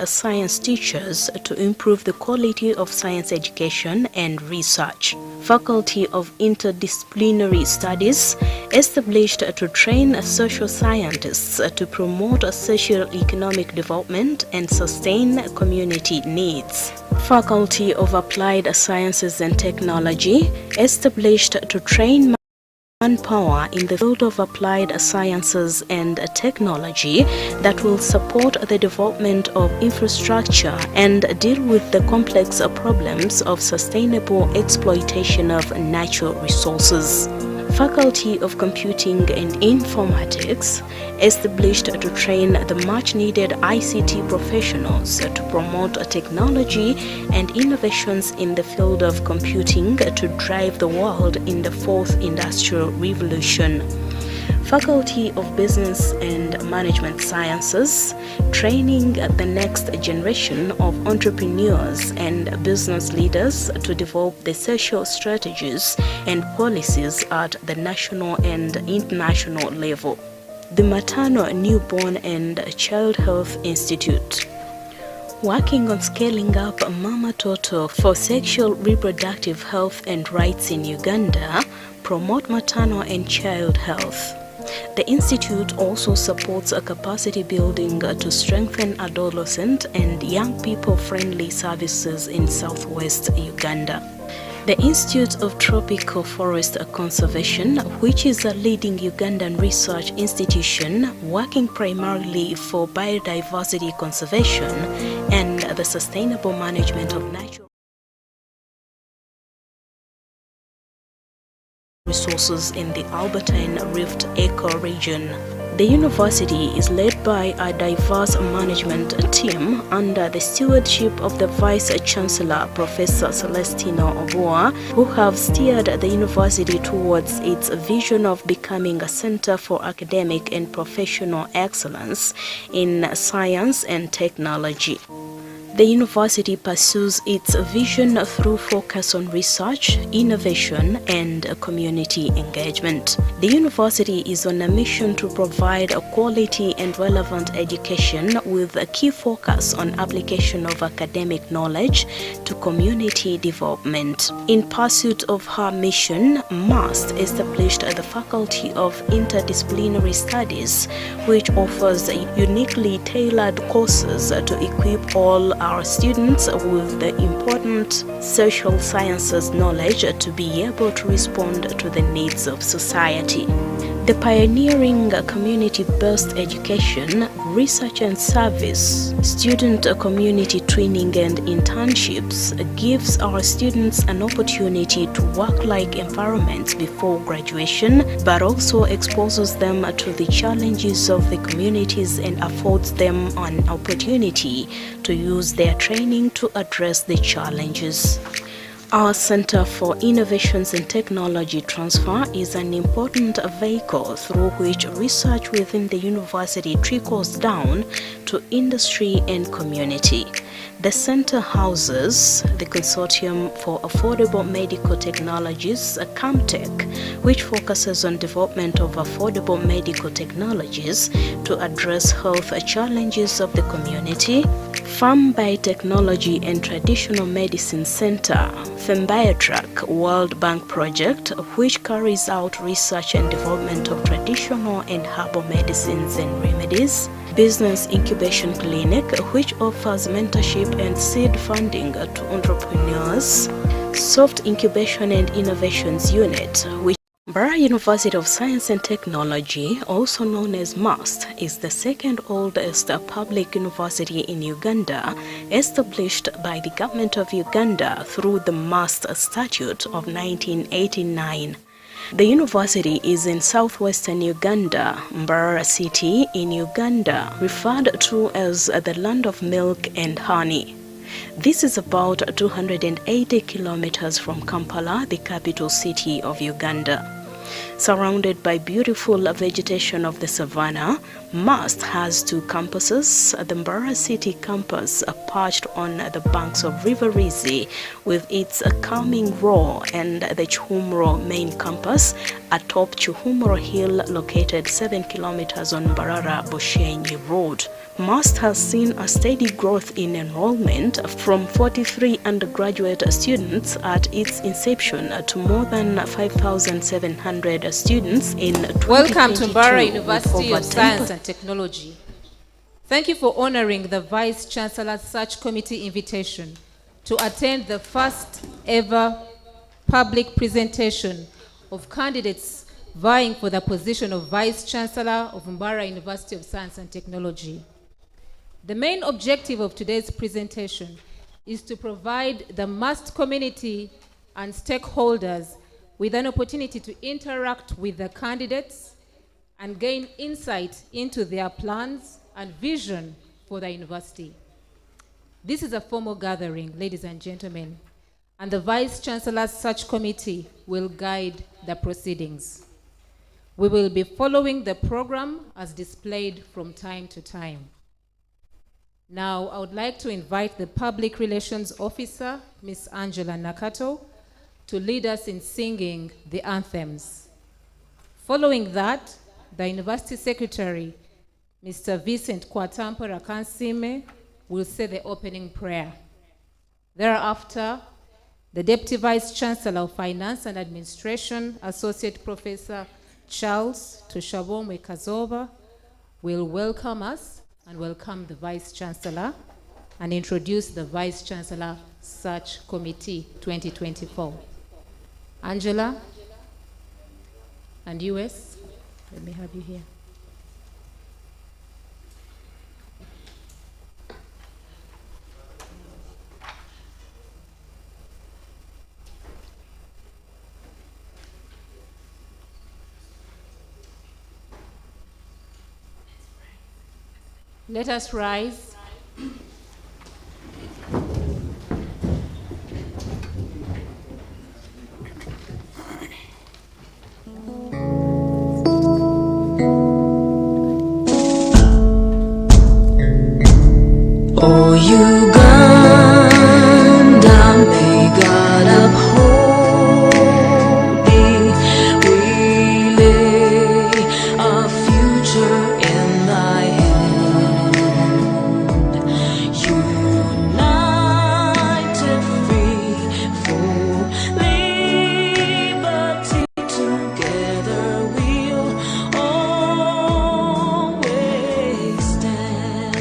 science teachers to improve the quality of science education and research. Faculty of Interdisciplinary Studies, established to train social scientists to promote socio-economic development and sustain community needs. Faculty of Applied Sciences and Technology, established to train manpower in the field of applied sciences and technology that will support the development of infrastructure and deal with the complex problems of sustainable exploitation of natural resources. Faculty of Computing and Informatics, established to train the much-needed ICT professionals to promote technology and innovations in the field of computing to drive the world in the fourth industrial revolution. Faculty of Business and Management Sciences, training the next generation of entrepreneurs and business leaders to develop the social strategies and policies at the national and international level. The Maternal, Newborn and Child Health Institute, working on scaling up Mama Toto for sexual reproductive health and rights in Uganda, promote maternal and child health. The Institute also supports a capacity building to strengthen adolescent and young people-friendly services in southwest Uganda. The Institute of Tropical Forest Conservation, which is a leading Ugandan research institution working primarily for biodiversity conservation and the sustainable management of natural resources in the Albertine Rift ecoregion. The university is led by a diverse management team under the stewardship of the Vice-Chancellor, Professor Celestino Obua, who have steered the university towards its vision of becoming a center for academic and professional excellence in science and technology. The university pursues its vision through focus on research, innovation, and community engagement. The university is on a mission to provide a quality and relevant education with a key focus on application of academic knowledge to community development. In pursuit of her mission, MAST established the Faculty of Interdisciplinary Studies, which offers uniquely tailored courses to equip all our students with the important social sciences knowledge to be able to respond to the needs of society. The pioneering community-based education, research and service, student community training and internships gives our students an opportunity to work-like environments before graduation, but also exposes them to the challenges of the communities and affords them an opportunity to use their training to address the challenges. Our Center for Innovations and Technology Transfer is an important vehicle through which research within the university trickles down to industry and community. The center houses the Consortium for Affordable Medical Technologies, CAMTech, which focuses on development of affordable medical technologies to address health challenges of the community. Farm Biotechnology and Traditional Medicine Center, FEMBIOTRAC World Bank Project, which carries out research and development of traditional and herbal medicines and remedies. Business Incubation Clinic, which offers mentorship and seed funding to entrepreneurs. Soft Incubation and Innovations Unit, which Mbarara University of Science and Technology, also known as MAST, is the second oldest public university in Uganda, established by the government of Uganda through the MAST Statute of 1989. The university is in southwestern Uganda, Mbarara City in Uganda, referred to as the land of milk and honey. This is about 280 kilometers from Kampala, the capital city of Uganda. Surrounded by beautiful vegetation of the savannah, MAST has two campuses. The Mbarara City campus perched on the banks of River Rizi with its calming roar, and the Chuhumuro main campus atop Chuhumuro Hill, located 7 kilometers on Mbarara Bushenyi Road. MAST has seen a steady growth in enrollment from 43 undergraduate students at its inception to more than 5,700 students in 2022. Welcome to Mbarara University of Science and Technology. Thank you for honoring the Vice Chancellor's Search Committee invitation to attend the first ever public presentation of candidates vying for the position of Vice Chancellor of Mbarara University of Science and Technology. The main objective of today's presentation is to provide the MAST community and stakeholders with an opportunity to interact with the candidates and gain insight into their plans and vision for the university. This is a formal gathering, ladies and gentlemen, and the Vice Chancellor's Search Committee will guide the proceedings. We will be following the program as displayed from time to time. Now, I would like to invite the Public Relations Officer, Ms. Angela Nakato, to lead us in singing the anthems. Following that, the University Secretary, Mr. Vincent Kwatampara Kansime, will say the opening prayer. Thereafter, the Deputy Vice Chancellor of Finance and Administration, Associate Professor Charles Tushabomwe Kazoba, will welcome us and welcome the Vice Chancellor and introduce the Vice Chancellor Search Committee 2024. Angela and US, let me have you here. Let us rise. Oh, Uganda, may God uphold thee. We lay our future in thy hand. United, free, for liberty, together we'll always stand.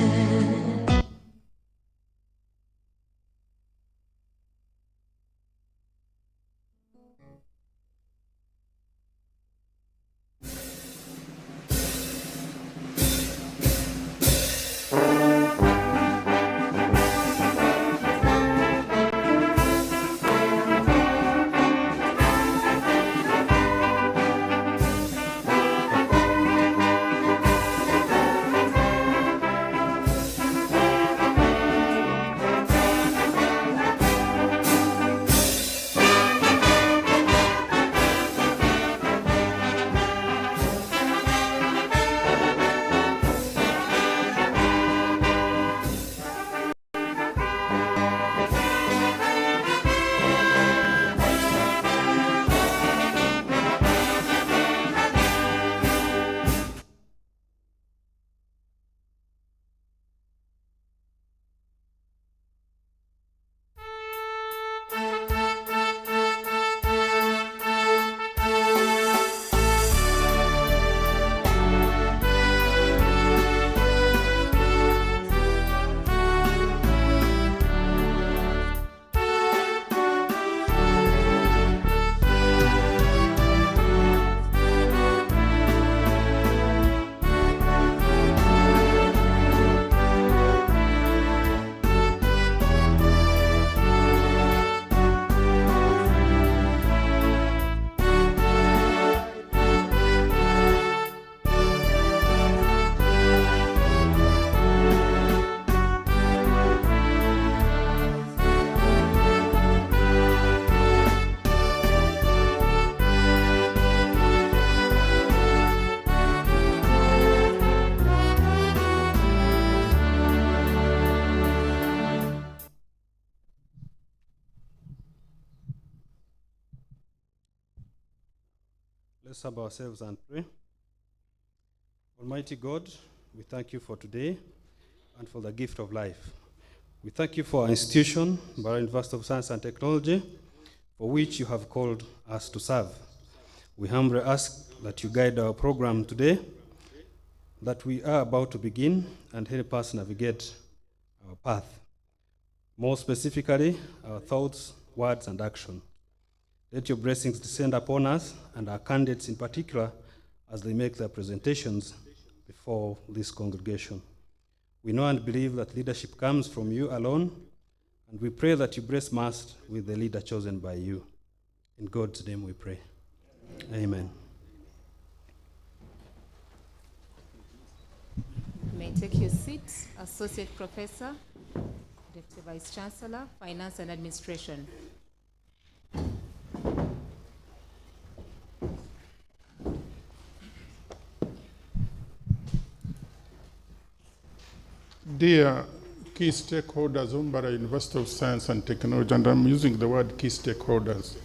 Let's humble ourselves and pray. Almighty God, we thank you for today. and for the gift of life. We thank you for our institution, Mbarara University of Science and Technology, for which you have called us to serve. We humbly ask that you guide our program today, that we are about to begin, and help us navigate our path. More specifically, our thoughts, words, and action. Let your blessings descend upon us and our candidates in particular as they make their presentations before this congregation. We know and believe that leadership comes from you alone, and we pray that you bless us with the leader chosen by you. In God's name we pray. Amen. You may take your seat. Associate Professor, Deputy Vice Chancellor, Finance and Administration. Dear key stakeholders of Mbarara University of Science and Technology, and I'm using the word key stakeholders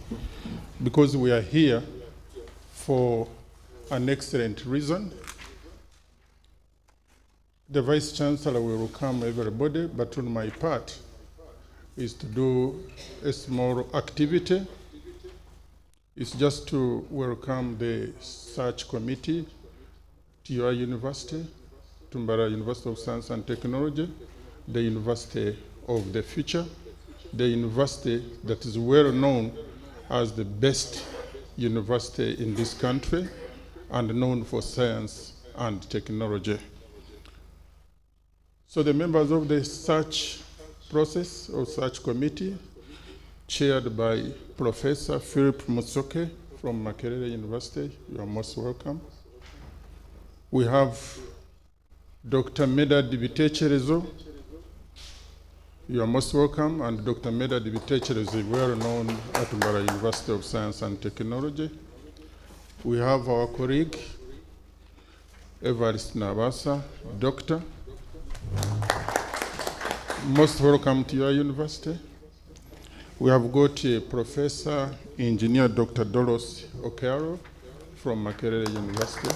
because we are here for an excellent reason. The Vice Chancellor will welcome everybody, but on my part is to do a small activity. It's just to welcome the search committee to your university, to Mbarara University of Science and Technology, the university of the future, the university that is well known as the best university in this country and known for science and technology. So the members of the search process or search committee, chaired by Professor Philip Musoke from Makerere University, you are most welcome. We have Dr. Meda Dibitecherezo, you are most welcome, and Dr. Meda Dibitecherezo is well known at Mbarara University of Science and Technology. We have our colleague, Evarist Nabasa, Doctor. Most welcome to your university. We have got a Professor Engineer Dr. Doros Okearo from Makerere University.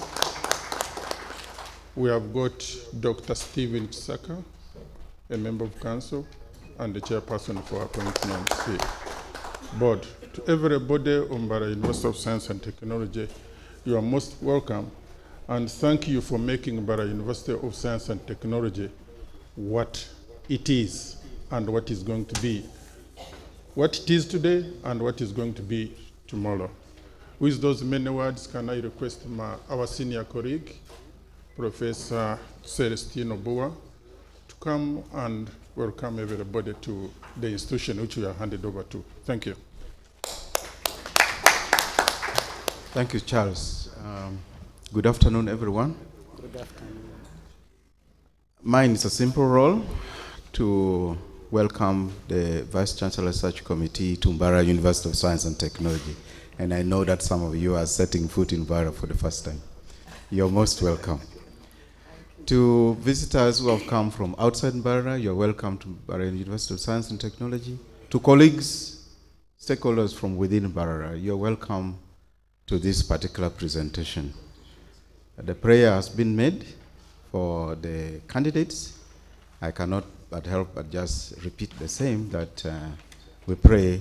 We have got Dr. Stephen Chisaka, a member of council and the chairperson for appointments board. To everybody on Mbarara University of Science and Technology, you are most welcome, and thank you for making Mbarara University of Science and Technology what it is and what is going to be. What it is today and what is going to be tomorrow. With those many words, can I request our senior colleague, Professor Celestino Bua, to come and welcome everybody to the institution which we are handed over to. Thank you. Thank you, Charles. Good afternoon, everyone. Good afternoon. Mine is a simple role to welcome the Vice Chancellor Search Committee to Mbarara University of Science and Technology. And I know that some of you are setting foot in Mbarara for the first time. You're most welcome. To visitors who have come from outside Mbarara, you're welcome to Mbarara University of Science and Technology. To colleagues, stakeholders from within Mbarara, you're welcome to this particular presentation. The prayer has been made for the candidates. I cannot but help but just repeat the same, that we pray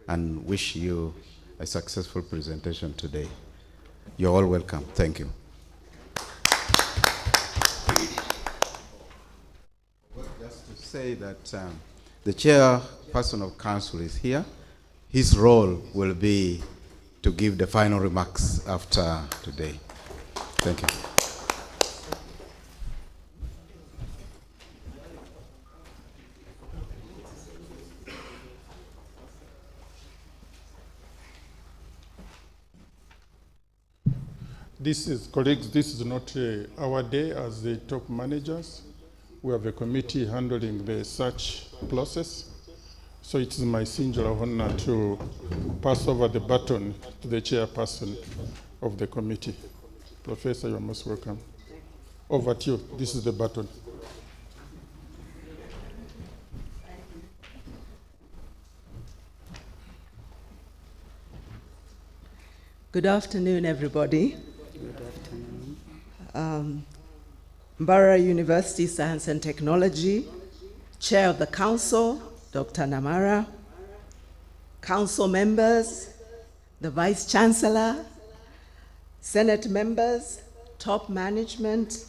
and wish you a successful presentation today. You're all welcome. Thank you. Just to say that the chairperson of council is here. His role will be to give the final remarks after today. Thank you. This is, colleagues, this is not our day as the top managers. We have a committee handling the search process. So it is my singular honor to pass over the baton to the chairperson of the committee. Professor, you are most welcome. Over to you. This is the baton. Good afternoon, everybody. Good afternoon. Mbarara University Science and Technology, Chair of the Council, Dr. Namara, Council members, the Vice Chancellor, Senate members, top management,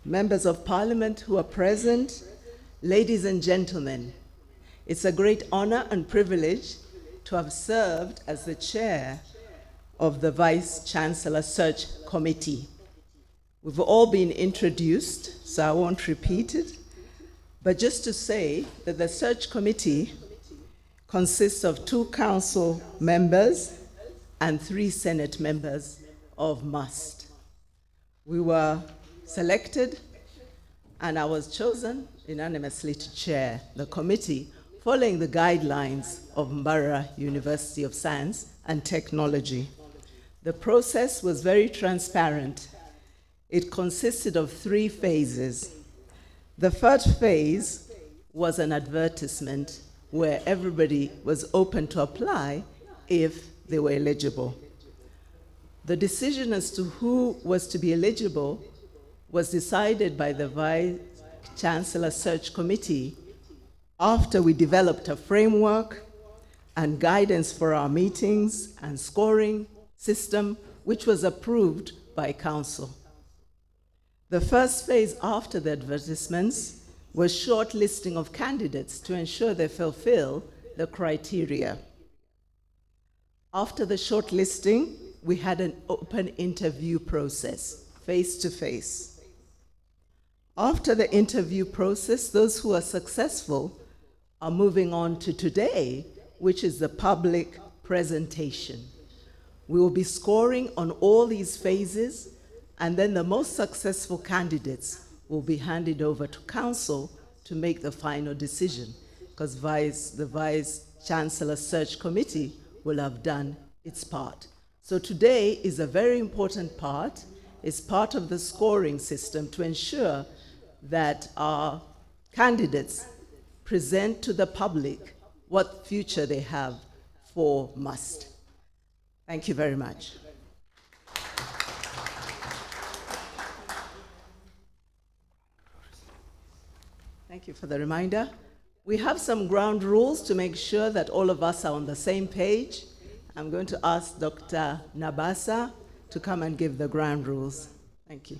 members of Parliament who are present, ladies and gentlemen, it's a great honor and privilege to have served as the chair of the Vice Chancellor Search Committee. We've all been introduced, so I won't repeat it, but just to say that the Search Committee consists of 2 council members and 3 Senate members of must. We were selected, and I was chosen unanimously to chair the committee following the guidelines of Mbarara University of Science and Technology. The process was very transparent. It consisted of 3 phases. The first phase was an advertisement where everybody was open to apply if they were eligible. The decision as to who was to be eligible was decided by the Vice Chancellor Search Committee after we developed a framework and guidance for our meetings and scoring system, which was approved by Council. The first phase after the advertisements was shortlisting of candidates to ensure they fulfill the criteria. After the shortlisting, we had an open interview process, face-to-face. After the interview process, those who are successful are moving on to today, which is the public presentation. We will be scoring on all these phases, and then the most successful candidates will be handed over to Council to make the final decision, because the Vice Chancellor Search Committee will have done its part. So today is a very important part. It's part of the scoring system to ensure that our candidates present to the public what future they have for MUST. Thank you very much. Thank you for the reminder. We have some ground rules to make sure that all of us are on the same page. I'm going to ask Dr. Nabasa to come and give the ground rules. Thank you.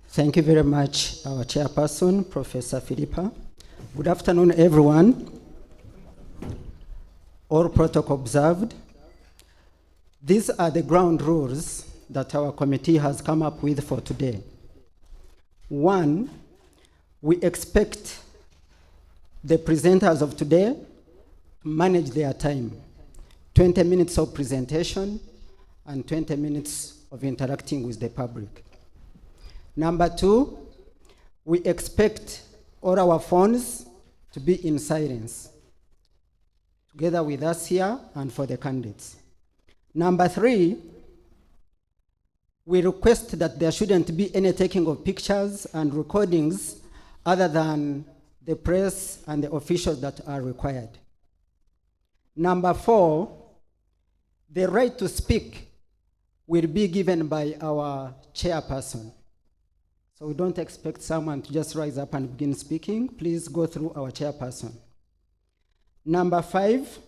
Thank you very much, our chairperson, Professor Philippa. Good afternoon, everyone. All protocol observed. These are the ground rules that our committee has come up with for today. 1, we expect the presenters of today to manage their time. 20 minutes of presentation and 20 minutes of interacting with the public. Number 2, we expect all our phones to be in silence, together with us here and for the candidates. Number 3, we request that there shouldn't be any taking of pictures and recordings other than the press and the officials that are required. Number 4, the right to speak will be given by our chairperson. So we don't expect someone to just rise up and begin speaking. Please go through our chairperson. Number 5,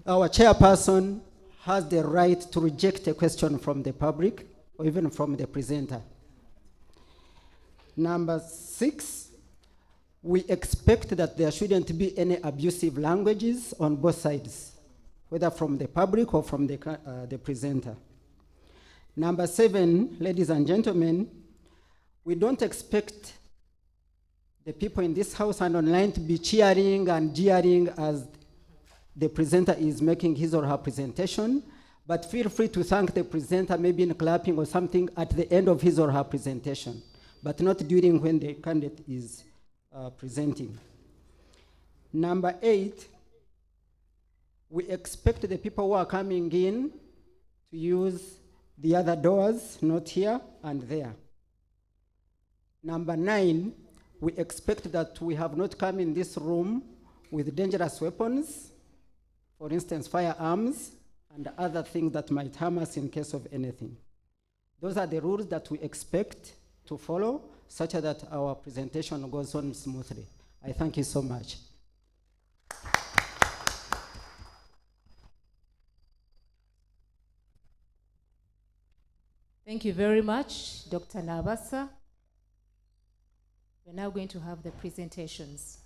our chairperson has the right to reject a question from the public or even from the presenter. Number 6, we expect that there shouldn't be any abusive languages on both sides, whether from the public or from the presenter. Number 7, ladies and gentlemen, we don't expect the people in this house and online to be cheering and jeering as the presenter is making his or her presentation, but feel free to thank the presenter, maybe in clapping or something at the end of his or her presentation, but not during when the candidate is presenting. Number 8, we expect the people who are coming in to use the other doors, not here and there. Number 9, we expect that we have not come in this room with dangerous weapons for instance, firearms and other things that might harm us in case of anything. Those are the rules that we expect to follow, such that our presentation goes on smoothly. I thank you so much. Thank you very much, Dr. Nabasa. We're now going to have the presentations.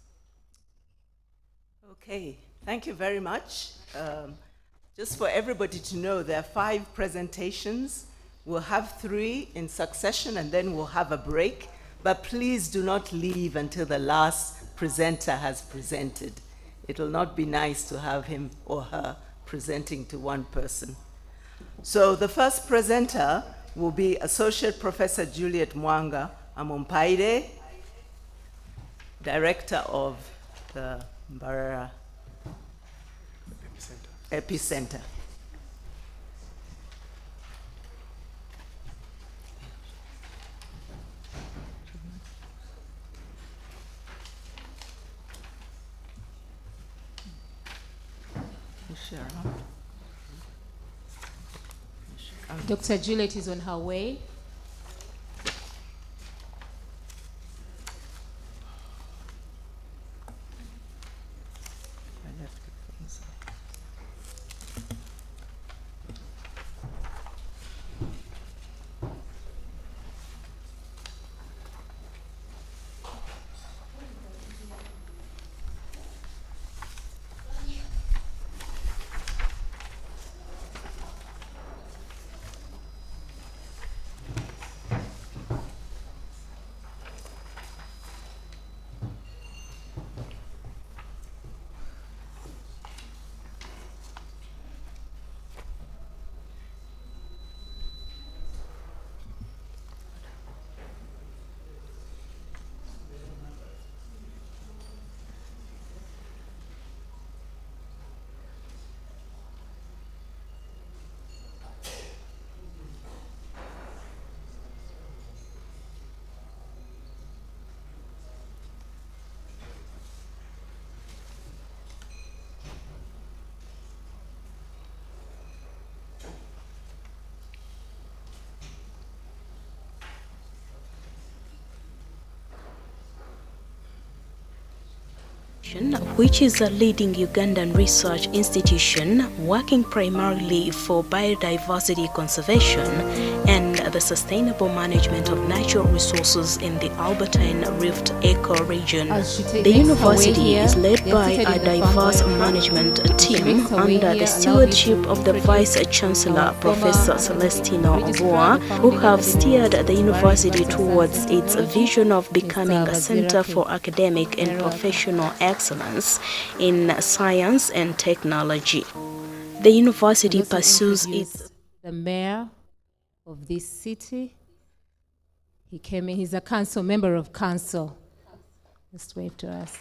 Okay, thank you very much. Just for everybody to know, there are 5 presentations. We'll have 3 in succession, and then we'll have a break. But please do not leave until the last presenter has presented. It will not be nice to have him or her presenting to one person. So the first presenter will be Associate Professor Juliet Mwanga Amompaide, Director of the Mbarara Epicenter. Dr. Juliet is on her way. Which is a leading Ugandan research institution working primarily for biodiversity conservation and the sustainable management of natural resources in the Albertine Rift ecoregion. The university is led by a diverse management team under the stewardship of the Vice-Chancellor, Professor Celestino Obua, who have steered the university towards its vision of becoming a center for academic and professional excellence in science and technology. The university pursues its... The mayor of this city. He came in, he's a council, member of council. Just wave to us.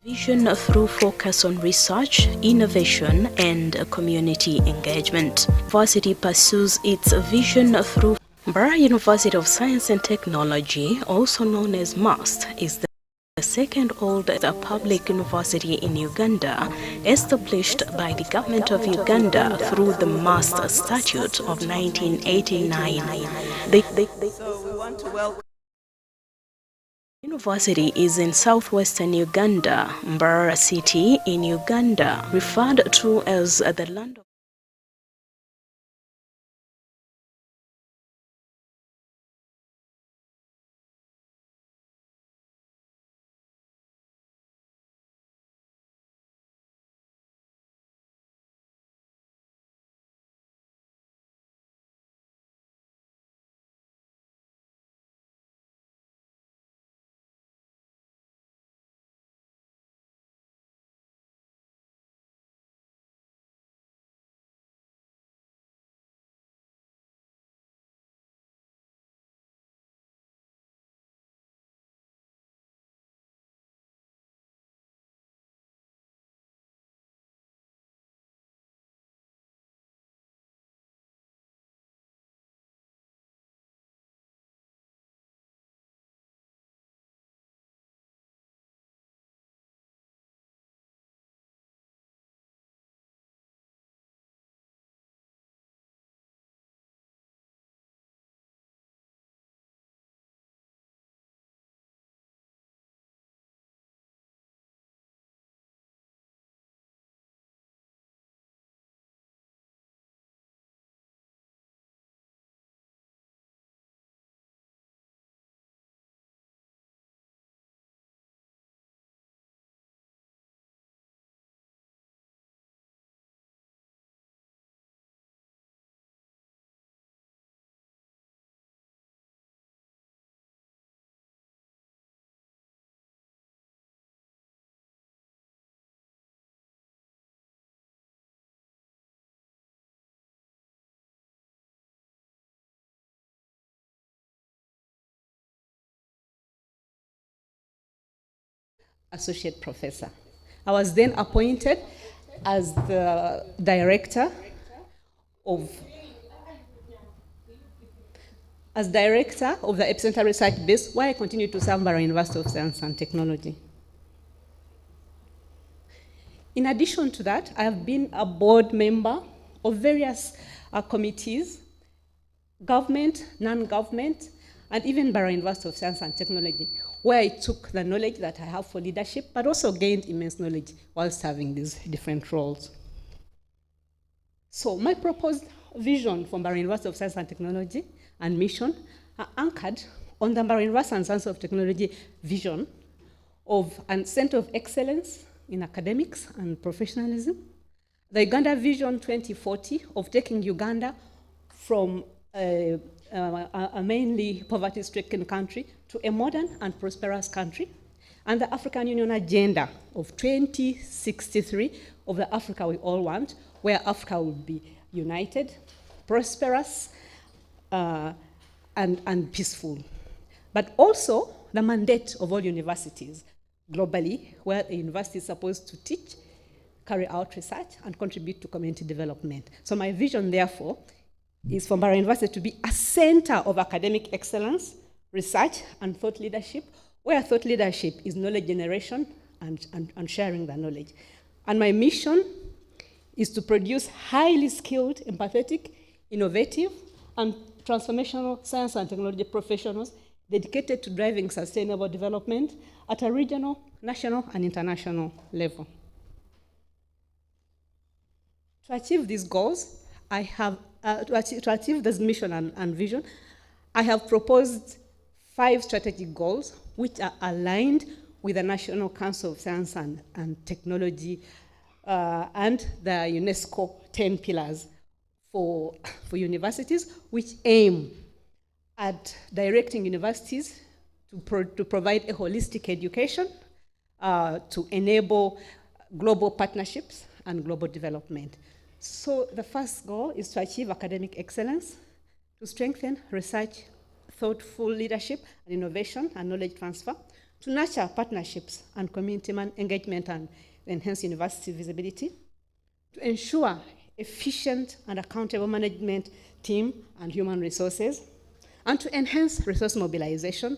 Vision through focus on research, innovation, and community engagement. University pursues its vision through... Mbarara University of Science and Technology, also known as MUST, is the second oldest public university in Uganda, established by the government of Uganda through the MUST Statute of 1989. So we want to welcome... University is in southwestern Uganda, Mbarara City in Uganda, referred to as the land of associate professor. I was then appointed as the director of the Epicenter Research Base, where I continue to serve Mbarara University of Science and Technology. In addition to that, I have been a board member of various committees, government, non-government, and even Mbarara University of Science and Technology, where I took the knowledge that I have for leadership, but also gained immense knowledge while serving these different roles. So my proposed vision for Mbarara University of Science and Technology and mission are anchored on the Mbarara University and Science of Technology vision of a center of excellence in academics and professionalism, the Uganda Vision 2040 of taking Uganda from a mainly poverty-stricken country to a modern and prosperous country, and the African Union Agenda of 2063 of the Africa we all want, where Africa will be united, prosperous, and peaceful. But also the mandate of all universities globally, where a university is supposed to teach, carry out research, and contribute to community development. So my vision, therefore, is for Mbarara University to be a center of academic excellence, research, and thought leadership, where thought leadership is knowledge generation and sharing the knowledge. And my mission is to produce highly skilled, empathetic, innovative, and transformational science and technology professionals dedicated to driving sustainable development at a regional, national, and international level. To achieve these goals, I have, to achieve this mission and vision, I have proposed 5 strategic goals which are aligned with the National Council of Science and Technology and the UNESCO 10 pillars for universities, which aim at directing universities to provide a holistic education, to enable global partnerships and global development. So the first goal is to achieve academic excellence, to strengthen research, thoughtful leadership and innovation and knowledge transfer, to nurture partnerships and community engagement and enhance university visibility, to ensure efficient and accountable management team and human resources, and to enhance resource mobilization,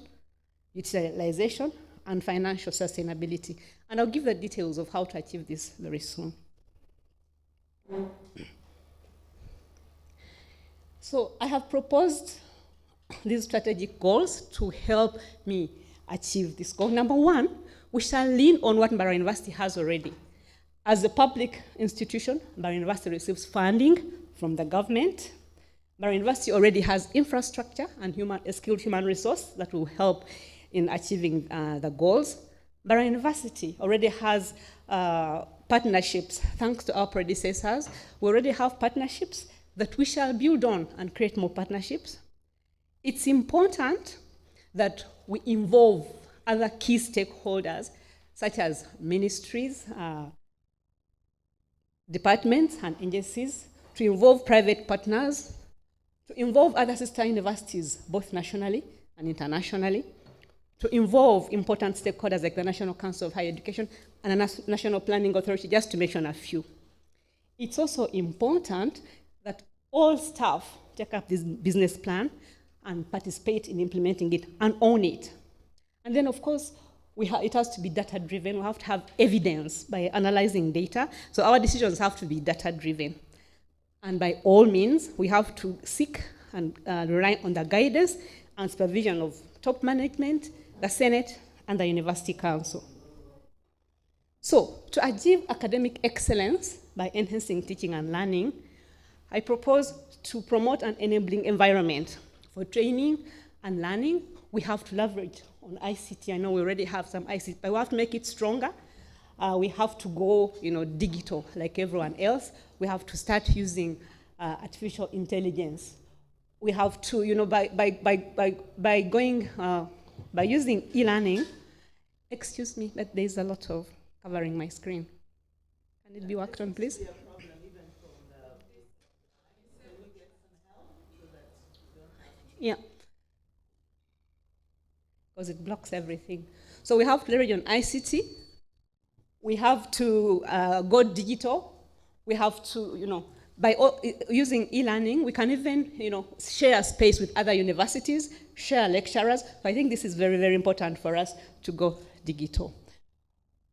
utilization, and financial sustainability. And I'll give the details of how to achieve this very soon. So I have proposed these strategic goals to help me achieve this goal. Number 1, we shall lean on what Mbarara University has already. As a public institution, Mbarara University receives funding from the government. Mbarara University already has infrastructure and a skilled human resource that will help in achieving the goals. Mbarara University already has partnerships. Thanks to our predecessors, we already have partnerships that we shall build on and create more partnerships. It's important that we involve other key stakeholders, such as ministries, departments, and agencies, to involve private partners, to involve other sister universities, both nationally and internationally, to involve important stakeholders like the National Council of Higher Education and the National Planning Authority, just to mention a few. It's also important that all staff take up this business plan and participate in implementing it and own it. And then, of course, it has to be data-driven. We have to have evidence by analyzing data. So our decisions have to be data-driven. And by all means, we have to seek and rely on the guidance and supervision of top management, the Senate, and the University Council. So, to achieve academic excellence by enhancing teaching and learning, I propose to promote an enabling environment for training and learning. We have to leverage on ICT. I know we already have some ICT, but we have to make it stronger. We have to go, digital like everyone else. We have to start using artificial intelligence. We have to, by using e-learning. Excuse me, but there's a lot of covering my screen. Can it be worked on, please? Yeah. because it blocks everything. So we have to leverage on ICT. We have to go digital. We have to, by using e-learning, we can even, share space with other universities, share lecturers. So I think this is very, very important for us to go digital.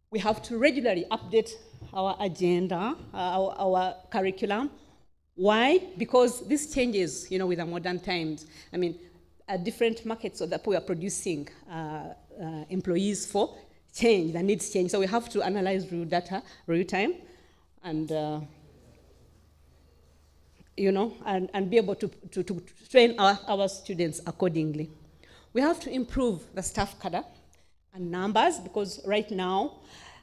We have to regularly update our agenda, our curriculum. Why? Because this changes, with the modern times. I mean, different markets that we are producing employees for change, the needs change. So we have to analyze real data, real time, and and be able to train our students accordingly. We have to improve the staff cadre and numbers, because right now,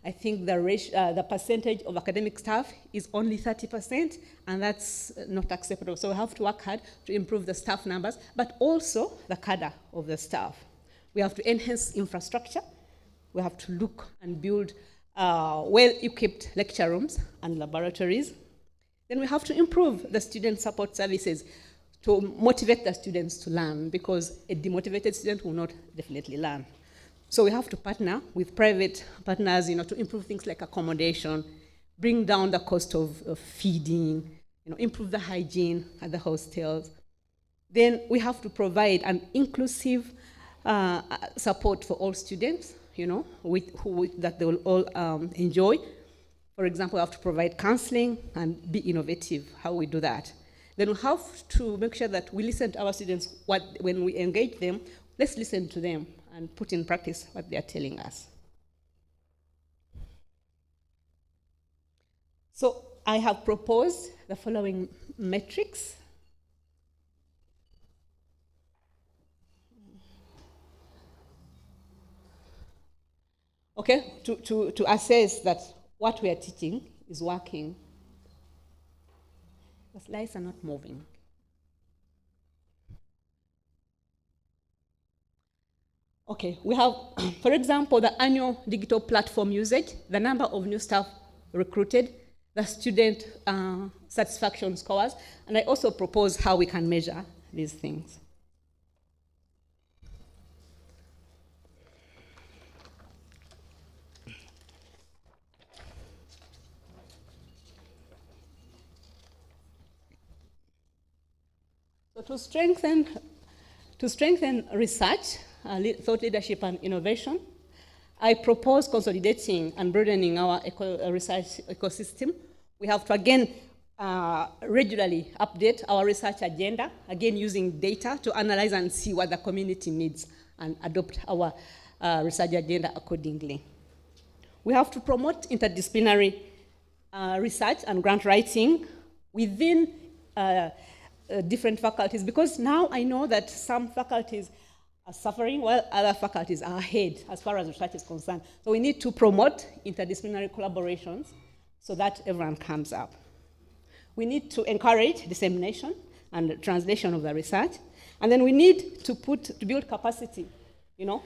I think the percentage of academic staff is only 30%, and that's not acceptable. So we have to work hard to improve the staff numbers, but also the cadre of the staff. We have to enhance infrastructure. We have to look and build well-equipped lecture rooms and laboratories. Then we have to improve the student support services to motivate the students to learn, because a demotivated student will not definitely learn. So we have to partner with private partners, to improve things like accommodation, bring down the cost of feeding, improve the hygiene at the hostels. Then we have to provide an inclusive support for all students, that they will all enjoy. For example, we have to provide counseling and be innovative how we do that. Then we have to make sure that we listen to our students. When we engage them, let's listen to them and put in practice what they are telling us. So I have proposed the following metrics. Okay, to assess that what we are teaching is working. The slides are not moving. Okay, we have, for example, the annual digital platform usage, the number of new staff recruited, the student satisfaction scores, and I also propose how we can measure these things. So to strengthen research, thought leadership and innovation, I propose consolidating and broadening our research ecosystem. We have to again regularly update our research agenda, again using data to analyze and see what the community needs and adopt our research agenda accordingly. We have to promote interdisciplinary research and grant writing within different faculties, because now I know that some faculties are suffering while other faculties are ahead as far as research is concerned. So we need to promote interdisciplinary collaborations so that everyone comes up. We need to encourage dissemination and translation of the research. And then we need to build capacity,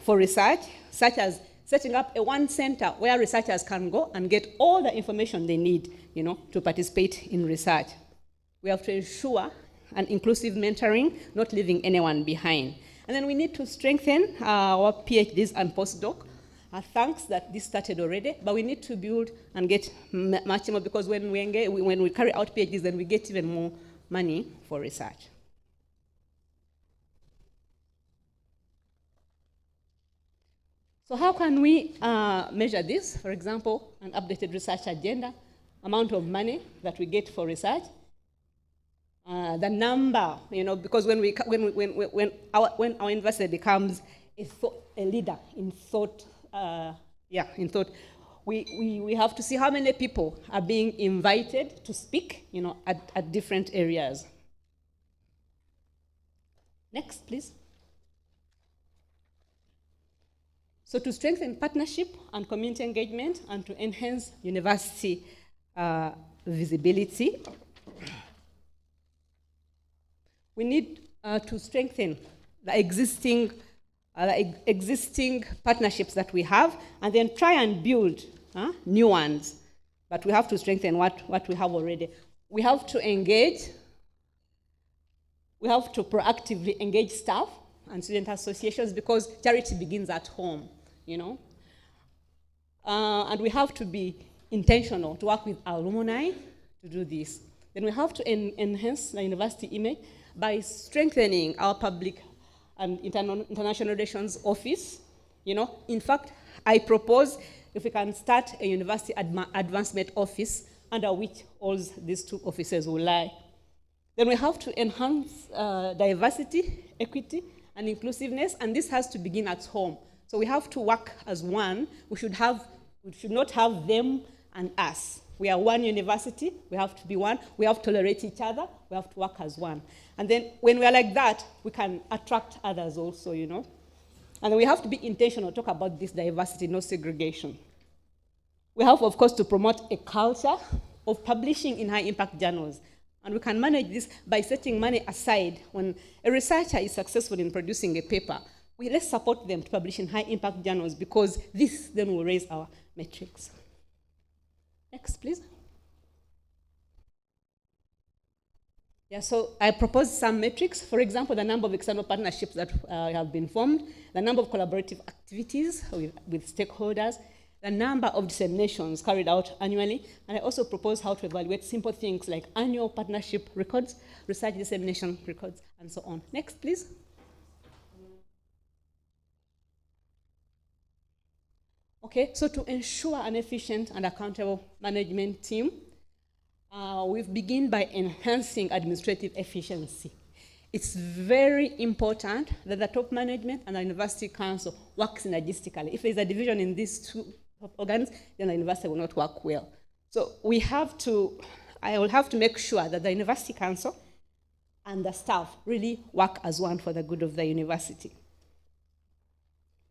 for research, such as setting up one center where researchers can go and get all the information they need, to participate in research. We have to ensure an inclusive mentoring, not leaving anyone behind. And then we need to strengthen our PhDs and postdoc. Thanks that this started already, but we need to build and get much more, because when we carry out PhDs, then we get even more money for research. So how can we measure this? For example, an updated research agenda, amount of money that we get for research, the number, because when our university becomes a leader in thought, we have to see how many people are being invited to speak, at different areas. Next, please. So to strengthen partnership and community engagement and to enhance university visibility, we need to strengthen the existing partnerships that we have, and then try and build new ones. But we have to strengthen what we have already. We have to engage. We have to proactively engage staff and student associations, because charity begins at home, and we have to be intentional to work with alumni to do this. Then we have to enhance the university image by strengthening our public and international relations office. In fact, I propose if we can start a university advancement office under which all these two offices will lie. Then we have to enhance diversity, equity, and inclusiveness, and this has to begin at home. So we have to work as one. We should not have them and us. We are one university. We have to be one. We have to tolerate each other. We have to work as one. And then when we are like that, we can attract others also, And then we have to be intentional, talk about this diversity, no segregation. We have, of course, to promote a culture of publishing in high-impact journals. And we can manage this by setting money aside. When a researcher is successful in producing a paper, let's support them to publish in high-impact journals, because this then will raise our metrics. Next, please. Yeah, so I propose some metrics. For example, the number of external partnerships that have been formed, the number of collaborative activities with stakeholders, the number of disseminations carried out annually, and I also propose how to evaluate simple things like annual partnership records, research dissemination records, and so on. Next, please. Okay, so to ensure an efficient and accountable management team, we've begun by enhancing administrative efficiency. It's very important that the top management and the university council work synergistically. If there's a division in these two organs, then the university will not work well. So I will have to make sure that the university council and the staff really work as one for the good of the university.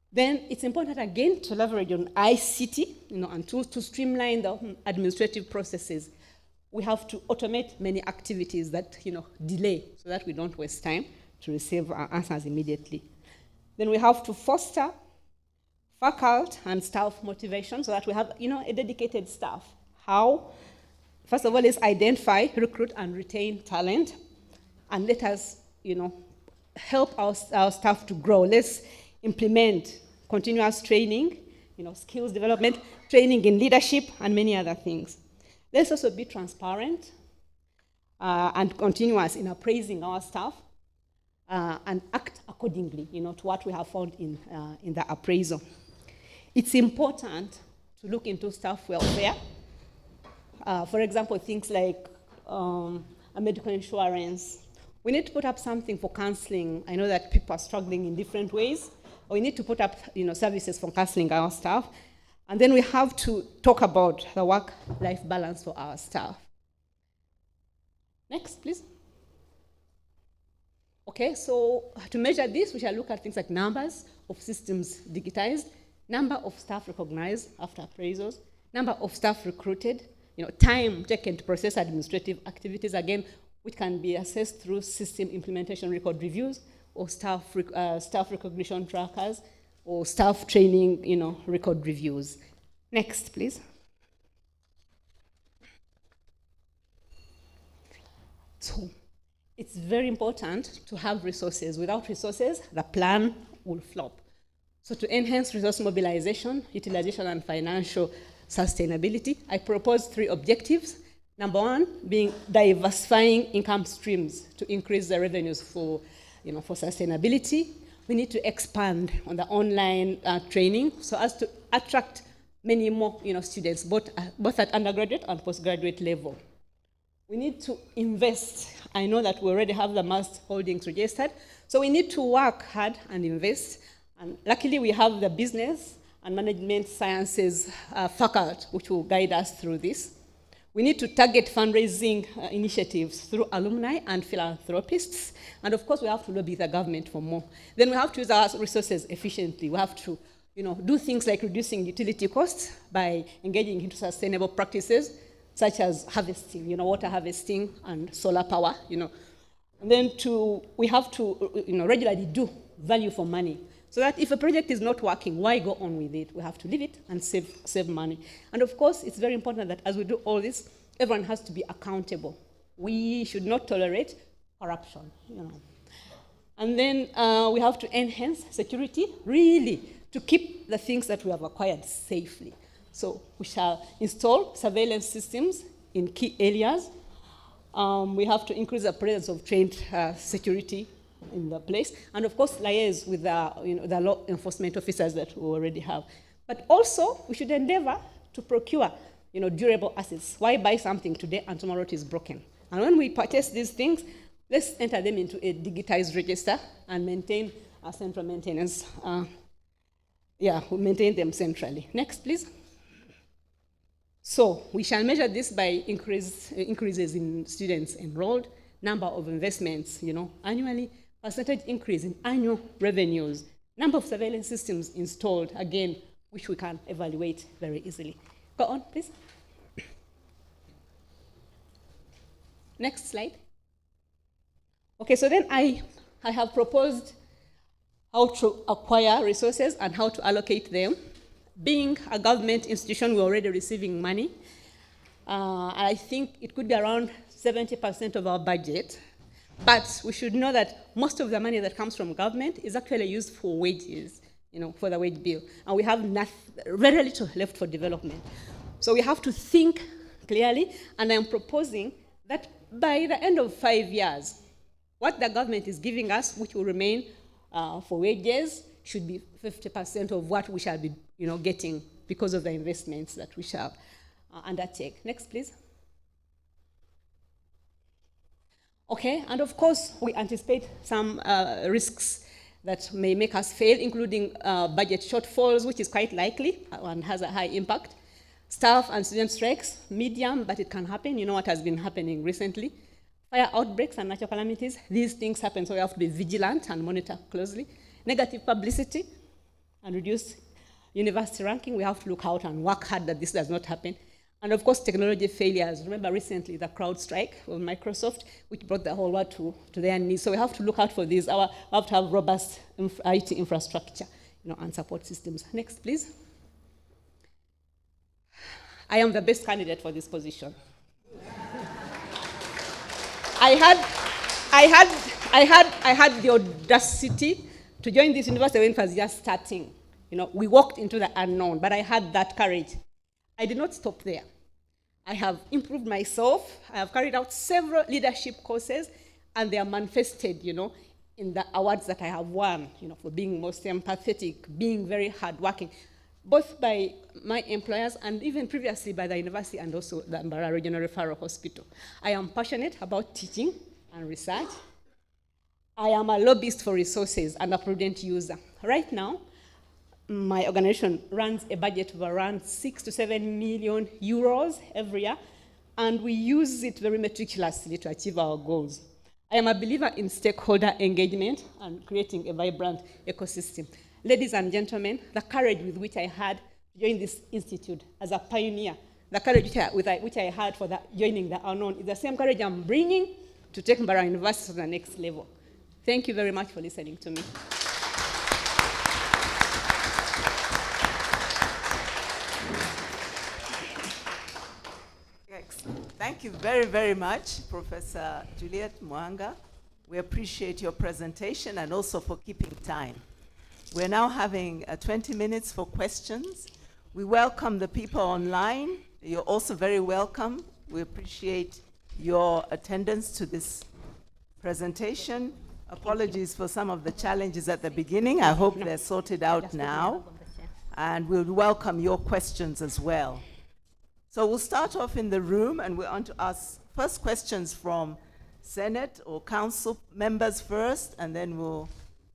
Then it's important again to leverage on ICT, and tools to streamline the administrative processes. We have to automate many activities that delay, so that we don't waste time to receive our answers immediately. Then we have to foster faculty and staff motivation, so that we have a dedicated staff. How? First of all, let's identify, recruit, and retain talent, and let us help our staff to grow. Let's implement continuous training, skills development, training in leadership, and many other things. Let's also be transparent and continuous in appraising our staff and act accordingly, to what we have found in the appraisal. It's important to look into staff welfare. For example, things like a medical insurance. We need to put up something for counseling. I know that people are struggling in different ways. We need to put up services for counseling our staff. And then we have to talk about the work-life balance for our staff. Next, please. Okay, so to measure this, we shall look at things like numbers of systems digitized, number of staff recognized after appraisals, number of staff recruited, time taken to process administrative activities, again, which can be assessed through system implementation record reviews, or staff recognition trackers, or staff training, record reviews. Next, please. So it's very important to have resources. Without resources, the plan will flop. So to enhance resource mobilization, utilization, and financial sustainability, I propose 3 objectives. Number 1 being diversifying income streams to increase the revenues for sustainability. We need to expand on the online training so as to attract many more students, both at undergraduate and postgraduate level. We need to invest. I know that we already have the mass holdings registered, so we need to work hard and invest. And luckily, we have the business and management sciences faculty, which will guide us through this. We need to target fundraising initiatives through alumni and philanthropists. And of course, we have to lobby the government for more. Then we have to use our resources efficiently. We have to do things like reducing utility costs by engaging into sustainable practices, such as harvesting, water harvesting and solar power, And then we have to, regularly do value for money. So that if a project is not working, why go on with it? We have to leave it and save money. And of course, it's very important that as we do all this, everyone has to be accountable. We should not tolerate corruption. And then we have to enhance security, really, to keep the things that we have acquired safely. So we shall install surveillance systems in key areas. We have to increase the presence of trained security in the place, and of course liaise with the law enforcement officers that we already have. But also, we should endeavor to procure durable assets. Why buy something today and tomorrow it is broken? And when we purchase these things, let's enter them into a digitized register and maintain a central maintenance. We maintain them centrally. Next, please. So we shall measure this by increases in students enrolled, number of investments, annually, percentage increase in annual revenues, number of surveillance systems installed, again, which we can evaluate very easily. Go on, please. Next slide. Okay, so then I have proposed how to acquire resources and how to allocate them. Being a government institution, we're already receiving money. I think it could be around 70% of our budget. But we should know that most of the money that comes from government is actually used for wages, for the wage bill. And we have very little left for development. So we have to think clearly, and I'm proposing that by the end of 5 years, what the government is giving us, which will remain for wages, should be 50% of what we shall be getting because of the investments that we shall undertake. Next, please. Okay, and of course, we anticipate some risks that may make us fail, including budget shortfalls, which is quite likely and has a high impact. Staff and student strikes, medium, but it can happen. You know what has been happening recently. Fire outbreaks and natural calamities, these things happen, so we have to be vigilant and monitor closely. Negative publicity and reduced university ranking, we have to look out and work hard that this does not happen. And of course, technology failures. Remember recently the crowd strike of Microsoft, which brought the whole world to their knees. So we have to look out for these. We have to have robust IT infrastructure, and support systems. Next, please. I am the best candidate for this position. I had the audacity to join this university when it was just starting. We walked into the unknown, but I had that courage. I did not stop there. I have improved myself. I have carried out several leadership courses, and they are manifested, in the awards that I have won, for being most empathetic, being very hardworking, both by my employers and even previously by the university and also the Mbarara Regional Referral Hospital. I am passionate about teaching and research. I am a lobbyist for resources and a prudent user. Right now, my organization runs a budget of around 6 to 7 million euros every year, and we use it very meticulously to achieve our goals. I am a believer in stakeholder engagement and creating a vibrant ecosystem. Ladies and gentlemen, the courage with which I had to join this institute as a pioneer, the courage which I had for joining the unknown is the same courage I'm bringing to take Mbarara University to the next level. Thank you very much for listening to me. Thank you very, very much, Professor Juliet Mwanga. We appreciate your presentation and also for keeping time. We're now having 20 minutes for questions. We welcome the people online. You're also very welcome. We appreciate your attendance to this presentation. Apologies for some of the challenges at the beginning. I hope they're sorted out now. And we'll welcome your questions as well. So we'll start off in the room, and we're on to ask first questions from Senate or Council members first, and then we'll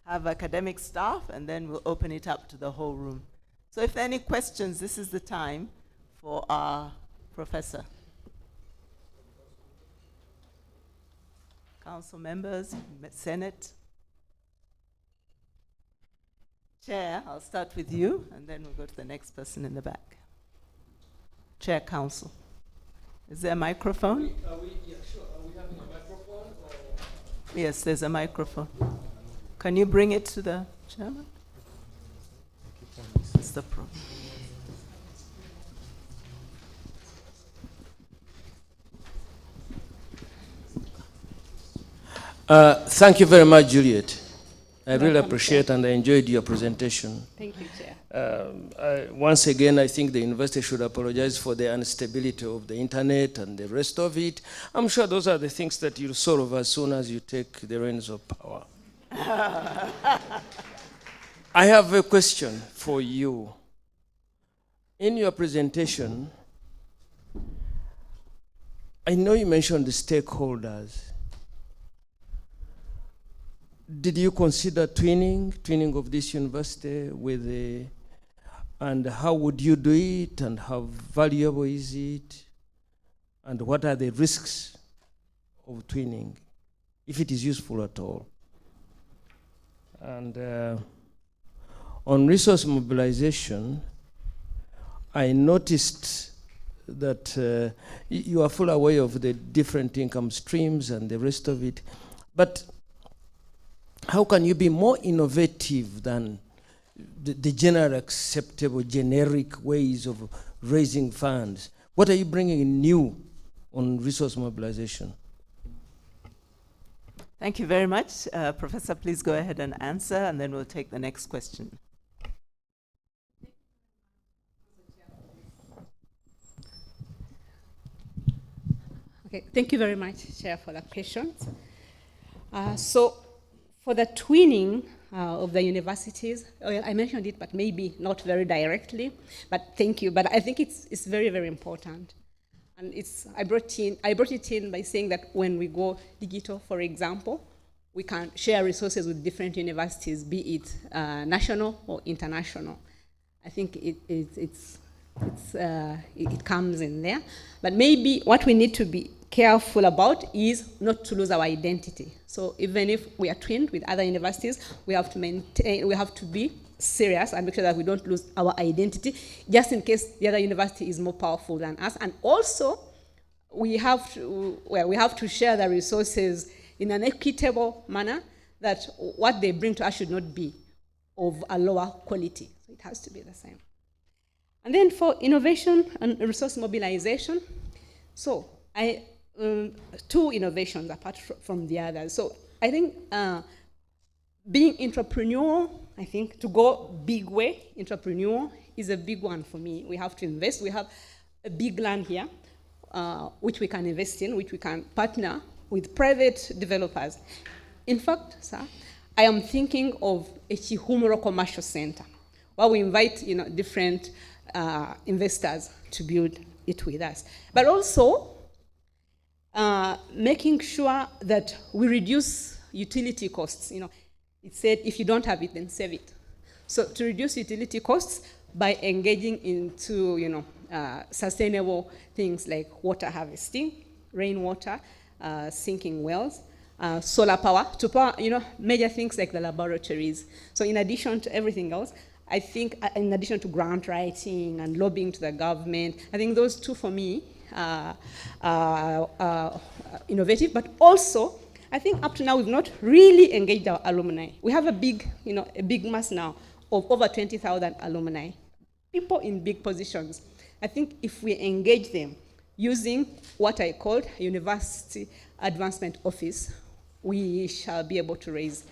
have academic staff, and then we'll open it up to the whole room. So if there are any questions, this is the time for our professor. Council members, Senate. Chair, I'll start with you, and then we'll go to the next person in the back. Chair, Council. Is there a microphone? Yeah, sure. Are we having a microphone? Or? Yes, there's a microphone. Can you bring it to the chairman? That's the problem. Thank you very much, Juliet. I really appreciate and I enjoyed your presentation. Thank you, Chair. Once again, I think the university should apologize for the instability of the internet and the rest of it. I'm sure those are the things that you'll solve as soon as you take the reins of power. I have a question for you. In your presentation, I know you mentioned the stakeholders. Did you consider twinning of this university with the, and how would you do it, and how valuable is it, and what are the risks of twinning, if it is useful at all? And on resource mobilization, I noticed that you are fully aware of the different income streams and the rest of it, but how can you be more innovative than the general acceptable generic ways of raising funds? What are you bringing in new on resource mobilization? Thank you very much. Professor, please go ahead and answer, and then we'll take the next question. Okay, thank you very much, Chair, for the questions. So, for the twinning of the universities, well, I mentioned it, but maybe not very directly, but thank you. But I think it's very, very important. And I brought it in by saying that when we go digital, for example, we can share resources with different universities, be it national or international. I think it comes in there. But maybe what we need to be careful about is not to lose our identity. So even if we are twinned with other universities, we have to be serious and make sure that we don't lose our identity, just in case the other university is more powerful than us. And also, we have to share the resources in an equitable manner, that what they bring to us should not be of a lower quality. So it has to be the same. And then for innovation and resource mobilization, so two innovations apart from the others. So I think being entrepreneurial, I think to go big way, entrepreneurial is a big one for me. We have to invest. We have a big land here, which we can invest in, which we can partner with private developers. In fact, sir, I am thinking of a Chihumuro commercial center, where we invite different investors to build it with us. But also, making sure that we reduce utility costs. It said if you don't have it, then save it. So to reduce utility costs by engaging into sustainable things like water harvesting, rainwater, sinking wells, solar power to power major things like the laboratories. So in addition to everything else, I think in addition to grant writing and lobbying to the government, I think those two for me innovative, but also I think up to now we've not really engaged our alumni. We have a big mass now of over 20,000 alumni, people in big positions. I think if we engage them using what I called University Advancement Office, we shall be able to raise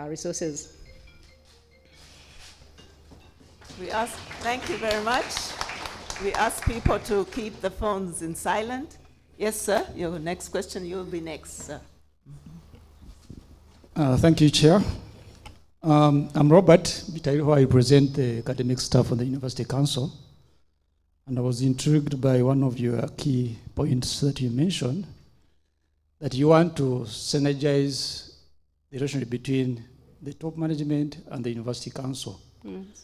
resources. Thank you very much. We ask people to keep the phones in silent. Yes, sir, your next question, you'll be next, sir. Thank you, Chair. I'm Robert Bitaiho. I represent the academic staff of the University Council. And I was intrigued by one of your key points that you mentioned, that you want to synergize the relationship between the top management and the University Council. Yes.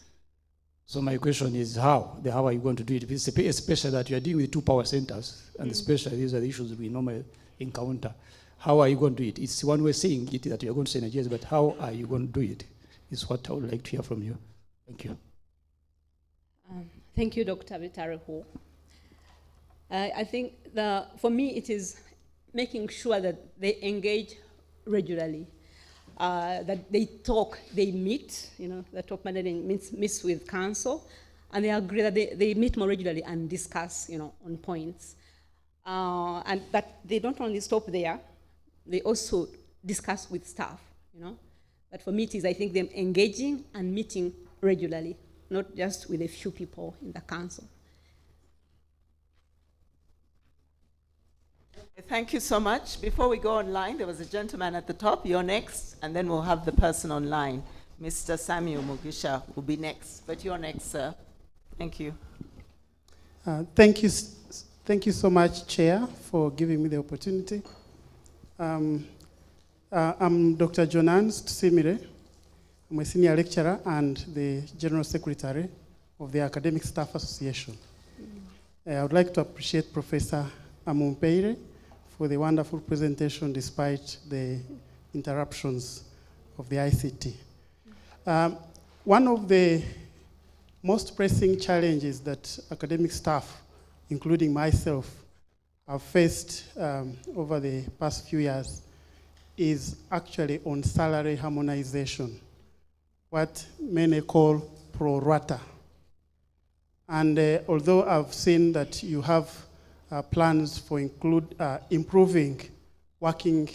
So my question is how are you going to do it? Especially that you are dealing with two power centers, and especially these are the issues we normally encounter. How are you going to do it? It's one way saying it that you're going to synergize, but how are you going to do it is what I would like to hear from you. Thank you. Thank you, Dr. Vitareho. I think for me it is making sure that they engage regularly, that they talk, they meet, the top management meets with council, and they agree that they meet more regularly and discuss, on points. And that they don't only stop there, they also discuss with staff, But for me, it is, I think, them engaging and meeting regularly, not just with a few people in the council. Thank you so much. Before we go online, there was a gentleman at the top. You're next, and then we'll have the person online. Mr. Samuel Mugisha will be next, but you're next, sir. Thank you. Thank you so much, Chair, for giving me the opportunity. I'm Dr. Jonan Simire. I'm a senior lecturer and the General Secretary of the Academic Staff Association. I would like to appreciate Professor Amumpeire for the wonderful presentation despite the interruptions of the ICT. One of the most pressing challenges that academic staff, including myself, have faced over the past few years is actually on salary harmonization, what many call pro rata. And although I've seen that you have plans for improving working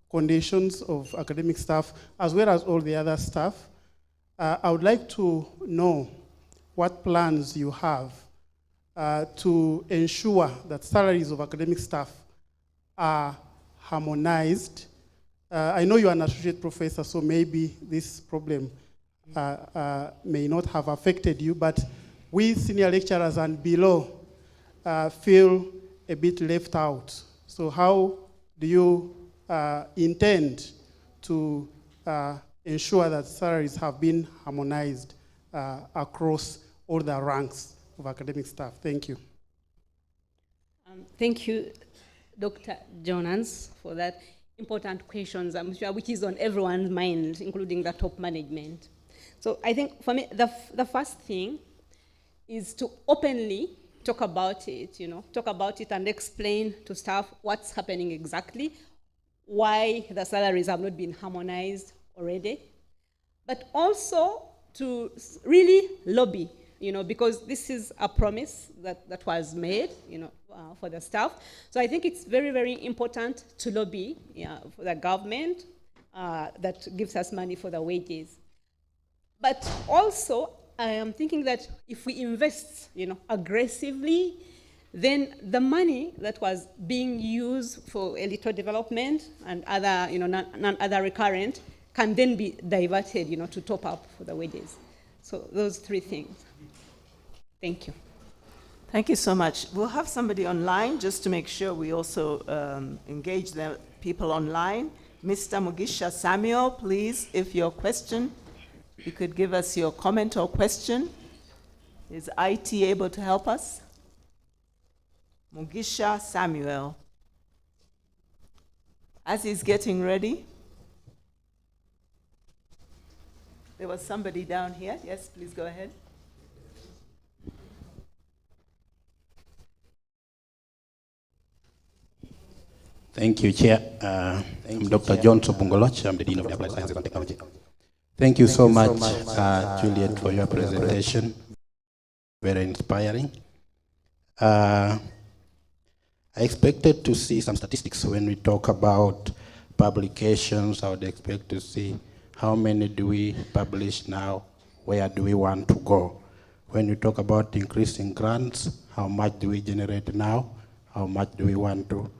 conditions of academic staff, as well as all the other staff, I would like to know what plans you have to ensure that salaries of academic staff are harmonized. I know you're an associate professor, so maybe this problem may not have affected you, but we senior lecturers and below feel a bit left out. So how do you intend to ensure that salaries have been harmonized across all the ranks of academic staff? Thank you. Thank you, Dr. Jonans, for that important questions, I'm sure, which is on everyone's mind, including the top management. So I think for me, the first thing is to openly talk about it, talk about it and explain to staff what's happening exactly, why the salaries have not been harmonized already, but also to really lobby, because this is a promise that was made, for the staff. So I think it's very, very important to lobby for the government that gives us money for the wages. But also, I am thinking that if we invest, aggressively, then the money that was being used for electoral development and other, other recurrent can then be diverted, to top up for the wages. So those three things. Thank you. Thank you so much. We'll have somebody online just to make sure we also engage the people online. Mr. Mugisha Samuel, please, if your question, you could give us your comment or question. Is IT able to help us? Mugisha Samuel. As he's getting ready, there was somebody down here. Yes, please go ahead. Thank you, Chair. I'm Dr. John Sobungoloch. I'm the Dean of Applied Sciences and Technology. Thank you so much, Juliet, for your presentation. Very inspiring. I expected to see some statistics when we talk about publications. I would expect to see how many do we publish now, where do we want to go. When we talk about increasing grants, how much do we generate now, how much do we want to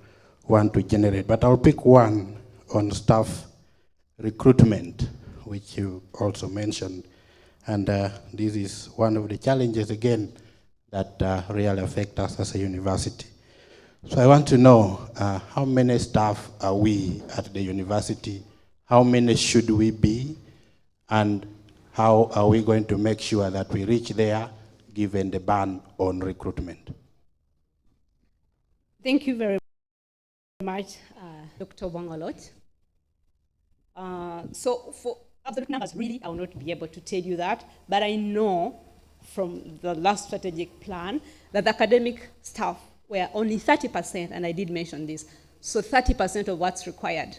generate. But I'll pick one on staff recruitment, which you also mentioned. And this is one of the challenges, again, that really affect us as a university. So I want to know how many staff are we at the university, how many should we be, and how are we going to make sure that we reach there given the ban on recruitment? Thank you very much, Dr. Wangolot. So for absolute numbers, really, I will not be able to tell you that, but I know from the last strategic plan that the academic staff were only 30%, and I did mention this, so 30% of what's required,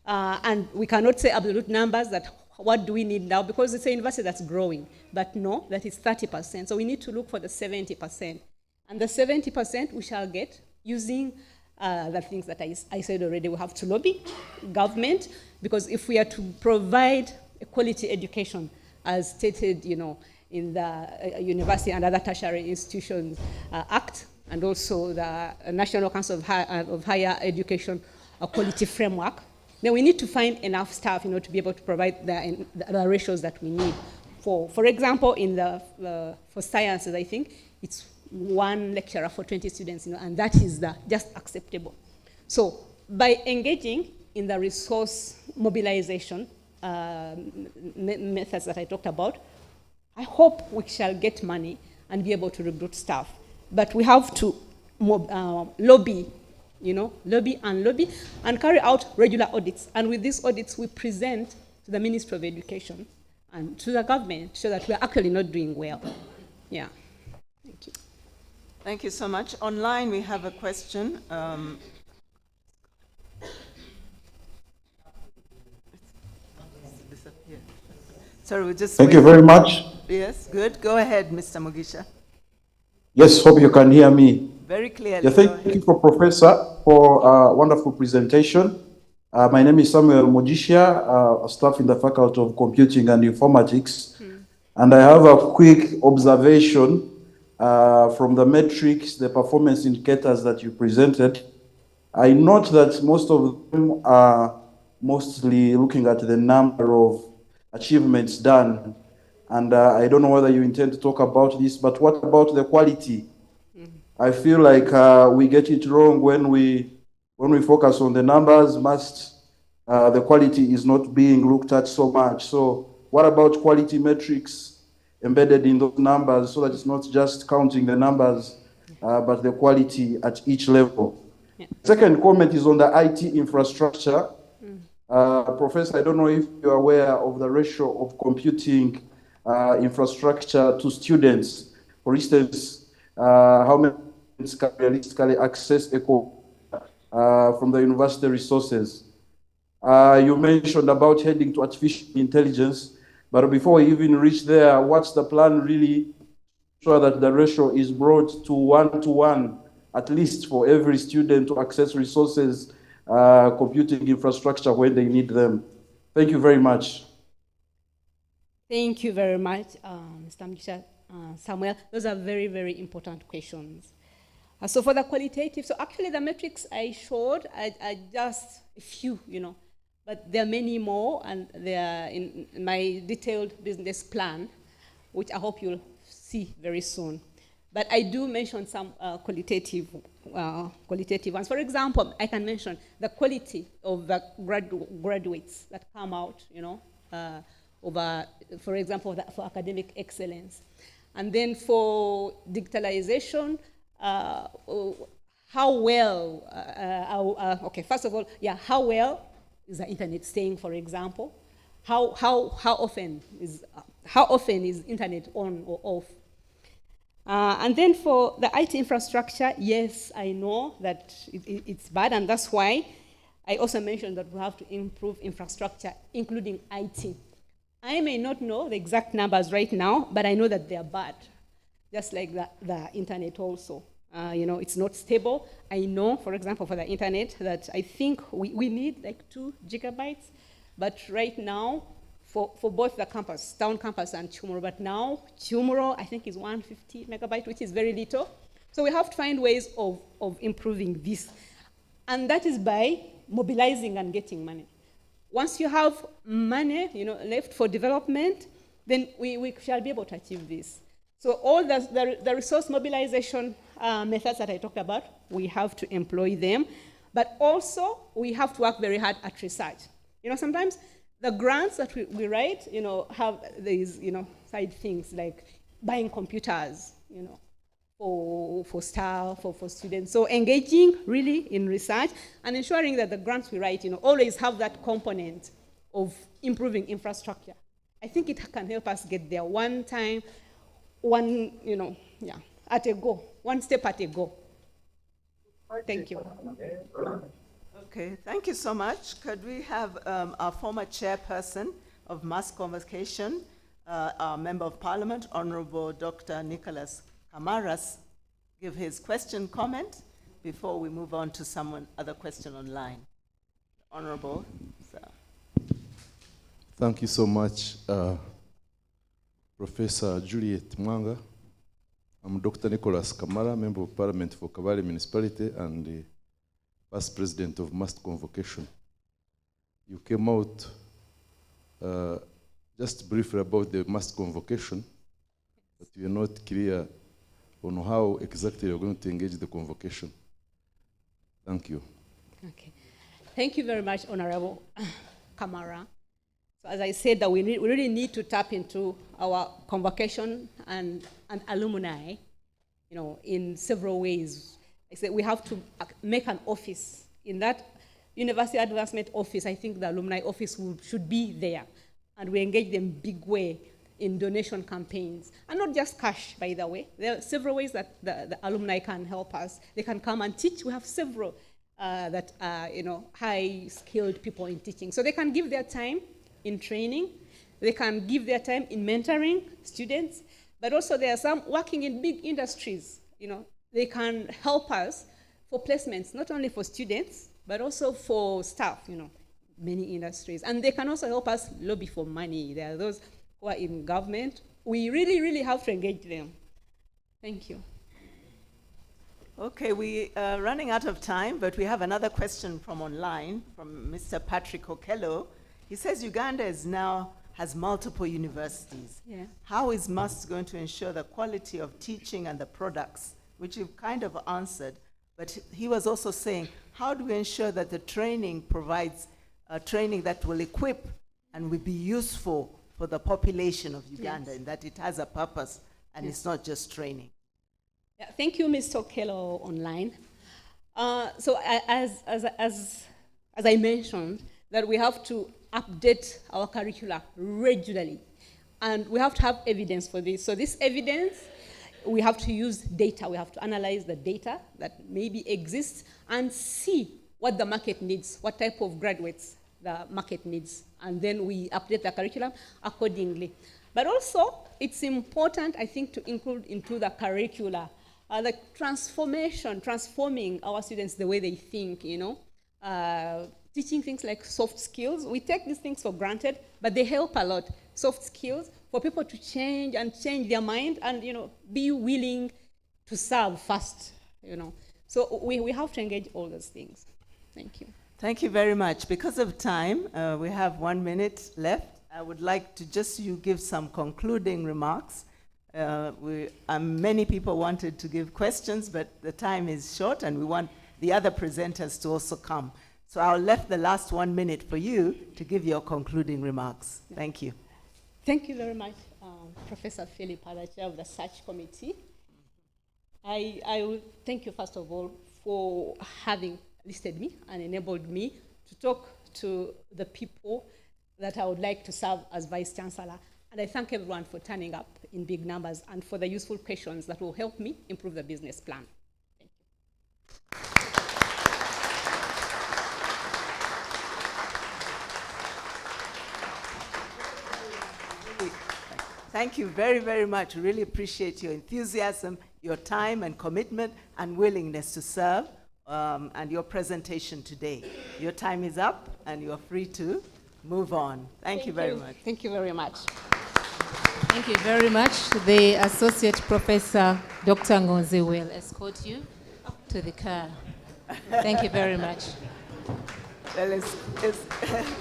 and we cannot say absolute numbers that what do we need now, because it's a university that's growing, but no, that is 30%, so we need to look for the 70%, and the 70% we shall get using the things that I said already. We have to lobby government Because if we are to provide a quality education, as stated, in the University and Other Tertiary Institutions Act, and also the National Council of Higher Education Quality Framework, then we need to find enough staff, to be able to provide the ratios that we need. For example, for sciences, I think it's 1 lecturer for 20 students, and that is just acceptable. So by engaging in the resource mobilization methods that I talked about, I hope we shall get money and be able to recruit staff. But we have to lobby and carry out regular audits. And with these audits, we present to the Ministry of Education and to the government to show that we're actually not doing well. Yeah. Thank you. Thank you so much. Online, we have a question. Sorry, we just Thank you very much. Yes, good. Go ahead, Mr. Mugisha. Yes, hope you can hear me. Very clearly. Yeah, thank you for Professor for a wonderful presentation. My name is Samuel Mugisha, a staff in the Faculty of Computing and Informatics. And I have a quick observation from the metrics, the performance indicators that you presented. I note that most of them are mostly looking at the number of achievements done. And I don't know whether you intend to talk about this, but what about the quality? I feel like we get it wrong when we focus on the numbers. The quality is not being looked at so much. So what about quality metrics embedded in those numbers, so that it's not just counting the numbers, but the quality at each level? Yeah. Second comment is on the IT infrastructure. Professor, I don't know if you're aware of the ratio of computing infrastructure to students. For instance, how many students can realistically access ECO from the university resources? You mentioned about heading to artificial intelligence, but before we even reach there, what's the plan really so that the ratio is brought to 1-to-1, at least for every student to access resources, computing infrastructure when they need them? Thank you very much. Thank you very much, Mr. Mugisha, Samuel. Those are very, very important questions. So for the qualitative, so actually the metrics I showed are just a few, but there are many more, and they are in my detailed business plan, which I hope you'll see very soon. But I do mention some qualitative ones. For example, I can mention the quality of the graduates that come out, over, for example, for academic excellence. And then for digitalization, how well, okay, first of all, how well is the internet staying, for example? How often is internet on or off? And then for the IT infrastructure, yes, I know that it's bad, and that's why I also mentioned that we have to improve infrastructure, including IT. I may not know the exact numbers right now, but I know that they are bad, just like the internet also. It's not stable. I know, for example, for the internet, that I think we need like 2 gigabytes, but right now, for both the campus, town campus and Chumuro, but now Chumuro, I think, is 150 megabytes, which is very little. So we have to find ways of improving this. And that is by mobilizing and getting money. Once you have money, left for development, then we shall be able to achieve this. So all the resource mobilization methods that I talked about, we have to employ them, but also we have to work very hard at research. Sometimes the grants that we write, have these, side things like buying computers, for staff, for students. So engaging really in research and ensuring that the grants we write, always have that component of improving infrastructure. I think it can help us get there one time, at a go, one step at a go. Thank you. Okay, thank you so much. Could we have our former chairperson of Mass Convocation, our Member of Parliament, Honorable Dr. Nicholas Kamaras, give his comment before we move on to other question online? Honorable, sir. Thank you so much, Professor Juliet Mwanga. I'm Dr. Nicholas Kamara, Member of Parliament for Kabale Municipality and the Vice President of Mass Convocation. You came out just briefly about the mass convocation, but you are not clear on how exactly you're going to engage the convocation. Thank you. Okay. Thank you very much, Honorable Kamara. So as I said, that we really need to tap into our convocation and alumni, in several ways. I said we have to make an office. In that University Advancement Office, I think the alumni office should be there. And we engage them big way in donation campaigns. And not just cash, by the way. There are several ways that the alumni can help us. They can come and teach. We have several that are, high-skilled people in teaching. So they can give their time in training. They can give their time in mentoring students. But also there are some working in big industries. They can help us for placements, not only for students, but also for staff, many industries. And they can also help us lobby for money. There are those who are in government. We really, really have to engage them. Thank you. Okay, we are running out of time, but we have another question from online, from Mr. Patrick Okello. He says Uganda has multiple universities. Yeah. How is MUST going to ensure the quality of teaching and the products, which you've kind of answered, but he was also saying, how do we ensure that the training provides training that will equip and will be useful for the population of Uganda, and that it has a purpose and it's not just training? Yeah, thank you, Mr. Okello online. So as I mentioned, that we have to update our curricula regularly. And we have to have evidence for this. So this evidence, we have to use data. We have to analyze the data that maybe exists and see what the market needs, what type of graduates the market needs. And then we update the curriculum accordingly. But also, it's important, I think, to include into the curricula the transforming our students the way they think, teaching things like soft skills. We take these things for granted, but they help a lot. Soft skills for people to change their mind and, be willing to serve first, So we have to engage all those things. Thank you. Thank you very much. Because of time, we have 1 minute left. I would like to just give some concluding remarks. Many people wanted to give questions, but the time is short and we want the other presenters to also come. So I'll left the last 1 minute for you to give your concluding remarks. Thank you. Thank you very much, Professor Philip, the chair of the search committee. I will thank you, first of all, for having listed me and enabled me to talk to the people that I would like to serve as Vice Chancellor. And I thank everyone for turning up in big numbers and for the useful questions that will help me improve the business plan. Thank you very, very much. We really appreciate your enthusiasm, your time and commitment and willingness to serve, and your presentation today. Your time is up and you're free to move on. Thank you very much. Thank you very much. Thank you very much. The Associate Professor, Dr. Ngonzi, will escort you to the car. Thank you very much. Well,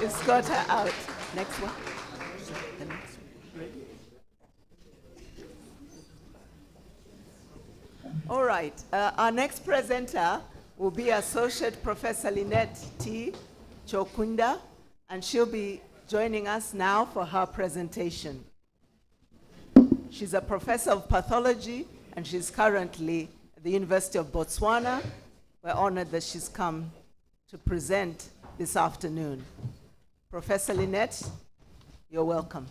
escort her out. Next one. The next one. Ready? All right. Our next presenter will be Associate Professor Lynette T. Chokunda, and she'll be joining us now for her presentation. She's a professor of pathology, and she's currently at the University of Botswana. We're honored that she's come to present this afternoon. Professor Lynette, you're welcome.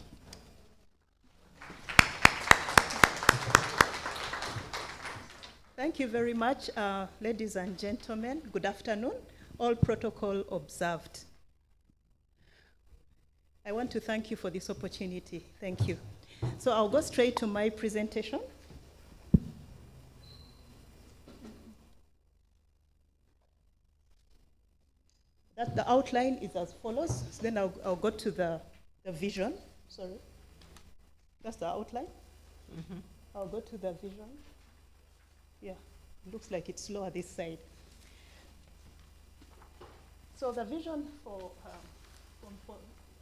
Thank you very much, ladies and gentlemen. Good afternoon. All protocol observed. I want to thank you for this opportunity. Thank you. So I'll go straight to my presentation. The outline is as follows. So then I'll go to the the vision. Sorry. That's the outline. I'll go to the vision. Yeah, it looks like it's lower this side. So the vision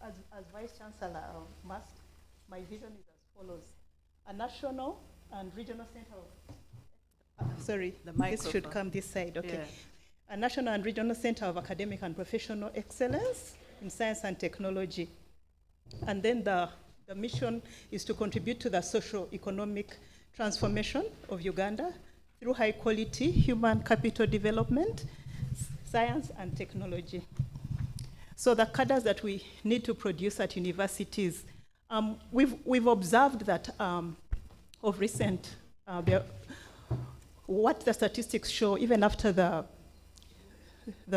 as Vice Chancellor must, my vision is as follows. A national and regional center of, sorry, this should come this side, okay. Yeah. A national and regional center of academic and professional excellence in science and technology. And then the mission is to contribute to the socio-economic transformation of Uganda through high-quality human capital development, science and technology. So the cadres that we need to produce at universities, we've observed that of recent, what the statistics show, even after the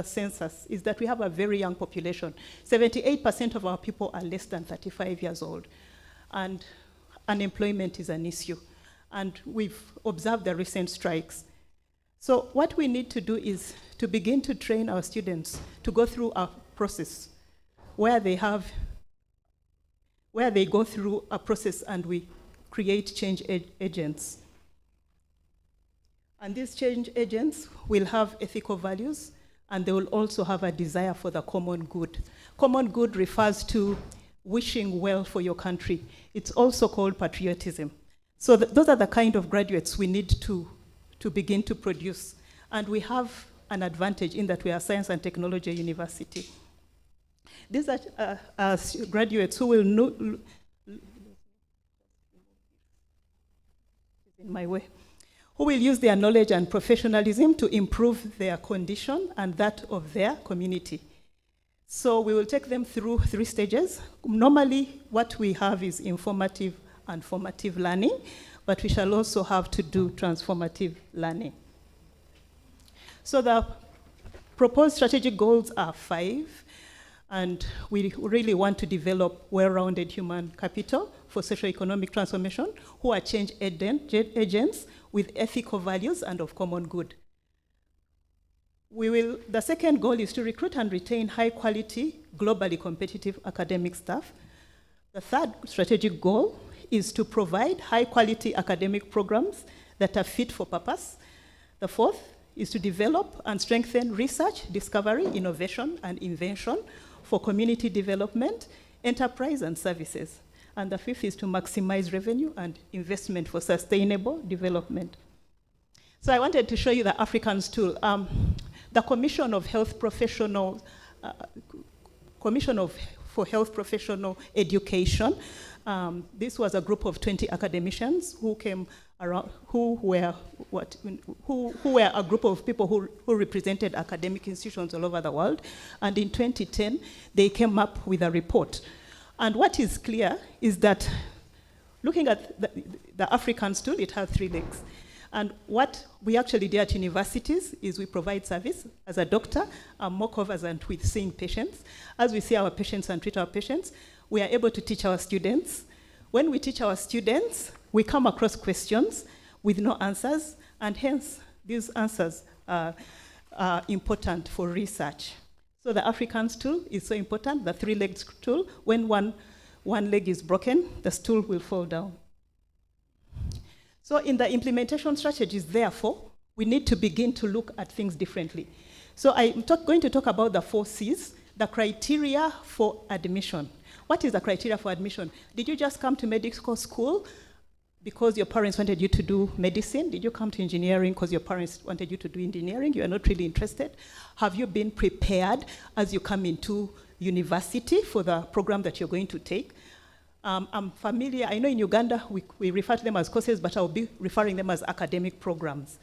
census, is that we have a very young population. 78% of our people are less than 35 years old, and unemployment is an issue. And we've observed the recent strikes. So what we need to do is to begin to train our students to go through a process where they go through a process and we create change agents. And these change agents will have ethical values, and they will also have a desire for the common good. Common good refers to wishing well for your country. It's also called patriotism. So those are the kind of graduates we need to begin to produce. And we have an advantage in that we are science and technology university. These are graduates who will know, in my way, who will use their knowledge and professionalism to improve their condition and that of their community. So we will take them through 3 stages. Normally, what we have is informative and formative learning, but we shall also have to do transformative learning. So the proposed strategic goals are 5, and we really want to develop well-rounded human capital for socio-economic transformation who are change agents with ethical values and of common good. The second goal is to recruit and retain high-quality, globally competitive academic staff. The third strategic goal is to provide high-quality academic programs that are fit for purpose. The fourth is to develop and strengthen research, discovery, innovation, and invention for community development, enterprise, and services. And the fifth is to maximize revenue and investment for sustainable development. So I wanted to show you the African stool. The Commission of Health Professional, for Health Professional Education. This was a group of 20 academicians who came around, who were a group of people who represented academic institutions all over the world. And in 2010, they came up with a report. And what is clear is that looking at the African stool, it has 3 legs. And what we actually do at universities is we provide service. As a doctor, I'm more conversant with seeing patients. As we see our patients and treat our patients, we are able to teach our students. When we teach our students, we come across questions with no answers, and hence these answers are important for research. So the African stool is so important, the 3-legged stool. When one leg is broken, the stool will fall down. So in the implementation strategies, therefore, we need to begin to look at things differently. So I'm going to talk about the 4 C's, the criteria for admission. What is the criteria for admission? Did you just come to medical school because your parents wanted you to do medicine? Did you come to engineering because your parents wanted you to do engineering? You are not really interested. Have you been prepared as you come into university for the program that you're going to take? I'm familiar, I know in Uganda we refer to them as courses, but I'll be referring them as academic programs.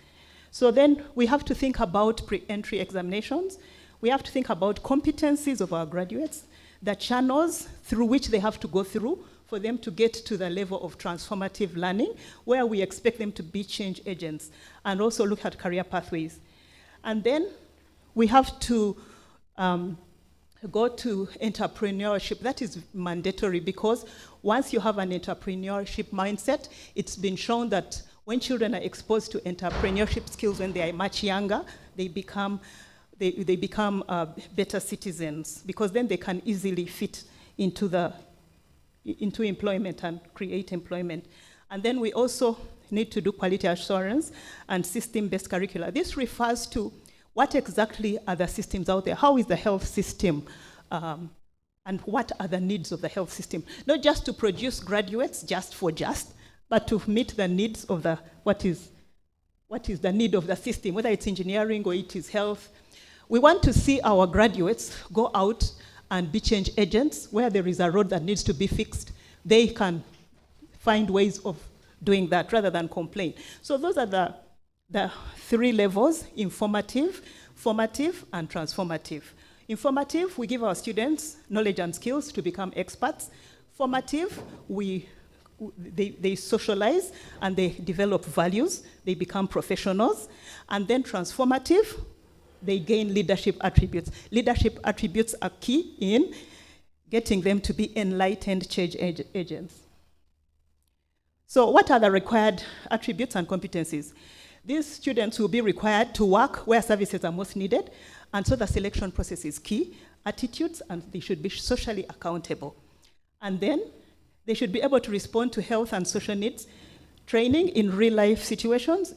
So then we have to think about pre-entry examinations. We have to think about competencies of our graduates, the channels through which they have to go through for them to get to the level of transformative learning, where we expect them to be change agents, and also look at career pathways. And then we have to go to entrepreneurship. That is mandatory, because once you have an entrepreneurship mindset, it's been shown that when children are exposed to entrepreneurship skills when they are much younger, they become better citizens, because then they can easily fit into the into employment and create employment. And then we also need to do quality assurance and system-based curricula. This refers to what exactly are the systems out there? How is the health system? And what are the needs of the health system? Not just to produce graduates but to meet the needs of what is the need of the system, whether it's engineering or it is health. We want to see our graduates go out and be change agents. Where there is a road that needs to be fixed, they can find ways of doing that rather than complain. So those are the three levels: informative, formative, and transformative. Informative, we give our students knowledge and skills to become experts. Formative, they socialize and they develop values, they become professionals. And then transformative, they gain leadership attributes. Leadership attributes are key in getting them to be enlightened change agents. So what are the required attributes and competencies? These students will be required to work where services are most needed, and so the selection process is key. Attitudes, and they should be socially accountable. And then they should be able to respond to health and social needs, training in real-life situations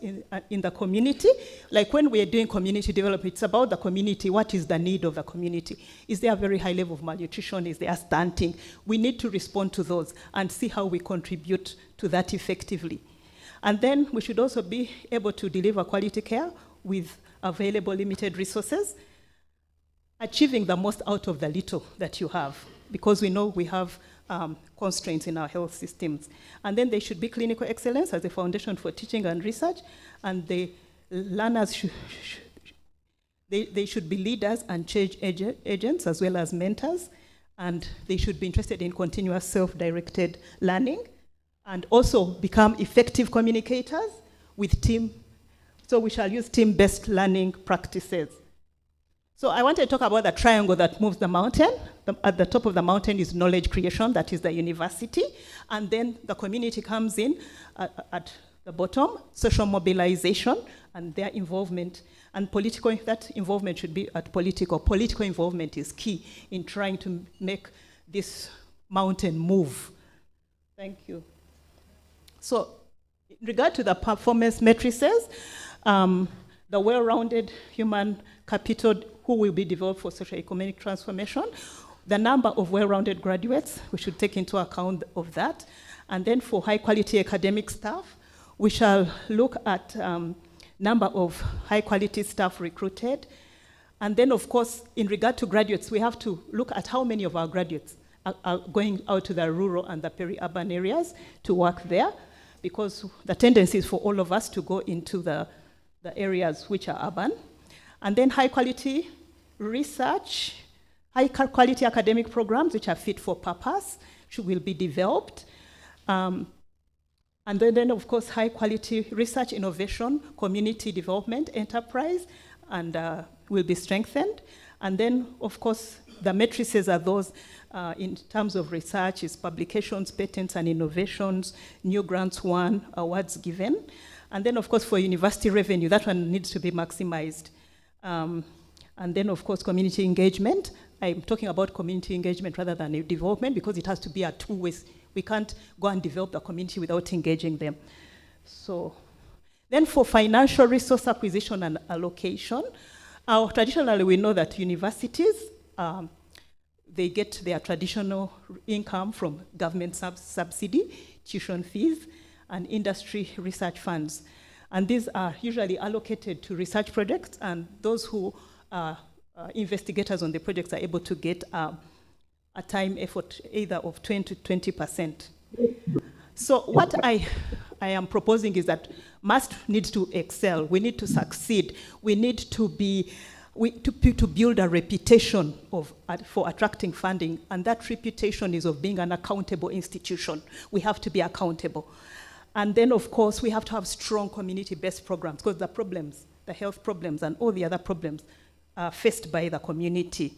in the community. Like when we are doing community development, it's about the community. What is the need of the community? Is there a very high level of malnutrition? Is there stunting? We need to respond to those and see how we contribute to that effectively. And then we should also be able to deliver quality care with available limited resources, achieving the most out of the little that you have, because we know we have constraints in our health systems. And then they should be clinical excellence as a foundation for teaching and research, and the learners they should be leaders and change agents as well as mentors, and they should be interested in continuous self-directed learning, and also become effective communicators with team. So we shall use team-based learning practices. So I want to talk about the triangle that moves the mountain. At the top of the mountain is knowledge creation, that is the university. And then the community comes in at the bottom, social mobilization and their involvement. And that involvement should be at political. Political involvement is key in trying to make this mountain move. Thank you. So in regard to the performance matrices, the well-rounded human capital who will be developed for socio-economic transformation, the number of well-rounded graduates, we should take into account of that. And then for high-quality academic staff, we shall look at number of high-quality staff recruited. And then, of course, in regard to graduates, we have to look at how many of our graduates are going out to the rural and the peri-urban areas to work there, because the tendency is for all of us to go into the areas which are urban. And then high-quality research, high-quality academic programs which are fit for purpose will be developed. And then, of course, high-quality research, innovation, community development, enterprise, and will be strengthened. And then, of course, the matrices are those in terms of research is publications, patents, and innovations, new grants won, awards given. And then, of course, for university revenue, that one needs to be maximized. And then, of course, community engagement. I'm talking about community engagement rather than development, because it has to be a two-way. We can't go and develop the community without engaging them. So then for financial resource acquisition and allocation, traditionally we know that universities, they get their traditional income from government subsidy, tuition fees, and industry research funds. And these are usually allocated to research projects, and those who are investigators on the projects are able to get a time effort either of 20 to 20%. So what I am proposing is that MUST needs to excel. We need to succeed. We need to build a reputation for attracting funding, and that reputation is of being an accountable institution. We have to be accountable. And then, of course, we have to have strong community-based programs, because the problems, the health problems and all the other problems are faced by the community.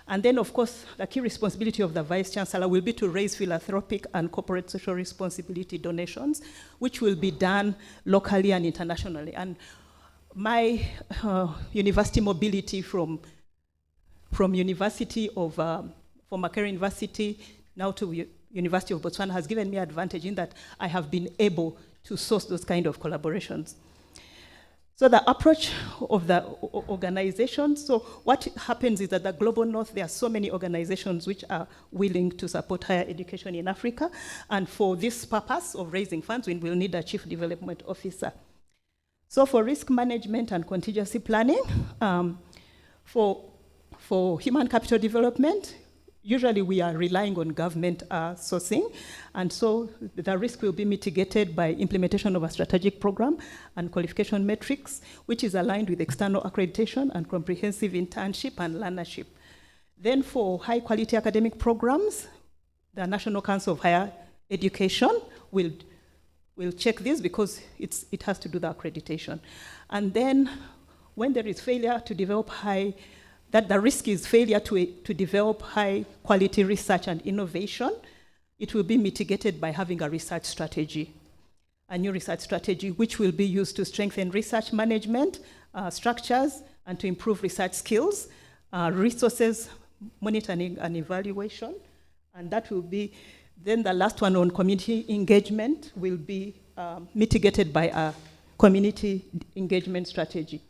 And then, of course, the key responsibility of the Vice-Chancellor will be to raise philanthropic and corporate social responsibility donations, which will be done locally and internationally. And my university mobility from Makerere University now to University of Botswana has given me advantage in that I have been able to source those kind of collaborations. So the approach of the organization, so what happens is that the Global North, there are so many organizations which are willing to support higher education in Africa, and for this purpose of raising funds, we will need a chief development officer. So for risk management and contingency planning, for human capital development, usually we are relying on government sourcing, and so the risk will be mitigated by implementation of a strategic program and qualification metrics, which is aligned with external accreditation and comprehensive internship and learnership. Then for high quality academic programs, the National Council of Higher Education will check this because it has to do the accreditation. And then when there is failure to develop that the risk is failure to develop high quality research and innovation, it will be mitigated by having a research strategy, a new research strategy, which will be used to strengthen research management structures and to improve research skills, resources, monitoring and evaluation. And that will be, then the last one on community engagement will be mitigated by a community engagement strategy.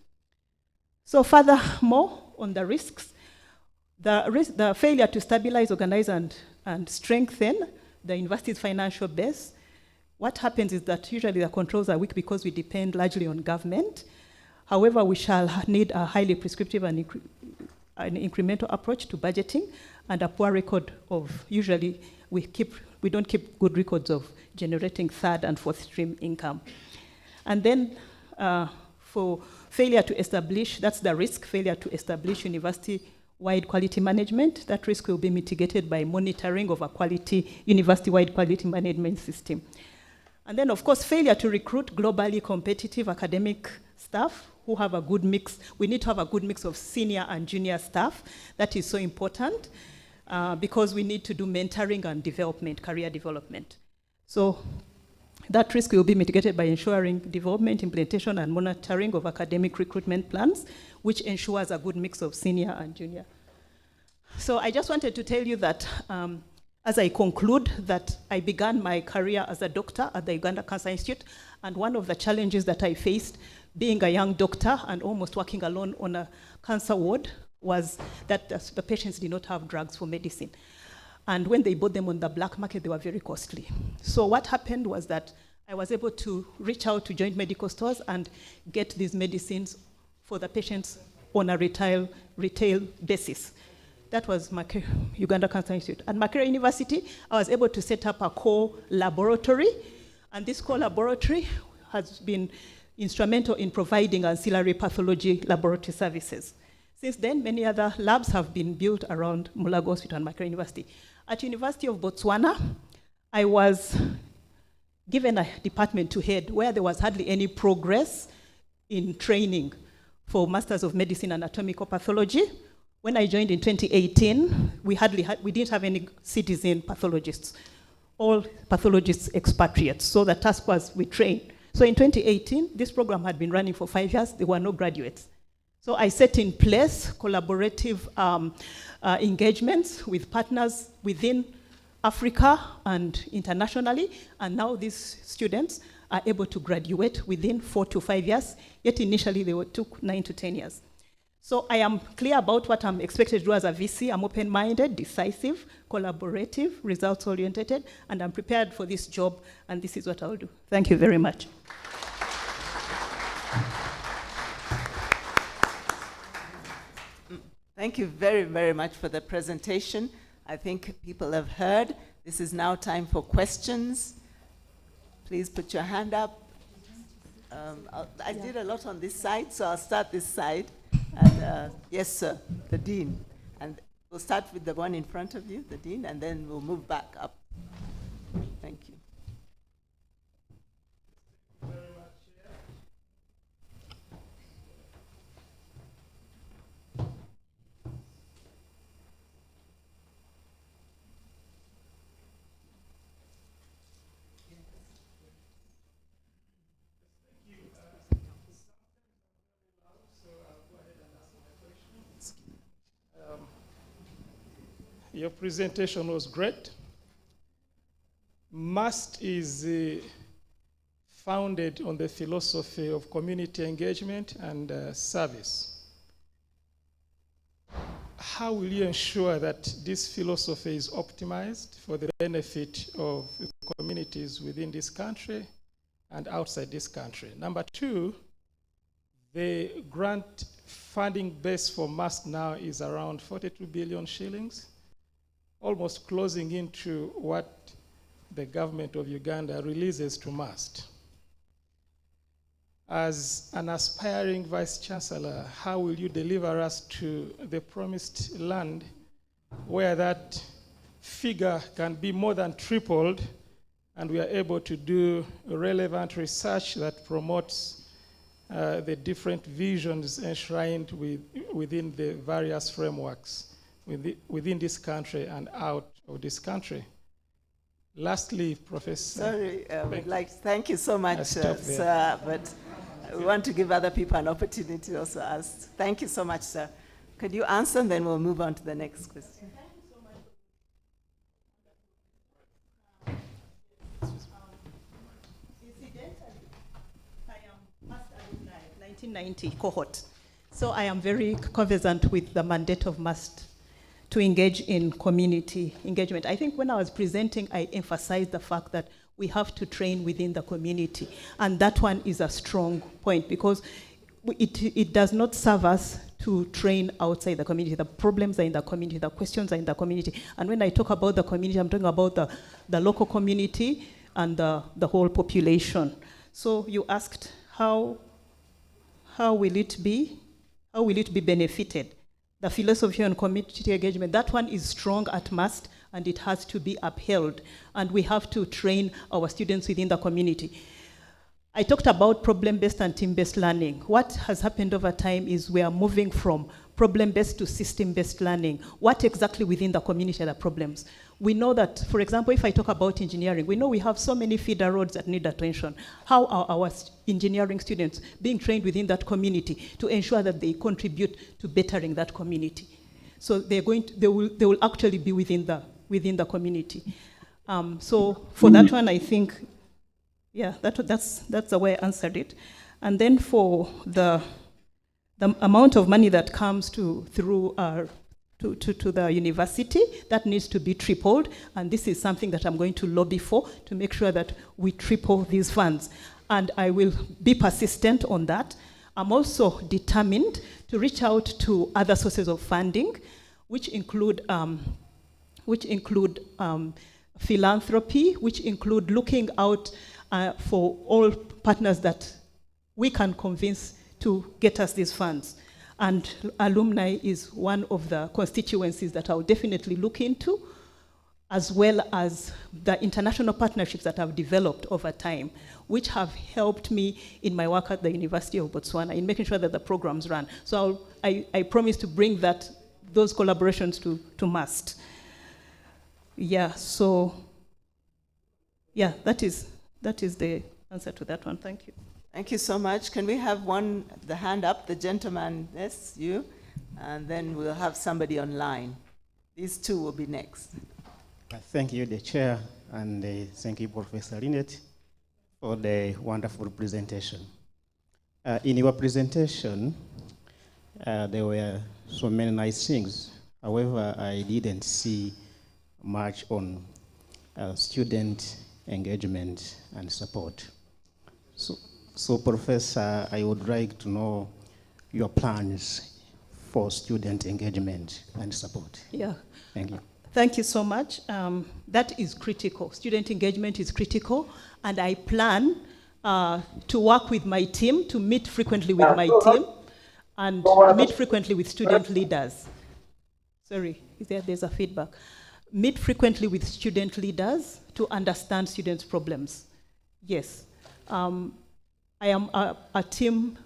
So furthermore, on the risks, the failure to stabilize, organize, and strengthen the university's financial base, what happens is that usually the controls are weak because we depend largely on government. However, we shall need a highly prescriptive and an incremental approach to budgeting and a poor record of, usually we don't keep good records of generating third and fourth stream income. And then for failure to establish, that's the risk, failure to establish university-wide quality management. That risk will be mitigated by monitoring of a university-wide quality management system. And then, of course, failure to recruit globally competitive academic staff who have a good mix. We need to have a good mix of senior and junior staff. That is so important because we need to do mentoring and development, career development. So that risk will be mitigated by ensuring development, implementation, and monitoring of academic recruitment plans, which ensures a good mix of senior and junior. So I just wanted to tell you that as I conclude that I began my career as a doctor at the Uganda Cancer Institute, and one of the challenges that I faced being a young doctor and almost working alone on a cancer ward was that the patients did not have drugs for medicine. And when they bought them on the black market, they were very costly. So what happened was that I was able to reach out to joint medical stores and get these medicines for the patients on a retail basis. That was Uganda Cancer Institute. At Makerere University, I was able to set up a core laboratory, and this core laboratory has been instrumental in providing ancillary pathology laboratory services. Since then, many other labs have been built around Mulago Hospital and Makerere University. At University of Botswana, I was given a department to head where there was hardly any progress in training for Masters of Medicine Anatomical Pathology. When I joined in 2018, we didn't have any citizen pathologists, all pathologists expatriates. So the task was we train. So in 2018, this program had been running for 5 years. There were no graduates. So I set in place collaborative engagements with partners within Africa and internationally, and now these students are able to graduate within 4 to 5 years, yet initially they took 9 to 10 years. So I am clear about what I'm expected to do as a VC. I'm open-minded, decisive, collaborative, results-oriented, and I'm prepared for this job, and this is what I'll do. Thank you very much. Thank you very, very much for the presentation. I think people have heard. This is now time for questions. Please put your hand up. I did a lot on this side, so I'll start this side. And yes, sir, the Dean. And we'll start with the one in front of you, the Dean, and then we'll move back up. Thank you. Your presentation was great. MUST is founded on the philosophy of community engagement and service. How will you ensure that this philosophy is optimized for the benefit of the communities within this country and outside this country? Number two, the grant funding base for MUST now is around 42 billion shillings, almost closing into what the government of Uganda releases to MUST. As an aspiring Vice Chancellor, how will you deliver us to the promised land where that figure can be more than tripled and we are able to do relevant research that promotes the different visions enshrined within the various frameworks within this country and out of this country? Lastly, Professor. Sorry, thank you so much, sir, but we want to give other people an opportunity to also ask. Thank you so much, sir. Could you answer, and then we'll move on to the next question. Thank you so much. Incidentally, I am MUST alumni, 1990 cohort. So I am very conversant with the mandate of MUST to engage in community engagement. I think when I was presenting, I emphasized the fact that we have to train within the community. And that one is a strong point because it does not serve us to train outside the community. The problems are in the community, the questions are in the community. And when I talk about the community, I'm talking about the local community and the whole population. So you asked how will it be benefited? The philosophy on community engagement, that one is strong at MUST, and it has to be upheld. And we have to train our students within the community. I talked about problem-based and team-based learning. What has happened over time is we are moving from problem-based to system-based learning. What exactly within the community are the problems? We know that, for example, if I talk about engineering, we know we have so many feeder roads that need attention. How are our engineering students being trained within that community to ensure that they contribute to bettering that community? So they will actually be within the community. So for that one, I think, yeah, that's the way I answered it. And then for the amount of money that comes to the university, that needs to be tripled. And this is something that I'm going to lobby for to make sure that we triple these funds. And I will be persistent on that. I'm also determined to reach out to other sources of funding, which include philanthropy, which include looking out for all partners that we can convince to get us these funds. And alumni is one of the constituencies that I'll definitely look into, as well as the international partnerships that I've developed over time, which have helped me in my work at the University of Botswana in making sure that the programs run. So I promise to bring those collaborations to MUST. Yeah, so, yeah, that is the answer to that one. Thank you. Thank you so much. Can we have the hand up, the gentleman, yes, you, and then we'll have somebody online. These two will be next. Thank you, the chair, and thank you, Professor Linet, for the wonderful presentation. In your presentation, there were so many nice things. However, I didn't see much on student engagement and support. So, Professor, I would like to know your plans for student engagement and support. Yeah. Thank you. Thank you so much. That is critical. Student engagement is critical, and I plan to work with my team, to meet frequently with my team, and meet frequently with student leaders. Sorry, there's a feedback. Meet frequently with student leaders to understand students' problems. Yes. I am a team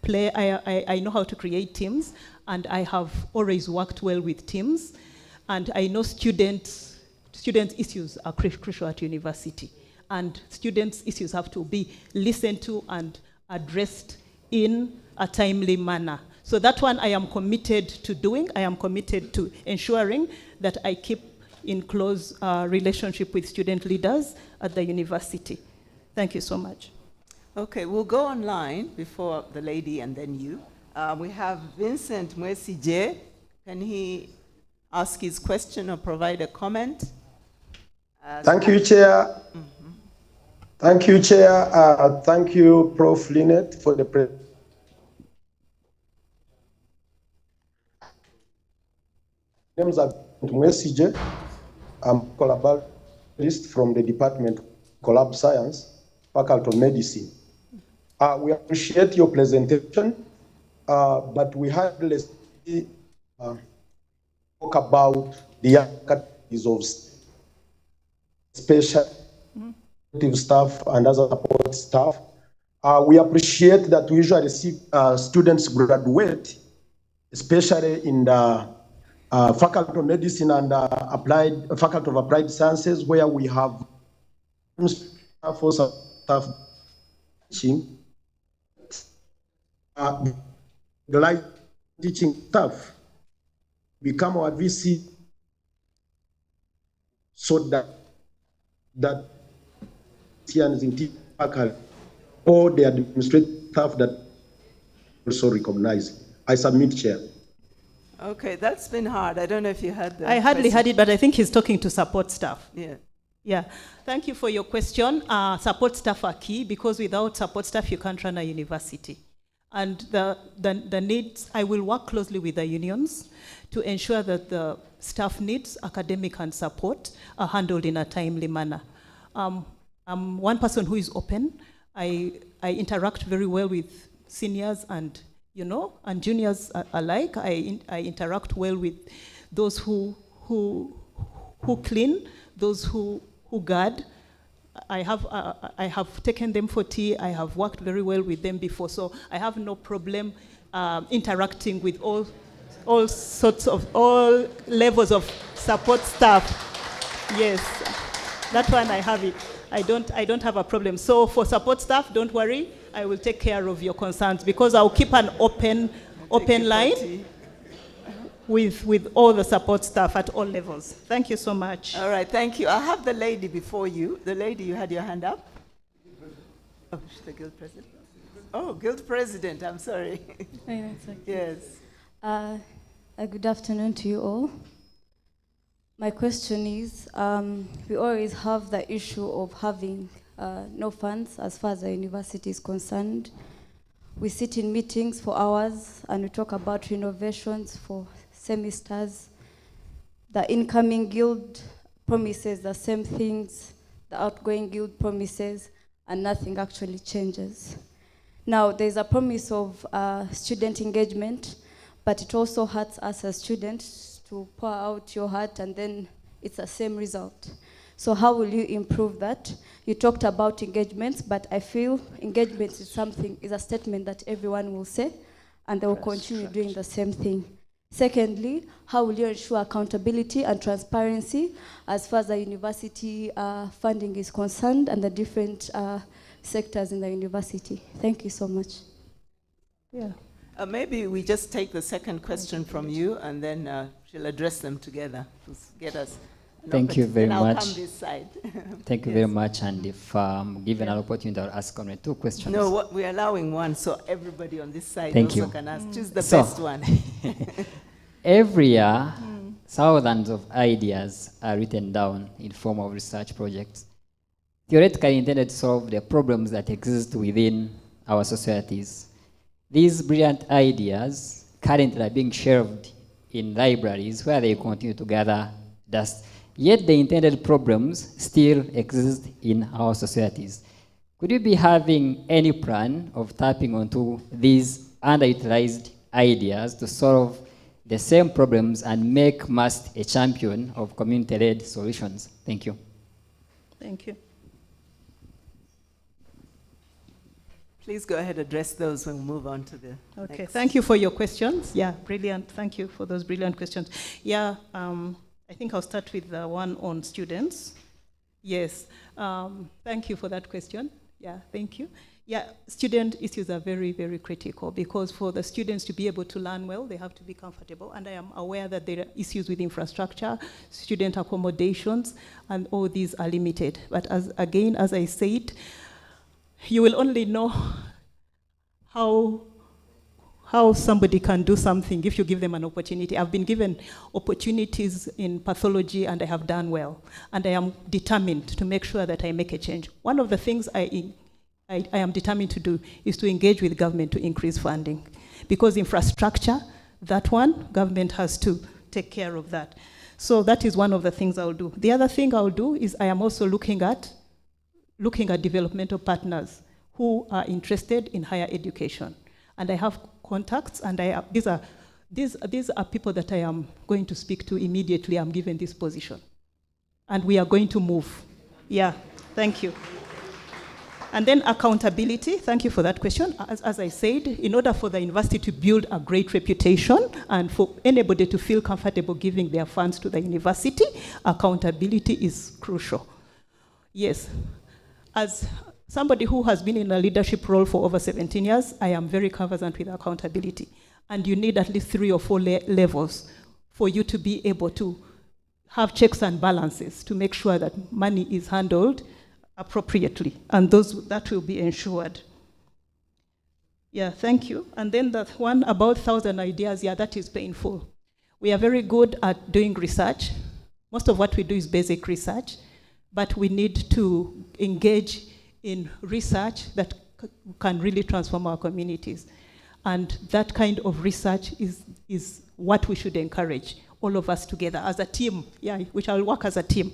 player. I know how to create teams, and I have always worked well with teams. And I know students' issues are crucial at university. And students' issues have to be listened to and addressed in a timely manner. So that one I am committed to doing. I am committed to ensuring that I keep in close relationship with student leaders at the university. Thank you so much. Okay, we'll go online before the lady and then you. We have Vincent Mwesije. Can he ask his question or provide a comment? Thank you, Chair. Thank you, Chair. Thank you, Prof. Linet, for the presentation. Names are Mwesije. I'm a collaborationist from the Department of Collab Science, Faculty of Medicine. We appreciate your presentation, but we hardly talk about the activities of special staff and other support staff. We appreciate that we usually see students graduate, especially in the Faculty of Medicine and Faculty of Applied Sciences, where we have for staff teaching, like teaching staff become our VC, so that in faculty or the administrative staff that also recognize. I submit, Chair. Okay, that's been hard. I don't know if you had the I hardly question. heard it, but I think he's talking to support staff. Yeah. Yeah, thank you for your question. Support staff are key, because without support staff, you can't run a university. And the needs, I will work closely with the unions to ensure that the staff needs, academic and support, are handled in a timely manner. I'm one person who is open. I interact very well with seniors and juniors alike. I interact well with those who clean, those who guard. I have taken them for tea. I have worked very well with them before, so I have no problem interacting with all levels of support staff. Yes, that one I have it. I don't have a problem. So for support staff, don't worry. I will take care of your concerns, because I'll keep an open line with all the support staff at all levels. Thank you so much. All right, thank you. I have the lady before you. The lady, you had your hand up. Oh, she's the guild president. Oh, guild president, I'm sorry. Yes. Good afternoon to you all. My question is, we always have the issue of having no funds as far as the university is concerned. We sit in meetings for hours and we talk about renovations for semesters. The incoming guild promises the same things, the outgoing guild promises, and nothing actually changes. Now, there's a promise of student engagement, but it also hurts us as students to pour out your heart and then it's the same result. So how will you improve that? You talked about engagements, but I feel engagement is a statement that everyone will say, and they will continue doing the same thing. Secondly, how will you ensure accountability and transparency as far as the university funding is concerned and the different sectors in the university? Thank you so much. Yeah. Maybe we just take the second question from you, and then she'll address them together to get us. Thank you very much. I'll come this side. Thank you very much. And if given an opportunity, I'll ask only 2 questions. No, we're allowing one, so everybody on this side Thank also you. can ask. Choose the best one. Every year, thousands of ideas are written down in form of research projects, theoretically intended to solve the problems that exist within our societies. These brilliant ideas currently are being shelved in libraries where they continue to gather dust. Yet the intended problems still exist in our societies. Could you be having any plan of tapping onto these underutilized ideas to solve the same problems and make MUST a champion of community-led solutions? Thank you. Thank you. Please go ahead, address those when we move on to the Okay, next. thank you for your questions. Yeah, brilliant. Thank you for those brilliant questions. Yeah, I think I'll start with the one on students. Yes, thank you for that question. Yeah, thank you. Yeah, student issues are very, very critical because for the students to be able to learn well, they have to be comfortable. And I am aware that there are issues with infrastructure, student accommodations, and all these are limited. But as I said, you will only know how somebody can do something if you give them an opportunity. I've been given opportunities in pathology and I have done well. And I am determined to make sure that I make a change. One of the things I am determined to do is to engage with government to increase funding. Because infrastructure, that one, government has to take care of that. So that is one of the things I'll do. The other thing I'll do is I am also looking at developmental partners who are interested in higher education. And I have contacts, and these are people that I am going to speak to immediately. I'm given this position. And we are going to move. Yeah, thank you. And then accountability, thank you for that question. As I said, in order for the university to build a great reputation and for anybody to feel comfortable giving their funds to the university, accountability is crucial. Yes, as somebody who has been in a leadership role for over 17 years, I am very conversant with accountability. And you need at least 3 or 4 levels for you to be able to have checks and balances to make sure that money is handled appropriately, and that will be ensured. Yeah, thank you. And then that one about 1,000 ideas, yeah, that is painful. We are very good at doing research. Most of what we do is basic research, but we need to engage in research that can really transform our communities. And that kind of research is what we should encourage, all of us together as a team. Yeah, we shall work as a team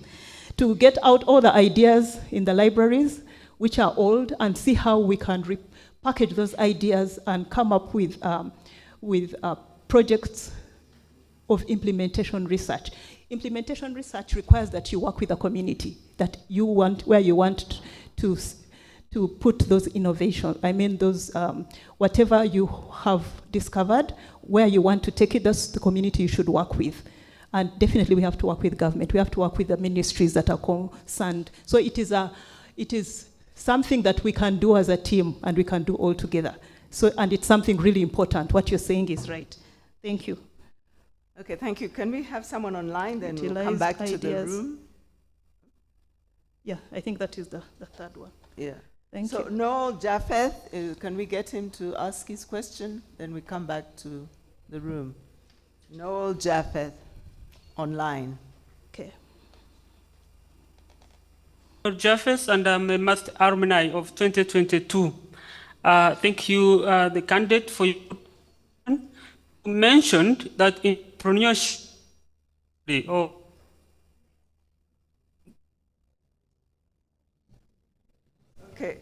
to get out all the ideas in the libraries, which are old, and see how we can package those ideas and come up with projects of implementation research. Implementation research requires that you work with the community, where you want to put those innovations. I mean, those, whatever you have discovered, where you want to take it, that's the community you should work with. And definitely we have to work with government. We have to work with the ministries that are concerned. So it is something that we can do as a team and we can do all together. So, and it's something really important. What you're saying is right. Thank you. Okay, thank you. Can we have someone online, then we'll come back to the room? Yeah, I think that is the third one. Yeah. Thank you. So Noel Japheth, can we get him to ask his question? Then we come back to the room. Noel Japheth, online. Okay. Japheth, and I'm a master alumni of 2022. Thank you, the candidate, for your mentioned that entrepreneurship. Okay.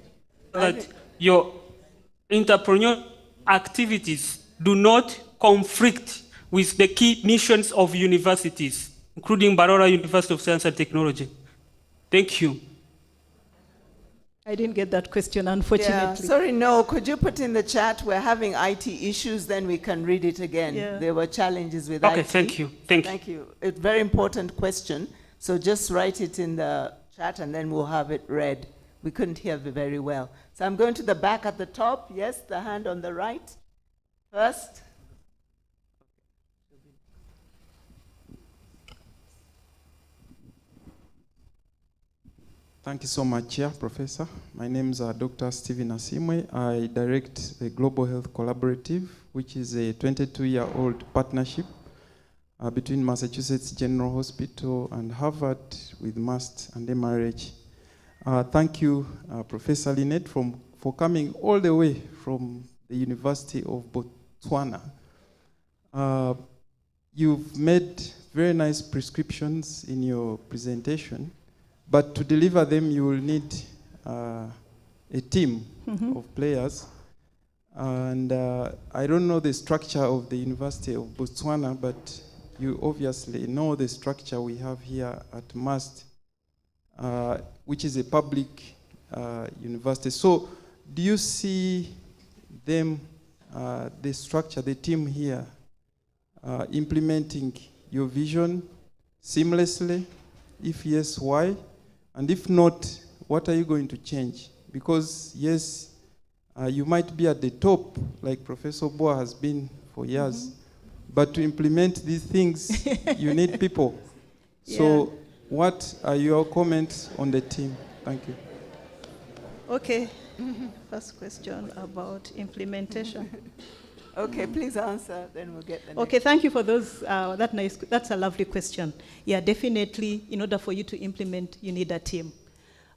That your entrepreneurial activities do not conflict with the key missions of universities, including Mbarara University of Science and Technology. Thank you. I didn't get that question, unfortunately. Yeah, sorry, no. Could you put in the chat, we're having IT issues, then we can read it again. Yeah. There were challenges with Okay, IT. thank you. Thank you. A very important question. So just write it in the chat and then we'll have it read. We couldn't hear very well. So I'm going to the back at the top. Yes, the hand on the right. First. Thank you so much, Chair, Professor. My name is Dr. Stephen Asimwe. I direct the Global Health Collaborative, which is a 22-year-old partnership between Massachusetts General Hospital and Harvard with MAST and MRH. Thank you, Professor Lynette, for coming all the way from the University of Botswana. You've made very nice prescriptions in your presentation, but to deliver them, you will need a team of players. And I don't know the structure of the University of Botswana, but you obviously know the structure we have here at MAST, which is a public university. So do you see them, the structure, the team here, implementing your vision seamlessly? If yes, why? And if not, what are you going to change because yes, you might be at the top, like Professor Boa has been for years, but to implement these things, you need people. So what are your comments on the team? Thank you. Okay. First question about implementation. Okay, please answer, then we'll get the next. Okay, thank you for those. That's a lovely question. Yeah, definitely, in order for you to implement, you need a team.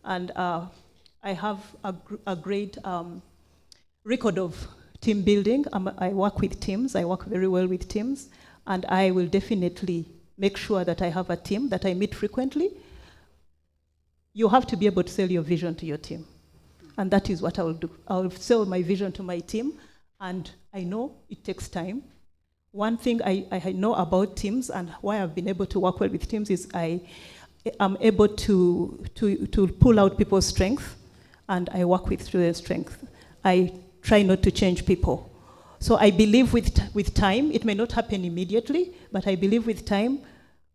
And I have a great record of team building. I work with teams. I work very well with teams. And I will definitely make sure that I have a team that I meet frequently. You have to be able to sell your vision to your team. And that is what I will do. I will sell my vision to my team. And I know it takes time. One thing I know about teams and why I've been able to work well with teams is I am able to pull out people's strength, and I work with their strength. I try not to change people. So I believe with time, it may not happen immediately, but I believe with time,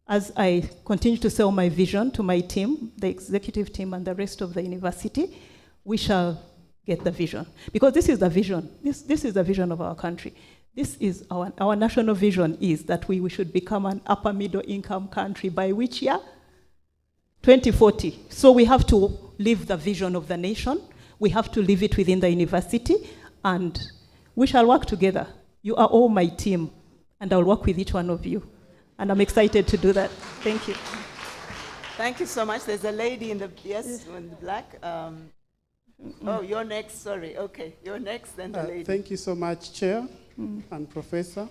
as I continue to sell my vision to my team, the executive team and the rest of the university, we shall get the vision. Because this is the vision. This is the vision of our country. This is our national vision is that we should become an upper middle income country by which year? 2040. So we have to live the vision of the nation. We have to live it within the university, and we shall work together. You are all my team, and I'll work with each one of you. And I'm excited to do that. Thank you. Thank you so much. There's a lady in the, in the black. Oh, you're next, sorry. Okay, you're next, then the lady. Thank you so much, Chair and Professor.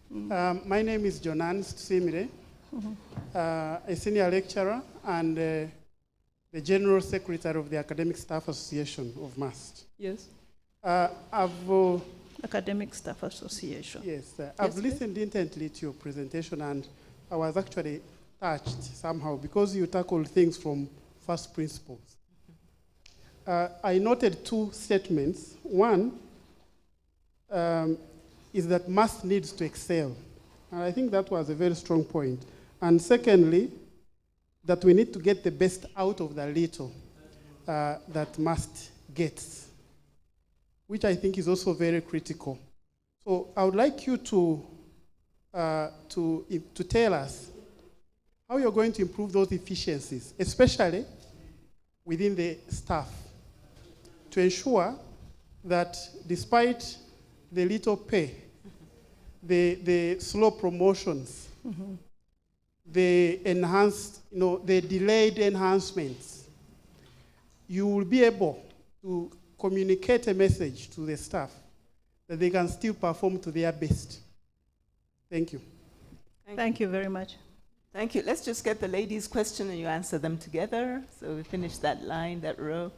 My name is Jonan Simire, a senior lecturer and the General Secretary of the Academic Staff Association of MAST. Yes. Academic Staff Association. Yes, I've listened intently to your presentation, and I was actually touched somehow because you tackled things from first principles. I noted two statements. One is that MAST needs to excel. And I think that was a very strong point. And secondly, that we need to get the best out of the little that MAST gets, which I think is also very critical. So I would like you to tell us how you're going to improve those efficiencies, especially within the staff, to ensure that despite the little pay, the slow promotions, the enhanced, the delayed enhancements, you will be able to communicate a message to the staff that they can still perform to their best. Thank you. Thank you very much. Thank you. Let's just get the ladies' question and you answer them together. So we finish that line, that row.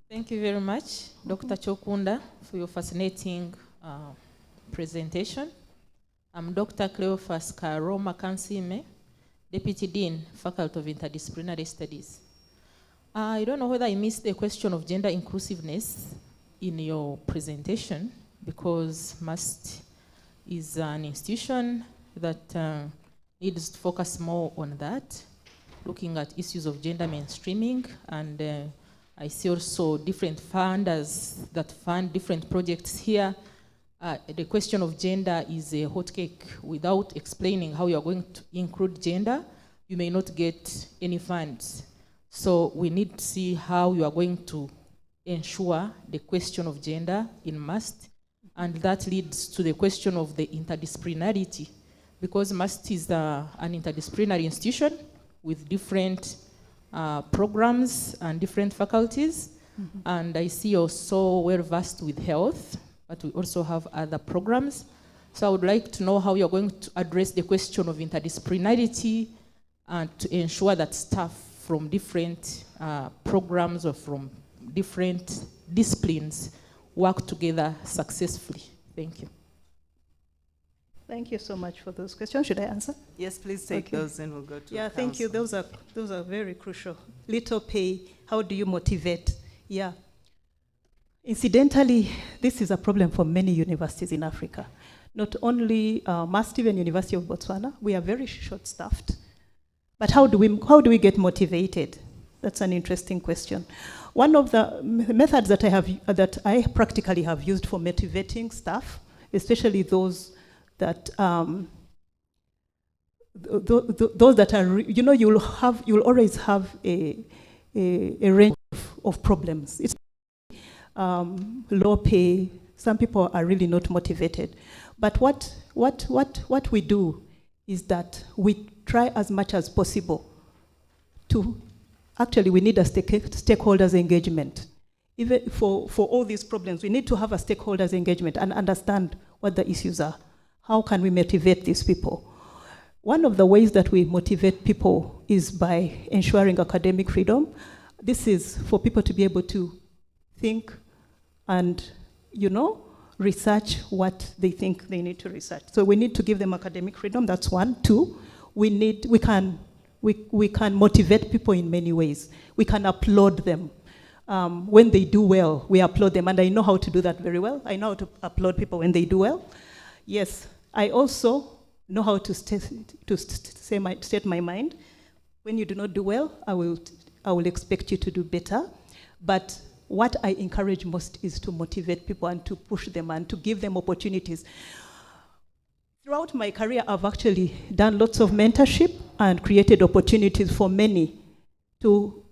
Thank you very much, Dr. Chokunda, for your fascinating presentation. I'm Dr. Cleophas Karoma Kansime, Deputy Dean, Faculty of Interdisciplinary Studies. I don't know whether I missed the question of gender inclusiveness in your presentation, because MAST is an institution that needs to focus more on that, looking at issues of gender mainstreaming, and I see also different funders that fund different projects here. The question of gender is a hot cake. Without explaining how you are going to include gender, you may not get any funds. So we need to see how you are going to ensure the question of gender in MAST, and that leads to the question of the interdisciplinarity, because MAST is an interdisciplinary institution with different programs and different faculties, and I see you're so well versed with health, but we also have other programs. So I would like to know how you're going to address the question of interdisciplinarity and to ensure that staff from different programs or from different disciplines work together successfully. Thank you. Thank you so much for those questions. Should I answer? Yes, please take those and we'll go to Yeah, thank you. council. Those are very crucial. Little pay, how do you motivate? Yeah. Incidentally, this is a problem for many universities in Africa. Not only MAST, even University of Botswana, we are very short-staffed. But how do we get motivated? That's an interesting question. One of the methods that I practically have used for motivating staff, especially those that those that are, you'll always have a range of problems. It's low pay. Some people are really not motivated. But what we do is that we try as much as possible to, actually we need a stakeholders engagement. Even for all these problems, we need to have a stakeholders engagement and understand what the issues are. How can we motivate these people? One of the ways that we motivate people is by ensuring academic freedom. This is for people to be able to think and, research what they think they need to research. So we need to give them academic freedom, that's one. Two, we can motivate people in many ways. We can applaud them. When they do well, we applaud them, and I know how to do that very well. I know how to applaud people when they do well. Yes, I also know how to state my mind. When you do not do well, I will expect you to do better. But what I encourage most is to motivate people and to push them and to give them opportunities. Throughout my career, I've actually done lots of mentorship and created opportunities for many to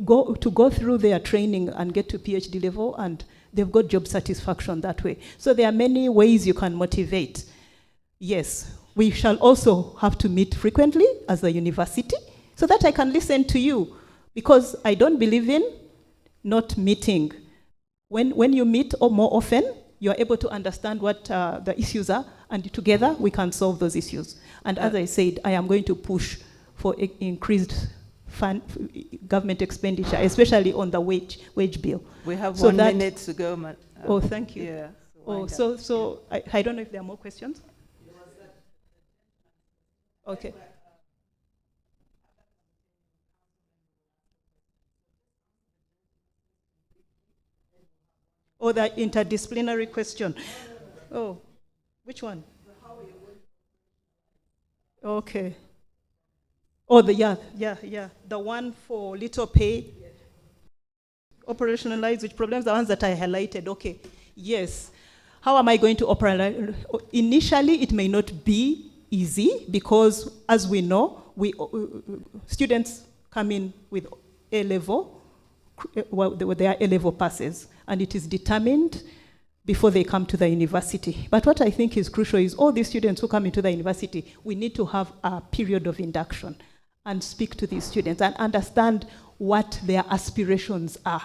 go through their training and get to PhD level, and they've got job satisfaction that way. So there are many ways you can motivate. Yes, we shall also have to meet frequently as a university so that I can listen to you, because I don't believe in not meeting. When you meet more often, you are able to understand what the issues are, and together we can solve those issues. And as I said, I am going to push for increased government expenditure, especially on the wage bill. We have 1 minute to go. Oh, thank you. Yeah. So I don't know if there are more questions. Okay. Oh, the interdisciplinary question. Oh, which one? Okay. Oh, the the one for little pay, operationalize which problems, the ones that I highlighted. Okay, yes. How am I going to operationalize? Initially, it may not be easy because, as we know, students come in with A-level, with their A-level passes, and it is determined before they come to the university. But what I think is crucial is all these students who come into the university, we need to have a period of induction and speak to these students and understand what their aspirations are.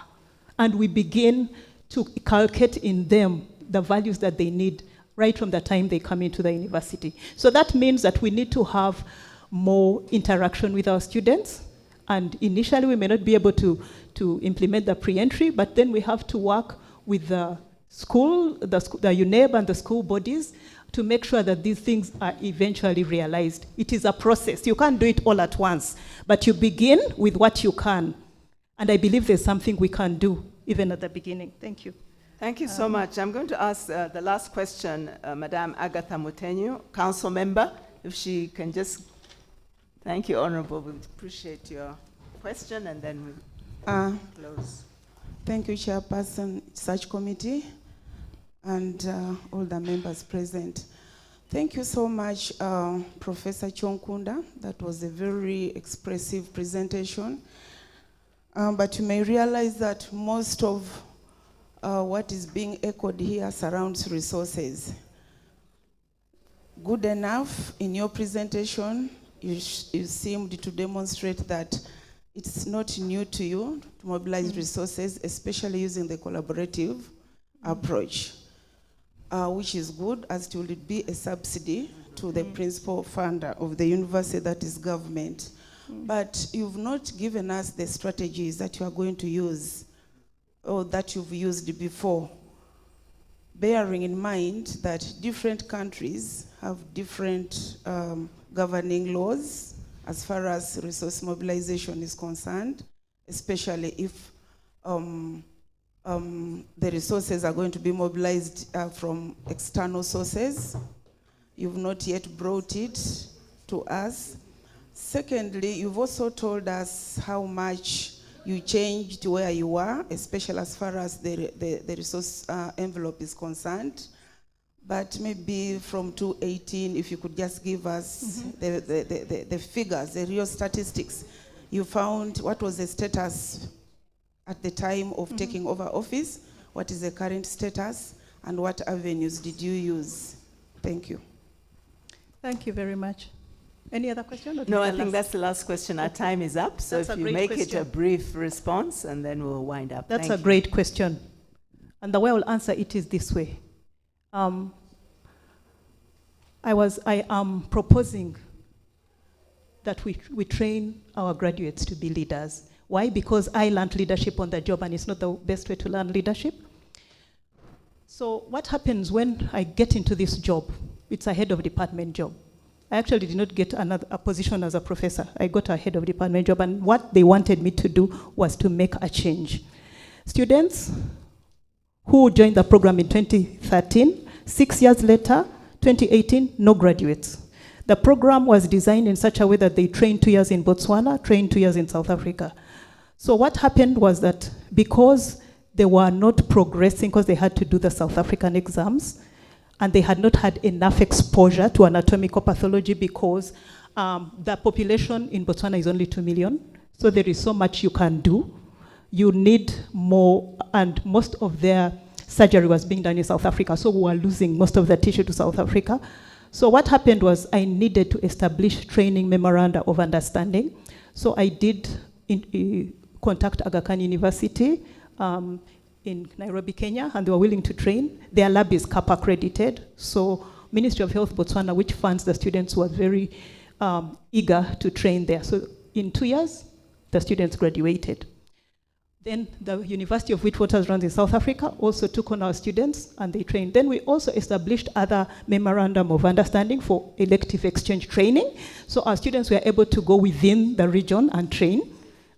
And we begin to inculcate in them the values that they need right from the time they come into the university. So that means that we need to have more interaction with our students. And initially, we may not be able to implement the pre-entry, but then we have to work with the school, the UNEB and the school bodies to make sure that these things are eventually realized. It is a process. You can't do it all at once, but you begin with what you can. And I believe there's something we can do even at the beginning. Thank you. Thank you so much. I'm going to ask the last question, Madame Agatha Mutenyu, council member, if she can just. Thank you, Honorable. We appreciate your question, and then we'll close. Thank you, Chairperson, Search Committee, and all the members present. Thank you so much, Professor Chonkunda. That was a very expressive presentation. But you may realize that most of what is being echoed here surrounds resources. Good enough in your presentation, you seemed to demonstrate that it's not new to you to mobilize resources, especially using the collaborative approach, which is good, as it will be a subsidy to the principal funder of the university, that is government. But you've not given us the strategies that you are going to use or that you've used before, bearing in mind that different countries have different governing laws as far as resource mobilization is concerned, especially if the resources are going to be mobilized from external sources. You've not yet brought it to us. Secondly, you've also told us how much You changed where you were, especially as far as the resource envelope is concerned. But maybe from 2018, if you could just give us the figures, the real statistics. You found what was the status at the time of taking over office, what is the current status, and what avenues did you use? Thank you. Thank you very much. Any other question? No, I think that's the last question. Our time is up. So That's if a you great make question. it a brief response, and then we'll wind up. That's Thank a you. great question. And the way I will answer it is this way. I am proposing that we train our graduates to be leaders. Why? Because I learned leadership on the job, and it's not the best way to learn leadership. So what happens when I get into this job? It's a head of department job. I actually did not get a position as a professor. I got a head of department job, and what they wanted me to do was to make a change. Students who joined the program in 2013, 6 years later, 2018, no graduates. The program was designed in such a way that they trained 2 years in Botswana, trained 2 years in South Africa. So what happened was that because they were not progressing, because they had to do the South African exams, and they had not had enough exposure to anatomical pathology because the population in Botswana is only 2 million. So there is so much you can do. You need more, and most of their surgery was being done in South Africa, so we were losing most of the tissue to South Africa. So what happened was I needed to establish training memoranda of understanding. So I did contact Aga Khan University in Nairobi, Kenya, and they were willing to train. Their lab is CAP accredited, so Ministry of Health Botswana, which funds the students, was very eager to train there. So in 2 years, the students graduated. Then the University of Witwatersrand in South Africa also took on our students and they trained. Then we also established other memorandum of understanding for elective exchange training. So our students were able to go within the region and train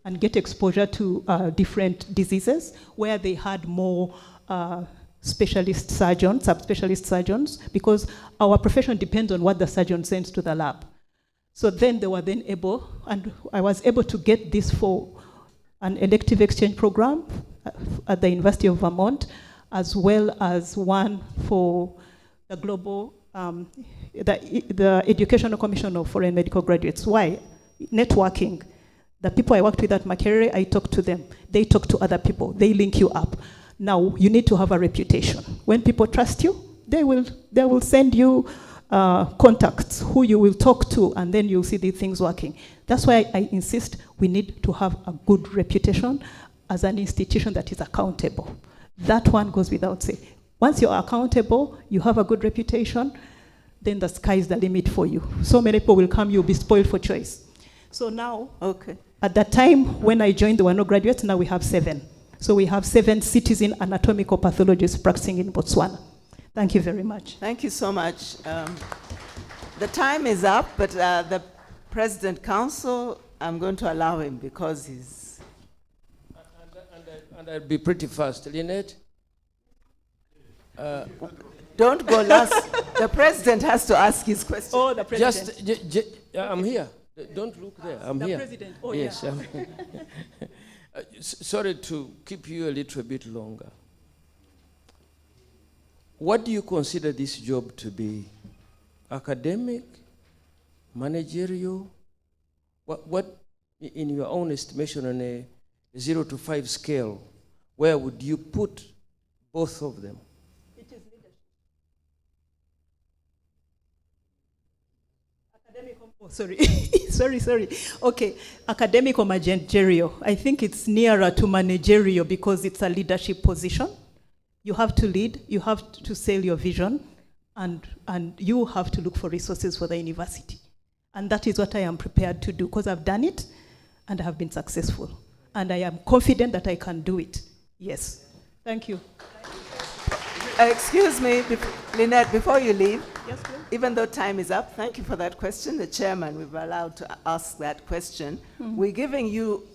and get exposure to different diseases where they had more specialist surgeons, subspecialist surgeons, because our profession depends on what the surgeon sends to the lab. So then they were then able, and I was able to get this for an elective exchange program at the University of Vermont, as well as one for the global, the Educational Commission of Foreign Medical Graduates. Why? Networking. The people I worked with at Makerere, I talk to them. They talk to other people. They link you up. Now, you need to have a reputation. When people trust you, they will send you contacts who you will talk to, and then you'll see these things working. That's why I insist we need to have a good reputation as an institution that is accountable. That one goes without saying. Once you're accountable, you have a good reputation, then the sky is the limit for you. So many people will come, you'll be spoiled for choice. So now, at that time when I joined, there were no graduates, now we have 7. So we have 7 citizen anatomical pathologists practicing in Botswana. Thank you very much. Thank you so much. The time is up, but the President Council, I'm going to allow him because he's... And I'll be pretty fast. Lynette? Don't go last. The President has to ask his question. Oh, the President. I'm here. Don't look there. I'm the here. President. Oh, yes, yeah. Sorry to keep you a little bit longer. What do you consider this job to be? Academic? Managerial? What in your own estimation, on a 0 to 5 scale, where would you put both of them? It is leadership. Academic, oh, sorry. sorry. Okay, academic or managerial. I think it's nearer to managerial because it's a leadership position. You have to lead, you have to sell your vision, and you have to look for resources for the university. And that is what I am prepared to do, because I've done it, and I have been successful. And I am confident that I can do it. Yes. Thank you. Excuse me, Lynette, before you leave, yes, please. Even though time is up, thank you for that question. The chairman, we've allowed to ask that question. We're giving you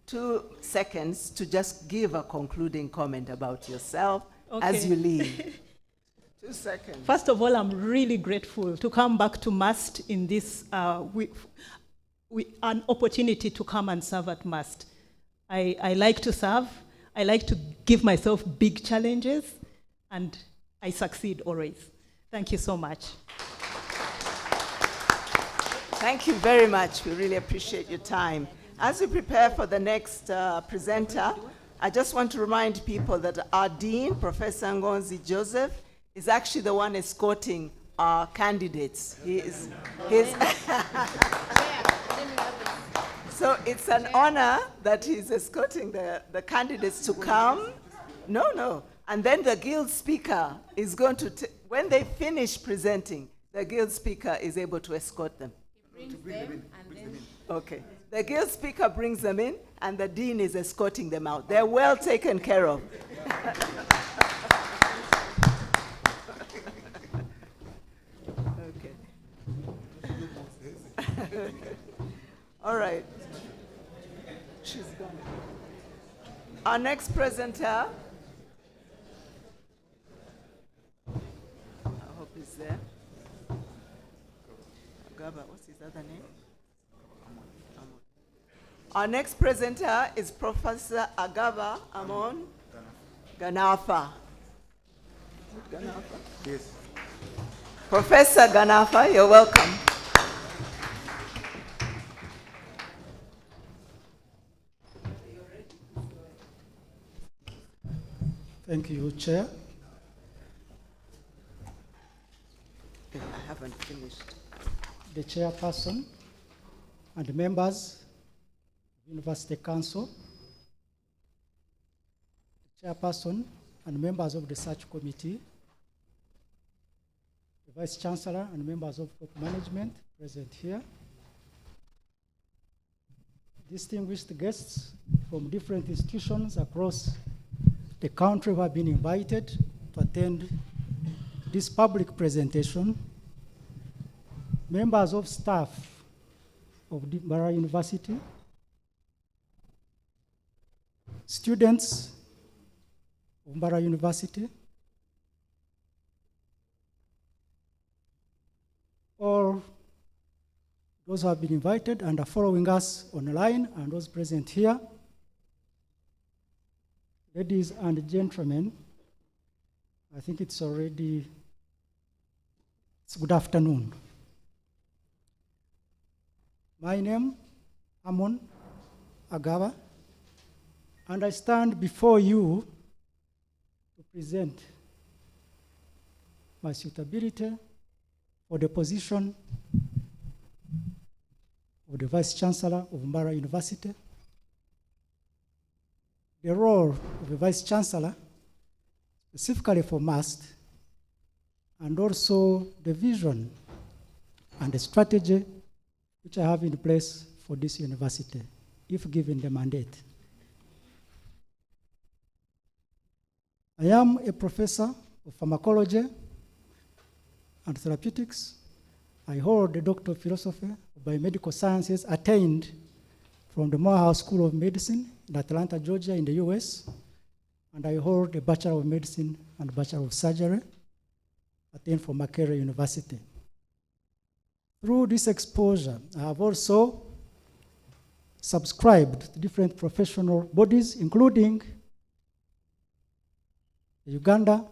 2 seconds to just give a concluding comment about yourself as you leave. 2 seconds. First of all, I'm really grateful to come back to MUST in this, an opportunity to come and serve at MUST. I like to serve. I like to give myself big challenges, and I succeed always. Thank you so much. Thank you very much. We really appreciate your time. As we prepare for the next presenter, I just want to remind people that our Dean, Professor Ngonzi Joseph, is actually the one escorting our candidates. So it's an honor that he's escorting the candidates to come. No. And then the guild speaker is going to, when they finish presenting, the guild speaker is able to escort them. Okay. The guild speaker brings them in, and the dean is escorting them out. They're well taken care of. Okay. All right. She's gone. Our next presenter, I hope he's there. Agaba, what's his other name? Our next presenter is Professor Agaba Amon Ganafa. Ganafa? Yes. Professor Ganafa, you're welcome. Thank you, Chair. I haven't finished. The chairperson and members, University Council, the chairperson and members of the search committee, the vice chancellor and members of top management present here, distinguished guests from different institutions across the country who have been invited to attend this public presentation, members of staff of Mbarara University, students of Mbarara University, all those who have been invited and are following us online, and those present here. Ladies and gentlemen, I think it's good afternoon. My name, Amon Agaba, and I stand before you to present my suitability for the position of the Vice Chancellor of Mbarara University. The role of the Vice Chancellor, specifically for MAST, and also the vision and the strategy which I have in place for this university, if given the mandate. I am a professor of pharmacology and therapeutics. I hold a Doctor of Philosophy of Biomedical Sciences attained from the Morehouse School of Medicine in Atlanta, Georgia, in the US. And I hold a Bachelor of Medicine and Bachelor of Surgery attained from Makerere University. Through this exposure, I have also subscribed to different professional bodies, including the Uganda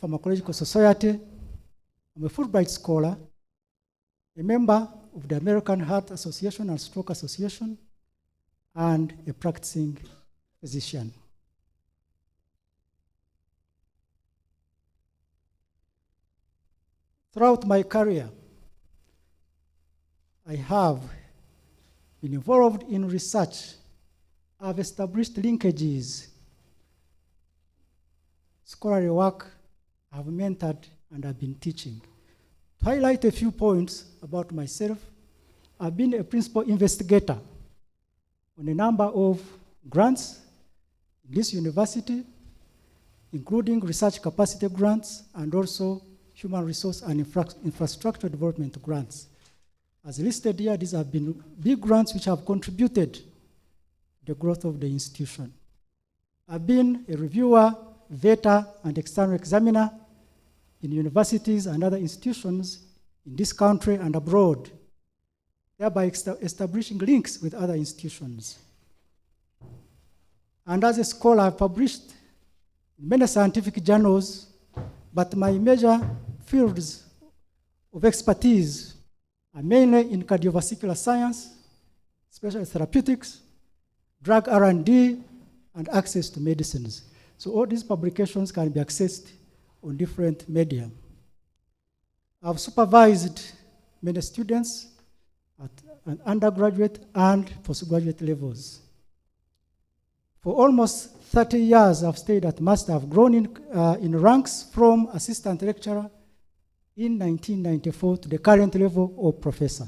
Pharmacological Society. I'm a Fulbright scholar, a member of the American Heart Association and Stroke Association, and a practicing physician. Throughout my career, I have been involved in research. I've established linkages, scholarly work, I've mentored, and I've been teaching. To highlight a few points about myself, I've been a principal investigator on a number of grants in this university, including research capacity grants and also human resource and infrastructure development grants. As listed here, these have been big grants which have contributed to the growth of the institution. I've been a reviewer, vetter, and external examiner in universities and other institutions in this country and abroad, thereby establishing links with other institutions. And as a scholar, I've published in many scientific journals, but my major fields of expertise are mainly in cardiovascular science, especially therapeutics, drug R&D, and access to medicines. So all these publications can be accessed on different media. I've supervised many students at an undergraduate and postgraduate levels. For almost 30 years, I've stayed at Master. I've grown in ranks from assistant lecturer in 1994 to the current level of professor.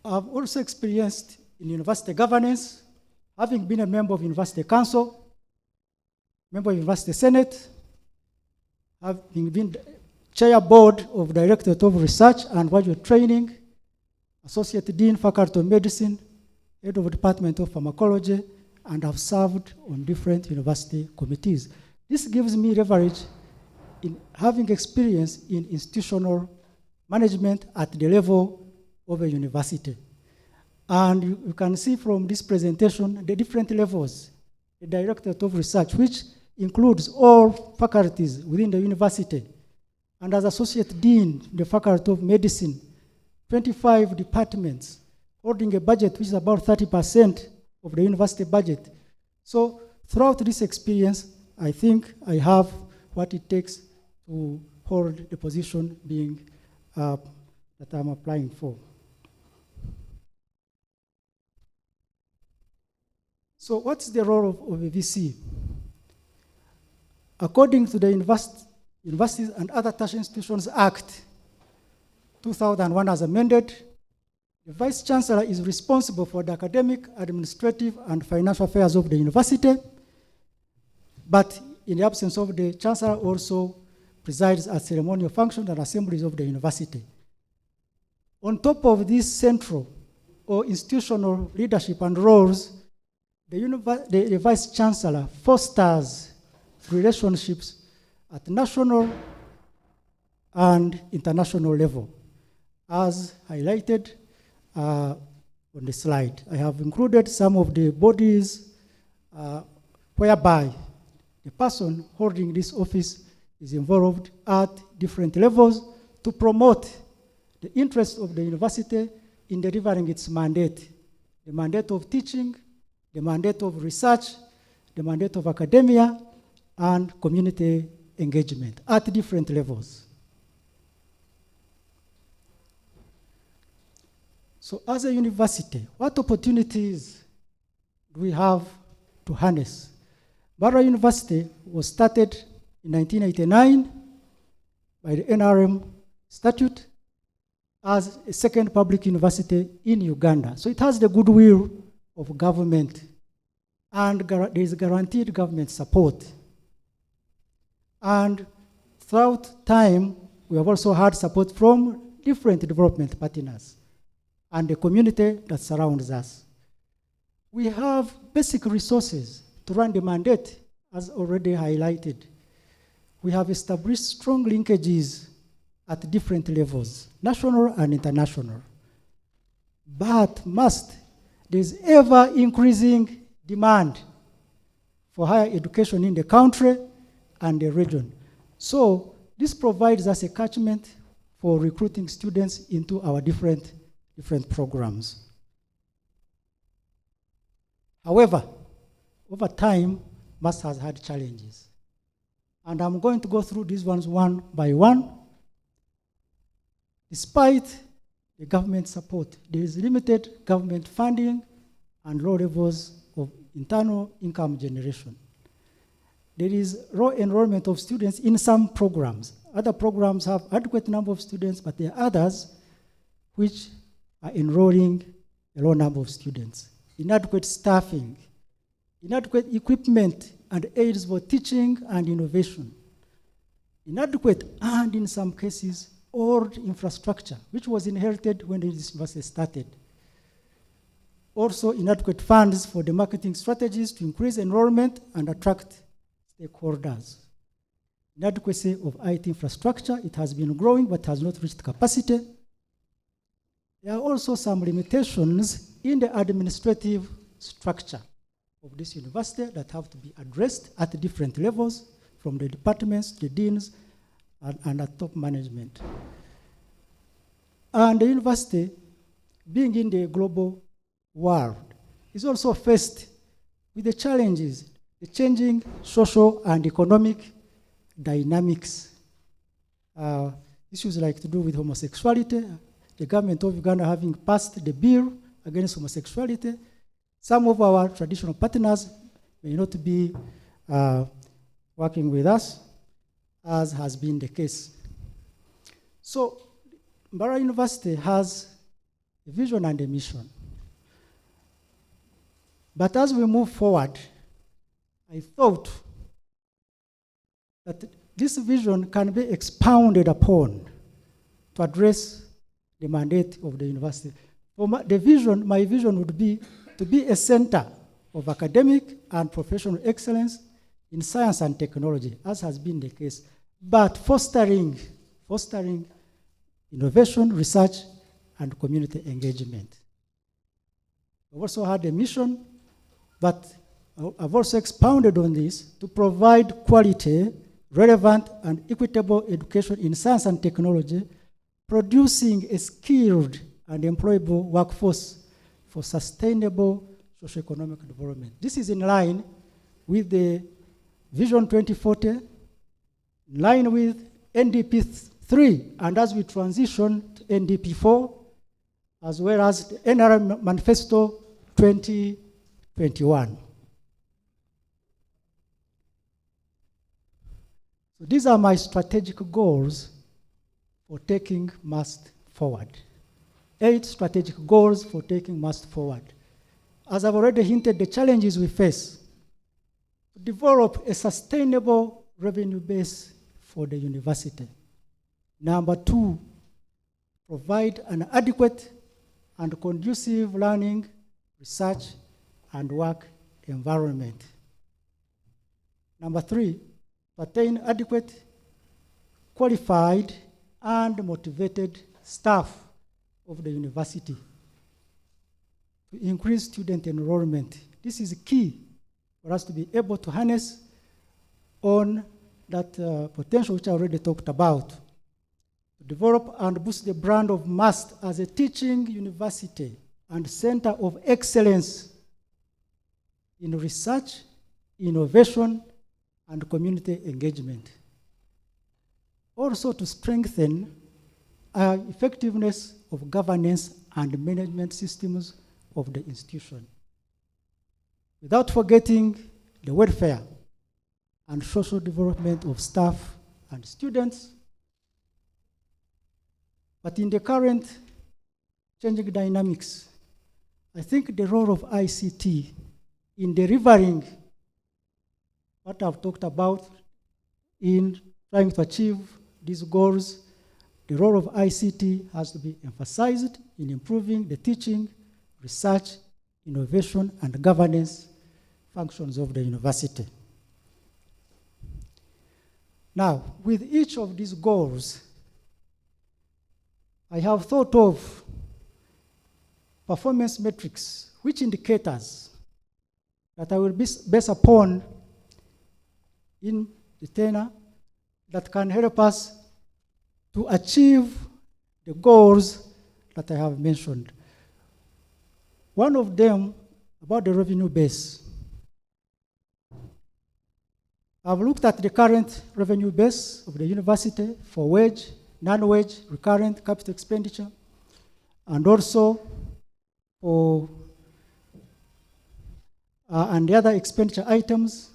I've also experienced in university governance, having been a member of University Council, member of University Senate, having been chair board of Directorate of Research and Graduate Training, Associate Dean, Faculty of Medicine, Head of Department of Pharmacology, and have served on different university committees. This gives me leverage in having experience in institutional management at the level of a university. And you can see from this presentation the different levels. The Directorate of Research, which includes all faculties within the university, and as Associate Dean, the Faculty of Medicine, 25 departments, holding a budget which is about 30% of the university budget. So throughout this experience, I think I have what it takes to hold the position that I'm applying for. So what's the role of a VC? According to the Universities and Other Tertiary Institutions Act, 2001 as amended, the Vice Chancellor is responsible for the academic, administrative, and financial affairs of the university, but in the absence of the Chancellor also presides at ceremonial functions and assemblies of the university. On top of these central or institutional leadership and roles, the Vice Chancellor fosters relationships at national and international level, as highlighted on the slide. I have included some of the bodies whereby the person holding this office is involved at different levels to promote the interests of the university in delivering its mandate, the mandate of teaching, the mandate of research, the mandate of academia, and community engagement at different levels. So as a university, what opportunities do we have to harness? Mbarara University was started in 1989 by the NRM statute as a second public university in Uganda. So it has the goodwill of government, and there is guaranteed government support. And throughout time, we have also had support from different development partners and the community that surrounds us. We have basic resources to run the mandate, as already highlighted. We have established strong linkages at different levels, national and international. But there's ever increasing demand for higher education in the country and the region. So this provides us a catchment for recruiting students into our different programs. However, over time, MUST has had challenges. And I'm going to go through these ones one by one. Despite the government support, there is limited government funding and low levels of internal income generation. There is low enrollment of students in some programs. Other programs have adequate number of students, but there are others which are enrolling a low number of students. Inadequate staffing, inadequate equipment and aids for teaching and innovation. Inadequate and, in some cases, old infrastructure, which was inherited when this university started. Also, inadequate funds for the marketing strategies to increase enrollment and attract stakeholders. Inadequacy of IT infrastructure, it has been growing but has not reached capacity. there are also some limitations in the administrative structure of this university that have to be addressed at different levels, from the departments, the deans, and at top management. And the university, being in the global world, is also faced with the challenges, the changing social and economic dynamics. Issues like to do with homosexuality, the government of Uganda having passed the bill against homosexuality. Some of our traditional partners may not be working with us, as has been the case. So, Mbarara University has a vision and a mission. But as we move forward, I thought that this vision can be expounded upon to address the mandate of the university. For my vision would be to be a center of academic and professional excellence in science and technology, as has been the case, but fostering innovation, research, and community engagement. We've also had a mission, but I've also expounded on this to provide quality, relevant, and equitable education in science and technology, producing a skilled and employable workforce for sustainable socio-economic development. This is in line with the Vision 2040, in line with NDP 3, and as we transition to NDP 4, as well as the NRM Manifesto 2021. So these are my strategic goals for taking MUST forward. 8 strategic goals for taking MUST forward. As I've already hinted, the challenges we face: to develop a sustainable revenue base for the university. Number 2, provide an adequate and conducive learning, research, and work environment. Number 3, attain adequate, qualified, and motivated staff of the university to increase student enrollment. This is key for us to be able to harness on that potential which I already talked about. To develop and boost the brand of MUST as a teaching university and center of excellence in research, innovation, and community engagement. Also to strengthen our effectiveness of governance and management systems of the institution, without forgetting the welfare and social development of staff and students. But in the current changing dynamics, I think the role of ICT in delivering what I've talked about in trying to achieve these goals, the role of ICT has to be emphasized in improving the teaching, research, innovation, and governance functions of the university. Now, with each of these goals, I have thought of performance metrics, which indicators that I will base upon in the tenor that can help us to achieve the goals that I have mentioned. One of them about the revenue base. I've looked at the current revenue base of the university for wage, non-wage, recurrent capital expenditure, and also for and the other expenditure items.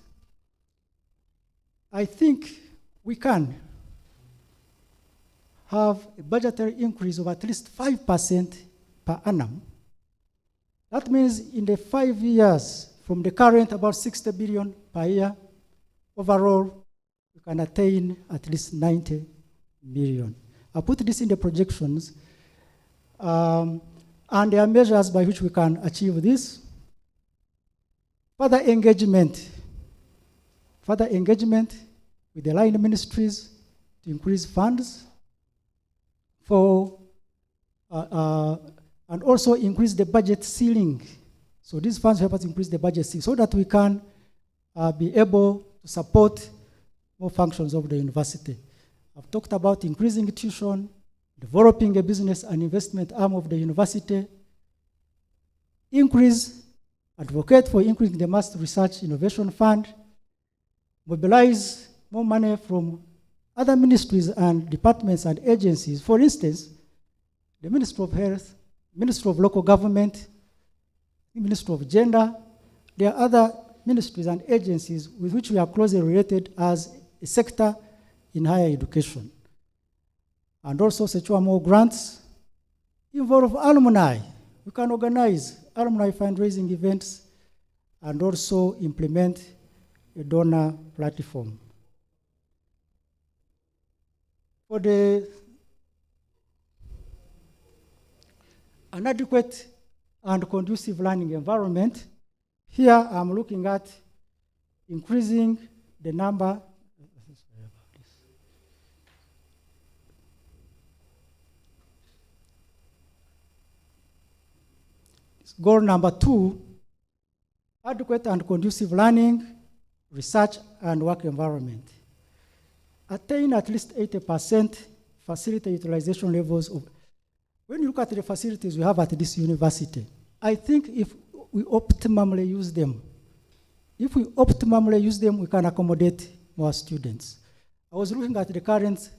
I think we can have a budgetary increase of at least 5% per annum. That means in the 5 years, from the current about 60 billion per year, overall, we can attain at least 90 million. I put this in the projections, and there are measures by which we can achieve this. Further engagement with the line ministries to increase funds for and also increase the budget ceiling. So these funds help us increase the budget ceiling so that we can be able to support more functions of the university. I've talked about increasing tuition, developing a business and investment arm of the university, advocate for increasing the Master Research Innovation Fund, mobilize more money from other ministries and departments and agencies. For instance, the Ministry of Health, Ministry of Local Government, Ministry of Gender. There are other ministries and agencies with which we are closely related as a sector in higher education. And also secure more grants, involve alumni. We can organize alumni fundraising events and also implement a donor platform. For the an adequate and conducive learning environment, here I'm looking at increasing the number. Goal number 2, adequate and conducive learning, research, and work environment. Attain at least 80% facility utilization levels. When you look at the facilities we have at this university, I think if we optimally use them, we can accommodate more students. I was looking at the current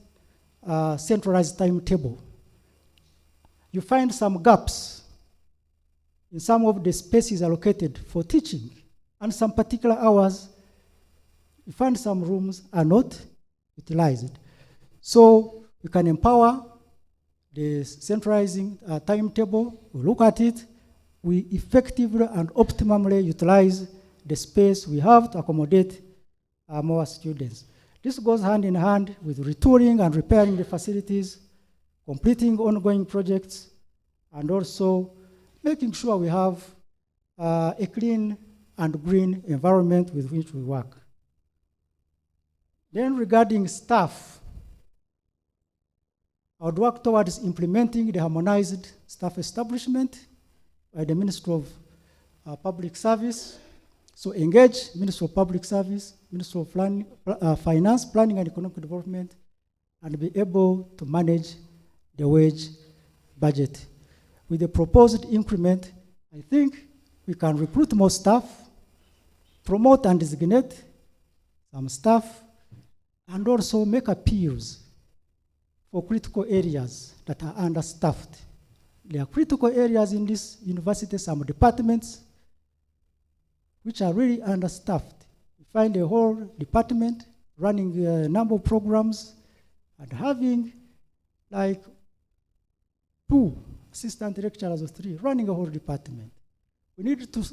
centralized timetable. You find some gaps in some of the spaces allocated for teaching, and some particular hours, you find some rooms are not utilized. So we can empower the centralizing timetable, we look at it, we effectively and optimally utilize the space we have to accommodate more students. This goes hand in hand with retooling and repairing the facilities, completing ongoing projects, and also making sure we have a clean and green environment with which we work. Then regarding staff, I would work towards implementing the harmonized staff establishment by the Ministry of Public Service. So engage Ministry of Public Service, Ministry of Finance, Planning and Economic Development, and be able to manage the wage budget. With the proposed increment, I think we can recruit more staff, promote and designate some staff, and also make appeals for critical areas that are understaffed. There are critical areas in this university, some departments, which are really understaffed. You find a whole department running a number of programs and having like 2 assistant lecturers or 3 running a whole department. We need to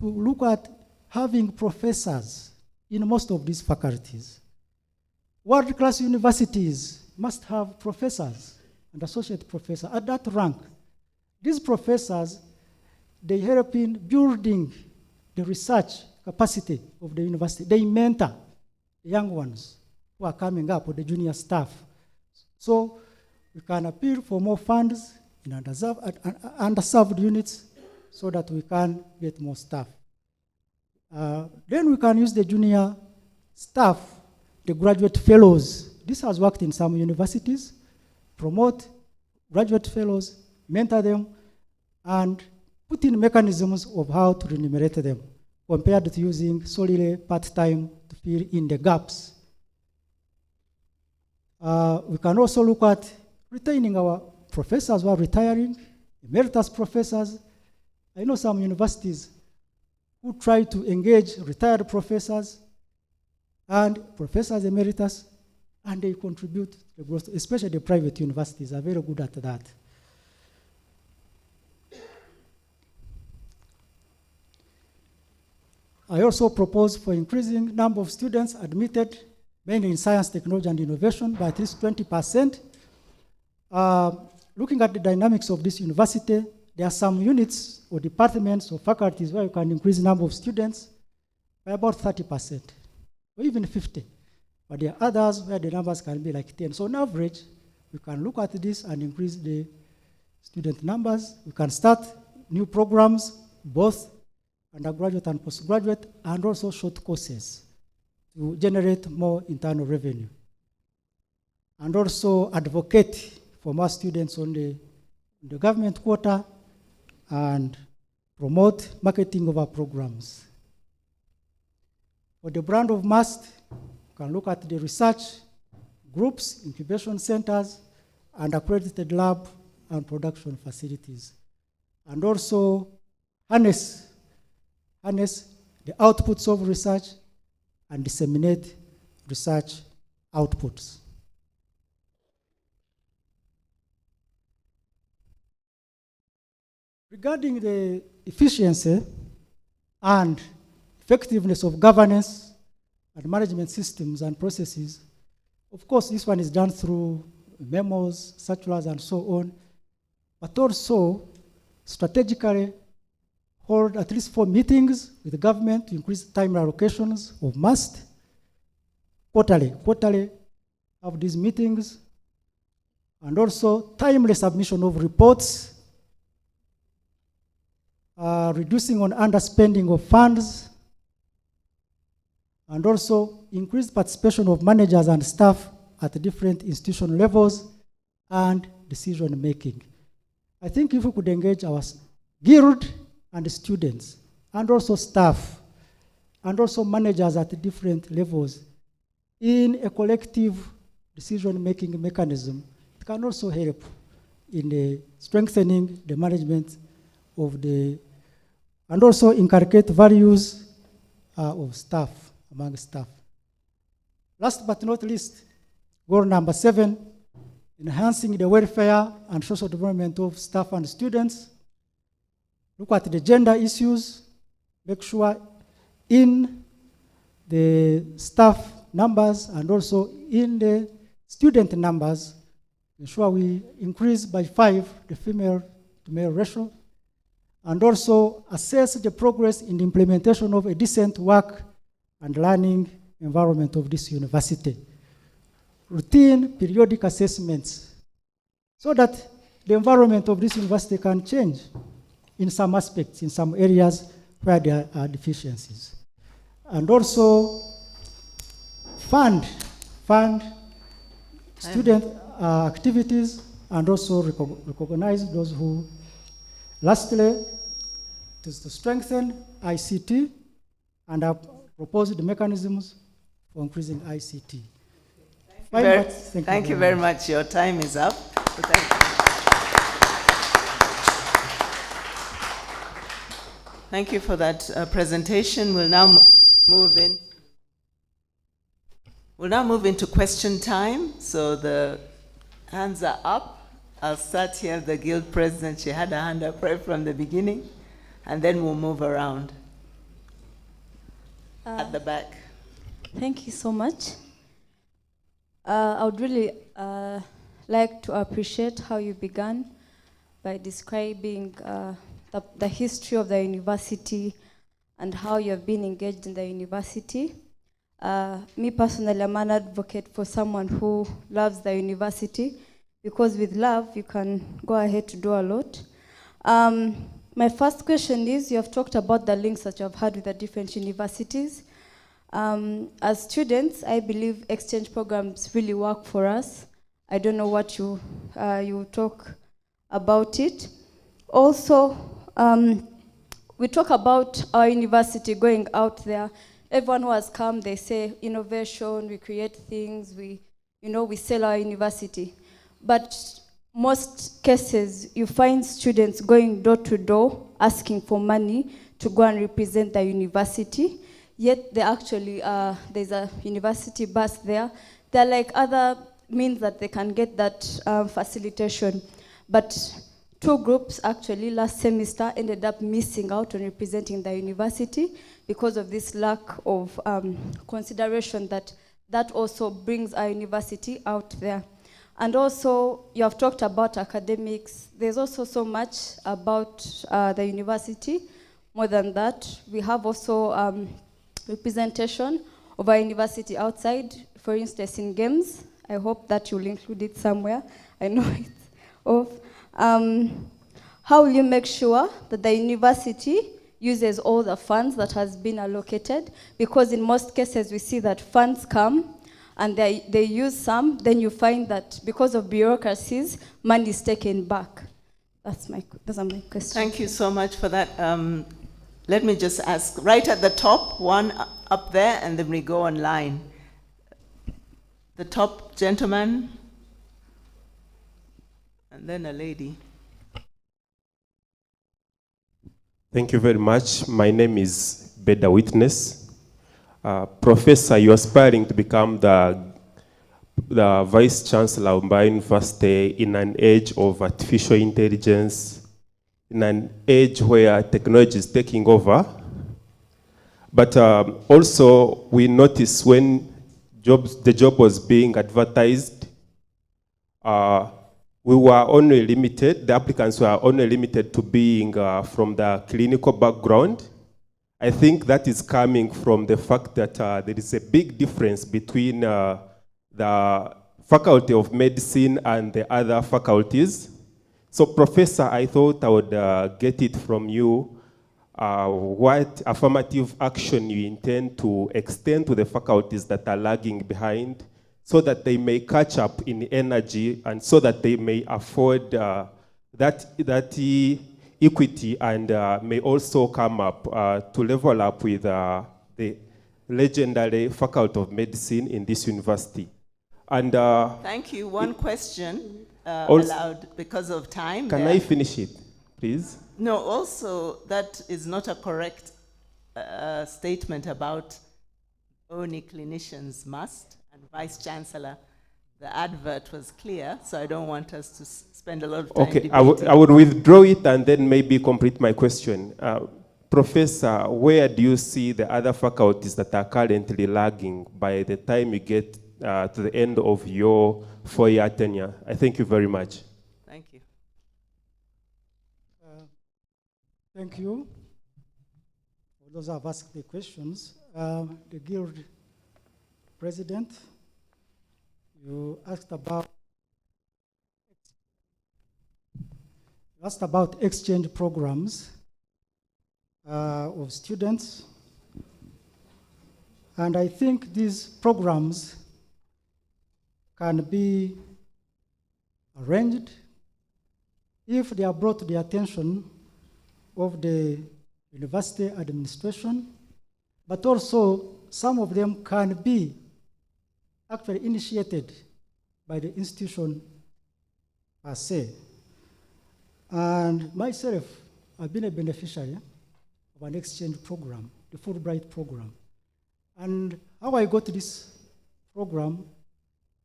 look at having professors in most of these faculties. World-class universities must have professors and associate professors at that rank. These professors, they help in building the research capacity of the university. They mentor the young ones who are coming up with the junior staff. So we can appeal for more funds in underserved units so that we can get more staff. Then we can use the junior staff, the graduate fellows. This has worked in some universities. Promote graduate fellows, mentor them, and put in mechanisms of how to remunerate them compared to using solely part-time to fill in the gaps. We can also look at retaining our professors who are retiring, emeritus professors. I know some universities who try to engage retired professors and professors emeritus, and they contribute to the growth, especially the private universities are very good at that. I also propose for increasing number of students admitted, mainly in science, technology, and innovation, by at least 20%. Looking at the dynamics of this university, there are some units or departments or faculties where you can increase the number of students by about 30%, or even 50%. But there are others where the numbers can be like 10. So on average, we can look at this and increase the student numbers. We can start new programs, both undergraduate and postgraduate, and also short courses to generate more internal revenue. And also advocate for more students on the government quota and promote marketing of our programs. For the brand of MUST, you can look at the research groups, incubation centers, and accredited lab and production facilities. And also harness the outputs of research and disseminate research outputs. Regarding the efficiency and effectiveness of governance and management systems and processes, of course, this one is done through memos, circulars, and so on, but also strategically hold at least 4 meetings with the government to increase time allocations of MUST. Quarterly have these meetings, and also timely submission of reports, reducing on underspending of funds, and also increased participation of managers and staff at the different institution levels and decision making. I think if we could engage our guild and students, and also staff, and also managers at the different levels in a collective decision-making mechanism, it can also help in strengthening the management of and also inculcate values of staff, among staff. Last but not least, goal number 7, enhancing the welfare and social development of staff and students. Look at the gender issues, make sure in the staff numbers and also in the student numbers, ensure we increase by 5 the female to male ratio, and also assess the progress in the implementation of a decent work and learning environment of this university. Routine periodic assessments so that the environment of this university can change in some aspects, in some areas where there are deficiencies. And also fund student activities and also recognize those who. Lastly, it is to strengthen ICT and have proposed mechanisms for increasing ICT. Thank you very much. Your time is up. Thank you for that presentation. We'll now move into question time. So the hands are up. I'll start here. The guild president, she had a hand up right from the beginning, and then we'll move around. At the back. Thank you so much. I would really like to appreciate how you began by describing the history of the university and how you have been engaged in the university. Me personally, I'm an advocate for someone who loves the university, because with love, you can go ahead to do a lot. My first question is, you have talked about the links that you have had with the different universities. As students, I believe exchange programs really work for us. I don't know what you talk about it. Also, we talk about our university going out there. Everyone who has come, they say innovation, we create things, we sell our university. But most cases, you find students going door to door, asking for money to go and represent the university. Yet they actually, there's a university bus there. There are like other means that they can get that facilitation. But 2 groups actually last semester ended up missing out on representing the university because of this lack of consideration that also brings our university out there. And also, you have talked about academics. There's also so much about the university. More than that, we have also representation of our university outside, for instance, in games. I hope that you'll include it somewhere. I know it's off. How will you make sure that the university uses all the funds that has been allocated? Because in most cases we see that funds come and they use some, then you find that because of bureaucracies, money is taken back. Those are my questions. Thank you so much for that. Let me just ask, right at the top, one up there, and then we go online. The top gentleman, and then a lady. Thank you very much. My name is Beda Witness. Professor, you're aspiring to become the Vice Chancellor of Mbarara University in an age of artificial intelligence, in an age where technology is taking over. But also, we noticed when the job was being advertised, we were only limited, the applicants were only limited to being from the clinical background. I think that is coming from the fact that there is a big difference between the Faculty of Medicine and the other faculties. So, Professor, I thought I would get it from you what affirmative action you intend to extend to the faculties that are lagging behind, so that they may catch up in energy and so that they may afford that equity and may also come up to level up with the legendary Faculty of Medicine in this university. And thank you. One question allowed because of time. Can I finish it, please? No, also, that is not a correct statement about only clinicians must. Vice Chancellor, the advert was clear, so I don't want us to spend a lot of time debating. I would withdraw it and then maybe complete my question. Professor, where do you see the other faculties that are currently lagging by the time you get to the end of your 4-year tenure? I thank you very much. Thank you. Thank you. For those who have asked the questions, the Guild President, you asked about exchange programs of students. And I think these programs can be arranged if they are brought to the attention of the university administration, but also some of them can be actually initiated by the institution per se. And myself, I've been a beneficiary of an exchange program, the Fulbright program. And how I got this program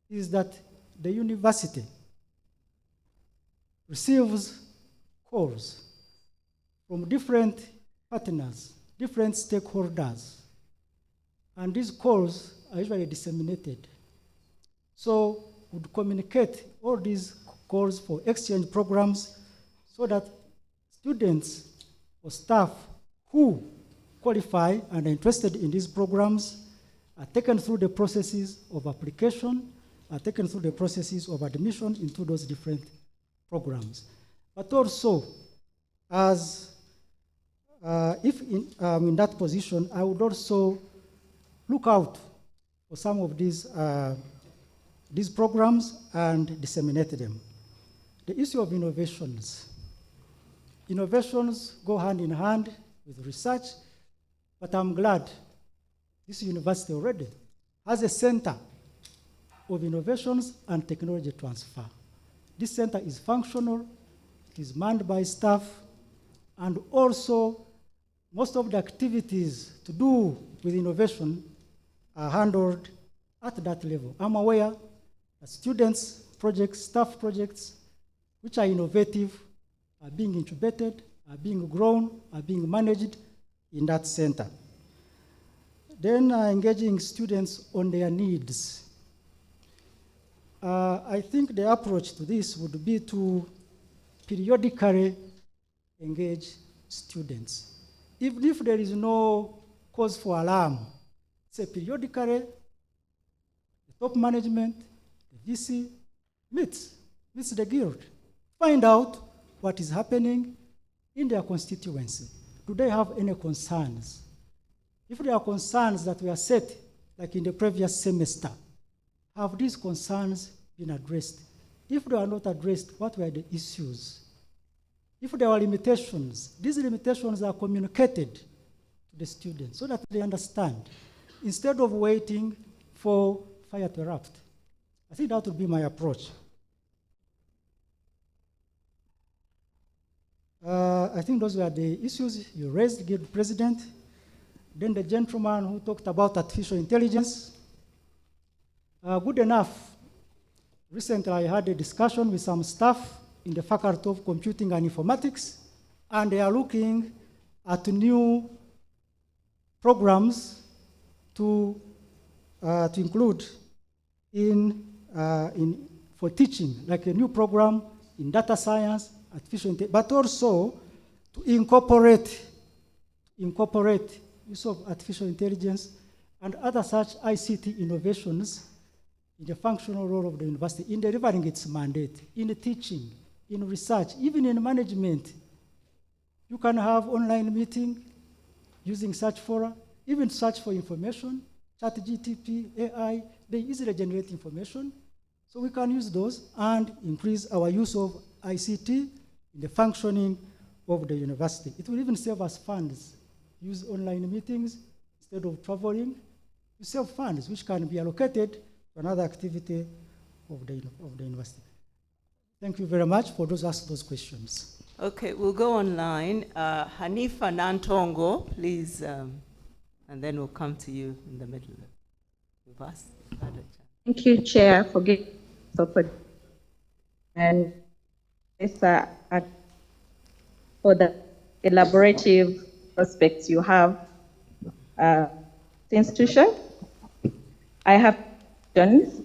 is that the university receives calls from different partners, different stakeholders, and these calls are usually disseminated. So we would communicate all these calls for exchange programs so that students or staff who qualify and are interested in these programs are taken through the processes of application, are taken through the processes of admission into those different programs. But also, as if in that position, I would also look out for some of these programs and disseminate them. The issue of innovations. Innovations go hand in hand with research, but I'm glad this university already has a center of innovations and technology transfer. This center is functional, it is manned by staff, and also most of the activities to do with innovation are handled at that level. I'm aware that students' projects, staff projects, which are innovative, are being incubated, are being grown, are being managed in that center. Then engaging students on their needs. I think the approach to this would be to periodically engage students. Even if there is no cause for alarm, say periodically, the top management, the VC, meets the guild find out what is happening in their constituency. Do they have any concerns? If there are concerns that were set, like in the previous semester, have these concerns been addressed? If they are not addressed, what were the issues? If there are limitations, these limitations are communicated to the students so that they understand, instead of waiting for fire to erupt. I think that would be my approach. I think those were the issues you raised, Guild President. Then the gentleman who talked about artificial intelligence. Good enough. Recently, I had a discussion with some staff in the Faculty of Computing and Informatics, and they are looking at new programs to include for teaching, like a new program in data science, artificial intelligence, but also to incorporate use of artificial intelligence and other such ICT innovations in the functional role of the university in delivering its mandate, in teaching, in research, even in management. You can have online meeting using search fora, even search for information, ChatGPT, AI, they easily generate information. So we can use those and increase our use of ICT in the functioning of the university. It will even save us funds. Use online meetings instead of traveling. You save funds which can be allocated to another activity of the university. Thank you very much for those asked those questions. Okay, we'll go online. Hanifa Nantongo, please, and then we'll come to you in the middle of us. Thank you, Chair, for giving support. And for the elaborative prospects you have the institution. I have questions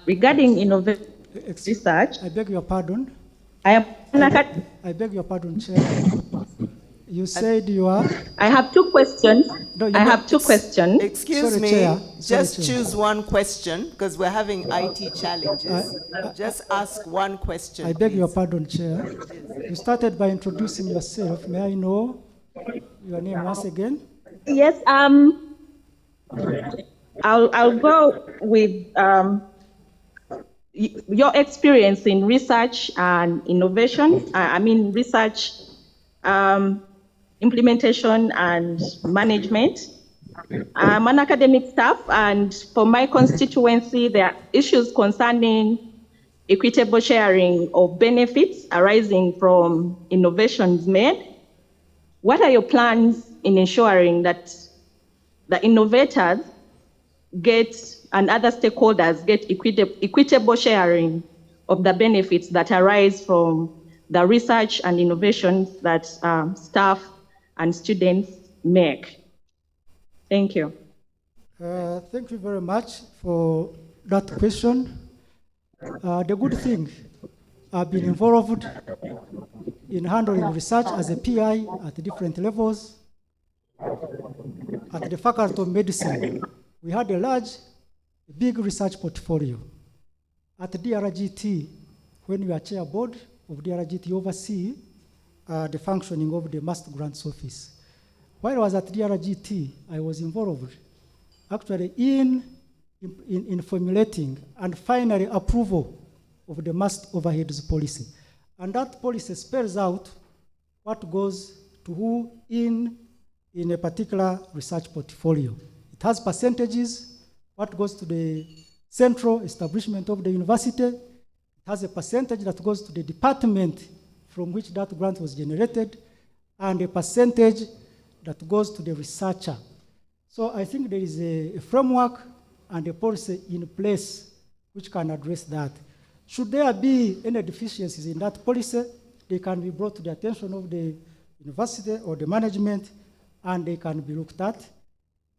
regarding innovation research. I beg your pardon. I beg your pardon, Chair. You said you are? I have two questions. No, I have two questions. Excuse Sorry, me, Chair. just choose one question because we're having IT challenges. Just ask one question. I beg your pardon, Chair. You started by introducing yourself. May I know your name once again? Yes, I'll go with your experience in research and innovation. I mean research, implementation and management. I'm an academic staff, and for my constituency, there are issues concerning equitable sharing of benefits arising from innovations made. What are your plans in ensuring that the innovators get and other stakeholders get equitable sharing of the benefits that arise from the research and innovations that staff and students make? Thank you. Thank you very much for that question. The good thing, I've been involved in handling research as a PI at different levels. At the Faculty of Medicine, we had a big research portfolio. At DRGT, when you are chair board of DRGT, you oversee the functioning of the Master Grants Office. While I was at DRGT, I was involved actually in formulating and finally approval of the Master Overheads policy. And that policy spells out what goes to who in a particular research portfolio. It has percentages, what goes to the central establishment of the university. It has a percentage that goes to the department from which that grant was generated, and a percentage that goes to the researcher. So I think there is a framework and a policy in place which can address that. Should there be any deficiencies in that policy, they can be brought to the attention of the university or the management, and they can be looked at.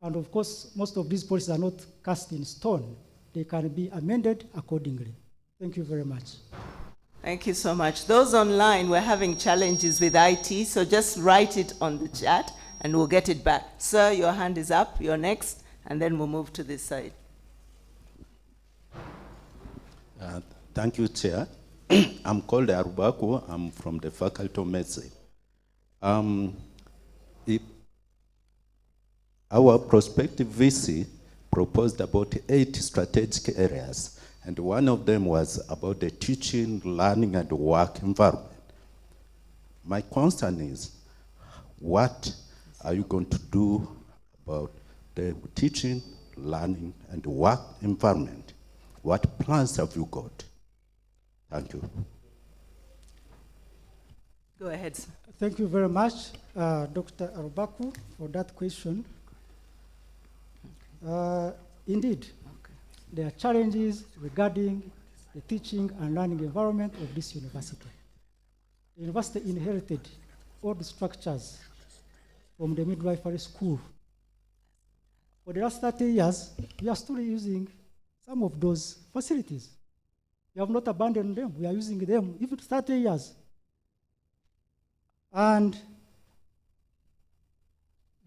And of course, most of these policies are not cast in stone. They can be amended accordingly. Thank you very much. Thank you so much. Those online, we're having challenges with IT, so just write it on the chat and we'll get it back. Sir, your hand is up, you're next, and then we'll move to this side. Thank you, Chair. I'm called Arubaku. I'm from the Faculty of Medicine. Our prospective VC proposed about 8 strategic areas, and one of them was about the teaching, learning, and work environment. My concern is, what are you going to do about the teaching, learning, and work environment? What plans have you got? Thank you. Go ahead. Thank you very much, Dr. Arubaku, for that question. Indeed, there are challenges regarding the teaching and learning environment of this university. The university inherited all the structures from the midwifery school. For the last 30 years, we are still using some of those facilities. We have not abandoned them. We are using them even 30 years. And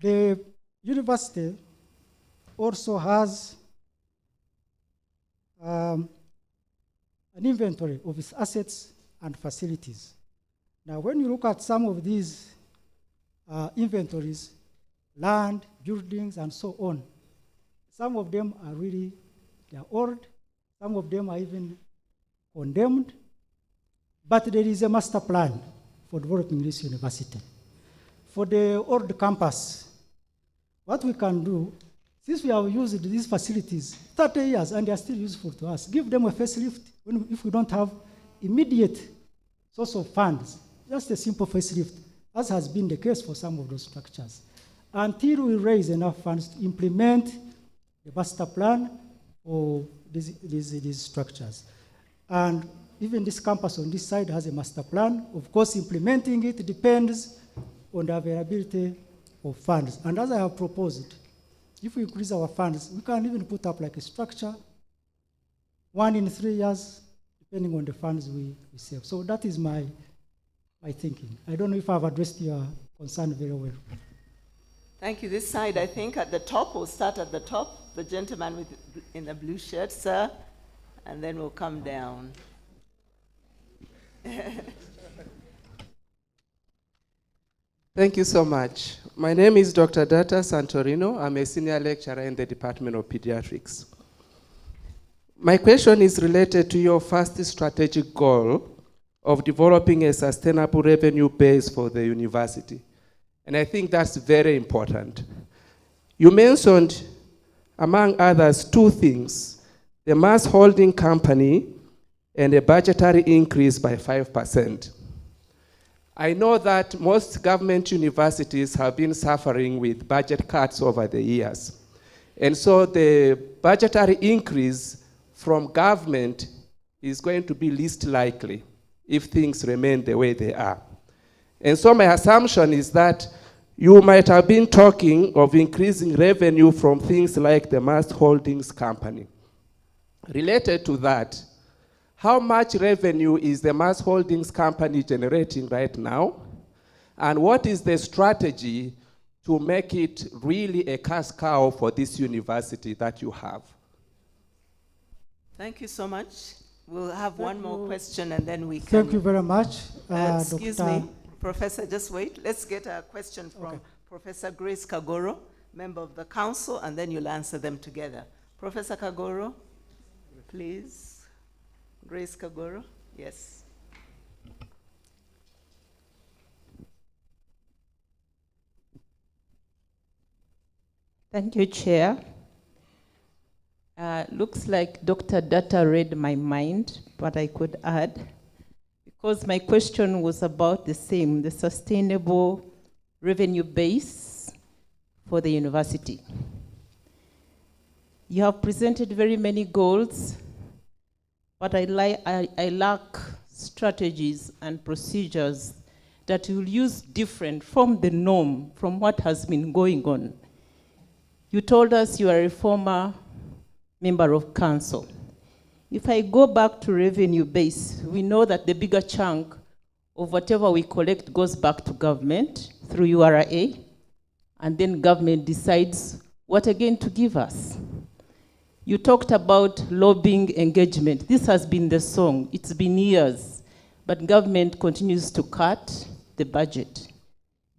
the university also has an inventory of its assets and facilities. Now, when you look at some of these inventories, land, buildings, and so on, some of them are really, they are old, some of them are even condemned, but there is a master plan for developing this university. For the old campus, what we can do, since we have used these facilities 30 years and they are still useful to us, give them a facelift if we don't have immediate source of funds, just a simple facelift, as has been the case for some of those structures, until we raise enough funds to implement the master plan for these structures. And even this campus on this side has a master plan. Of course, implementing it depends on the availability of funds. And as I have proposed, if we increase our funds, we can even put up like a structure, 1 in 3 years, depending on the funds we save. So that is my thinking. I don't know if I've addressed your concern very well. Thank you. This side, I think at the top, we'll start at the top, the gentleman in the blue shirt, sir, and then we'll come down. Thank you so much. My name is Dr. Data Santorino. I'm a senior lecturer in the Department of Pediatrics. My question is related to your first strategic goal of developing a sustainable revenue base for the university. And I think that's very important. You mentioned, among others, 2 things: the mass holding company and a budgetary increase by 5%. I know that most government universities have been suffering with budget cuts over the years. And so the budgetary increase from government is going to be least likely if things remain the way they are. And so my assumption is that you might have been talking of increasing revenue from things like the mass holdings company. Related to that, how much revenue is the mass holdings company generating right now? And what is the strategy to make it really a cash cow for this university that you have? Thank you so much. We'll have one more question and then we can... Thank you very much. Excuse me, Professor, just wait. Let's get a question from Professor Grace Kagoro, member of the council, and then you'll answer them together. Professor Kagoro, please. Grace Kagoro, yes. Thank you, Chair. Looks like Dr. Data read my mind, but I could add, because my question was about the same, the sustainable revenue base for the university. You have presented very many goals, but I lack strategies and procedures that will use different from the norm, from what has been going on. You told us you are a former member of council. If I go back to revenue base, we know that the bigger chunk of whatever we collect goes back to government through URA, and then government decides what again to give us. You talked about lobbying engagement. This has been the song. It's been years, but government continues to cut the budget.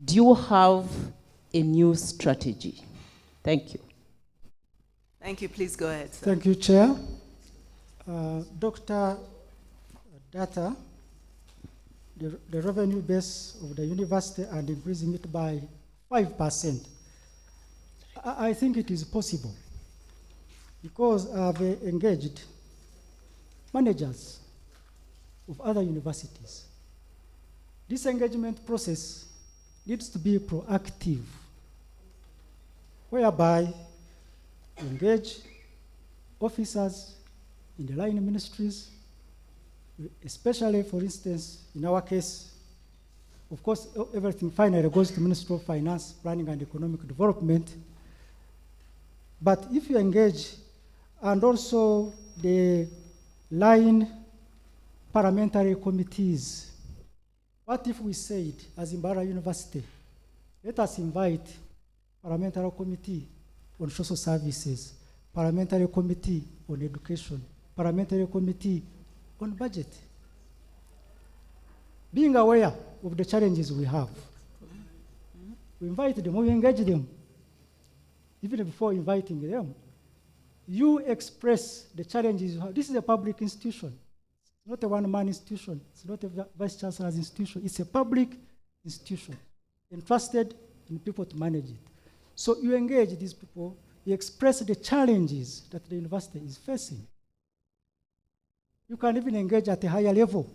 Do you have a new strategy? Thank you. Thank you. Please go ahead, sir. Thank you, Chair. Dr. Data, the revenue base of the university and increasing it by 5%. I think it is possible because I've engaged managers of other universities. This engagement process needs to be proactive, whereby we engage officers in the line ministries, especially, for instance, in our case, of course, everything finally goes to Ministry of Finance, Planning and Economic Development. But if you engage, and also the line parliamentary committees, what if we said, as Mbarara University, let us invite parliamentary committee on social services, parliamentary committee on education, parliamentary committee on budget. Being aware of the challenges we have, we invite them, we engage them. Even before inviting them, you express the challenges you have. This is a public institution. It's not a one-man institution. It's not a vice chancellor's institution. It's a public institution entrusted in people to manage it. So you engage these people, you express the challenges that the university is facing. You can even engage at a higher level.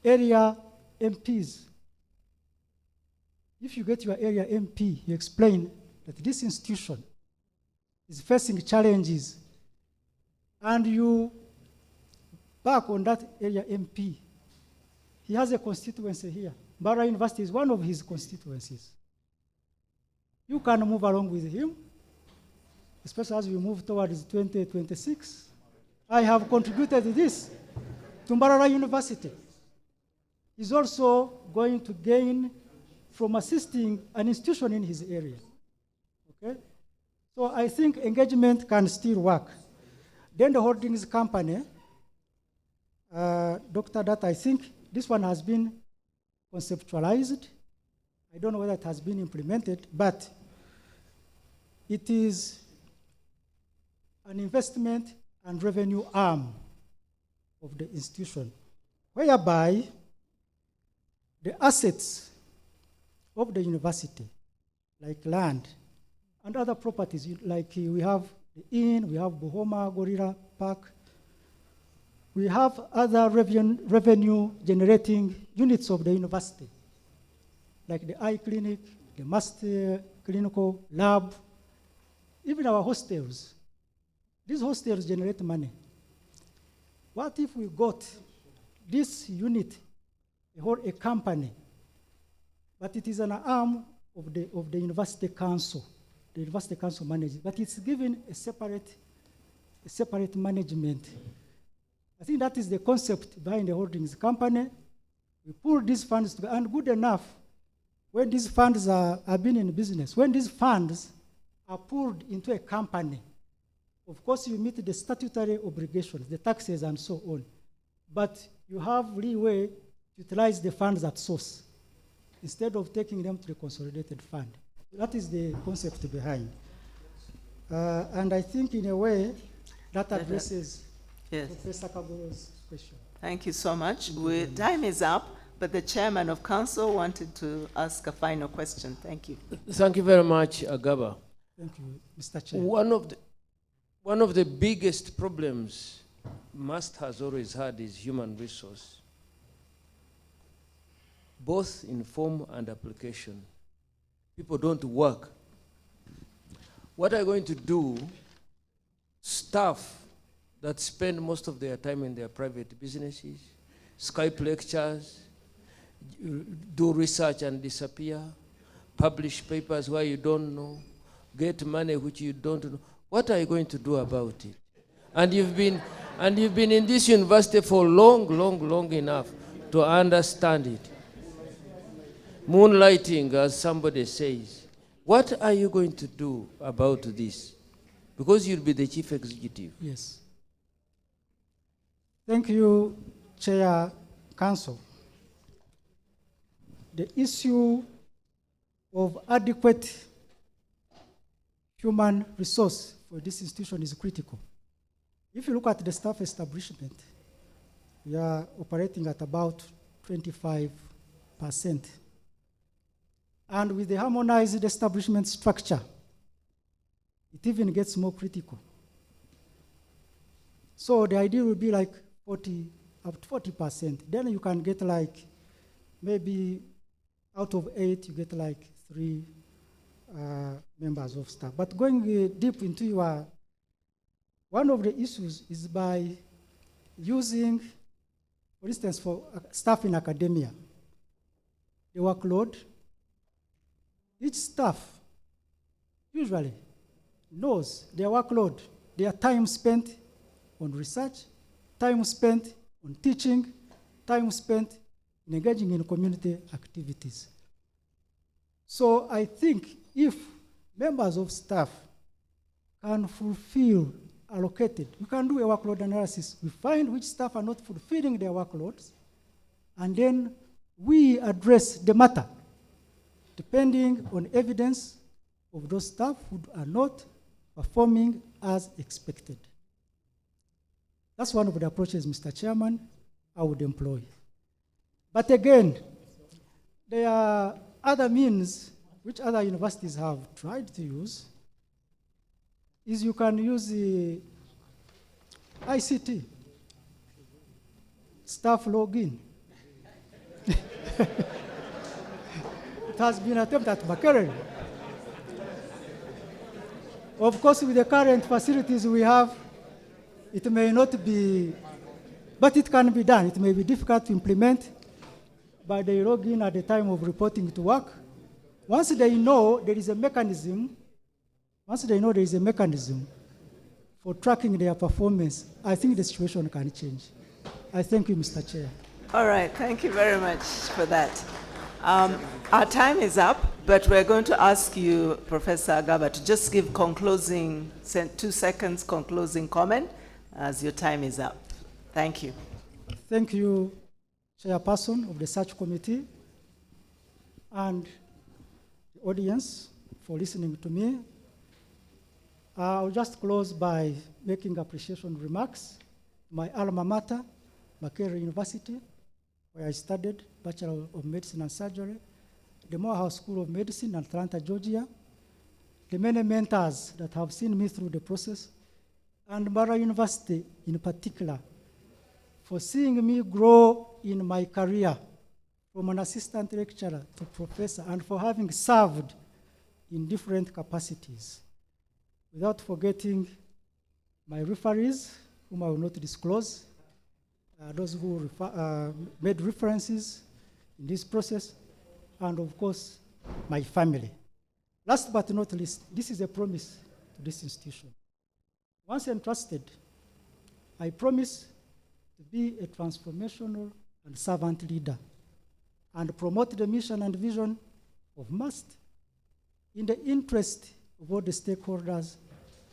Area MPs. If you get your area MP, you explain that this institution is facing challenges, and you back on that area MP. He has a constituency here. Mbarara University is one of his constituencies. You can move along with him, especially as we move towards 2026. I have contributed this to Mbarara University. He's also going to gain from assisting an institution in his area. Okay? So I think engagement can still work. Then the holdings company, Dr. Data, I think this one has been conceptualized. I don't know whether it has been implemented, but it is an investment and revenue arm of the institution, whereby the assets of the university, like land and other properties, like we have the inn, we have Bohoma Gorilla Park, we have other revenue generating units of the university, like the eye clinic, the master clinical lab, even our hostels. These hostels generate money. What if we got this unit, a company, but it is an arm of the university council. The university council manages, but it's given a separate management. I think that is the concept behind the holdings company. We pull these funds together, and good enough, when these funds are being in business, when these funds are pulled into a company, of course you meet the statutory obligations, the taxes and so on, but you have leeway to utilize the funds at source instead of taking them to the consolidated fund. That is the concept behind. And I think in a way that addresses Professor Kaburo's question. Thank you so much. Time is up, but the chairman of council wanted to ask a final question. Thank you. Thank you very much, Agaba. Thank you, Mr. Chair. One of the biggest problems MUST has always had is human resource, both in form and application. People don't work. What are you going to do? Staff that spend most of their time in their private businesses, Skype lectures, do research and disappear, publish papers where you don't know, get money which you don't know. What are you going to do about it? And you've been in this university for long enough to understand it. Moonlighting, as somebody says. What are you going to do about this? because you'll be the chief executive. Yes. Thank you, Chair, Council. The issue of adequate human resource for this institution is critical. If you look at the staff establishment, we are operating at about 25%. And with the harmonized establishment structure, it even gets more critical. So the idea would be like 40, up to 40%. Then you can get like, maybe out of 8, you get like 3 members of staff. But going deep into your, one of the issues is by using, for instance, for staff in academia, the workload. Each staff usually knows their workload, their time spent on research, time spent on teaching, time spent in engaging in community activities. So I think if members of staff can fulfill allocated, we can do a workload analysis. We find which staff are not fulfilling their workloads, and then we address the matter depending on evidence of those staff who are not performing as expected. That's one of the approaches, Mr. Chairman, I would employ. But again, there are other means which other universities have tried to use, is you can use the ICT, staff login. It has been attempted at Makerere. Of course, with the current facilities we have, it may not be, but it can be done. It may be difficult to implement, but they log in at the time of reporting to work. Once they know there is a mechanism, for tracking their performance, I think the situation can change. I thank you, Mr. Chair. All right, thank you very much for that. Our time is up, but we're going to ask you, Professor Agaba, to just give 2 seconds concluding comment as your time is up. Thank you. Thank you, Chairperson of the Search Committee, and the audience for listening to me. I'll just close by making appreciation remarks. My alma mater, Makerere University, where I studied Bachelor of Medicine and Surgery, the Morehouse School of Medicine in Atlanta, Georgia, the many mentors that have seen me through the process, and Mbarara University in particular, for seeing me grow in my career from an assistant lecturer to professor, and for having served in different capacities. Without forgetting my referees, whom I will not disclose, those who made references in this process, and of course, my family. Last but not least, this is a promise to this institution. Once entrusted, I promise to be a transformational and servant leader and promote the mission and vision of MUST in the interest of all the stakeholders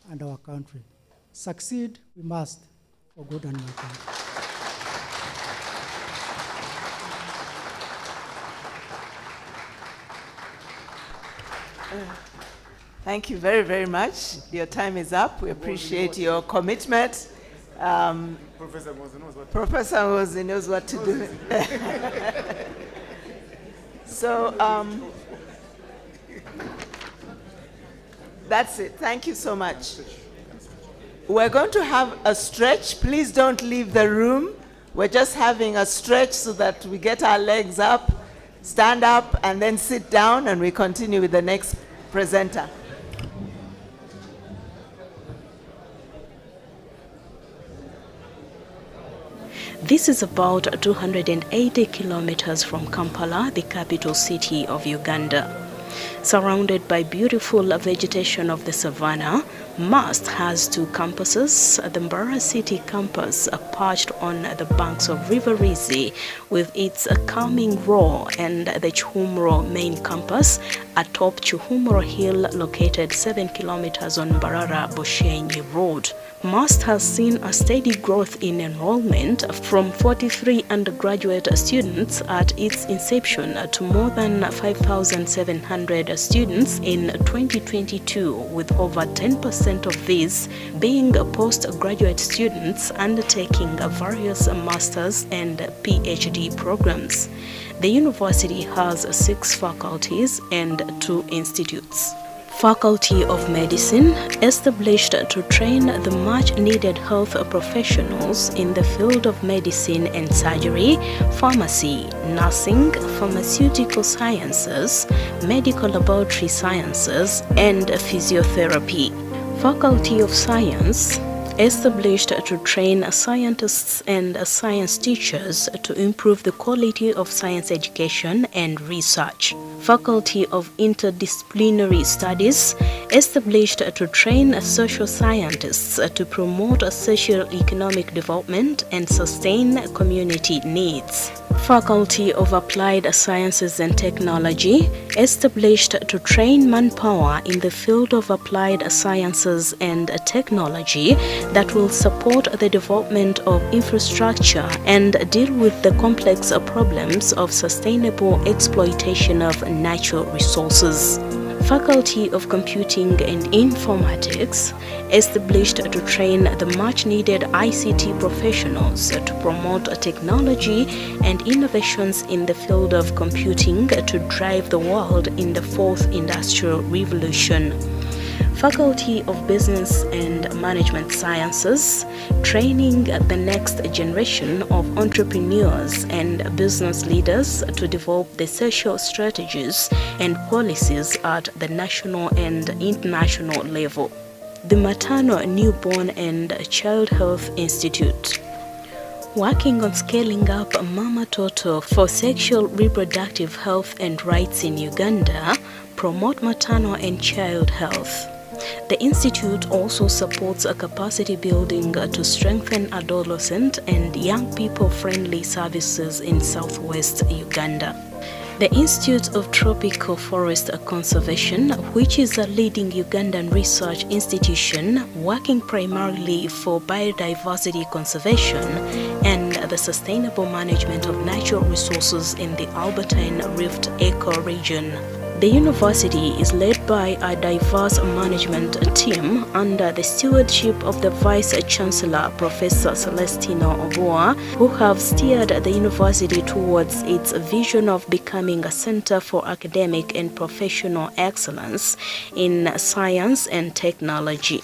and our country. Succeed we must for good and my country. Thank you very, very much. Your time is up. We appreciate your commitment. Professor Ngozi knows what to do. So that's it. Thank you so much. We're going to have a stretch. Please don't leave the room. We're just having a stretch so that we get our legs up, stand up, and then sit down, and we continue with the next presenter. This is about 280 kilometers from Kampala, the capital city of Uganda. Surrounded by beautiful vegetation of the savannah, MUST has two campuses, the Mbarara City campus perched on the banks of River Rizi with its calming roar, and the Chuhumro main campus atop Chuhumro Hill located 7 kilometers on Mbarara-Boshenyi Road. MUST has seen a steady growth in enrollment from 43 undergraduate students at its inception to more than 5,700 students in 2022, with over 10% of these being postgraduate students undertaking various master's and PhD programs. The university has 6 faculties and 2 institutes. Faculty of Medicine, established to train the much-needed health professionals in the field of medicine and surgery, pharmacy, nursing, pharmaceutical sciences, medical laboratory sciences, and physiotherapy. Faculty of Science, established to train scientists and science teachers to improve the quality of science education and research. Faculty of Interdisciplinary Studies, established to train social scientists to promote socio-economic development and sustain community needs. Faculty of Applied Sciences and Technology, established to train manpower in the field of applied sciences and technology that will support the development of infrastructure and deal with the complex problems of sustainable exploitation of natural resources. Faculty of Computing and Informatics, established to train the much-needed ICT professionals to promote technology and innovations in the field of computing to drive the world in the 4th Industrial Revolution. Faculty of Business and Management Sciences, training the next generation of entrepreneurs and business leaders to develop the social strategies and policies at the national and international level. The Maternal, Newborn and Child Health Institute, working on scaling up Mama Toto for sexual reproductive health and rights in Uganda, promote maternal and child health. The Institute also supports a capacity building to strengthen adolescent and young people-friendly services in southwest Uganda. The Institute of Tropical Forest Conservation, which is a leading Ugandan research institution working primarily for biodiversity conservation and the sustainable management of natural resources in the Albertine Rift ecoregion. The university is led by a diverse management team under the stewardship of the Vice Chancellor, Professor Celestino Oboa, who have steered the university towards its vision of becoming a center for academic and professional excellence in science and technology.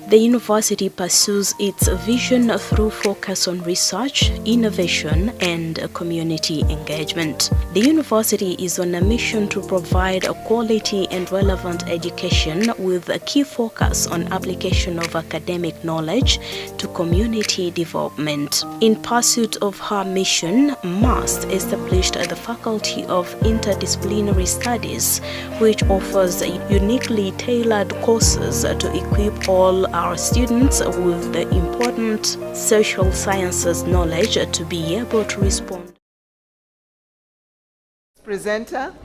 The university pursues its vision through focus on research, innovation, and community engagement. The university is on a mission to provide a quality and relevant education with a key focus on application of academic knowledge to community development. In pursuit of her mission, MUST established the Faculty of Interdisciplinary Studies, which offers uniquely tailored courses to equip all our students with the important social sciences knowledge to be able to respond. Presenter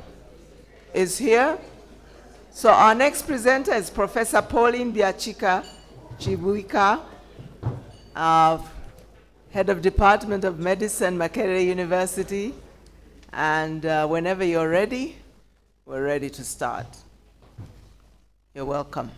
is here. So our next presenter is Professor Pauline Biachika Chibuika, Head of Department of Medicine, Makerere University. And whenever you're ready, we're ready to start. You're welcome.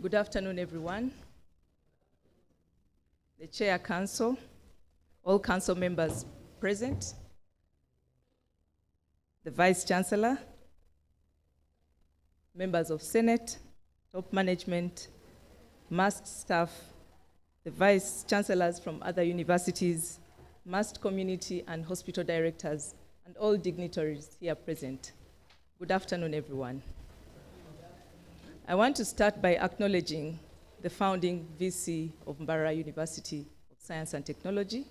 Good afternoon, everyone. The Chair Council, all council members present, the Vice Chancellor, members of Senate, top management, MUST staff, the Vice Chancellors from other universities, MUST community and hospital directors, and all dignitaries here present. Good afternoon, everyone. I want to start by acknowledging the founding VC of Mbarara University of Science and Technology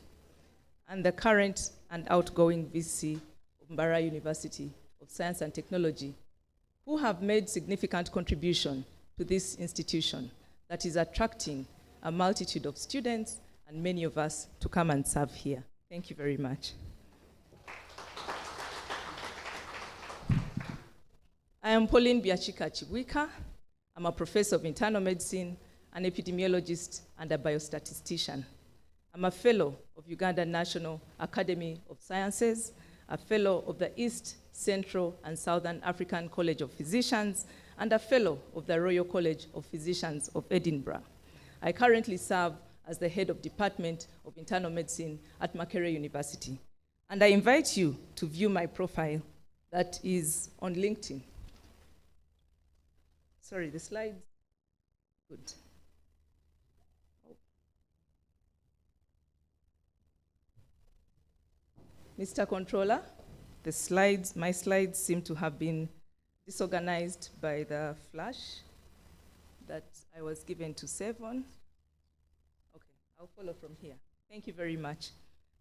and the current and outgoing VC of Mbarara University of Science and Technology, who have made significant contribution to this institution that is attracting a multitude of students and many of us to come and serve here. Thank you very much. I am Pauline Biachika Chibwika. I'm a professor of internal medicine, an epidemiologist, and a biostatistician. I'm a fellow of Uganda National Academy of Sciences, a fellow of the East, Central, and Southern African College of Physicians, and a fellow of the Royal College of Physicians of Edinburgh. I currently serve as the head of Department of Internal Medicine at Makerere University. And I invite you to view my profile that is on LinkedIn. Sorry, the slides. Good. Mr. Controller, the slides, my slides seem to have been disorganized by the flash that I was given to save on. Okay, I'll follow from here. Thank you very much.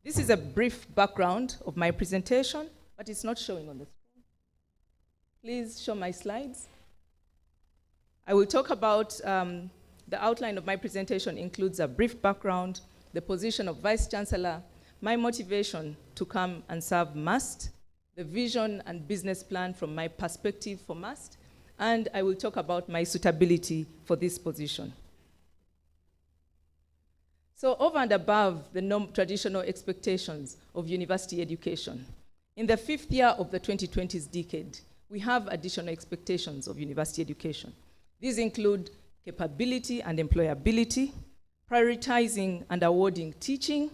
This is a brief background of my presentation, but it's not showing on the screen. Please show my slides. I will talk about the outline of my presentation includes a brief background, the position of Vice Chancellor, my motivation to come and serve MAST, the vision and business plan from my perspective for MAST, and I will talk about my suitability for this position. So over and above the traditional expectations of university education, in the 5th year of the 2020s decade, we have additional expectations of university education. These include capability and employability, prioritizing and awarding teaching,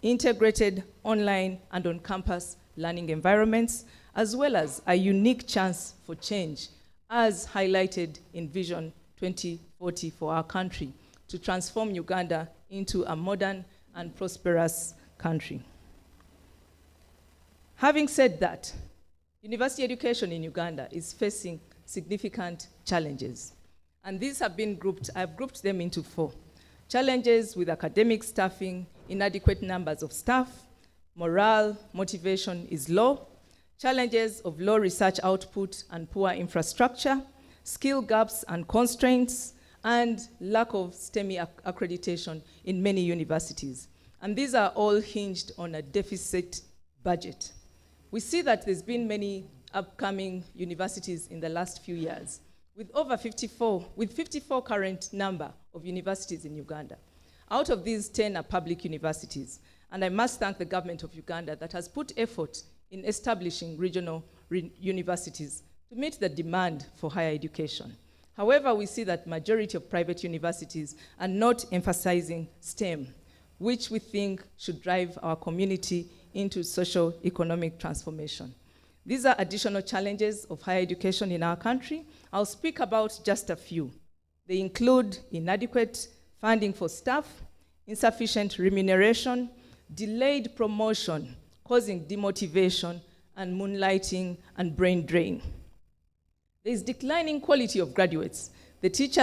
integrated online and on-campus learning environments, as well as a unique chance for change, as highlighted in Vision 2040 for our country, to transform Uganda into a modern and prosperous country. Having said that, university education in Uganda is facing significant challenges. And these have been grouped, I've grouped them into 4. Challenges with academic staffing, inadequate numbers of staff, morale, motivation is low, challenges of low research output and poor infrastructure, skill gaps and constraints, and lack of STEMI accreditation in many universities. And these are all hinged on a deficit budget. We see that there's been many upcoming universities in the last few years, with 54 current number of universities in Uganda. Out of these, 10 are public universities. And I must thank the government of Uganda that has put effort in establishing regional universities to meet the demand for higher education. However, we see that majority of private universities are not emphasizing STEM, which we think should drive our community into socio-economic transformation. These are additional challenges of higher education in our country. I'll speak about just a few. They include inadequate funding for staff, insufficient remuneration, delayed promotion, causing demotivation and moonlighting and brain drain. There is declining quality of graduates.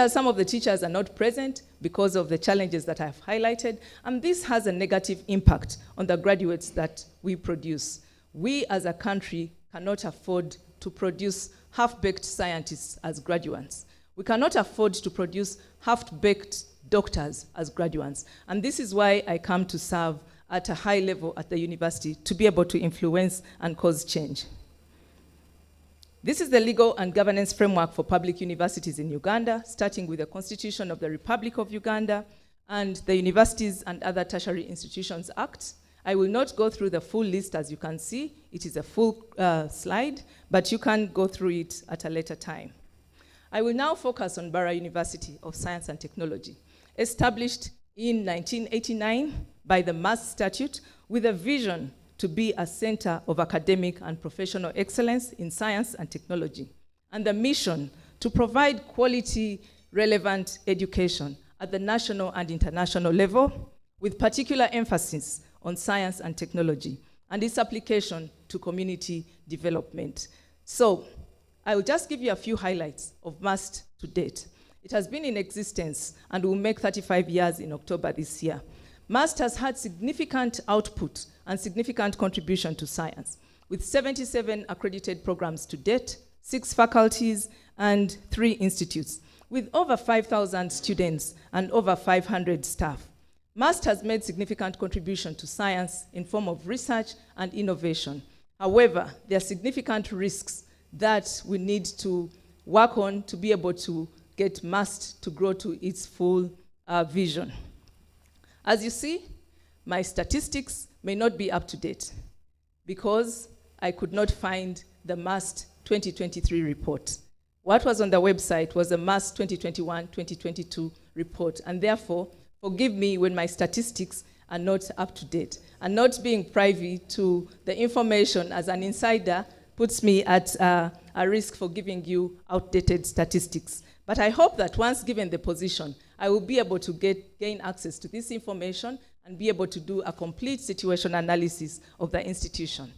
Some of the teachers are not present because of the challenges that I've highlighted, and this has a negative impact on the graduates that we produce. We as a country cannot afford to produce half-baked scientists as graduates. We cannot afford to produce half-baked doctors as graduates. And this is why I come to serve at a high level at the university to be able to influence and cause change. This is the legal and governance framework for public universities in Uganda, starting with the Constitution of the Republic of Uganda and the Universities and Other Tertiary Institutions Act. I will not go through the full list, as you can see. It is a full slide, but you can go through it at a later time. I will now focus on Mbarara University of Science and Technology, established in 1989 by the MAST Statute with a vision to be a center of academic and professional excellence in science and technology, and the mission to provide quality, relevant education at the national and international level, with particular emphasis on science and technology, and its application to community development. So I will just give you a few highlights of MAST to date. It has been in existence and will make 35 years in October this year. MAST has had significant output and significant contribution to science, with 77 accredited programs to date, 6 faculties, and 3 institutes, with over 5,000 students and over 500 staff. MAST has made significant contribution to science in form of research and innovation. However, there are significant risks that we need to work on to be able to get MAST to grow to its full vision. As you see, my statistics may not be up to date because I could not find the MAST 2023 report. What was on the website was the MAST 2021-2022 report, and therefore, forgive me when my statistics are not up to date. And not being privy to the information as an insider puts me at a risk for giving you outdated statistics. But I hope that once given the position, I will be able to gain access to this information and be able to do a complete situation analysis of the institution.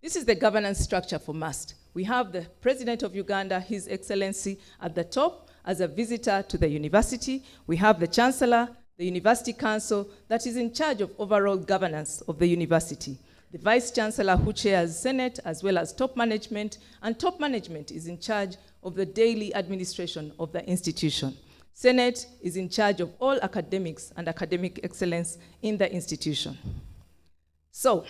This is the governance structure for MAST. We have the President of Uganda, His Excellency, at the top as a visitor to the university. We have the Chancellor, the University Council, that is in charge of overall governance of the university. The Vice Chancellor, who chairs Senate, as well as top management, and top management is in charge of the daily administration of the institution. Senate is in charge of all academics and academic excellence in the institution. So,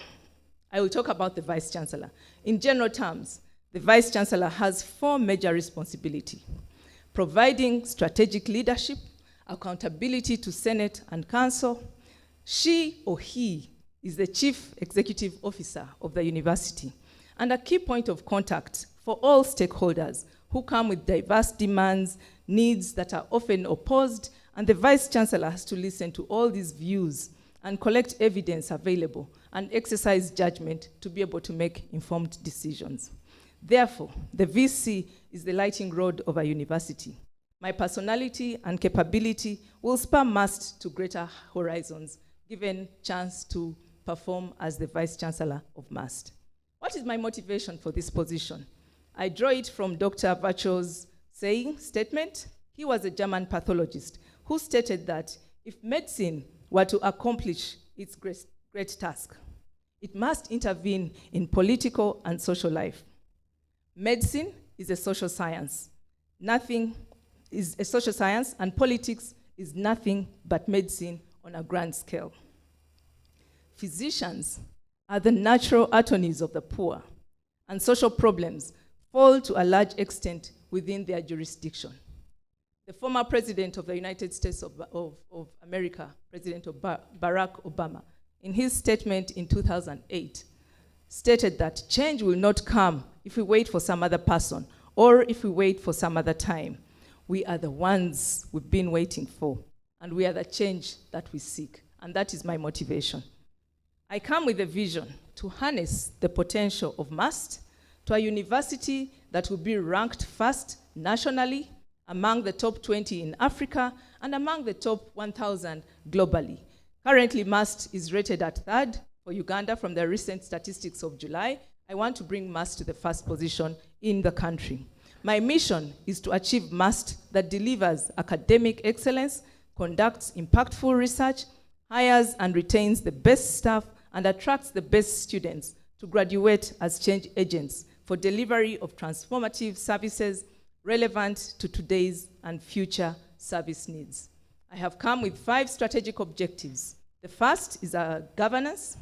I will talk about the Vice Chancellor. In general terms, the Vice Chancellor has 4 major responsibilities: providing strategic leadership, accountability to Senate and Council. She or he is the Chief Executive Officer of the university and a key point of contact for all stakeholders who come with diverse demands, needs that are often opposed, and the Vice Chancellor has to listen to all these views and collect evidence available and exercise judgment to be able to make informed decisions. Therefore, the VC is the lighting rod of a university. My personality and capability will spur MAST to greater horizons, given chance to perform as the Vice Chancellor of MAST. What is my motivation for this position? I draw it from Dr. Virchow's statement. He was a German pathologist who stated that if medicine were to accomplish its great task, it must intervene in political and social life. Medicine is a social science. Nothing is a social science, and politics is nothing but medicine on a grand scale. Physicians are the natural attorneys of the poor, and social problems fall to a large extent within their jurisdiction. The former president of the United States of America, President Barack Obama, in his statement in 2008, stated that change will not come if we wait for some other person or if we wait for some other time. We are the ones we've been waiting for, and we are the change that we seek, and that is my motivation. I come with a vision to harness the potential of MAST to a university that will be ranked first nationally, among the top 20 in Africa, and among the top 1,000 globally. Currently, MAST is rated at 3rd for Uganda from the recent statistics of July. I want to bring MAST to the first position in the country. My mission is to achieve MAST that delivers academic excellence, conducts impactful research, hires and retains the best staff, and attracts the best students to graduate as change agents for delivery of transformative services relevant to today's and future service needs. I have come with 5 strategic objectives. The first is governance.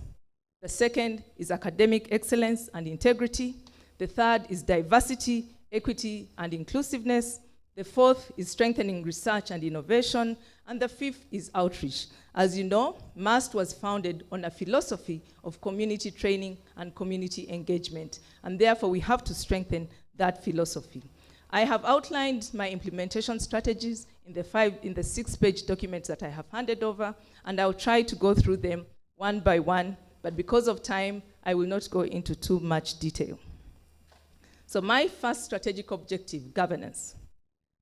The second is academic excellence and integrity. The third is diversity, equity, and inclusiveness. The fourth is strengthening research and innovation. And the fifth is outreach. As you know, MAST was founded on a philosophy of community training and community engagement. And therefore, we have to strengthen that philosophy. I have outlined my implementation strategies in the 6-page documents that I have handed over, and I'll try to go through them one by one, but because of time, I will not go into too much detail. So my first strategic objective, governance.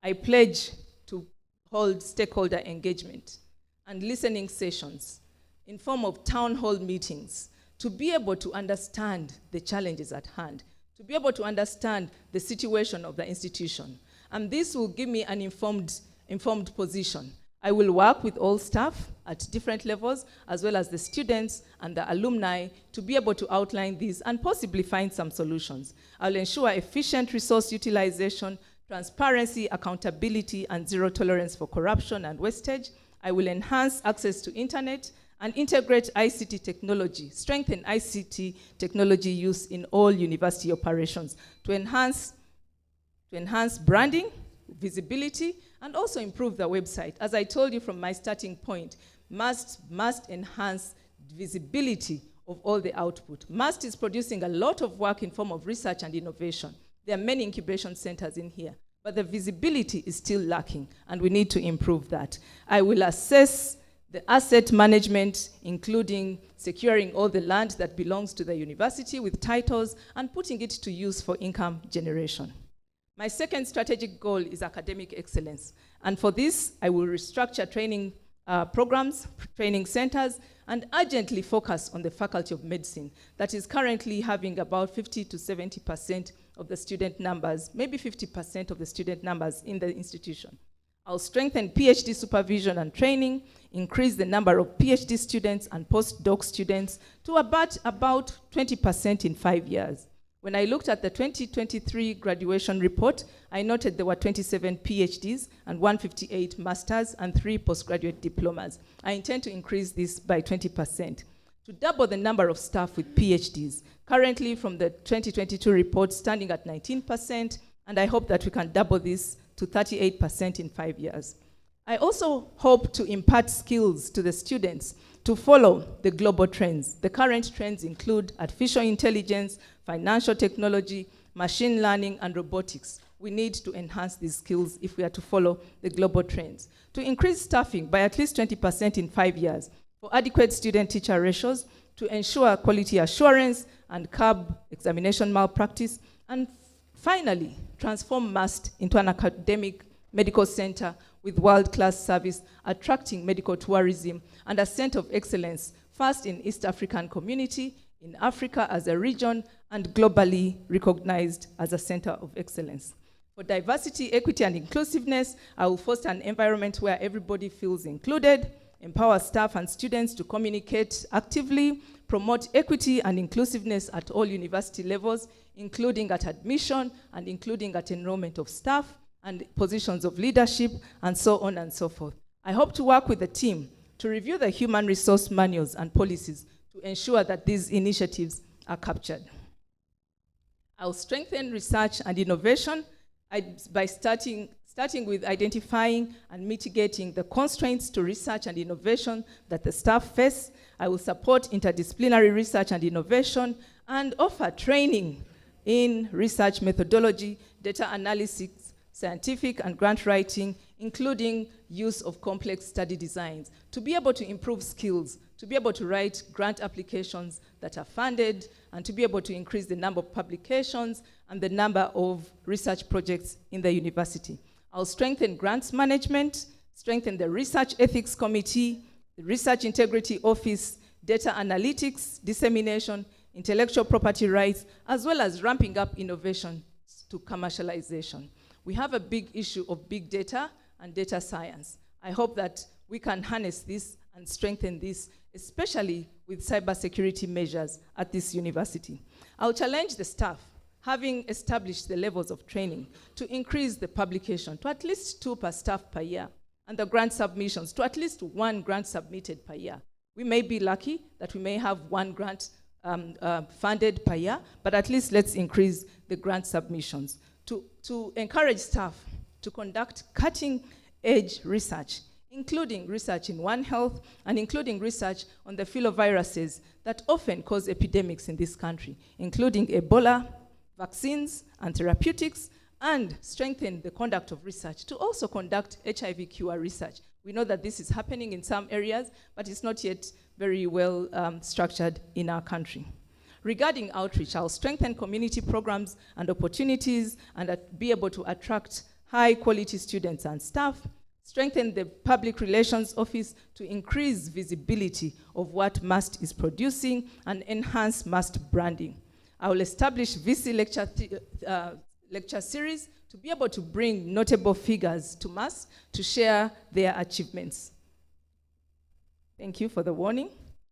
I pledge to hold stakeholder engagement and listening sessions in form of town hall meetings to be able to understand the challenges at hand, to be able to understand the situation of the institution. And this will give me an informed position. I will work with all staff at different levels, as well as the students and the alumni, to be able to outline these and possibly find some solutions. I'll ensure efficient resource utilization, transparency, accountability, and zero tolerance for corruption and wastage. I will enhance access to internet and integrate ICT technology, strengthen ICT technology use in all university operations to enhance branding, visibility, and also improve the website. As I told you from my starting point, must enhance visibility of all the output. MUST is producing a lot of work in form of research and innovation. There are many incubation centers in here, but the visibility is still lacking, and we need to improve that. I will assess the asset management, including securing all the land that belongs to the university with titles and putting it to use for income generation. My second strategic goal is academic excellence. And for this, I will restructure training programs, training centers, and urgently focus on the Faculty of Medicine that is currently having about 50 to 70% of the student numbers, maybe 50% of the student numbers in the institution. I'll strengthen PhD supervision and training, increase the number of PhD students and postdoc students to about 20% in 5 years. When I looked at the 2023 graduation report, I noted there were 27 PhDs and 158 masters and 3 postgraduate diplomas. I intend to increase this by 20%. To double the number of staff with PhDs, currently from the 2022 report standing at 19%, and I hope that we can double this to 38% in 5 years. I also hope to impart skills to the students to follow the global trends. The current trends include artificial intelligence, financial technology, machine learning, and robotics. We need to enhance these skills if we are to follow the global trends. To increase staffing by at least 20% in 5 years, for adequate student-teacher ratios, to ensure quality assurance and curb examination malpractice, and finally, transform MUST into an academic medical center with world-class service, attracting medical tourism, and a center of excellence, first in East African community, in Africa as a region, and globally recognized as a center of excellence. For diversity, equity, and inclusiveness, I will foster an environment where everybody feels included, empower staff and students to communicate actively, promote equity and inclusiveness at all university levels, including at admission and including at enrollment of staff and positions of leadership, and so on and so forth. I hope to work with the team to review the human resource manuals and policies to ensure that these initiatives are captured. I'll strengthen research and innovation by starting with identifying and mitigating the constraints to research and innovation that the staff face. I will support interdisciplinary research and innovation and offer training in research methodology, data analysis, scientific and grant writing, including use of complex study designs, to be able to improve skills, to be able to write grant applications that are funded, and to be able to increase the number of publications and the number of research projects in the university. I'll strengthen grants management, strengthen the Research Ethics Committee, the Research Integrity Office, data analytics, dissemination, intellectual property rights, as well as ramping up innovation to commercialization. We have a big issue of big data and data science. I hope that we can harness this and strengthen this, especially with cybersecurity measures at this university. I'll challenge the staff, having established the levels of training, to increase the publication to at least 2 per staff per year, and the grant submissions to at least 1 grant submitted per year. We may be lucky that we may have 1 grant funded per year, but at least let's increase the grant submissions. To encourage staff to conduct cutting-edge research, including research in One Health and including research on the filoviruses that often cause epidemics in this country, including Ebola, vaccines, and therapeutics, and strengthen the conduct of research to also conduct HIV cure research. We know that this is happening in some areas, but it's not yet very well structured in our country. Regarding outreach, I'll strengthen community programs and opportunities and be able to attract high-quality students and staff, strengthen the public relations office to increase visibility of what MUST is producing, and enhance MUST branding. I will establish VC lecture series to be able to bring notable figures to MUST to share their achievements. Thank you for the warning.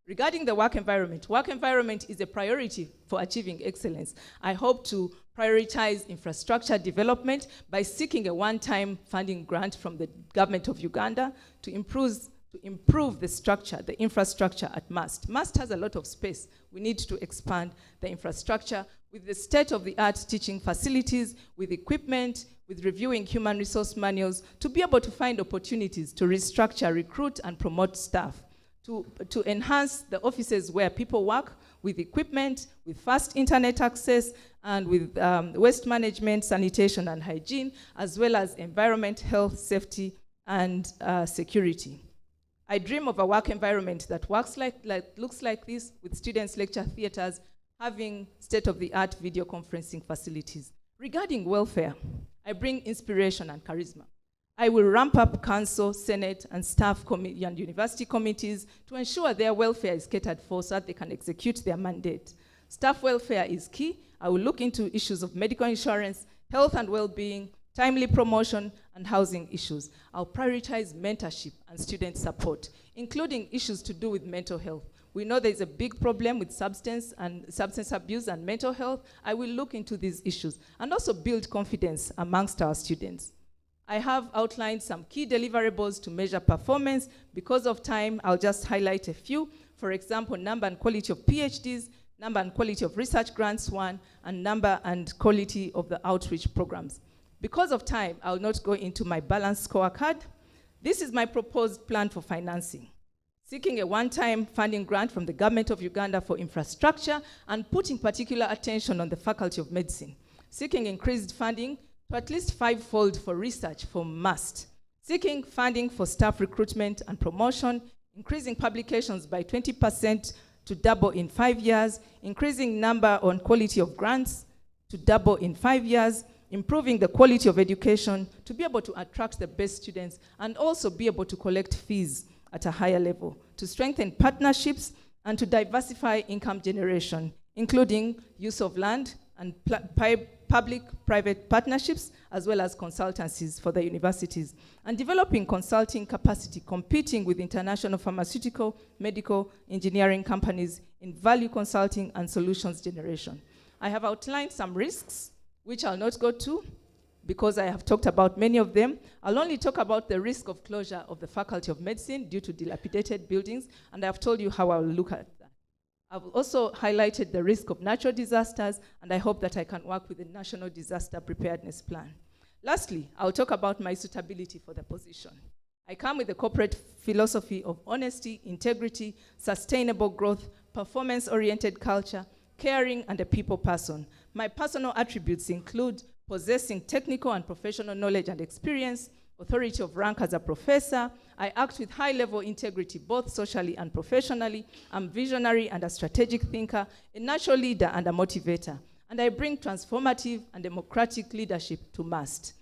Regarding the work environment is a priority for achieving excellence. I hope to prioritize infrastructure development by seeking a one-time funding grant from the government of Uganda to improve the structure, the infrastructure at MUST. MUST has a lot of space. We need to expand the infrastructure with the state-of-the-art teaching facilities, with equipment, with reviewing human resource manuals, to be able to find opportunities to restructure, recruit, and promote staff, to enhance the offices where people work with equipment, with fast internet access, and with waste management, sanitation, and hygiene, as well as environment, health, safety, and security. I dream of a work environment that looks like this, with students' lecture theaters, having state-of-the-art video conferencing facilities. Regarding welfare, I bring inspiration and charisma. I will ramp up council, senate, and staff and university committees to ensure their welfare is catered for so that they can execute their mandate. Staff welfare is key. I will look into issues of medical insurance, health and well-being, timely promotion, and housing issues. I'll prioritize mentorship and student support, including issues to do with mental health. We know there's a big problem with substance abuse and mental health. I will look into these issues and also build confidence amongst our students. I have outlined some key deliverables to measure performance. Because of time, I'll just highlight a few. For example, number and quality of PhDs, number and quality of research grants won, and number and quality of the outreach programs. Because of time, I'll not go into my balanced scorecard. This is my proposed plan for financing. Seeking a one-time funding grant from the government of Uganda for infrastructure and putting particular attention on the Faculty of Medicine. Seeking increased funding to at least 5-fold for research for MUST. Seeking funding for staff recruitment and promotion, increasing publications by 20% to double in 5 years, increasing number on quality of grants to double in 5 years, improving the quality of education to be able to attract the best students and also be able to collect fees at a higher level, to strengthen partnerships and to diversify income generation, including use of land and public-private partnerships, as well as consultancies for the universities, and developing consulting capacity, competing with international pharmaceutical, medical, engineering companies in value consulting and solutions generation. I have outlined some risks, which I'll not go to, because I have talked about many of them. I'll only talk about the risk of closure of the Faculty of Medicine due to dilapidated buildings, and I've told you how I will look at that. I've also highlighted the risk of natural disasters, and I hope that I can work with the National Disaster Preparedness Plan. Lastly, I'll talk about my suitability for the position. I come with a corporate philosophy of honesty, integrity, sustainable growth, performance-oriented culture, caring, and a people person. My personal attributes include possessing technical and professional knowledge and experience, authority of rank as a professor. I act with high-level integrity, both socially and professionally. I'm visionary and a strategic thinker, a natural leader and a motivator. And I bring transformative and democratic leadership to MUST.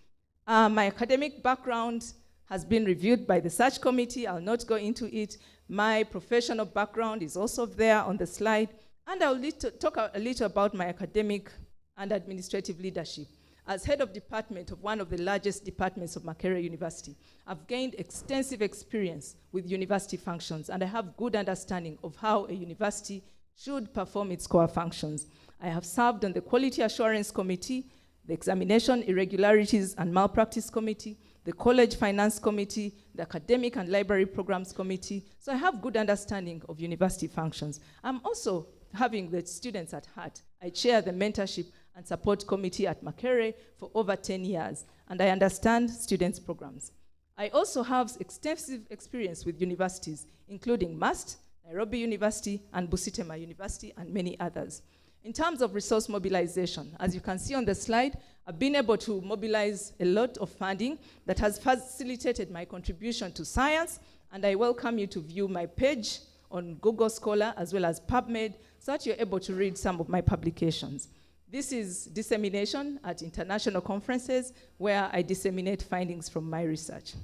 My academic background has been reviewed by the search committee. I'll not go into it. My professional background is also there on the slide. And I'll talk a little about my academic and administrative leadership. As head of department of one of the largest departments of Makerere University, I've gained extensive experience with university functions, and I have good understanding of how a university should perform its core functions. I have served on the Quality Assurance Committee, the Examination Irregularities and Malpractice Committee, the College Finance Committee, the Academic and Library Programs Committee, so I have good understanding of university functions. I'm also having the students at heart. I chair the mentorship and support committee at Makerere for over 10 years, and I understand students' programs. I also have extensive experience with universities, including MUST, Nairobi University, and Busitema University, and many others. In terms of resource mobilization, as you can see on the slide, I've been able to mobilize a lot of funding that has facilitated my contribution to science, and I welcome you to view my page on Google Scholar as well as PubMed so that you're able to read some of my publications. This is dissemination at international conferences where I disseminate findings from my research.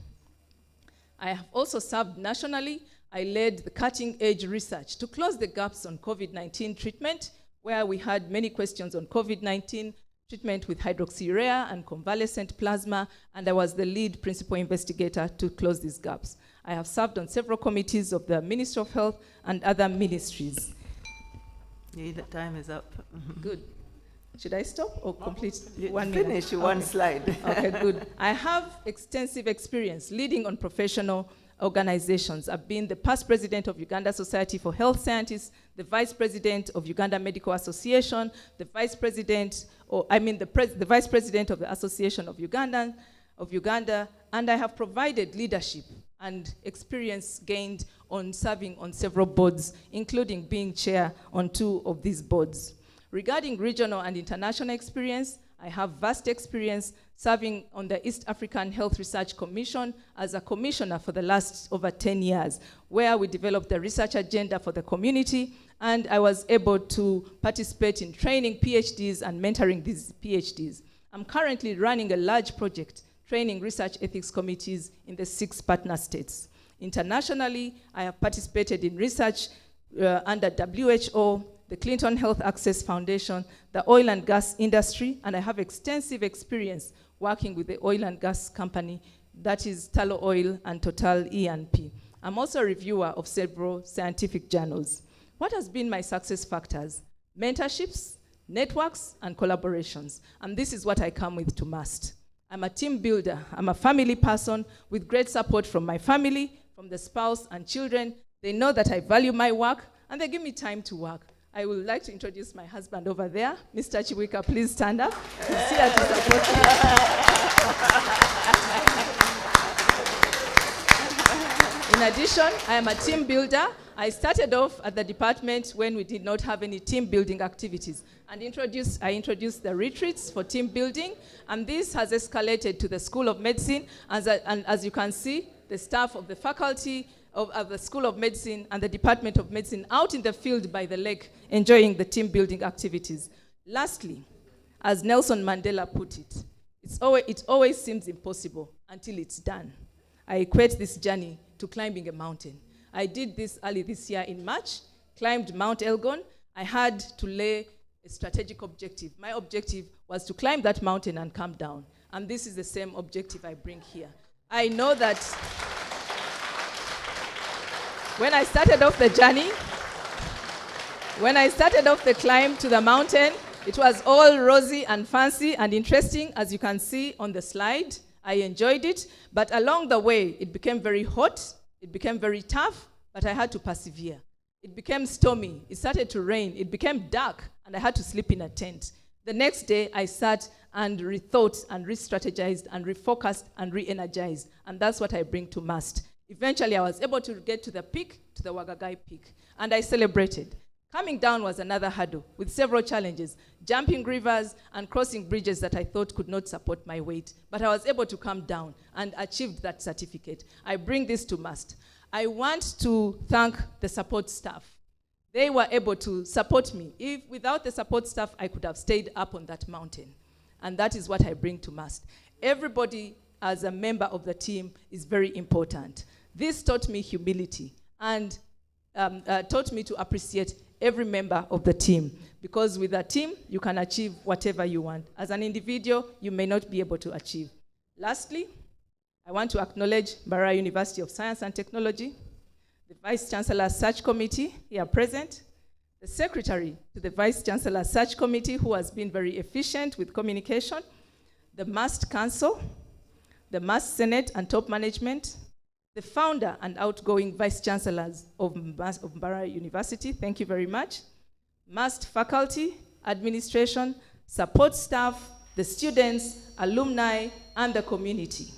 I have also served nationally. I led the cutting-edge research to close the gaps on COVID-19 treatment, where we had many questions on COVID-19 treatment with hydroxyurea and convalescent plasma, and I was the lead principal investigator to close these gaps. I have served on several committees of the Ministry of Health and other ministries. Yeah, the time is up. Good. Should I stop or complete? Finish one slide. Okay, good. I have extensive experience leading on professional organizations. I've been the past president of Uganda Society for Health Scientists, the vice president of Uganda Medical Association, the vice president, the vice president of the Association of Uganda, and I have provided leadership and experience gained on serving on several boards, including being chair on 2 of these boards. Regarding regional and international experience, I have vast experience serving on the East African Health Research Commission as a commissioner for the last over 10 years, where we developed the research agenda for the community, and I was able to participate in training PhDs and mentoring these PhDs. I'm currently running a large project training research ethics committees in the 6 partner states. Internationally, I have participated in research under WHO, the Clinton Health Access Foundation, the oil and gas industry, and I have extensive experience working with the oil and gas company, that is Tullow Oil and Total E&P. I'm also a reviewer of several scientific journals. What has been my success factors? Mentorships, networks, and collaborations. And this is what I come with to MAST. I'm a team builder. I'm a family person with great support from my family, from the spouse and children. They know that I value my work, and they give me time to work. I would like to introduce my husband over there. Mr. Chiwika, please stand up. He's here to support me. In addition, I am a team builder. I started off at the department when we did not have any team building activities. And I introduced the retreats for team building, and this has escalated to the School of Medicine. And as you can see, the staff of the faculty of the School of Medicine and the Department of Medicine out in the field by the lake, enjoying the team building activities. Lastly, as Nelson Mandela put it, it always seems impossible until it's done. I equate this journey to climbing a mountain. I did this early this year in March, climbed Mount Elgon. I had to lay a strategic objective. My objective was to climb that mountain and come down. And this is the same objective I bring here. I know that when I started off the journey, when I started off the climb to the mountain, it was all rosy and fancy and interesting, as you can see on the slide. I enjoyed it, but along the way, it became very hot, it became very tough, but I had to persevere. It became stormy, it started to rain, it became dark, and I had to sleep in a tent. The next day, I sat and rethought and re-strategized and refocused and re-energized, and that's what I bring to MAST. Eventually, I was able to get to the peak, to the Wagagai peak, and I celebrated. Coming down was another hurdle with several challenges, jumping rivers and crossing bridges that I thought could not support my weight, but I was able to come down and achieved that certificate. I bring this to MAST. I want to thank the support staff. They were able to support me. Without the support staff, I could have stayed up on that mountain, and that is what I bring to MAST. Everybody as a member of the team is very important. This taught me humility and taught me to appreciate every member of the team, because with a team, you can achieve whatever you want. As an individual, you may not be able to achieve. Lastly, I want to acknowledge Mbarara University of Science and Technology, the Vice Chancellor Search Committee here present, the Secretary to the Vice Chancellor Search Committee, who has been very efficient with communication, the MAST Council, the MAST Senate and top management, the founder and outgoing vice chancellors of Mbarara University, thank you very much, MAST faculty, administration, support staff, the students, alumni, and the community.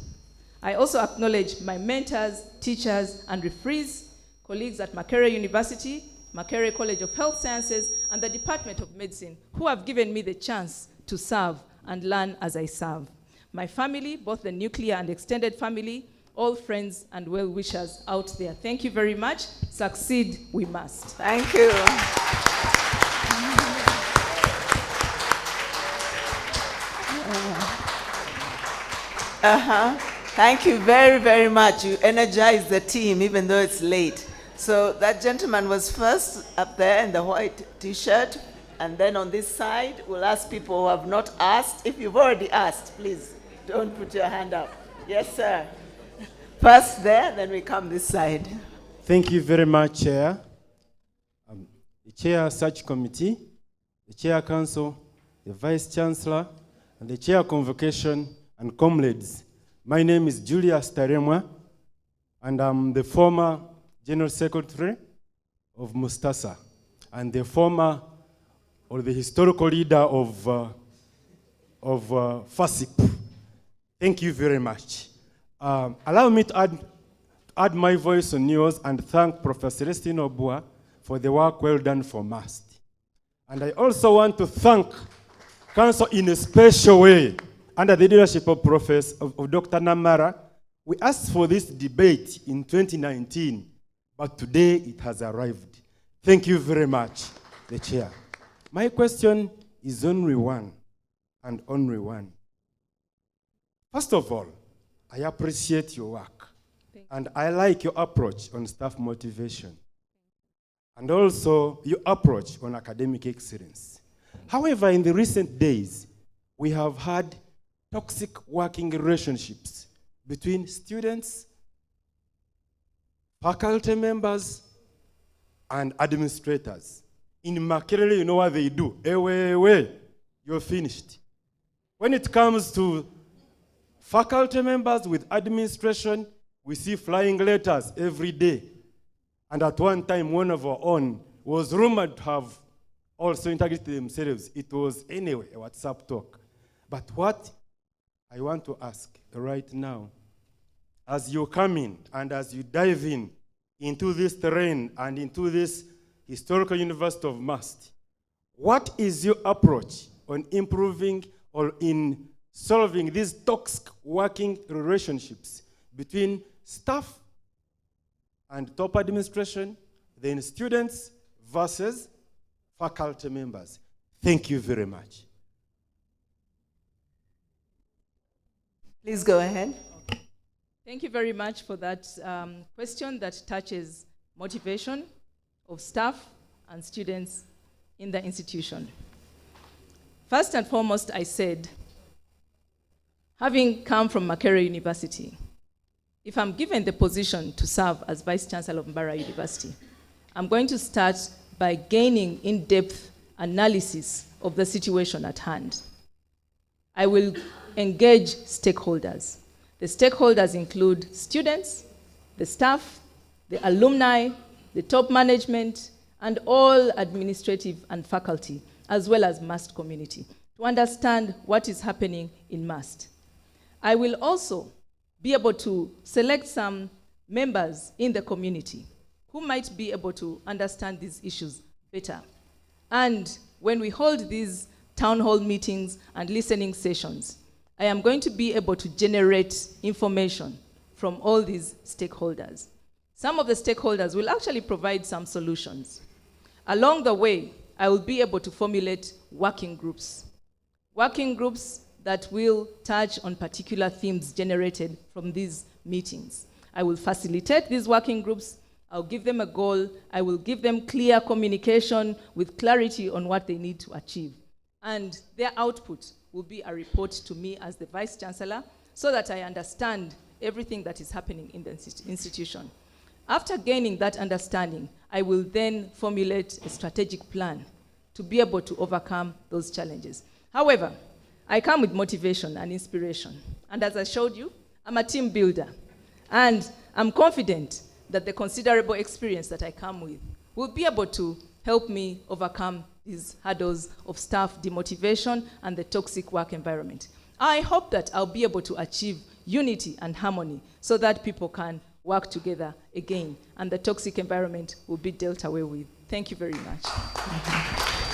I also acknowledge my mentors, teachers, and referees, colleagues at Makerere University, Makerere College of Health Sciences, and the Department of Medicine, who have given me the chance to serve and learn as I serve. My family, both the nuclear and extended family, all friends and well-wishers out there. Thank you very much. Succeed we must. Thank you. Thank you very, very much. You energized the team even though it's late. So that gentleman was first up there in the white t-shirt, and then on this side, we'll ask people who have not asked. If you've already asked, please don't put your hand up. Yes, sir. First there, then we come this side. Thank you very much, Chair. The Chair Search Committee, the Chair Council, the Vice Chancellor, and the Chair Convocation, and comrades. My name is Julius Taremwa, and I'm the former General Secretary of Mustasa, and the former, or the historical leader of FASIP. Thank you very much. Allow me to add my voice on yours and thank Professor Celestine Obua for the work well done for MAST. And I also want to thank Council in a special way, under the leadership of Dr. Namara. We asked for this debate in 2019, but today it has arrived. Thank you very much, the Chair. My question is only one, and only one. First of all, I appreciate your work, and I like your approach on staff motivation, and also your approach on academic excellence. However, in the recent days, we have had toxic working relationships between students, faculty members, and administrators. In Makerere, you know what they do. You're finished. When it comes to faculty members with administration, we see flying letters every day. And at one time, one of our own was rumored to have also integrated themselves. It was anyway a WhatsApp talk. But what I want to ask right now, as you come in and as you dive in into this terrain and into this historical University of MAST, what is your approach on improving or in solving these toxic working relationships between staff and top administration, then students versus faculty members? Thank you very much. Please go ahead. Thank you very much for that question that touches motivation of staff and students in the institution. First and foremost, I said, having come from Makerere University, if I'm given the position to serve as Vice Chancellor of Mbarara University, I'm going to start by gaining in-depth analysis of the situation at hand. I will engage stakeholders. The stakeholders include students, the staff, the alumni, the top management, and all administrative and faculty, as well as MAST community, to understand what is happening in MAST. I will also be able to select some members in the community who might be able to understand these issues better. And when we hold these town hall meetings and listening sessions, I am going to be able to generate information from all these stakeholders. Some of the stakeholders will actually provide some solutions. Along the way, I will be able to formulate working groups that will touch on particular themes generated from these meetings. I will facilitate these working groups. I'll give them a goal. I will give them clear communication with clarity on what they need to achieve. And their output will be a report to me as the Vice Chancellor so that I understand everything that is happening in the institution. After gaining that understanding, I will then formulate a strategic plan to be able to overcome those challenges. However, I come with motivation and inspiration. And as I showed you, I'm a team builder. And I'm confident that the considerable experience that I come with will be able to help me overcome these hurdles of staff demotivation and the toxic work environment. I hope that I'll be able to achieve unity and harmony so that people can work together again and the toxic environment will be dealt away with. Thank you very much.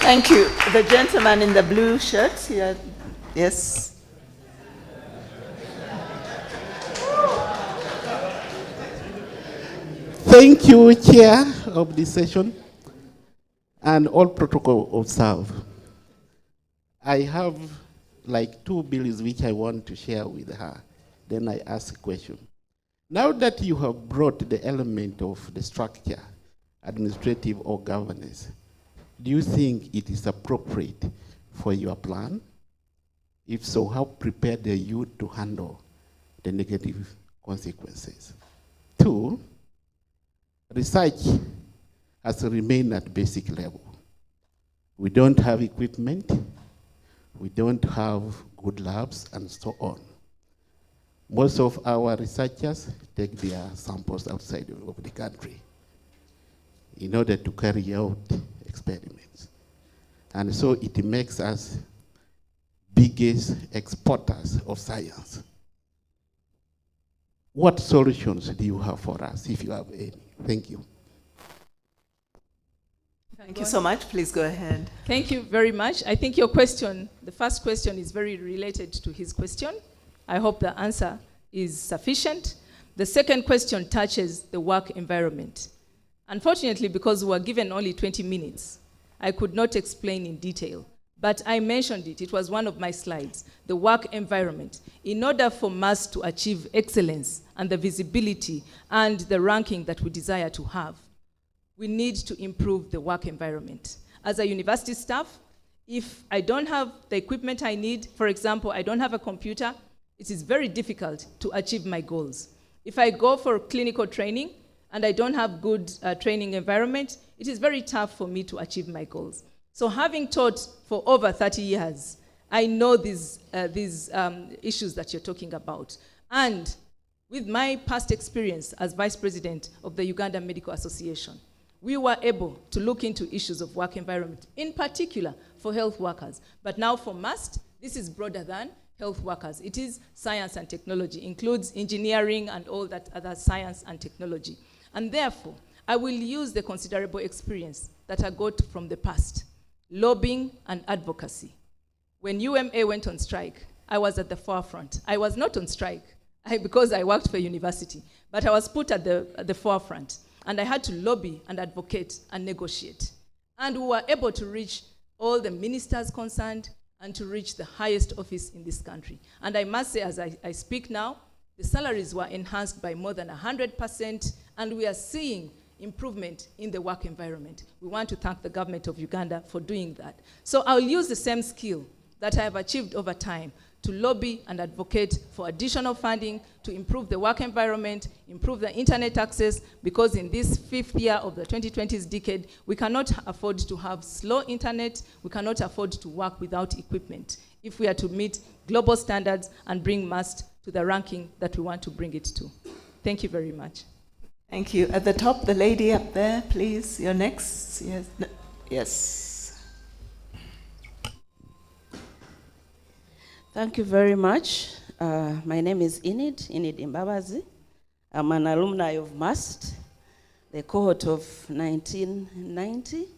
Thank you. The gentleman in the blue shirt here. Yes. Thank you, Chair of this session, and all protocol observed. I have like 2 bills which I want to share with her. then I ask a question. Now that you have brought the element of the structure, administrative or governance, do you think it is appropriate for your plan? If so, how prepared are you to handle the negative consequences? 2, research has remained at basic level. We don't have equipment, we don't have good labs, and so on. Most of our researchers take their samples outside of the country in order to carry out experiments. And so it makes us biggest exporters of science. What solutions do you have for us, if you have any? Thank you. Thank you so much. Please go ahead. Thank you very much. I think your question, the first question, is very related to his question. I hope the answer is sufficient. The second question touches the work environment. Unfortunately, because we were given only 20 minutes, I could not explain in detail. But I mentioned it. It was one of my slides, the work environment. In order for MAS to achieve excellence and the visibility and the ranking that we desire to have, we need to improve the work environment. As a university staff, if I don't have the equipment I need, for example, I don't have a computer, it is very difficult to achieve my goals. If I go for clinical training and I don't have good training environment, it is very tough for me to achieve my goals. So having taught for over 30 years, I know these issues that you're talking about. And with my past experience as Vice President of the Uganda Medical Association, we were able to look into issues of work environment, in particular for health workers. But now for MAST, this is broader than health workers. It is science and technology, includes engineering and all that other science and technology. And therefore, I will use the considerable experience that I got from the past, lobbying and advocacy. When UMA went on strike, I was at the forefront. I was not on strike because I worked for a university, but I was put at the forefront. And I had to lobby and advocate and negotiate. And we were able to reach all the ministers concerned and to reach the highest office in this country. And I must say, as I speak now, the salaries were enhanced by more than 100%, and we are seeing improvement in the work environment. We want to thank the government of Uganda for doing that. So I'll use the same skill that I have achieved over time to lobby and advocate for additional funding to improve the work environment, improve the internet access, because in this 5th year of the 2020s decade, we cannot afford to have slow internet, we cannot afford to work without equipment if we are to meet global standards and bring MAST to the ranking that we want to bring it to. Thank you very much. Thank you. At the top, the lady up there, please. You're next. Yes. No. Yes. Thank you very much. My name is Enid Mbarara. I'm an alumni of MAST, the cohort of 1990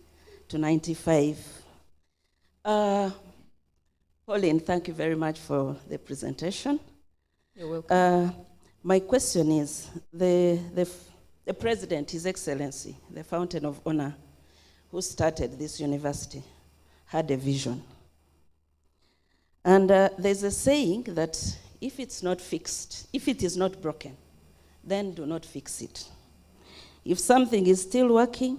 to 95. Pauline, thank you very much for the presentation. You're welcome. My question is, the president, His Excellency, the Fountain of Honor, who started this university, had a vision. And there's a saying that if it's not fixed, if it is not broken, then do not fix it. If something is still working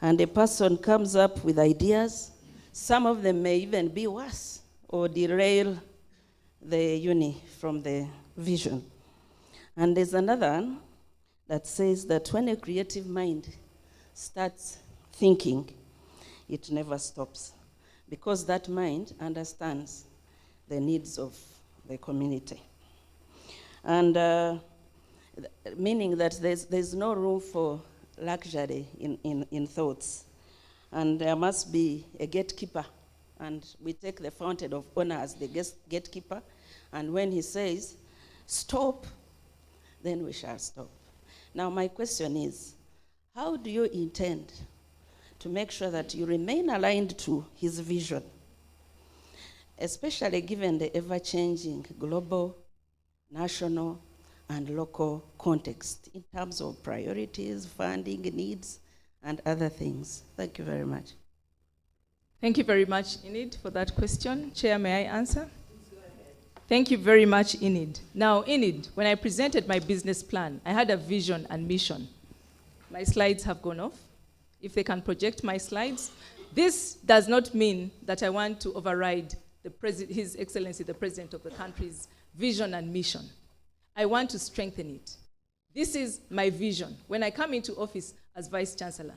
and a person comes up with ideas, some of them may even be worse or derail the uni from the vision. And there's another one that says that when a creative mind starts thinking, it never stops, because that mind understands the needs of the community. And meaning that there's no room for luxury in thoughts. And there must be a gatekeeper. And we take the Fountain of Honor as the gatekeeper. And when he says, stop, then we shall stop. Now my question is, how do you intend to make sure that you remain aligned to his vision, especially given the ever-changing global, national, and local context in terms of priorities, funding needs, and other things? Thank you very much. Thank you very much, Enid, for that question. Chair, may I answer? Thank you very much, Enid. Now, Enid, when I presented my business plan, I had a vision and mission. My slides have gone off. If they can project my slides. This does not mean that I want to override His Excellency, the President of the country's vision and mission. I want to strengthen it. This is my vision. When I come into office as Vice Chancellor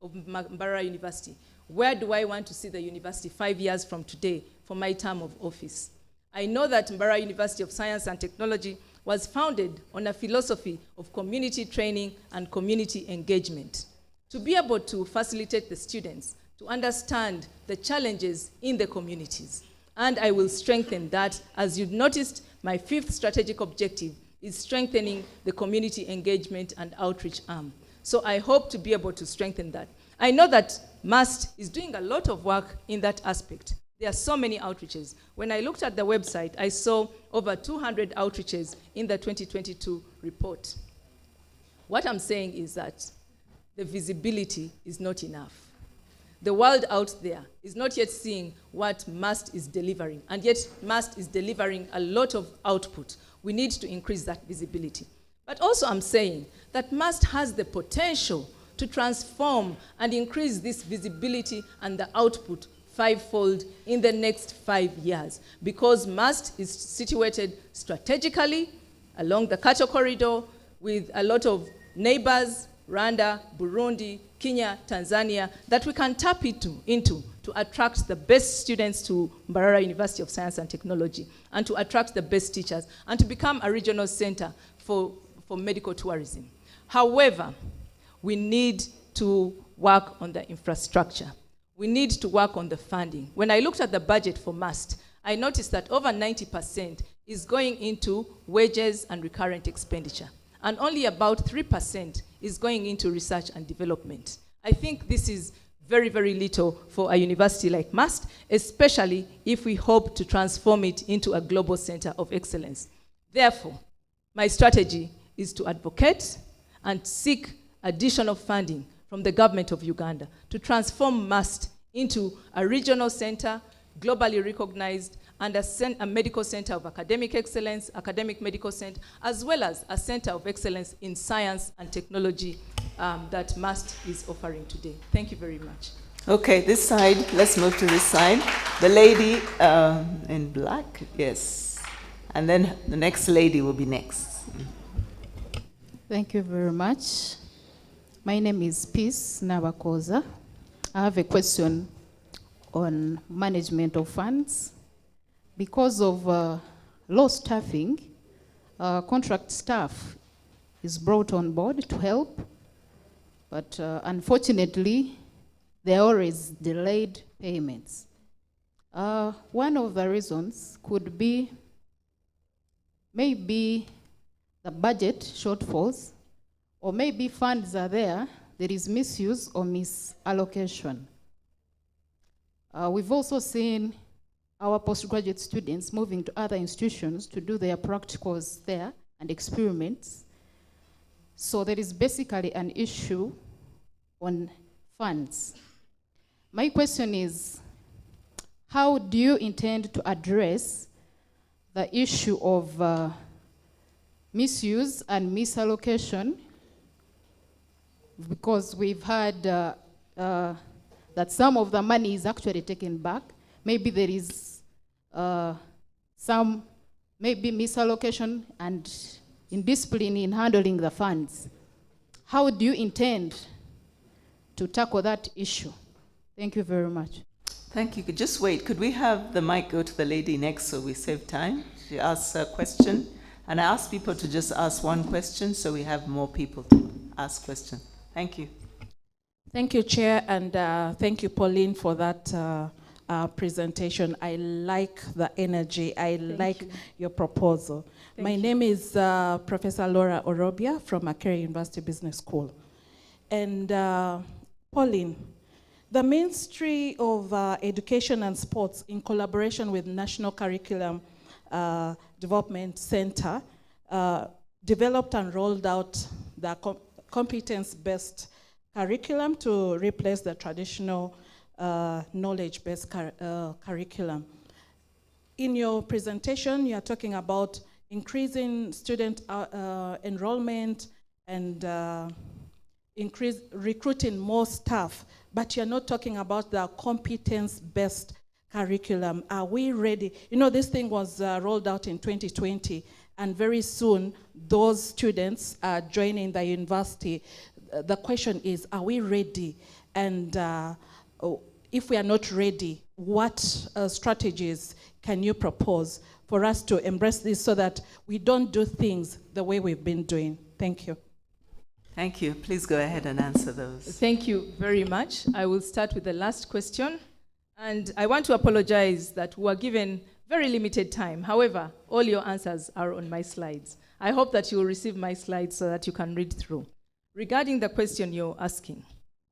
of Mbarara University, where do I want to see the university 5 years from today for my term of office? I know that Mbarara University of Science and Technology was founded on a philosophy of community training and community engagement. To be able to facilitate the students to understand the challenges in the communities. And I will strengthen that. As you noticed, my 5th strategic objective is strengthening the community engagement and outreach arm. So I hope to be able to strengthen that. I know that MAST is doing a lot of work in that aspect. There are so many outreaches. When I looked at the website, I saw over 200 outreaches in the 2022 report. What I'm saying is that the visibility is not enough. The world out there is not yet seeing what MAST is delivering, and yet MAST is delivering a lot of output. We need to increase that visibility. But also I'm saying that MAST has the potential to transform and increase this visibility and the output 5-fold in the next 5 years, because MAST is situated strategically along the Kato corridor with a lot of neighbors, Rwanda, Burundi, Kenya, Tanzania, that we can tap into to attract the best students to Mbarara University of Science and Technology, and to attract the best teachers, and to become a regional center for medical tourism. However, we need to work on the infrastructure. We need to work on the funding. When I looked at the budget for MAST, I noticed that over 90% is going into wages and recurrent expenditure, and only about 3% is going into research and development. I think this is very, very little for a university like MAST, especially if we hope to transform it into a global center of excellence. Therefore, my strategy is to advocate and seek additional funding from the government of Uganda to transform MAST into a regional center, globally recognized, and a medical center of academic excellence, academic medical center, as well as a center of excellence in science and technology that MAST is offering today. Thank you very much. Okay, this side, let's move to this side. The lady in black, yes. And then the next lady will be next. Thank you very much. My name is Peace Nabakoza. I have a question on management of funds. Because of low staffing, contract staff is brought on board to help, but unfortunately, there are always delayed payments. One of the reasons could be maybe the budget shortfalls, or maybe funds are there is misuse or misallocation. We've also seen our postgraduate students moving to other institutions to do their practicals there and experiments. So there is basically an issue on funds. My question is, how do you intend to address the issue of misuse and misallocation? Because we've heard that some of the money is actually taken back. Maybe there is some misallocation and indiscipline in handling the funds. How do you intend to tackle that issue? Thank you very much. Thank you. Just wait. Could we have the mic go to the lady next so we save time? She asks a question. And I ask people to just ask one question so we have more people to ask questions. Thank you. Thank you, Chair, and thank you, Pauline, for that presentation. I like the energy. I like your proposal. My name is Professor Laura Orobia from Makerere University Business School. And Pauline, the Ministry of Education and Sports, in collaboration with National Curriculum Development Center, developed and rolled out the competence-based curriculum to replace the traditional knowledge-based curriculum. in your presentation, you are talking about increasing student enrollment and recruiting more staff, but you're not talking about the competence-based curriculum. Are we ready? You know, this thing was rolled out in 2020, and very soon those students are joining the university. The question is, are we ready? And if we are not ready, what strategies can you propose for us to embrace this so that we don't do things the way we've been doing? Thank you. Thank you. Please go ahead and answer those. Thank you very much. I will start with the last question. And I want to apologize that we were given very limited time. However, all your answers are on my slides. I hope that you will receive my slides so that you can read through. Regarding the question you're asking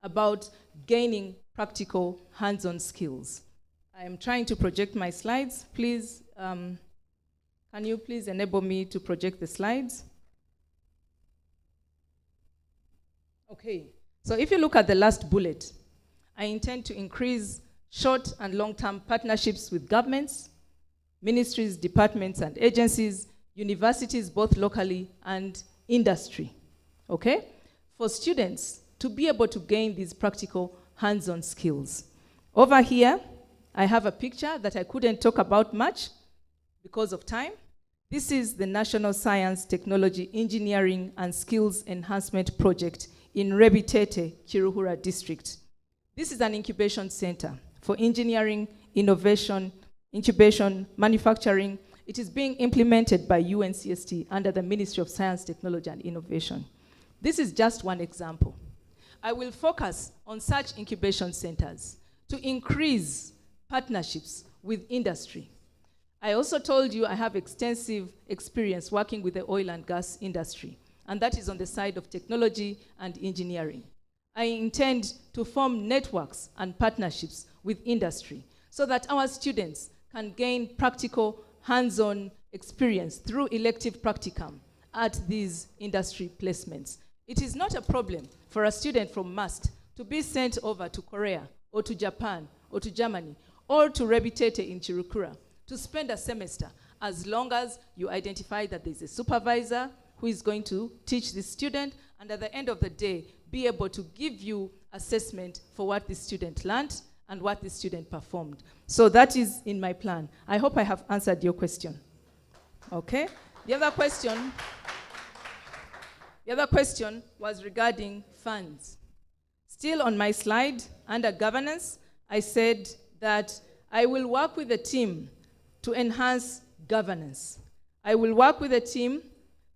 about gaining practical hands-on skills, I am trying to project my slides. Please, can you please enable me to project the slides? Okay, so if you look at the last bullet, I intend to increase short and long-term partnerships with governments, ministries, departments, and agencies, universities, both locally and industry, okay? For students to be able to gain these practical hands-on skills. Over here, I have a picture that I couldn't talk about much because of time. This is the National Science, Technology, Engineering, and Skills Enhancement Project in Rebitete, Kiruhura District. This is an incubation center for engineering, innovation, incubation, manufacturing. It is being implemented by UNCST under the Ministry of Science, Technology, and Innovation. This is just one example. I will focus on such incubation centers to increase partnerships with industry. I also told you I have extensive experience working with the oil and gas industry, and that is on the side of technology and engineering. I intend to form networks and partnerships with industry so that our students can gain practical, hands-on experience through elective practicum at these industry placements. It is not a problem for a student from MUST to be sent over to Korea or to Japan or to Germany or to Rebitete in Chirukura to spend a semester, as long as you identify that there's a supervisor who is going to teach the student, and at the end of the day, be able to give you assessment for what the student learned and what the student performed. So that is in my plan. I hope I have answered your question. Okay? The other question was regarding funds. Still on my slide, under governance, I said that I will work with the team to enhance governance. I will work with the team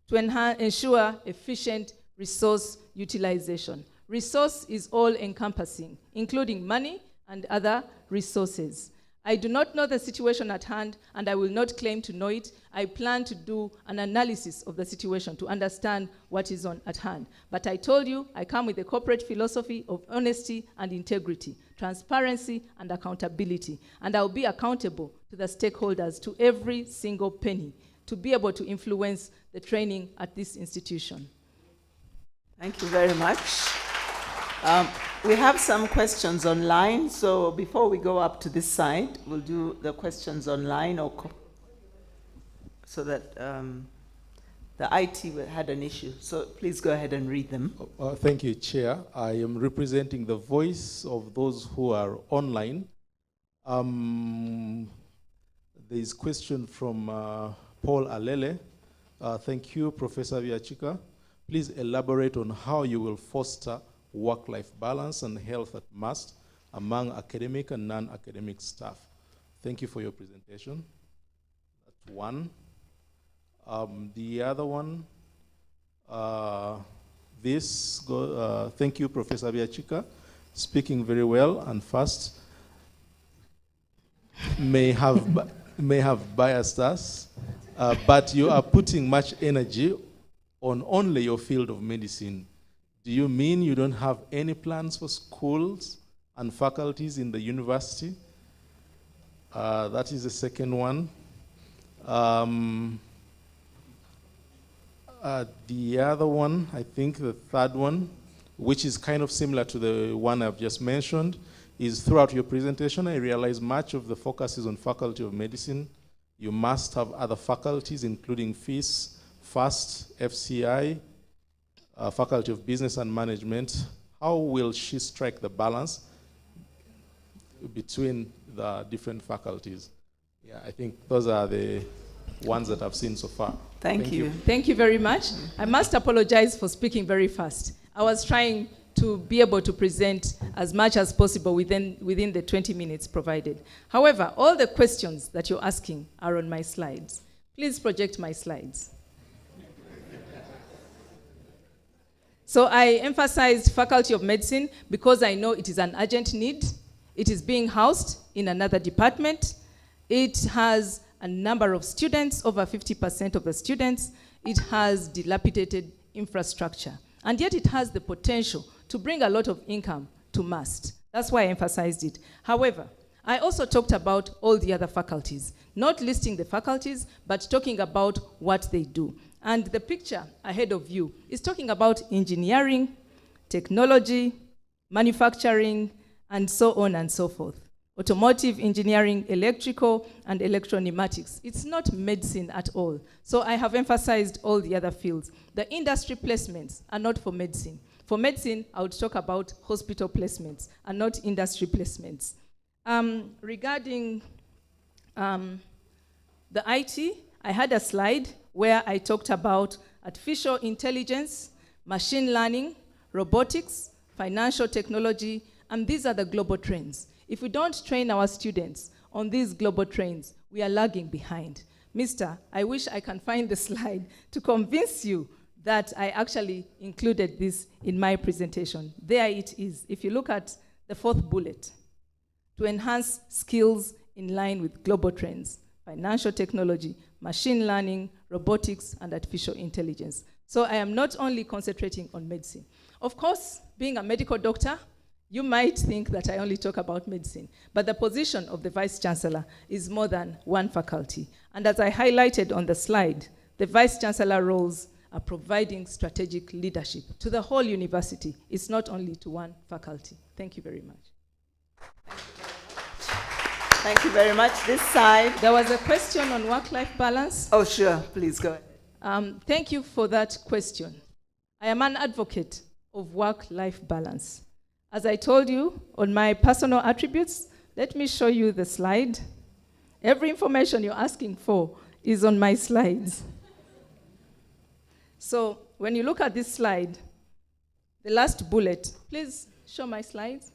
to ensure efficient resource utilization. Resource is all-encompassing, including money and other resources. I do not know the situation at hand, and I will not claim to know it. I plan to do an analysis of the situation to understand what is at hand. But I told you, I come with a corporate philosophy of honesty and integrity, transparency and accountability, and I'll be accountable to the stakeholders, to every single penny, to be able to influence the training at this institution. Thank you very much. We have some questions online, so before we go up to this side, we'll do the questions online, so that the IT had an issue. So please go ahead and read them. Thank you, Chair. I am representing the voice of those who are online. There is a question from Paul Alele. Thank you, Professor Viachika. Please elaborate on how you will foster work-life balance and health at MUST among academic and non-academic staff. Thank you for your presentation. That's one. The other one, thank you, Professor Viachika, speaking very well and fast. May have biased us, but you are putting much energy on only your field of medicine. Do you mean you don't have any plans for schools and faculties in the university? That is the second one. The other one, I think the third one, which is kind of similar to the one I've just mentioned, is throughout your presentation, I realized much of the focus is on Faculty of Medicine You must have other faculties, including FIS, FAST, FCI, Faculty of Business and Management. How will she strike the balance between the different faculties? Yeah, I think those are the ones that I've seen so far. Thank you. Thank you very much. I must apologize for speaking very fast. I was trying to be able to present as much as possible within the 20 minutes provided. However, all the questions that you're asking are on my slides. Please project my slides. So I emphasized Faculty of Medicine because I know it is an urgent need. It is being housed in another department. It has a number of students, over 50% of the students. It has dilapidated infrastructure. And yet it has the potential to bring a lot of income to MUST. That's why I emphasized it. However, I also talked about all the other faculties, not listing the faculties, but talking about what they do. And the picture ahead of you is talking about engineering, technology, manufacturing, and so on and so forth. Automotive engineering, electrical, and electropneumatics. It's not medicine at all. So I have emphasized all the other fields. The industry placements are not for medicine. For medicine, I would talk about hospital placements and not industry placements. Regarding the IT, I had a slide where I talked about artificial intelligence, machine learning, robotics, financial technology, and these are the global trends. If we don't train our students on these global trends, we are lagging behind. Mister, I wish I can find the slide to convince you that I actually included this in my presentation. There it is. If you look at the fourth bullet, to enhance skills in line with global trends, financial technology, machine learning, robotics, and artificial intelligence. So I am not only concentrating on medicine. Of course, being a medical doctor, you might think that I only talk about medicine, but the position of the Vice Chancellor is more than one faculty. And as I highlighted on the slide, the Vice Chancellor roles are providing strategic leadership to the whole university. It's not only to one faculty. Thank you very much. Thank you very much. This side. There was a question on work-life balance. Oh, sure. Please go ahead. Thank you for that question. I am an advocate of work-life balance. As I told you, on my personal attributes, let me show you the slide. Every information you're asking for is on my slides. So when you look at this slide, the last bullet, please show my slides.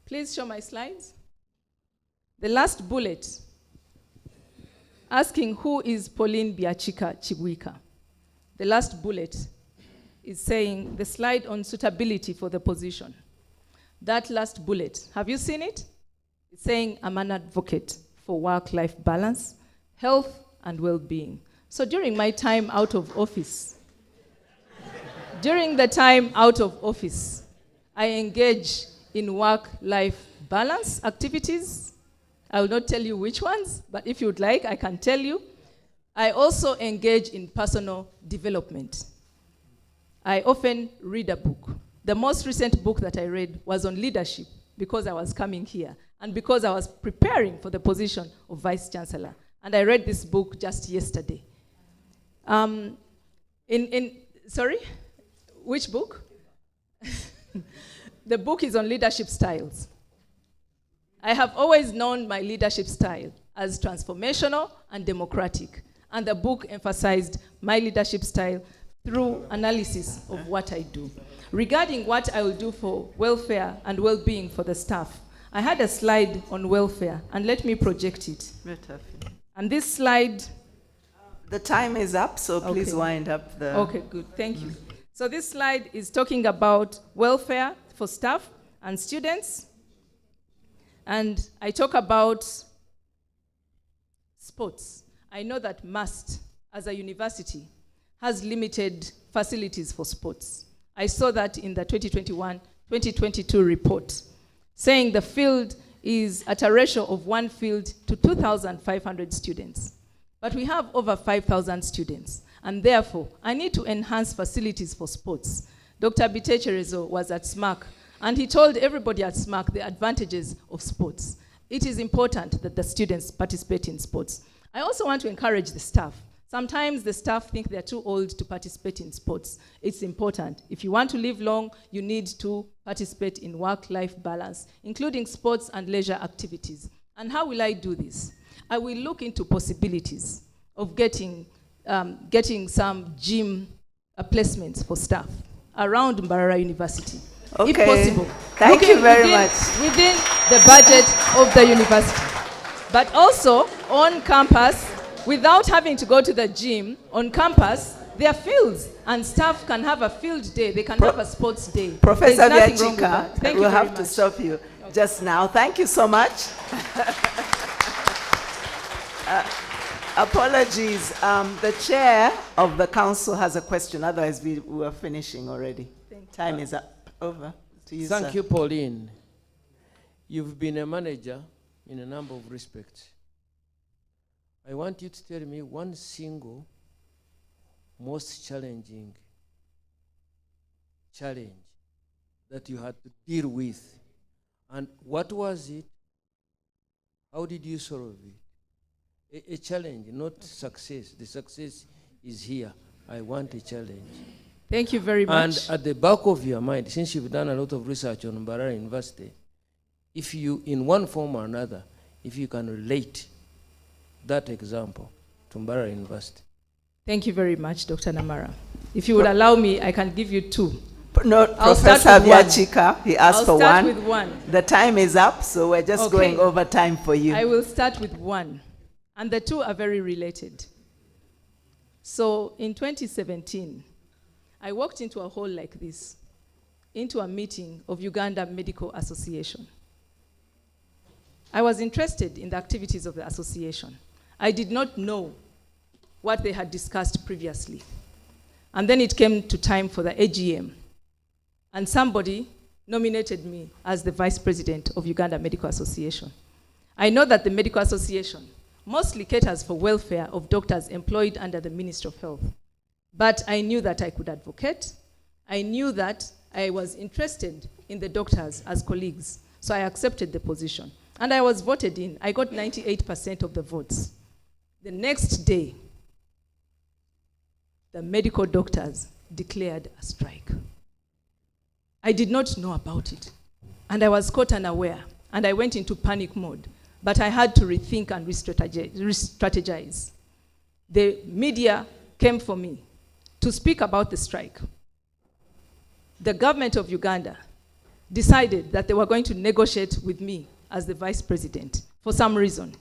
Please show my slides. The last bullet, asking who is Pauline Biachika Chibwika. The last bullet is saying the slide on suitability for the position. That last bullet, have you seen it? It's saying I'm an advocate for work-life balance, health, and well-being. So during my time out of office, I engage in work-life balance activities. I will not tell you which ones, but if you'd like, I can tell you. I also engage in personal development. I often read a book. The most recent book that I read was on leadership because I was coming here and because I was preparing for the position of Vice Chancellor. And I read this book just yesterday. Sorry? Which book? The book is on leadership styles. I have always known my leadership style as transformational and democratic. And the book emphasized my leadership style through analysis of what I do. Regarding what I will do for welfare and well-being for the staff, I had a slide on welfare, and let me project it. And this slide... The time is up, so please wind up the... Okay, good, thank you. So this slide is talking about welfare for staff and students. And I talk about sports. I know that MUST, as a university, has limited facilities for sports. I saw that in the 2021-2022 report, saying the field is at a ratio of 1 field to 2,500 students. But we have over 5,000 students, and therefore, I need to enhance facilities for sports. Dr. Bitecherezo was at SMAC, And he told everybody at SMAC the advantages of sports. It is important that the students participate in sports. I also want to encourage the staff. Sometimes the staff think they're too old to participate in sports. It's important. If you want to live long, you need to participate in work-life balance, including sports and leisure activities. And how will I do this? I will look into possibilities of getting some gym placements for staff around Mbarara University, if possible. Thank you very much. Within the budget of the university. But also on campus, without having to go to the gym, on campus, there are fields, and staff can have a field day. They can have a sports day. Professor There's nothing wrong with that. Biachika, Thank we'll you very have to much. stop you just now. Thank you so much. Apologies. The chair of the council has a question. Otherwise, we were finishing already. Time is up. Over to you, Thank sir. you, Pauline. You've been a manager in a number of respects. I want you to tell me one single most challenging challenge that you had to deal with. And what was it? How did you solve it? A challenge, not success. The success is here. I want a challenge. Thank you very much. And at the back of your mind, since you've done a lot of research on Mbarara University, if you, in one form or another, if you can relate that example to Mbarara University. Thank you very much, Dr. Namara. If you would allow me, I can give you two. No, I'll start Professor with one. Biachika, he asked I'll for start one. with one. The time is up, so we're just going over time for you. I will start with one. And the two are very related. So in 2017, I walked into a hall like this, into a meeting of Uganda Medical Association. I was interested in the activities of the association. I did not know what they had discussed previously. And then it came to time for the AGM. And somebody nominated me as the vice president of Uganda Medical Association. I know that the Medical Association mostly caters for welfare of doctors employed under the Ministry of Health. But I knew that I could advocate. I knew that I was interested in the doctors as colleagues. So I accepted the position. And I was voted in. I got 98% of the votes. The next day, the medical doctors declared a strike. I did not know about it. And I was caught unaware. And I went into panic mode. But I had to rethink and re-strategize. The media came for me to speak about the strike. The government of Uganda decided that they were going to negotiate with me as the vice president for some reason.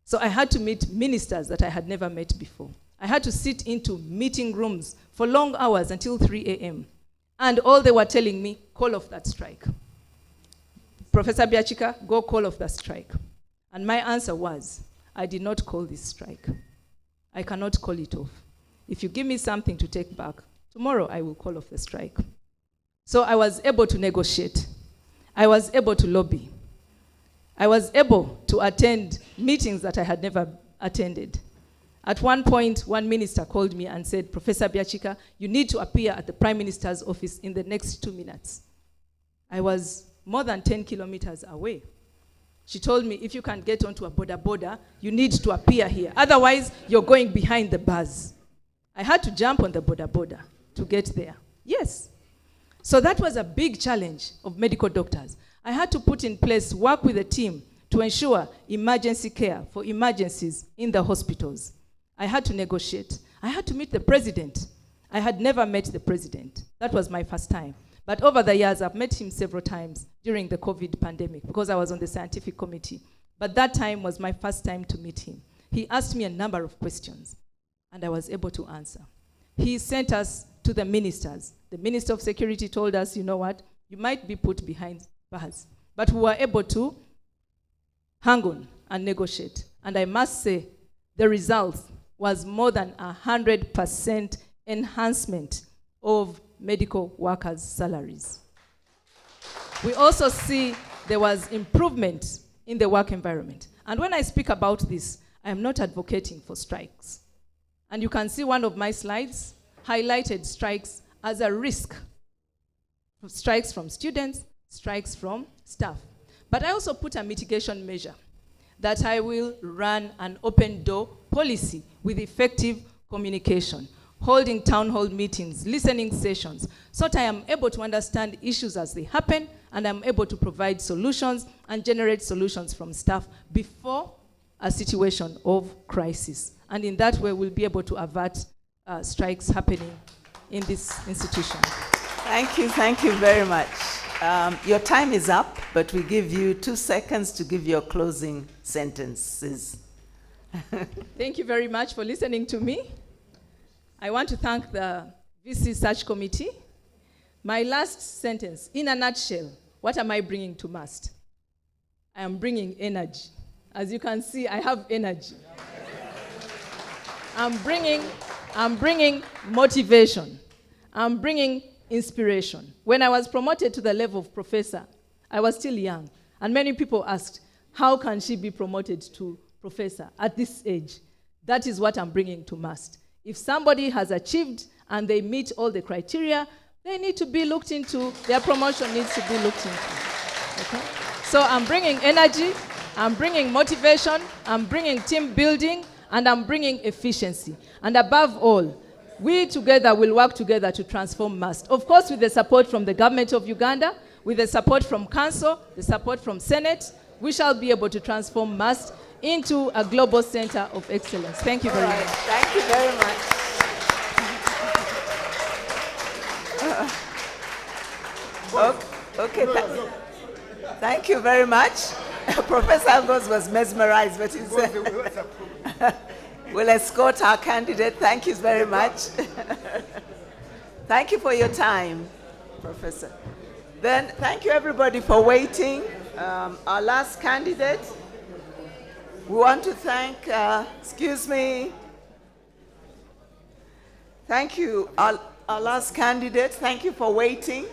So I had to meet ministers that I had never met before. I had to sit into meeting rooms for long hours until 3 a.m. And all they were telling me, call off that strike. Professor Biachika, go call off that strike. And my answer was, I did not call this strike. I cannot call it off. If you give me something to take back, tomorrow I will call off the strike. So I was able to negotiate. I was able to lobby. I was able to attend meetings that I had never attended. At one point, one minister called me and said, Professor Biachika, you need to appear at the Prime Minister's office in the next 2 minutes. I was more than 10 kilometers away. She told me, if you can get onto a boda, you need to appear here. Otherwise, you're going behind the bars. I had to jump on the boda to get there. Yes. So that was a big challenge of medical doctors. I had to put in place, work with a team to ensure emergency care for emergencies in the hospitals. I had to negotiate. I had to meet the president. I had never met the president. That was my first time. But over the years, I've met him several times during the COVID pandemic because I was on the scientific committee. But that time was my first time to meet him. He asked me a number of questions, and I was able to answer. He sent us to the ministers. The Minister of Security told us, you know what, you might be put behind bars. But we were able to hang on and negotiate. And I must say, the result was more than 100% enhancement of medical workers' salaries. We also see there was improvement in the work environment. And when I speak about this, I am not advocating for strikes. And you can see one of my slides highlighted strikes as a risk strikes from students, strikes from staff. But I also put a mitigation measure that I will run an open door policy with effective communication, holding town hall meetings, listening sessions, so that I am able to understand issues as they happen, and I'm able to provide solutions and generate solutions from staff before a situation of crisis. And in that way, we'll be able to avert strikes happening in this institution. Thank you very much. Your time is up, but we give you 2 seconds to give your closing sentences. Thank you very much for listening to me. I want to thank the VC Search Committee. My last sentence, in a nutshell, what am I bringing to MUST? I am bringing energy. As you can see, I have energy. I'm bringing motivation. I'm bringing inspiration. When I was promoted to the level of professor, I was still young. And many people asked, how can she be promoted to professor at this age? That is what I'm bringing to MUST. If somebody has achieved and they meet all the criteria, they need to be looked into. Their promotion needs to be looked into. Okay? So I'm bringing energy, I'm bringing motivation, I'm bringing team building, and I'm bringing efficiency. And above all, we together will work together to transform MUST. Of course, with the support from the government of Uganda, with the support from Council, the support from Senate, we shall be able to transform MUST into a global center of excellence. Thank you very much. Thank you very much. Okay, thank you very much. Professor Agos was mesmerized, but he's we'll escort our candidate. Thank you very much. Thank you for your time, Professor. Then thank you everybody for waiting. Our last candidate, we want to thank, excuse me. Thank you, our last candidate. Thank you for waiting.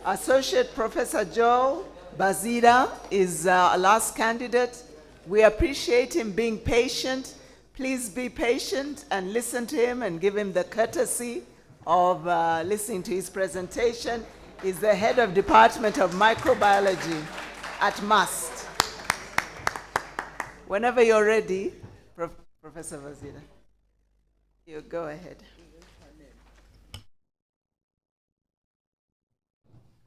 Associate Professor Joe Bazira is our last candidate. We appreciate him being patient. Please be patient and listen to him and give him the courtesy of listening to his presentation. He's the head of Department of Microbiology at MUST. Whenever you're ready, Professor Bazira, you go ahead.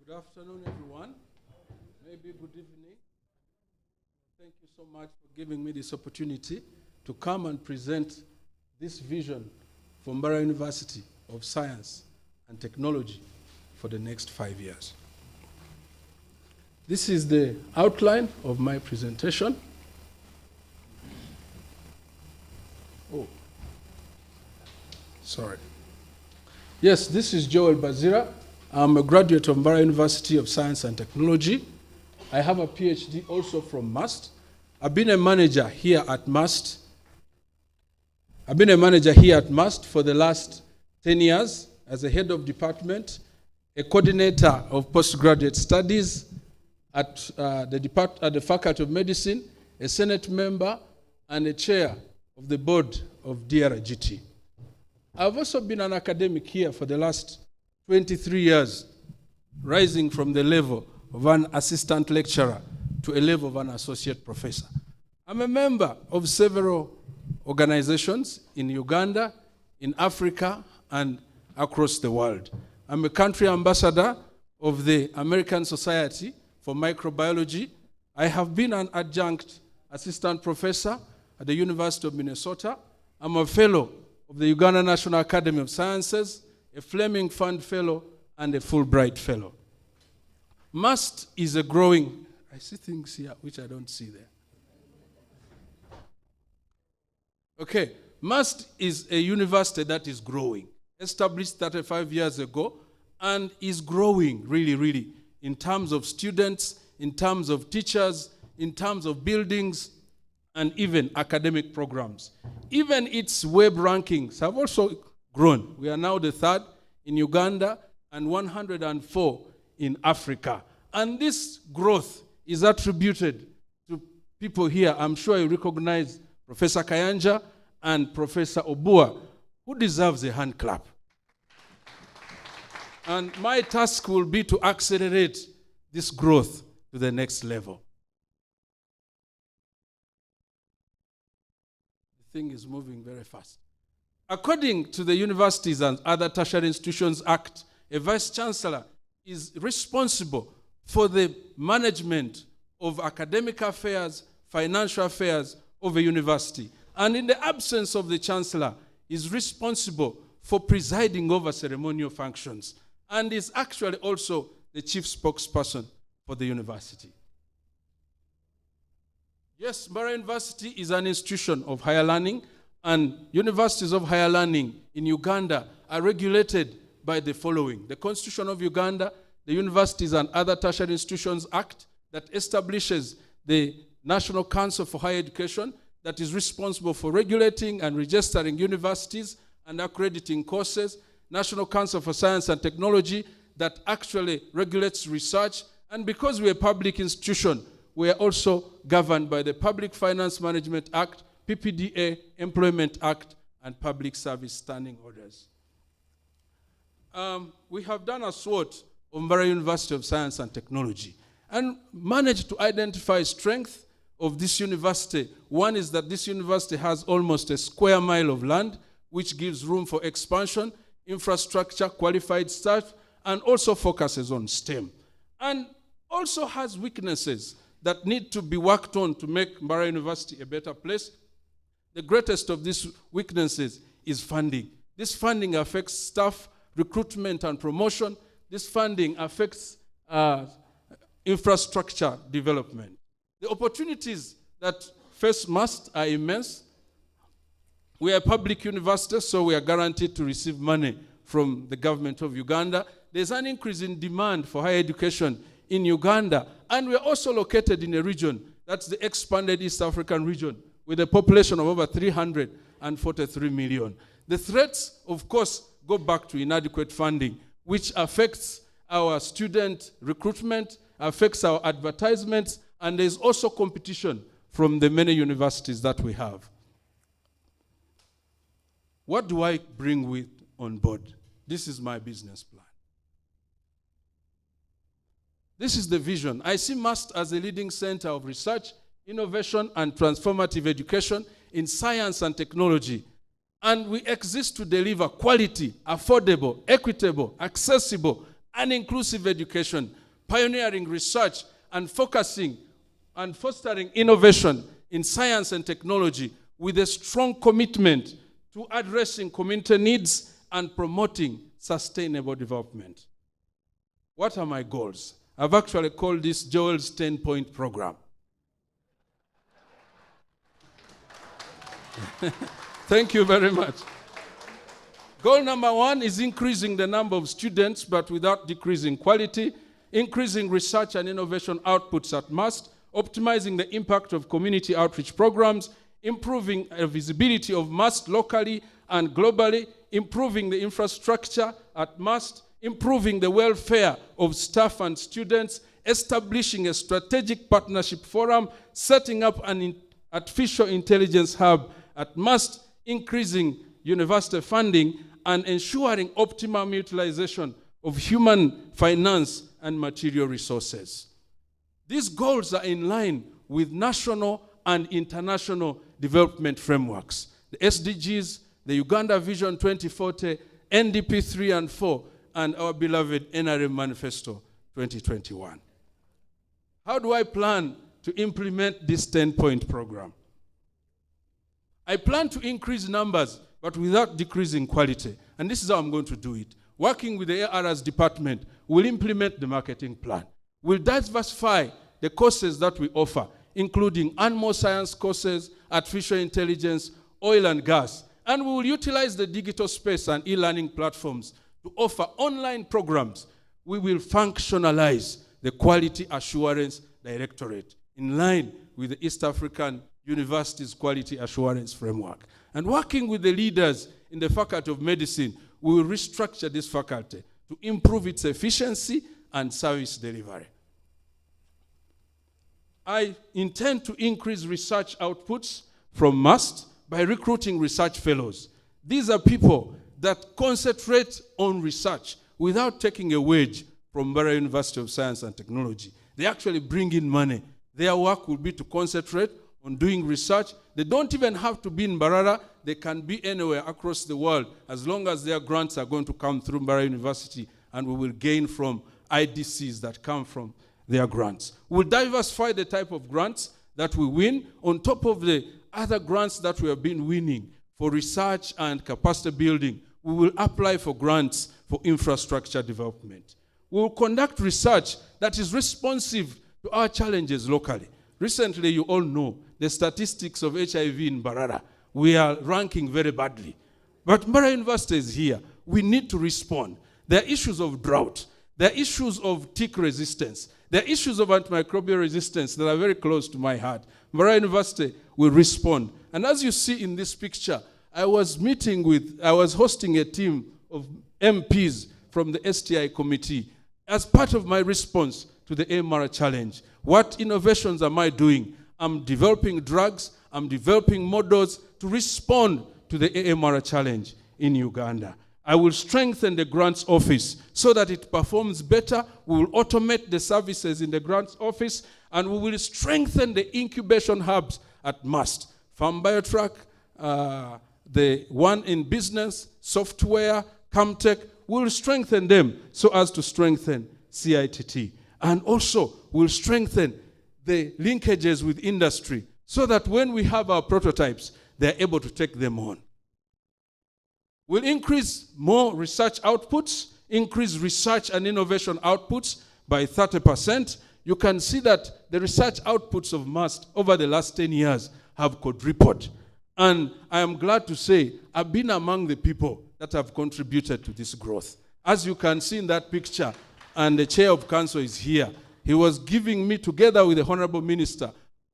Good afternoon, everyone. Maybe good evening. Thank you so much for giving me this opportunity to come and present this vision for Mbarara University of Science and Technology for the next 5 years. This is the outline of my presentation. Oh, sorry. Yes, this is Joel Bazira. I'm a graduate of Mbarara University of Science and Technology. I have a PhD also from MUST. I've been a manager here at MUST. I've been a manager here at MUST for the last 10 years as a head of department, a coordinator of postgraduate studies at the Faculty of Medicine, a Senate member, and a chair of the board of DRGT. I've also been an academic here for the last 23 years, rising from the level of an assistant lecturer to a level of an associate professor. I'm a member of several organizations in Uganda, in Africa, and across the world. I'm a country ambassador of the American Society for Microbiology. I have been an adjunct assistant professor at the University of Minnesota. I'm a fellow of the Uganda National Academy of Sciences, a Fleming Fund Fellow, and a Fulbright Fellow. MUST is a growing, I see things here which I don't see there. Okay, MUST is a university that is growing, established 35 years ago, and is growing really, really, in terms of students, in terms of teachers, in terms of buildings, and even academic programs. Even its web rankings have also grown. We are now the 3rd in Uganda and 104 in Africa. And this growth is attributed to people here. I'm sure you recognize Professor Kayanja and Professor Obua, who deserves a hand clap. And my task will be to accelerate this growth to the next level. The thing is moving very fast. According to the Universities and Other Tertiary Institutions Act, a Vice-Chancellor is responsible for the management of academic affairs, financial affairs of a university. And in the absence of the Chancellor, is responsible for presiding over ceremonial functions and is actually also the chief spokesperson for the university. Yes, Mbarara University is an institution of higher learning, and universities of higher learning in Uganda are regulated by the following: the Constitution of Uganda, the Universities and Other Tertiary Institutions Act that establishes the National Council for Higher Education that is responsible for regulating and registering universities and accrediting courses, National Council for Science and Technology that actually regulates research, and because we're a public institution, we are also governed by the Public Finance Management Act, PPDA, Employment Act, and Public Service Standing Orders. We have done a SWOT of Mbarara University of Science and Technology and managed to identify strength of this university. One is that this university has almost a square mile of land, which gives room for expansion, infrastructure, qualified staff, and also focuses on STEM. And also has weaknesses that need to be worked on to make Mbarara University a better place. The greatest of these weaknesses is funding. This funding affects staff, recruitment and promotion. This funding affects infrastructure development. The opportunities that face MUST are immense. We are a public university, so we are guaranteed to receive money from the government of Uganda. There's an increase in demand for higher education in Uganda, and we're also located in a region, that's the expanded East African region, with a population of over 343 million. The threats, of course, go back to inadequate funding, which affects our student recruitment, affects our advertisements, and there's also competition from the many universities that we have. What do I bring with on board? This is my business plan. This is the vision. I see MUST as a leading center of research, innovation, and transformative education in science and technology. And we exist to deliver quality, affordable, equitable, accessible, and inclusive education, pioneering research, and focusing and fostering innovation in science and technology with a strong commitment to addressing community needs and promoting sustainable development. What are my goals? I've actually called this Joel's 10-point program. Thank you very much. Goal number 1 is increasing the number of students, but without decreasing quality, increasing research and innovation outputs at MUST, optimizing the impact of community outreach programs, improving the visibility of MUST locally and globally, improving the infrastructure at MUST, improving the welfare of staff and students, establishing a strategic partnership forum, setting up an artificial intelligence hub at MUST, increasing university funding, and ensuring optimum utilization of human finance and material resources. These goals are in line with national and international development frameworks. The SDGs, the Uganda Vision 2040, NDP 3 and 4, and our beloved NRM Manifesto 2021. How do I plan to implement this 10-point program? I plan to increase numbers, but without decreasing quality. And this is how I'm going to do it. Working with the AR's department, we'll implement the marketing plan. We'll diversify the courses that we offer, including animal science courses, artificial intelligence, oil and gas. And we will utilize the digital space and e-learning platforms to offer online programs. We will functionalize the Quality Assurance Directorate in line with the East African Universities Quality Assurance Framework. And working with the leaders in the Faculty of Medicine, we will restructure this faculty to improve its efficiency and service delivery. I intend to increase research outputs from MUST by recruiting research fellows. These are people that concentrate on research without taking a wage from Mbarara University of Science and Technology. They actually bring in money. Their work will be to concentrate on doing research. They don't even have to be in Mbarara. They can be anywhere across the world as long as their grants are going to come through Mbarara University, and we will gain from IDCs that come from their grants. We'll diversify the type of grants that we win on top of the other grants that we have been winning for research and capacity building. We will apply for grants for infrastructure development. We will conduct research that is responsive to our challenges locally. Recently, you all know the statistics of HIV in Mbarara. We are ranking very badly. But Mbarara University is here. We need to respond. There are issues of drought. There are issues of tick resistance. There are issues of antimicrobial resistance that are very close to my heart. Mbarara University will respond. And as you see in this picture, I was hosting a team of MPs from the STI committee as part of my response to the AMR challenge. What innovations am I doing? I'm developing drugs, I'm developing models to respond to the AMR challenge in Uganda. I will strengthen the grants office so that it performs better. We will automate the services in the grants office, and we will strengthen the incubation hubs at MUST. Farm Biotrack, the one in business, software, CamTech, we'll strengthen them so as to strengthen CITT. And also, we'll strengthen the linkages with industry so that when we have our prototypes, they're able to take them on. We'll increase more research outputs, increase research and innovation outputs by 30%. You can see that the research outputs of MUST over the last 10 years have quadrupled. And I am glad to say I've been among the people that have contributed to this growth. As you can see in that picture, and the chair of council is here, he was giving me, together with the Honorable Minister,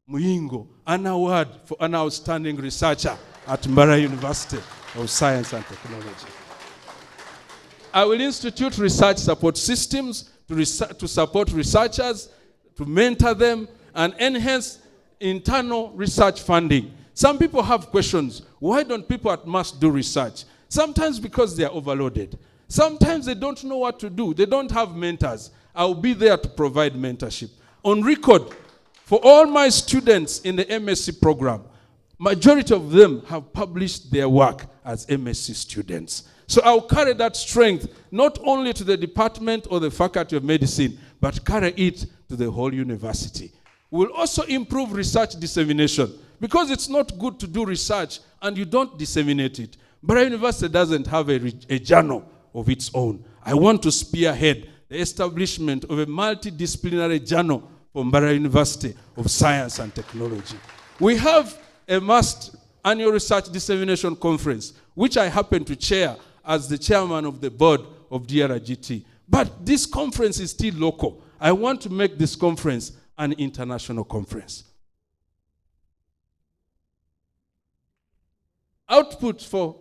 Muyingo, an award for an outstanding researcher at Mbarara University of Science and Technology. I will institute research support systems to support researchers, to mentor them, and enhance internal research funding. Some people have questions. Why don't people at MUST do research? Sometimes because they are overloaded. Sometimes they don't know what to do. They don't have mentors. I'll be there to provide mentorship. On record, for all my students in the MSc program, majority of them have published their work as MSc students. So I'll carry that strength not only to the department or the faculty of medicine, but carry it to the whole university. We'll also improve research dissemination, because it's not good to do research and you don't disseminate it. Mbarara University doesn't have a journal of its own. I want to spearhead the establishment of a multidisciplinary journal for Mbarara University of Science and Technology. We have a MUST annual research dissemination conference, which I happen to chair as the chairman of the board of DRGT. But this conference is still local. I want to make this conference an international conference. Output for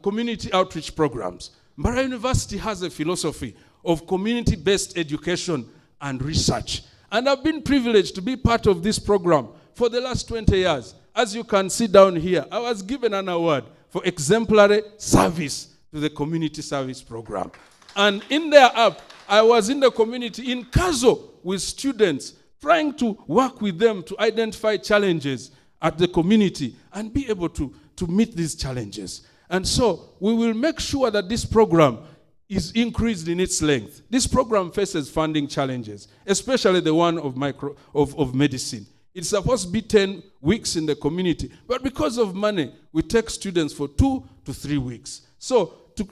community outreach programs. Mbarara University has a philosophy of community-based education and research. And I've been privileged to be part of this program for the last 20 years. As you can see down here, I was given an award for exemplary service to the community service program. And in their app, I was in the community in Kazo with students, trying to work with them to identify challenges at the community and be able to meet these challenges. And so we will make sure that this program is increased in its length. This program faces funding challenges, especially the one of medicine. It's supposed to be 10 weeks in the community, but because of money, we take students for 2 to 3 weeks. So to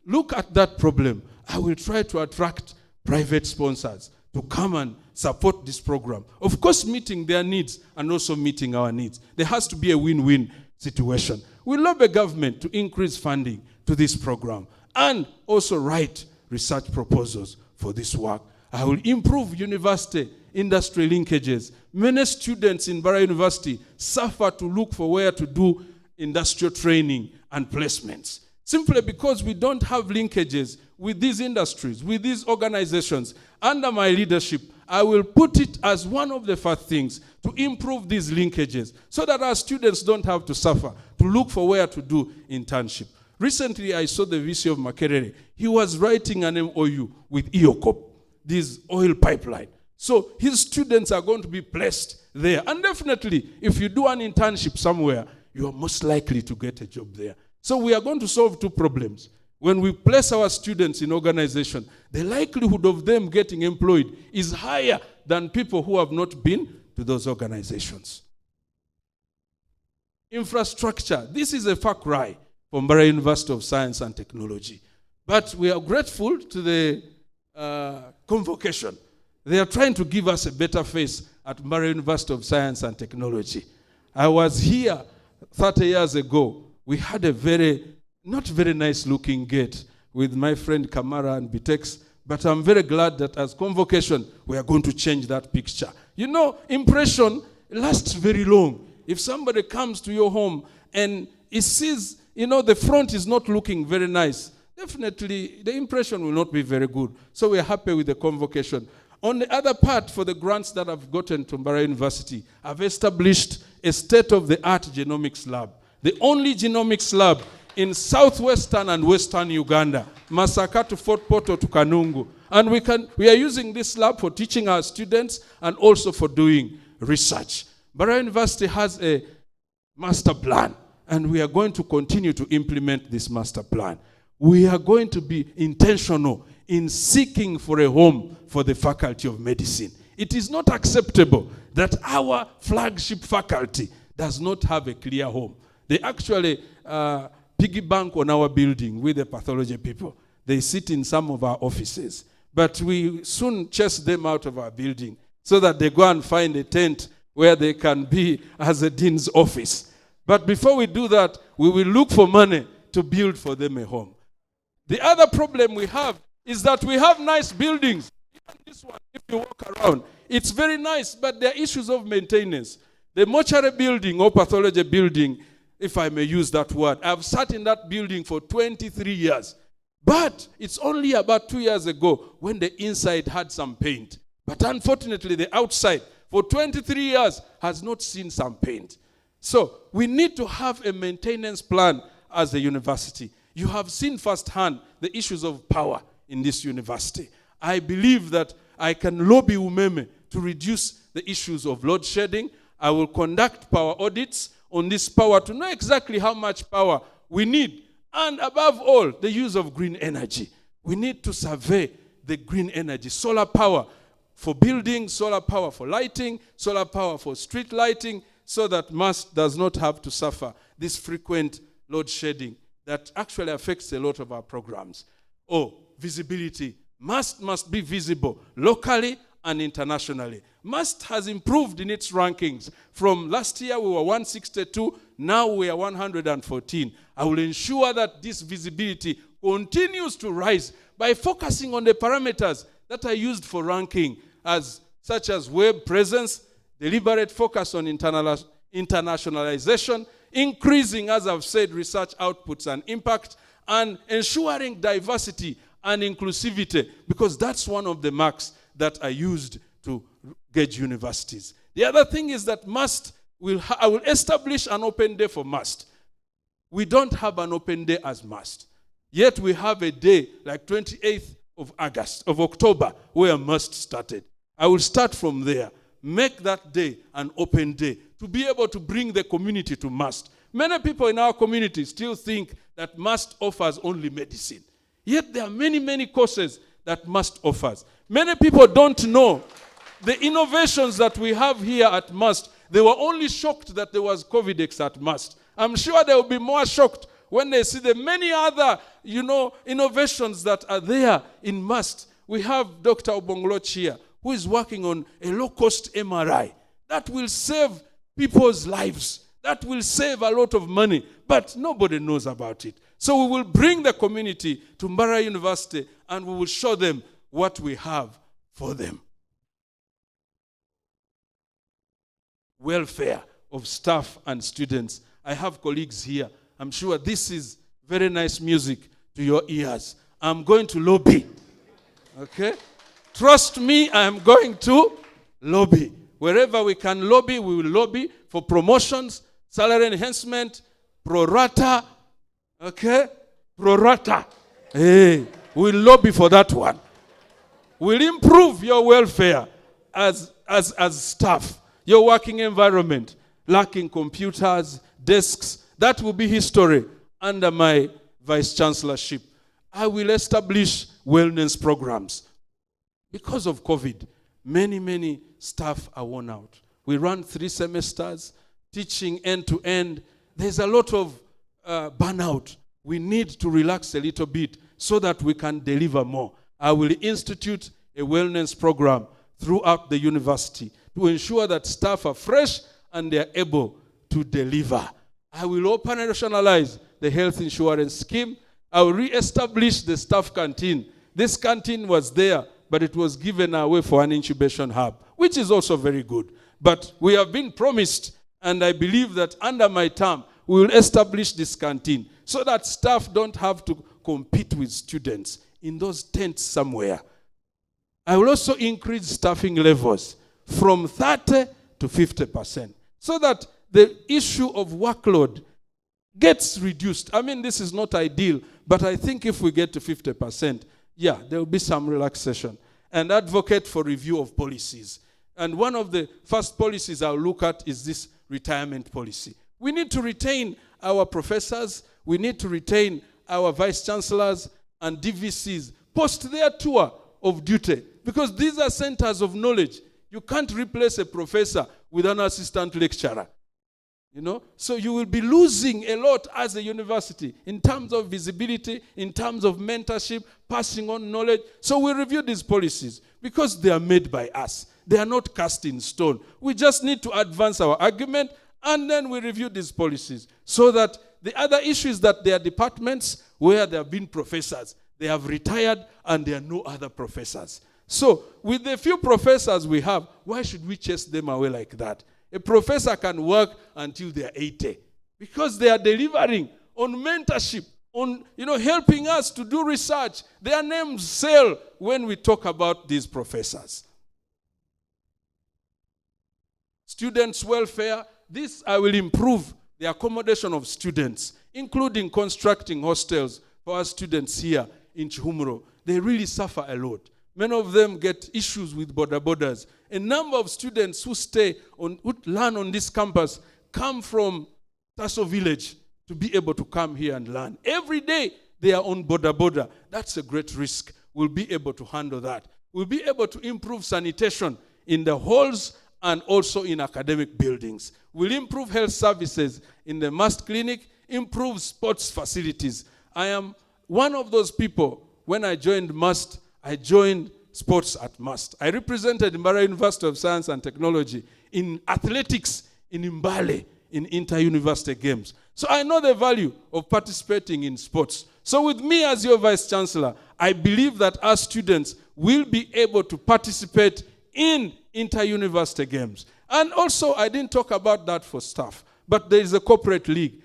look at that problem, I will try to attract private sponsors to come and support this program. Of course, meeting their needs and also meeting our needs. There has to be a win-win situation. We lobby government to increase funding to this program and also write research proposals for this work. I will improve university industry linkages. Many students in Mbarara University suffer to look for where to do industrial training and placements, simply because we don't have linkages with these industries, with these organizations. Under my leadership, I will put it as one of the first things to improve these linkages so that our students don't have to suffer to look for where to do internship. Recently, I saw the VC of Makerere. He was writing an MOU with EOCOP, this oil pipeline. So his students are going to be placed there. And definitely, if you do an internship somewhere, you are most likely to get a job there. So we are going to solve two problems. When we place our students in organization, the likelihood of them getting employed is higher than people who have not been to those organizations. Infrastructure. This is a far cry from Mbarara University of Science and Technology. But we are grateful to the convocation. They are trying to give us a better face at Mbarara University of Science and Technology. I was here 30 years ago. We had a not very nice looking gate with my friend Kamara and Bitex, but I'm very glad that as convocation, we are going to change that picture. You know, impression lasts very long. If somebody comes to your home and he sees, you know, the front is not looking very nice, definitely the impression will not be very good. So we're happy with the convocation. On the other part, for the grants that I've gotten to Mbarara University, I've established a state-of-the-art genomics lab. The only genomics lab in southwestern and western Uganda, Masaka to Fort Portal to Kanungu. And we are using this lab for teaching our students and also for doing research. Mbarara University has a master plan, and we are going to continue to implement this master plan. We are going to be intentional in seeking for a home for the Faculty of Medicine. It is not acceptable that our flagship faculty does not have a clear home. They actually piggy bank on our building with the pathology people. They sit in some of our offices. But we soon chase them out of our building so that they go and find a tent where they can be as a dean's office. But before we do that, we will look for money to build for them a home. The other problem we have is that we have nice buildings. Even this one, if you walk around, it's very nice, but there are issues of maintenance. The mortuary building or pathology building, if I may use that word, I've sat in that building for 23 years. But it's only about 2 years ago when the inside had some paint. But unfortunately, the outside, for 23 years, has not seen some paint. So we need to have a maintenance plan as a university. You have seen firsthand the issues of power in this university. I believe that I can lobby UMEME to reduce the issues of load shedding. I will conduct power audits on this power to know exactly how much power we need. And above all, the use of green energy. We need to survey the green energy, solar power for building, solar power for lighting, solar power for street lighting, so that MUST does not have to suffer this frequent load shedding that actually affects a lot of our programs. Visibility. MUST must be visible locally and internationally. MUST has improved in its rankings. From last year, we were 162. Now we are 114. I will ensure that this visibility continues to rise by focusing on the parameters that are used for ranking, such as web presence, deliberate focus on internationalization, increasing, as I've said, research outputs and impact, and ensuring diversity and inclusivity, because that's one of the marks that are used to gauge universities. The other thing is that I will establish an open day for MUST. We don't have an open day as MUST. Yet we have a day like 28th of October, where MUST started. I will start from there. Make that day an open day to be able to bring the community to MUST. Many people in our community still think that MUST offers only medicine. Yet there are many, many courses that MUST offers. Many people don't know the innovations that we have here at MUST. They were only shocked that there was COVID-X at MUST. I'm sure they will be more shocked when they see the many other, innovations that are there in MUST. We have Dr. Obongloch here, who is working on a low-cost MRI that will save people's lives, that will save a lot of money, but nobody knows about it. So we will bring the community to Mbarara University and we will show them what we have for them. Welfare of staff and students. I have colleagues here. I'm sure this is very nice music to your ears. I'm going to lobby. Okay? Trust me, I am going to lobby. Wherever we can lobby, we will lobby for promotions, salary enhancement, pro rata, okay? pro rata. Hey, we'll lobby for that one. We'll improve your welfare as staff, your working environment, lacking computers, desks. That will be history under my vice chancellorship. I will establish wellness programs. Because of COVID, many staff are worn out. We run 3 semesters, teaching end-to-end. There's a lot of burnout. We need to relax a little bit so that we can deliver more. I will institute a wellness program throughout the university to ensure that staff are fresh and they are able to deliver. I will operationalize the health insurance scheme. I will re-establish the staff canteen. This canteen was there, but it was given away for an incubation hub, which is also very good. But we have been promised, and I believe that under my term, we will establish this canteen so that staff don't have to compete with students in those tents somewhere. I will also increase staffing levels from 30 to 50% so that the issue of workload gets reduced. I mean, this is not ideal, but I think if we get to 50%, yeah, there will be some relaxation. And advocate for review of policies. And one of the first policies I'll look at is this retirement policy. We need to retain our professors, we need to retain our vice chancellors and DVCs post their tour of duty, because these are centers of knowledge. You can't replace a professor with an assistant lecturer. You know, so you will be losing a lot as a university in terms of visibility, in terms of mentorship, passing on knowledge. So we review these policies because they are made by us. They are not cast in stone. We just need to advance our argument, and then we review these policies so that the other issue is that there are departments where there have been professors. They have retired and there are no other professors. So with the few professors we have, why should we chase them away like that? A professor can work until they are 80 because they are delivering on mentorship, on helping us to do research. Their names sell when we talk about these professors. Students' welfare, this I will improve the accommodation of students, including constructing hostels for our students here in Chihumuro. They really suffer a lot. Many of them get issues with borders. A number of students who learn on this campus come from Tasso village to be able to come here and learn. Every day they are on border. That's a great risk. We'll be able to handle that. We'll be able to improve sanitation in the halls and also in academic buildings. We'll improve health services in the MUST clinic, improve sports facilities. I am one of those people, when I joined MUST, I joined sports at MUST. I represented Mbarara University of Science and Technology in athletics in Mbale in inter-university games. So I know the value of participating in sports. So with me as your Vice Chancellor, I believe that our students will be able to participate in inter-university games. And also, I didn't talk about that for staff, but there is a corporate league.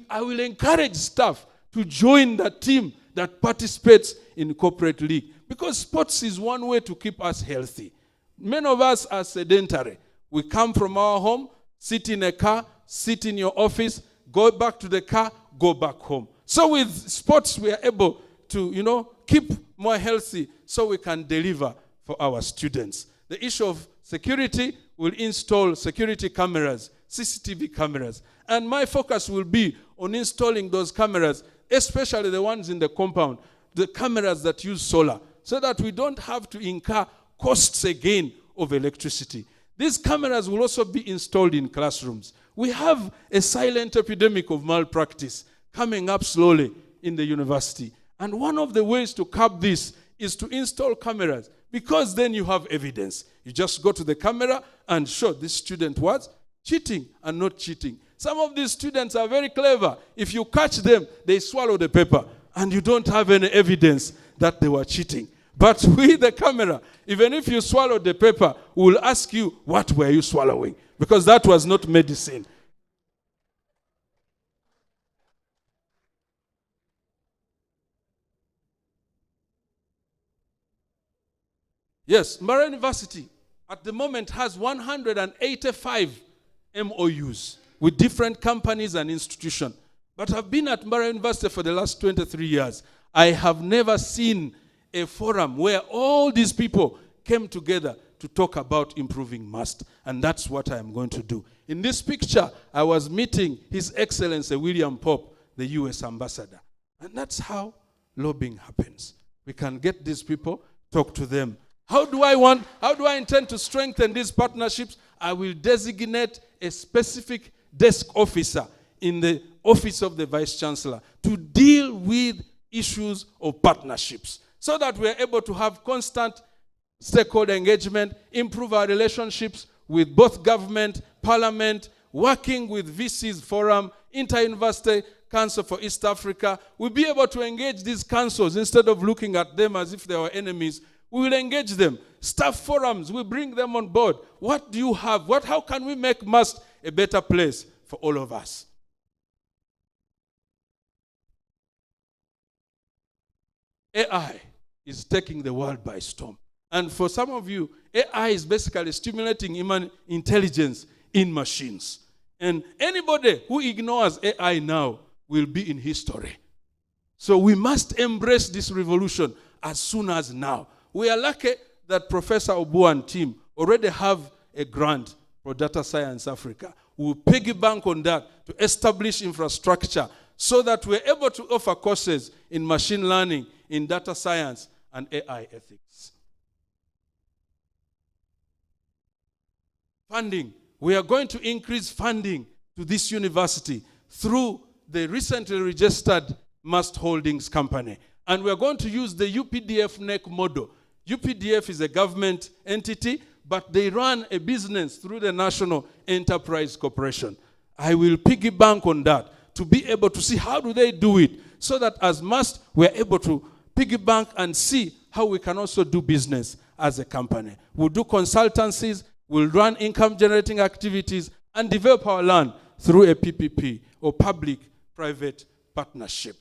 I will encourage staff to join the team that participates in corporate league, because sports is one way to keep us healthy. Many of us are sedentary. We come from our home, sit in a car, sit in your office, go back to the car, go back home. So with sports, we are able to, keep more healthy so we can deliver for our students. The issue of security, will install security cameras, CCTV cameras. And my focus will be on installing those cameras, especially the ones in the compound, the cameras that use solar, so that we don't have to incur costs again of electricity. These cameras will also be installed in classrooms. We have a silent epidemic of malpractice coming up slowly in the university. And one of the ways to curb this is to install cameras, because then you have evidence. You just go to the camera and show this student was cheating and not cheating. Some of these students are very clever. If you catch them, they swallow the paper, and you don't have any evidence that they were cheating. But with the camera, even if you swallowed the paper, we'll ask you, what were you swallowing? Because that was not medicine. Yes, Mbarara University at the moment has 185 MOUs with different companies and institutions. But I've been at Mbarara University for the last 23 years. I have never seen a forum where all these people came together to talk about improving MUST. And that's what I'm going to do. In this picture, I was meeting His Excellency William Pope, the US ambassador. And that's how lobbying happens. We can get these people, talk to them. How do I intend to strengthen these partnerships? I will designate a specific desk officer in the office of the Vice Chancellor to deal with issues of partnerships so that we are able to have constant stakeholder engagement, improve our relationships with both government, parliament, working with VCs Forum, Inter-University Council for East Africa. We'll be able to engage these councils instead of looking at them as if they were enemies. We will engage them. Staff forums, we bring them on board. What do you have? How can we make MUST a better place for all of us? AI is taking the world by storm. And for some of you, AI is basically stimulating human intelligence in machines. And anybody who ignores AI now will be in history. So we must embrace this revolution as soon as now. We are lucky that Professor Obu and team already have a grant for Data Science Africa. We'll piggyback on that to establish infrastructure so that we're able to offer courses in machine learning, in data science, and AI ethics. Funding. We are going to increase funding to this university through the recently registered MUST Holdings Company. And we are going to use the UPDF NEC model. UPDF is a government entity, but they run a business through the National Enterprise Corporation. I will piggyback on that to be able to see how do they do it, so that as MUST, we're able to piggyback and see how we can also do business as a company. We'll do consultancies, we'll run income-generating activities, and develop our land through a PPP, or public-private partnership.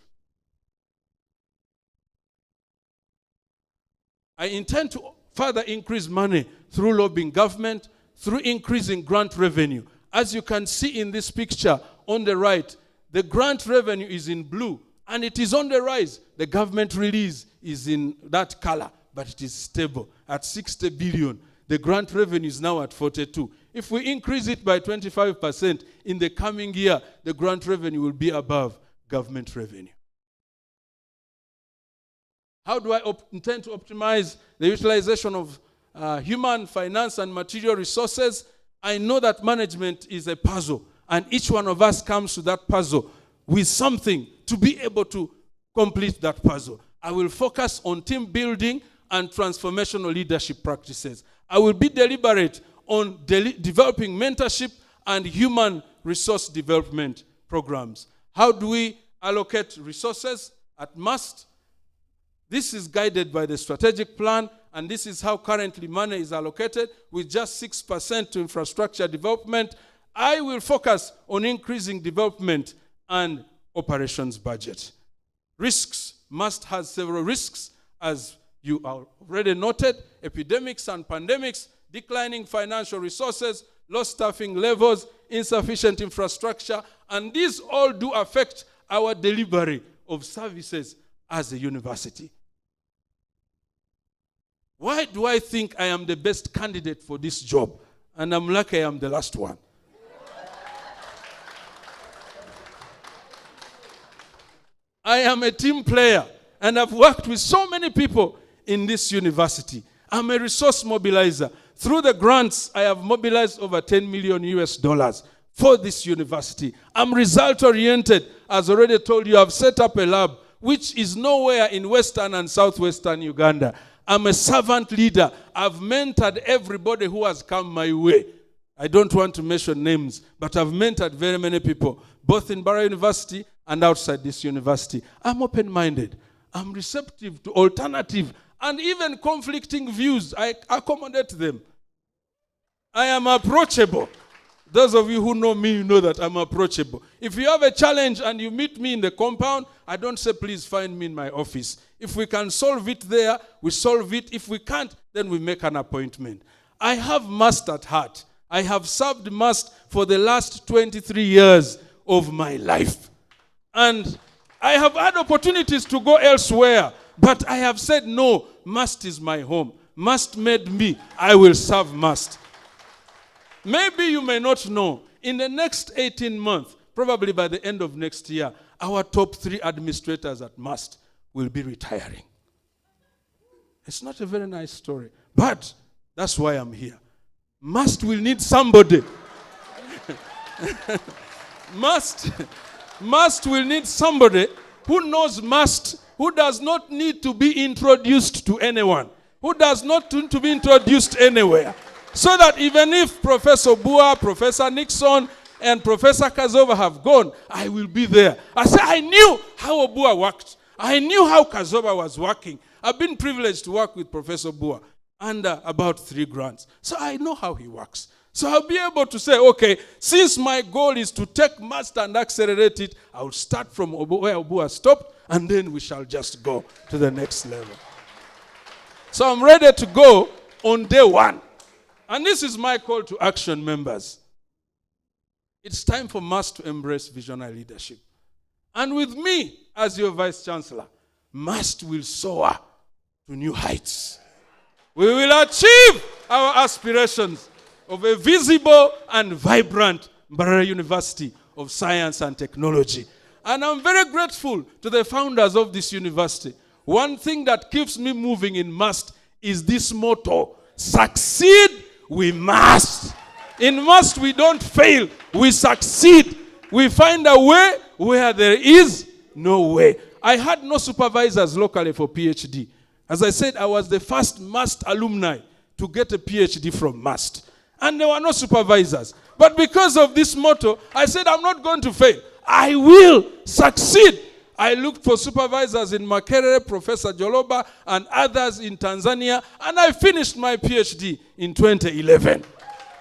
I intend to further increase money through lobbying government, through increasing grant revenue. As you can see in this picture on the right, the grant revenue is in blue, and it is on the rise. The government release is in that color, but it is stable at 60 billion. The grant revenue is now at 42. If we increase it by 25% in the coming year, the grant revenue will be above government revenue. How do I intend to optimize the utilization of human, finance, and material resources? I know that management is a puzzle, and each one of us comes to that puzzle with something to be able to complete that puzzle. I will focus on team building and transformational leadership practices. I will be deliberate on developing mentorship and human resource development programs. How do we allocate resources at MUST? This is guided by the strategic plan, and this is how currently money is allocated, with just 6% to infrastructure development. I will focus on increasing development and operations budget. Risks. MUST has several risks, as you already noted: epidemics and pandemics, declining financial resources, low staffing levels, insufficient infrastructure, and these all do affect our delivery of services as a university. Why do I think I am the best candidate for this job? And I'm lucky I am the last one. I am a team player, and I've worked with so many people in this university. I'm a resource mobilizer. Through the grants, I have mobilized over $10 million for this university. I'm result-oriented. As already told you, I've set up a lab which is nowhere in Western and Southwestern Uganda. I'm a servant leader. I've mentored everybody who has come my way. I don't want to mention names, but I've mentored very many people, both in Mbarara University and outside this university. I'm open-minded. I'm receptive to alternative and even conflicting views. I accommodate them. I am approachable. Those of you who know me, you know that I'm approachable. If you have a challenge and you meet me in the compound, I don't say, please find me in my office. If we can solve it there, we solve it. If we can't, then we make an appointment. I have MUST at heart. I have served MUST for the last 23 years of my life. And I have had opportunities to go elsewhere, but I have said, no, Must is my home. Must made me. I will serve Must. Maybe you may not know, in the next 18 months, probably by the end of next year, our top 3 administrators at Must will be retiring. It's not a very nice story, but that's why I'm here. Must will need somebody. Must will need somebody who knows Must, who does not need to be introduced to anyone, who does not need to be introduced anywhere. So that even if Professor Bua, Professor Nixon, and Professor Kazova have gone, I will be there. I said, I knew how Bua worked. I knew how Kazova was working. I've been privileged to work with Professor Bua under about 3 grants. So I know how he works. So I'll be able to say, okay, since my goal is to take Must and accelerate it, I will start from where Bua stopped, and then we shall just go to the next level. So I'm ready to go on day 1. And this is my call to action, members. It's time for Must to embrace visionary leadership. And with me as your Vice Chancellor, Must will soar to new heights. We will achieve our aspirations of a visible and vibrant Mbarara University of Science and Technology. And I'm very grateful to the founders of this university. One thing that keeps me moving in Must is this motto: succeed, we must. In Must, we don't fail, we succeed. We find a way where there is no way. I had no supervisors locally for PhD. As I said, I was the first Must alumni to get a PhD from Must. And there were no supervisors. But because of this motto, I said, I'm not going to fail. I will succeed. I looked for supervisors in Makerere, Professor Joloba, and others in Tanzania, and I finished my PhD in 2011.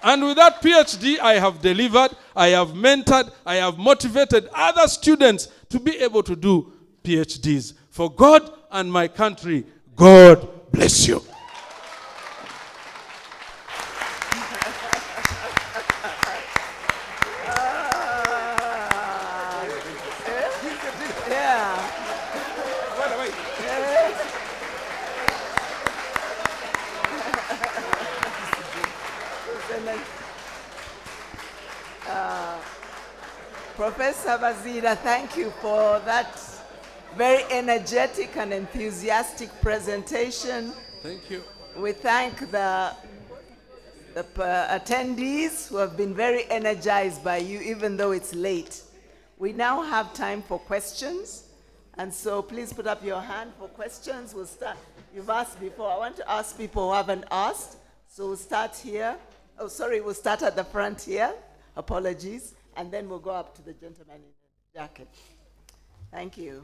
And with that PhD, I have delivered, I have mentored, I have motivated other students to be able to do PhDs. For God and my country, God bless you. Professor Bazira, thank you for that very energetic and enthusiastic presentation. Thank you. We thank the attendees who have been very energized by you, even though it's late. We now have time for questions. And so please put up your hand for questions. We'll start. You've asked before. I want to ask people who haven't asked. So we'll start here. Oh, sorry, we'll start at the front here. Apologies. And then we'll go up to the gentleman in the jacket. Thank you.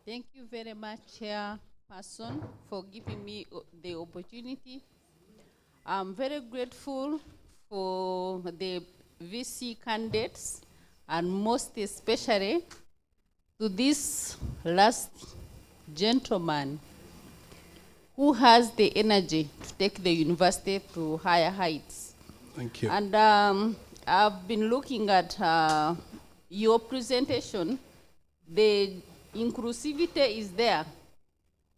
Thank you very much, Chairperson, for giving me the opportunity. I'm very grateful for the VC candidates, and most especially to this last gentleman who has the energy to take the university to higher heights. Thank you. And I've been looking at your presentation. The inclusivity is there.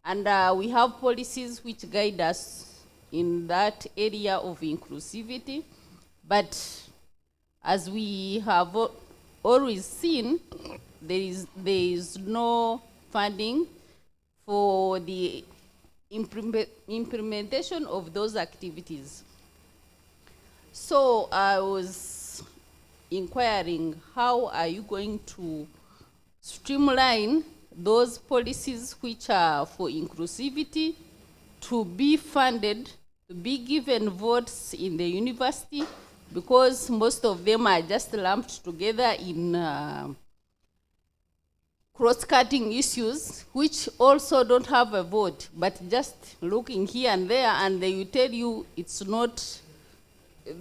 And we have policies which guide us in that area of inclusivity. But as we have always seen, there is no funding for the implementation of those activities. So I was inquiring, how are you going to streamline those policies which are for inclusivity to be funded, to be given votes in the university, because most of them are just lumped together in cross-cutting issues, which also don't have a vote, but just looking here and there, and they will tell you it's not,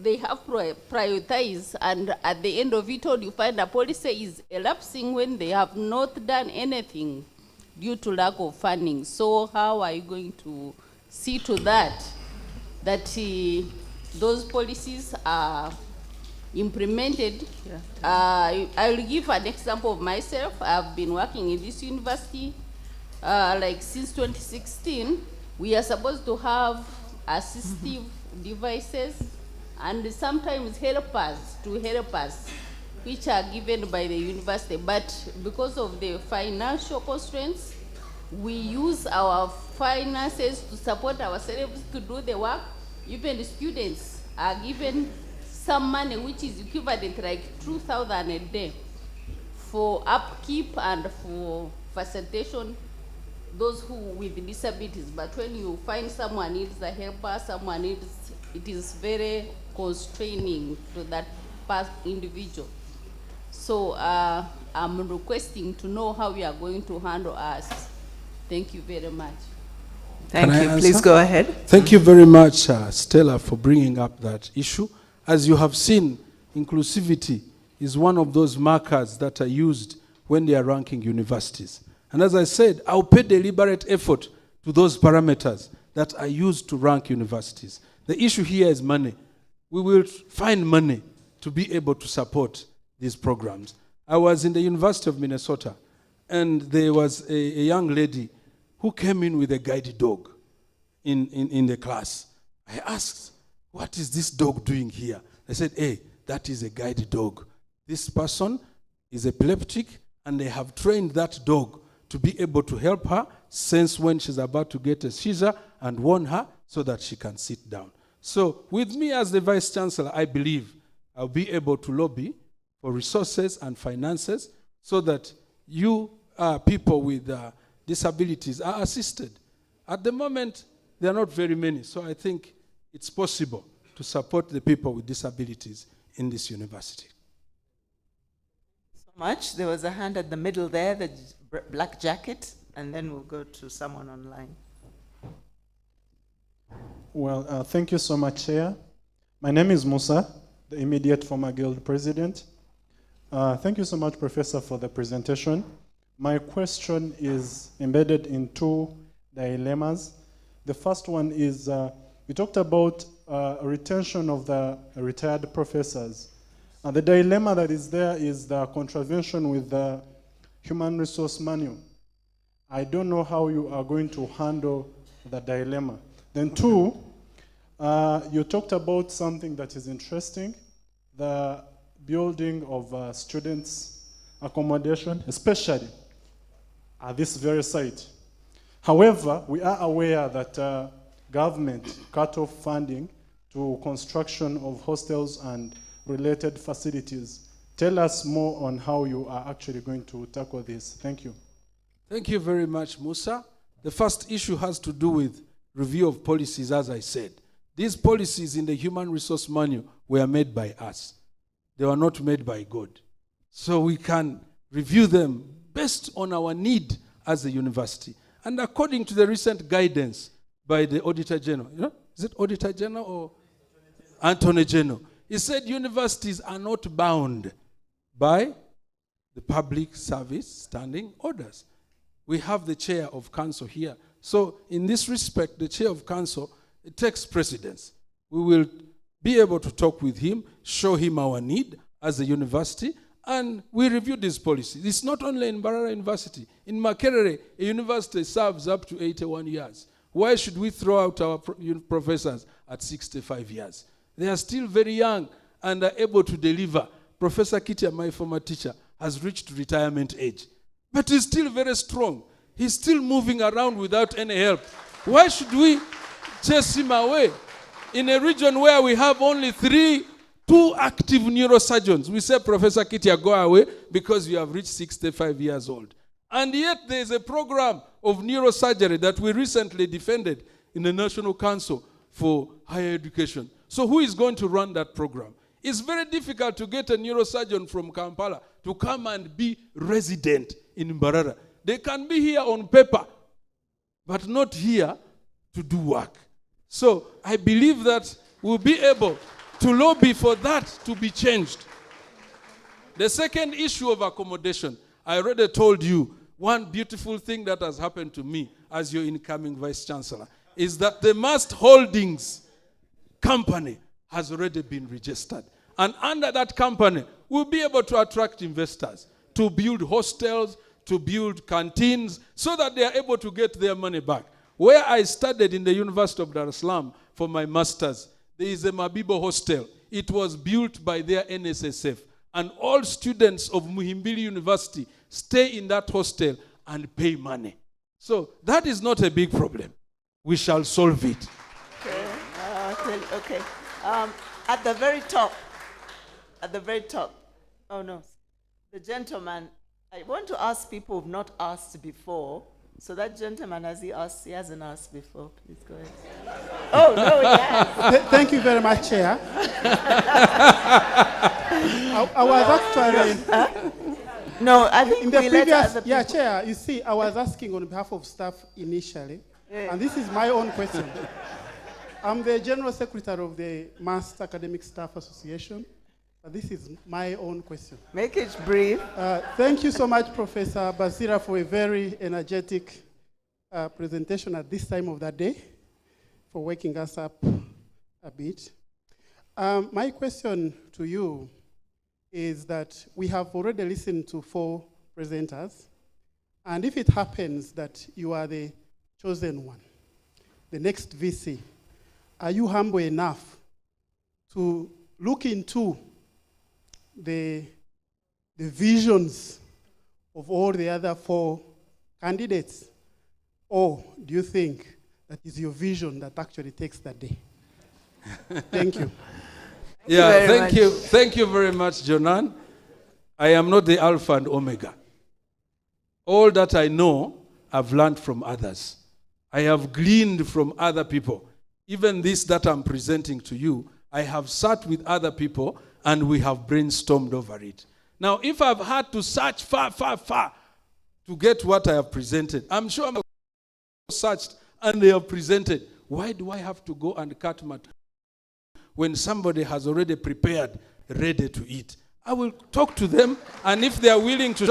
they have prioritized, and at the end of it all, you find a policy is elapsing when they have not done anything due to lack of funding. So how are you going to see to that, that those policies are implemented. I will give an example of myself. I've been working in this university like since 2016. We are supposed to have assistive devices and sometimes helpers to help us, which are given by the university. But because of the financial constraints, we use our finances to support ourselves to do the work. Even the students are given some money, which is equivalent like 2,000 a day for upkeep and for facilitation, those who with disabilities. But when you find someone needs a helper, someone needs, it is very constraining to that individual. So I'm requesting to know how we are going to handle us. Thank you very much. Thank you. Please go ahead. Thank you very much, Stella, for bringing up that issue. As you have seen, inclusivity is one of those markers that are used when they are ranking universities. And as I said, I'll pay deliberate effort to those parameters that are used to rank universities. The issue here is money. We will find money to be able to support these programs. I was in the University of Minnesota, and there was a young lady who came in with a guide dog in the class. I asked, what is this dog doing here? They said, hey, that is a guide dog. This person is epileptic, and they have trained that dog to be able to help her sense when she's about to get a seizure and warn her so that she can sit down. So with me as the Vice Chancellor, I believe I'll be able to lobby for resources and finances so that you people with disabilities are assisted. At the moment, there are not very many, so I think it's possible to support the people with disabilities in this university. So much. There was a hand at the middle there, the black jacket, and then we'll go to someone online. Well, thank you so much, Chair. My name is Musa, the immediate former Guild President. Thank you so much, Professor, for the presentation. My question is embedded in two dilemmas. The first one is, we talked about retention of the retired professors. The dilemma that is there is the contravention with the Human Resource Manual. I don't know how you are going to handle the dilemma. Then two, you talked about something that is interesting, the building of students' accommodation, especially at this very site. However, we are aware that government cut off funding to construction of hostels and related facilities. Tell us more on how you are actually going to tackle this. Thank you. Thank you very much, Musa. The first issue has to do with review of policies, as I said. These policies in the Human Resource Manual were made by us. They were not made by God. So we can review them based on our need as a university. And according to the recent guidance by the Auditor General, is it Auditor General or Attorney General? He said universities are not bound by the public service standing orders. We have the chair of council here. So in this respect, the chair of council takes precedence. We will be able to talk with him, show him our need as a university, and we review these policies. It's not only in Mbarara University. In Makerere, a university serves up to 81 years. Why should we throw out our professors at 65 years? They are still very young and are able to deliver. Professor Kitia, my former teacher, has reached retirement age. But he's still very strong. He's still moving around without any help. Why should we chase him away? In a region where we have only two active neurosurgeons, we say, Professor Kitia, go away because you have reached 65 years old. And yet there is a program of neurosurgery that we recently defended in the National Council for Higher Education. So who is going to run that program? It's very difficult to get a neurosurgeon from Kampala to come and be resident in Mbarara. They can be here on paper, but not here to do work. So I believe that we'll be able to lobby for that to be changed. The second issue of accommodation, I already told you, one beautiful thing that has happened to me as your incoming Vice Chancellor is that the Mast Holdings company has already been registered. And under that company, we'll be able to attract investors to build hostels, to build canteens, so that they are able to get their money back. Where I studied in the University of Dar es Salaam for my master's, there is a Mabibo hostel. It was built by their NSSF. And all students of Muhimbili University stay in that hostel and pay money. So that is not a big problem. We shall solve it. Okay. At the very top. Oh no, the gentleman. I want to ask people who've not asked before. So that gentleman, has he asked? He hasn't asked before. Please go ahead. Oh no, he has. Thank you very much, Chair. I was actually. No, I think in the we let previous. other Yeah, people. Chair. You see, I was asking on behalf of staff initially, Yeah. and this is my own question. I'm the General Secretary of the Master Academic Staff Association. This is my own question. Make it brief. Thank you so much, Professor Basira, for a very energetic presentation at this time of the day, for waking us up a bit. My question to you is that we have already listened to 4 presenters, and if it happens that you are the chosen one, the next VC, are you humble enough to look into the visions of all the other 4 candidates? Or do you think that is your vision that actually takes that day? Thank you. Yeah, thank you. Thank you very much, Jonan. I am not the Alpha and Omega. All that I know, I've learned from others. I have gleaned from other people. Even this that I'm presenting to you, I have sat with other people and we have brainstormed over it. Now, if I've had to search far to get what I have presented, I'm sure I'm searched and they have presented. Why do I have to go and cut my when somebody has already prepared, ready to eat? I will talk to them, and if they are willing to,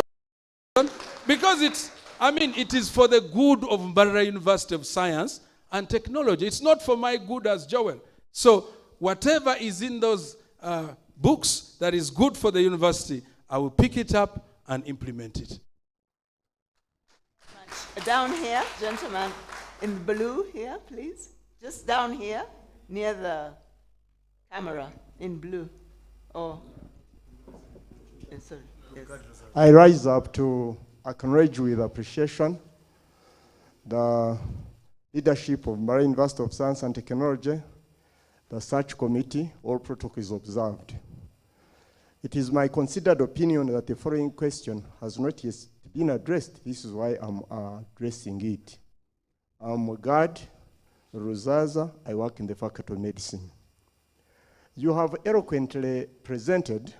because it is for the good of Mbarara University of Science and Technology. It's not for my good as Joel. So whatever is in those books that is good for the university, I will pick it up and implement it. Down here, gentlemen, in blue here, please. Just down here, near the camera, in blue. Oh, yes, sorry. Yes. I rise up to acknowledge with appreciation the leadership of Mbarara University of Science and Technology, the search committee, all protocols observed. It is my considered opinion that the following question has not yet been addressed. This is why I'm addressing it. I'm Gad Rosaza. I work in the Faculty of Medicine. You have eloquently presented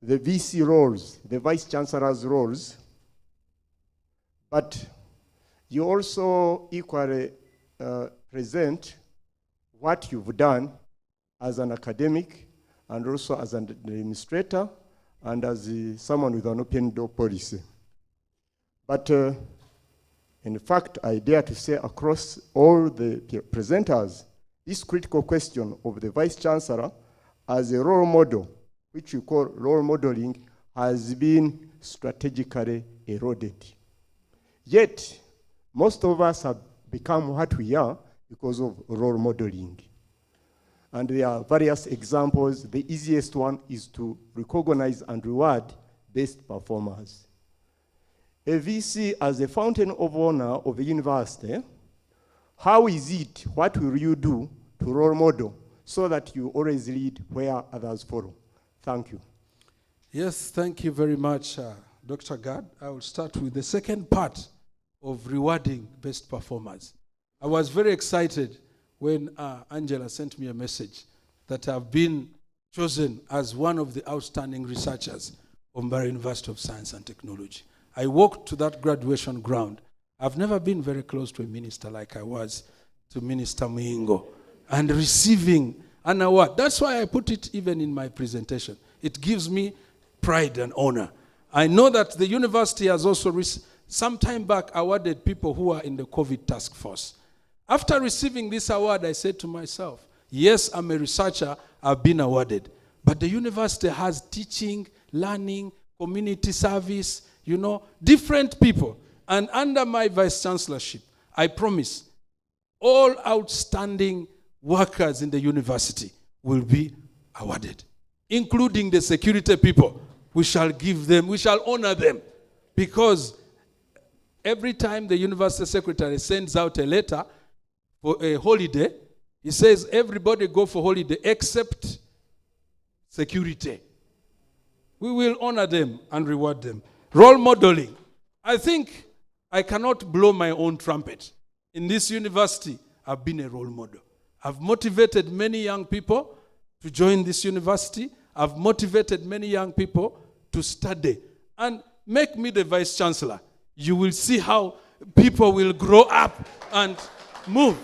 the VC roles, the Vice Chancellor's roles, but you also equally present what you've done as an academic and also as an administrator and as someone with an open door policy. But in fact, I dare to say across all the presenters, this critical question of the Vice Chancellor as a role model, which you call role modeling, has been strategically eroded. Yet, most of us have become what we are because of role modeling. And there are various examples. The easiest one is to recognize and reward best performers. A VC as a fountain of honor of a university, how is it, what will you do to role model so that you always lead where others follow? Thank you. Yes, thank you very much, Dr. Gad. I will start with the second part of rewarding best performers. I was very excited when Angela sent me a message that I've been chosen as one of the outstanding researchers of Mbarara University of Science and Technology. I walked to that graduation ground. I've never been very close to a minister like I was to Minister Muingo, and receiving an award. That's why I put it even in my presentation. It gives me pride and honor. I know that the university has also some time back awarded people who are in the COVID task force. After receiving this award, I said to myself, Yes, I'm a researcher, I've been awarded. But the university has teaching, learning, community service, different people. And under my vice chancellorship, I promise all outstanding workers in the university will be awarded, including the security people. We shall honor them, because every time the university secretary sends out a letter for a holiday, he says everybody go for holiday except security. We will honor them and reward them. Role modeling. I think I cannot blow my own trumpet. In this university, I've been a role model. I've motivated many young people to join this university. I've motivated many young people to study. And make me the vice chancellor. You will see how people will grow up and move.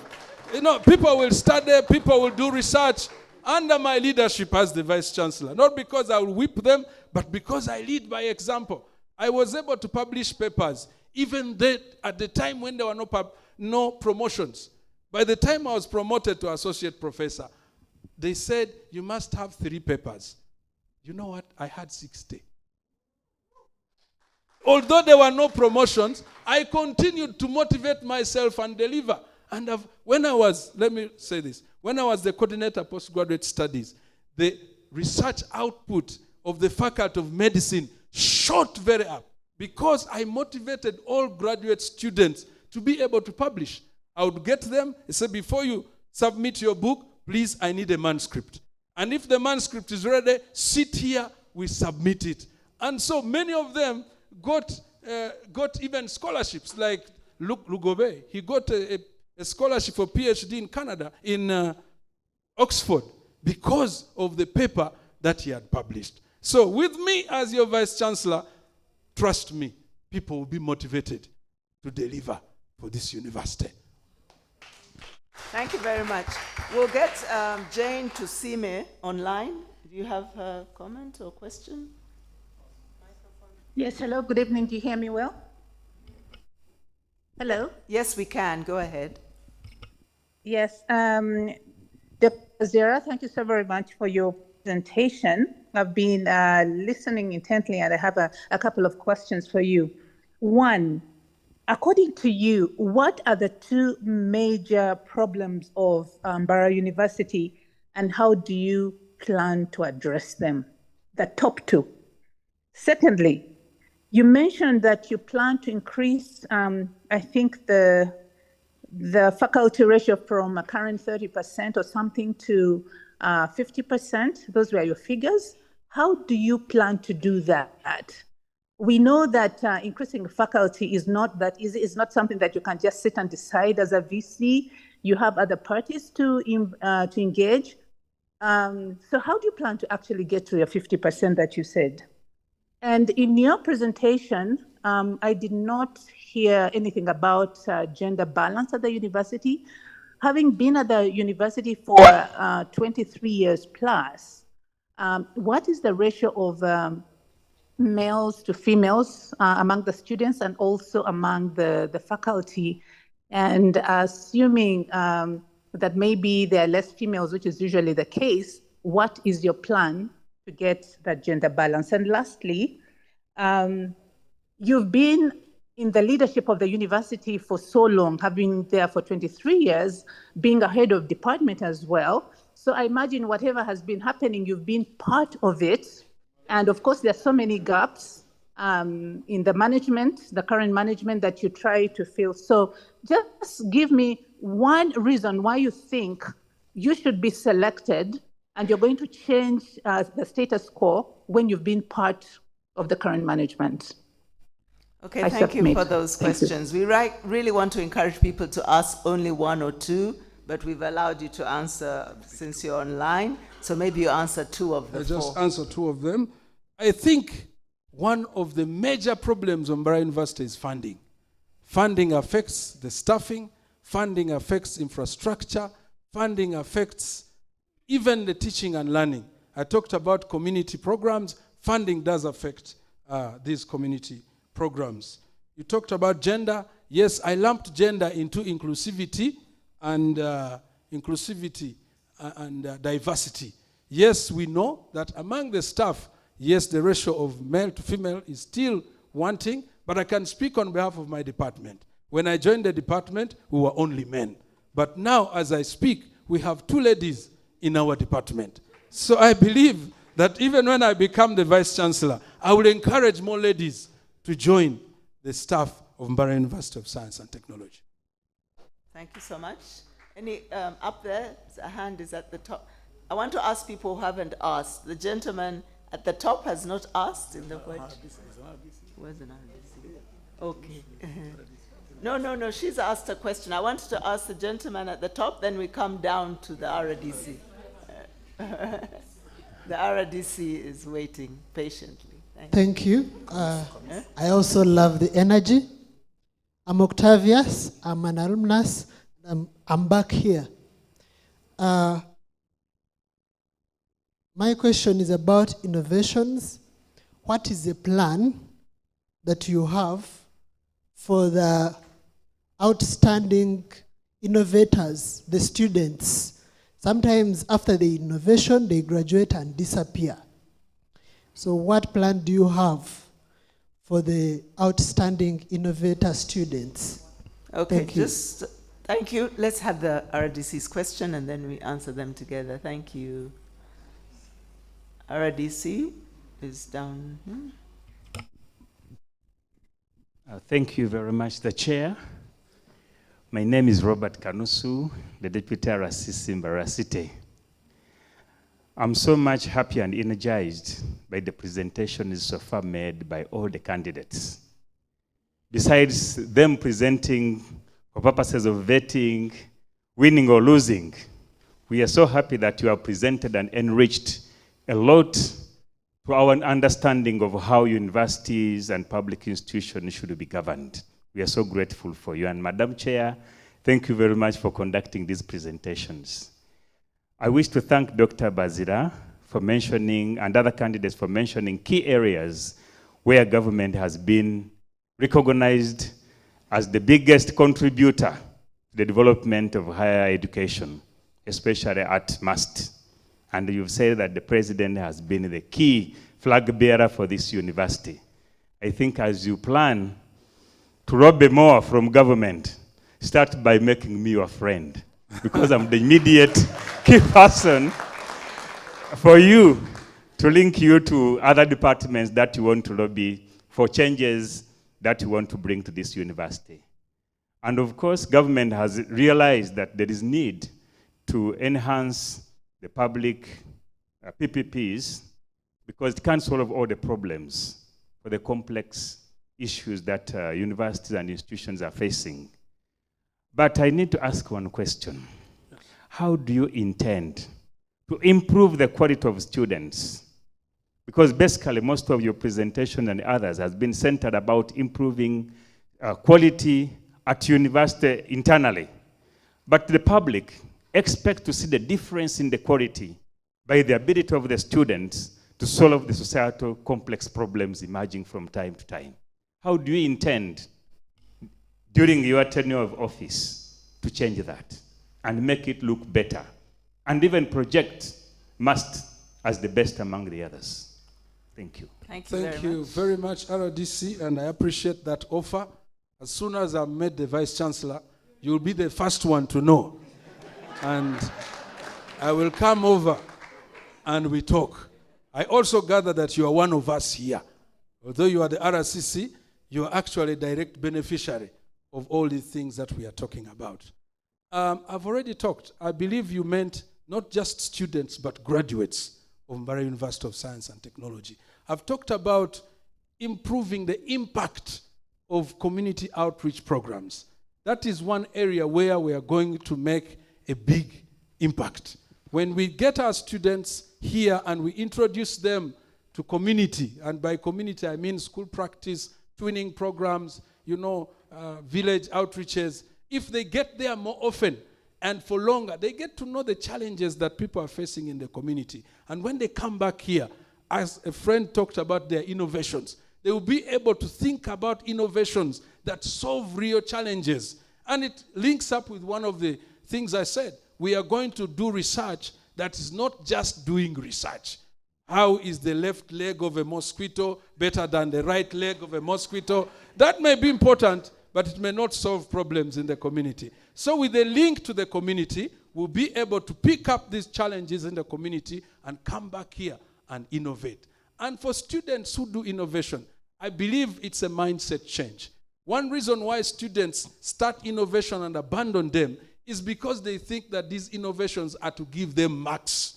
People will study, people will do research under my leadership as the vice chancellor. Not because I will whip them, but because I lead by example. I was able to publish papers, even at the time when there were no promotions. By the time I was promoted to associate professor, they said, you must have 3 papers. You know what? I had 60. Although there were no promotions, I continued to motivate myself and deliver. And when I was the coordinator of postgraduate studies, the research output of the Faculty of Medicine shot very up because I motivated all graduate students to be able to publish. I would get them and say, before you submit your book, please, I need a manuscript. And if the manuscript is ready, sit here, we submit it. And so many of them got even scholarships, like Luc Lugobe. He got a scholarship for PhD in Canada, in Oxford, because of the paper that he had published. So with me as your vice chancellor, trust me, people will be motivated to deliver for this university. Thank you very much. We'll get Jane to see me online. Do you have a comment or question? Yes, hello, good evening. Do you hear me well? Hello? Yes, we can. Go ahead. Yes, Dr. Zira, thank you so very much for your presentation. I've been listening intently, and I have a couple of questions for you. One, according to you, what are the 2 major problems of Mbarara University, and how do you plan to address them? The top 2. Secondly, you mentioned that you plan to increase, I think, the faculty ratio from a current 30% or something to 50%. Those were your figures. How do you plan to do that? We know that increasing faculty is not that easy. It's not something that you can just sit and decide as a VC. You have other parties to engage. So how do you plan to actually get to your 50% that you said? And in your presentation, I did not hear anything about gender balance at the university. Having been at the university for 23 years plus, what is the ratio of males to females among the students and also among the faculty? And assuming that maybe there are less females, which is usually the case, what is your plan to get that gender balance? And lastly, you've been in the leadership of the university for so long, having been there for 23 years, being a head of department as well. So I imagine whatever has been happening, you've been part of it. And of course, there are so many gaps in the management, the current management, that you try to fill. So just give me one reason why you think you should be selected and you're going to change the status quo when you've been part of the current management. Okay, thank you for those questions. We really want to encourage people to ask only 1 or 2, but we've allowed you to answer since you're online. So maybe you answer 2 of the 4. I just answer 2 of them. I think one of the major problems on Mbarara University is funding. Funding affects the staffing, funding affects infrastructure, funding affects even the teaching and learning. I talked about community programs. Funding does affect these community programs. You talked about gender. Yes, I lumped gender into inclusivity and diversity. Yes, we know that among the staff, yes, the ratio of male to female is still wanting, but I can speak on behalf of my department. When I joined the department, we were only men. But now, as I speak, we have 2 ladies in our department. So I believe that even when I become the Vice Chancellor, I will encourage more ladies to join the staff of Mbarara University of Science and Technology. Thank you so much. Any, up there, a hand is at the top. I want to ask people who haven't asked. The gentleman at the top has not asked in the word. Where's an RDC? Okay. No, she's asked a question. I wanted to ask the gentleman at the top, then we come down to the RDC. The RDC is waiting patiently. Thank you. I also love the energy. I'm Octavius. I'm an alumnus. I'm back here. My question is about innovations. What is the plan that you have for the outstanding innovators, the students? Sometimes after the innovation, they graduate and disappear. So what plan do you have for the outstanding innovator students? Okay, Thank you. Thank you. Let's have the RDC's question and then we answer them together. Thank you. RDC is down here. Thank you very much, the Chair. My name is Robert Kanusu, the Deputy RCC Mbarara City. I'm so much happy and energized by the presentations so far made by all the candidates. Besides them presenting for purposes of vetting, winning or losing, we are so happy that you have presented and enriched a lot to our understanding of how universities and public institutions should be governed. We are so grateful for you. And Madam Chair, thank you very much for conducting these presentations. I wish to thank Dr. Bazira for mentioning, and other candidates for mentioning key areas where government has been recognized as the biggest contributor to the development of higher education, especially at MUST. And you've said that the president has been the key flag bearer for this university. I think as you plan to rob more from government, start by making me your friend, because I'm the immediate key person for you to link you to other departments that you want to lobby for changes that you want to bring to this university. And of course, government has realized that there is need to enhance the public PPPs because it can't solve all the problems for the complex issues that universities and institutions are facing. But I need to ask one question. How do you intend to improve the quality of students? Because basically most of your presentation and others has been centered about improving quality at university internally. But the public expect to see the difference in the quality by the ability of the students to solve the societal complex problems emerging from time to time. How do you intend, during your tenure of office, to change that and make it look better and even project MUST as the best among the others? Thank you. Thank you very much, RDC, and I appreciate that offer. As soon as I'm made the Vice Chancellor, you'll be the first one to know. And I will come over and we talk. I also gather that you are one of us here. Although you are the RCC, you are actually a direct beneficiary of all these things that we are talking about. I've already talked. I believe you meant not just students, but graduates of Mbarara University of Science and Technology. I've talked about improving the impact of community outreach programs. That is one area where we are going to make a big impact. When we get our students here and we introduce them to community, and by community I mean school practice, twinning programs, village outreaches, if they get there more often and for longer, they get to know the challenges that people are facing in the community. And when they come back here, as a friend talked about their innovations, they will be able to think about innovations that solve real challenges. And it links up with one of the things I said. we are going to do research that is not just doing research. How is the left leg of a mosquito better than the right leg of a mosquito? That may be important, but it may not solve problems in the community. So with a link to the community, we'll be able to pick up these challenges in the community and come back here and innovate. And for students who do innovation, I believe it's a mindset change. One reason why students start innovation and abandon them is because they think that these innovations are to give them marks.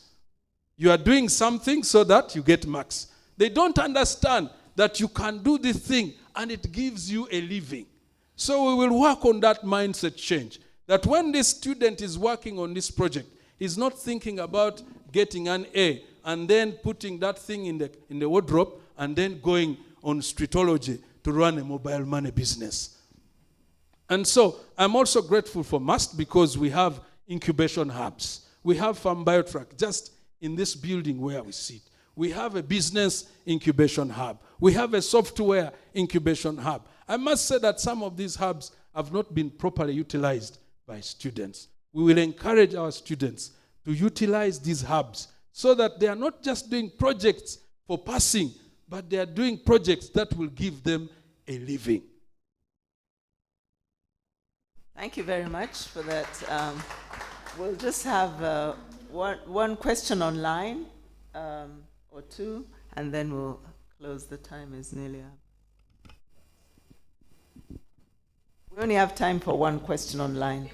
You are doing something so that you get marks. They don't understand that you can do this thing and it gives you a living. So we will work on that mindset change. That when this student is working on this project, he's not thinking about getting an A and then putting that thing in the wardrobe and then going on streetology to run a mobile money business. And so I'm also grateful for MUST because we have incubation hubs. We have Farm Biotrack just in this building where we sit. We have a business incubation hub. We have a software incubation hub. I must say that some of these hubs have not been properly utilized by students. We will encourage our students to utilize these hubs so that they are not just doing projects for passing, but they are doing projects that will give them a living. Thank you very much for that. We'll just have one question online or two, and then we'll close. The time is nearly up. We only have time for one question online.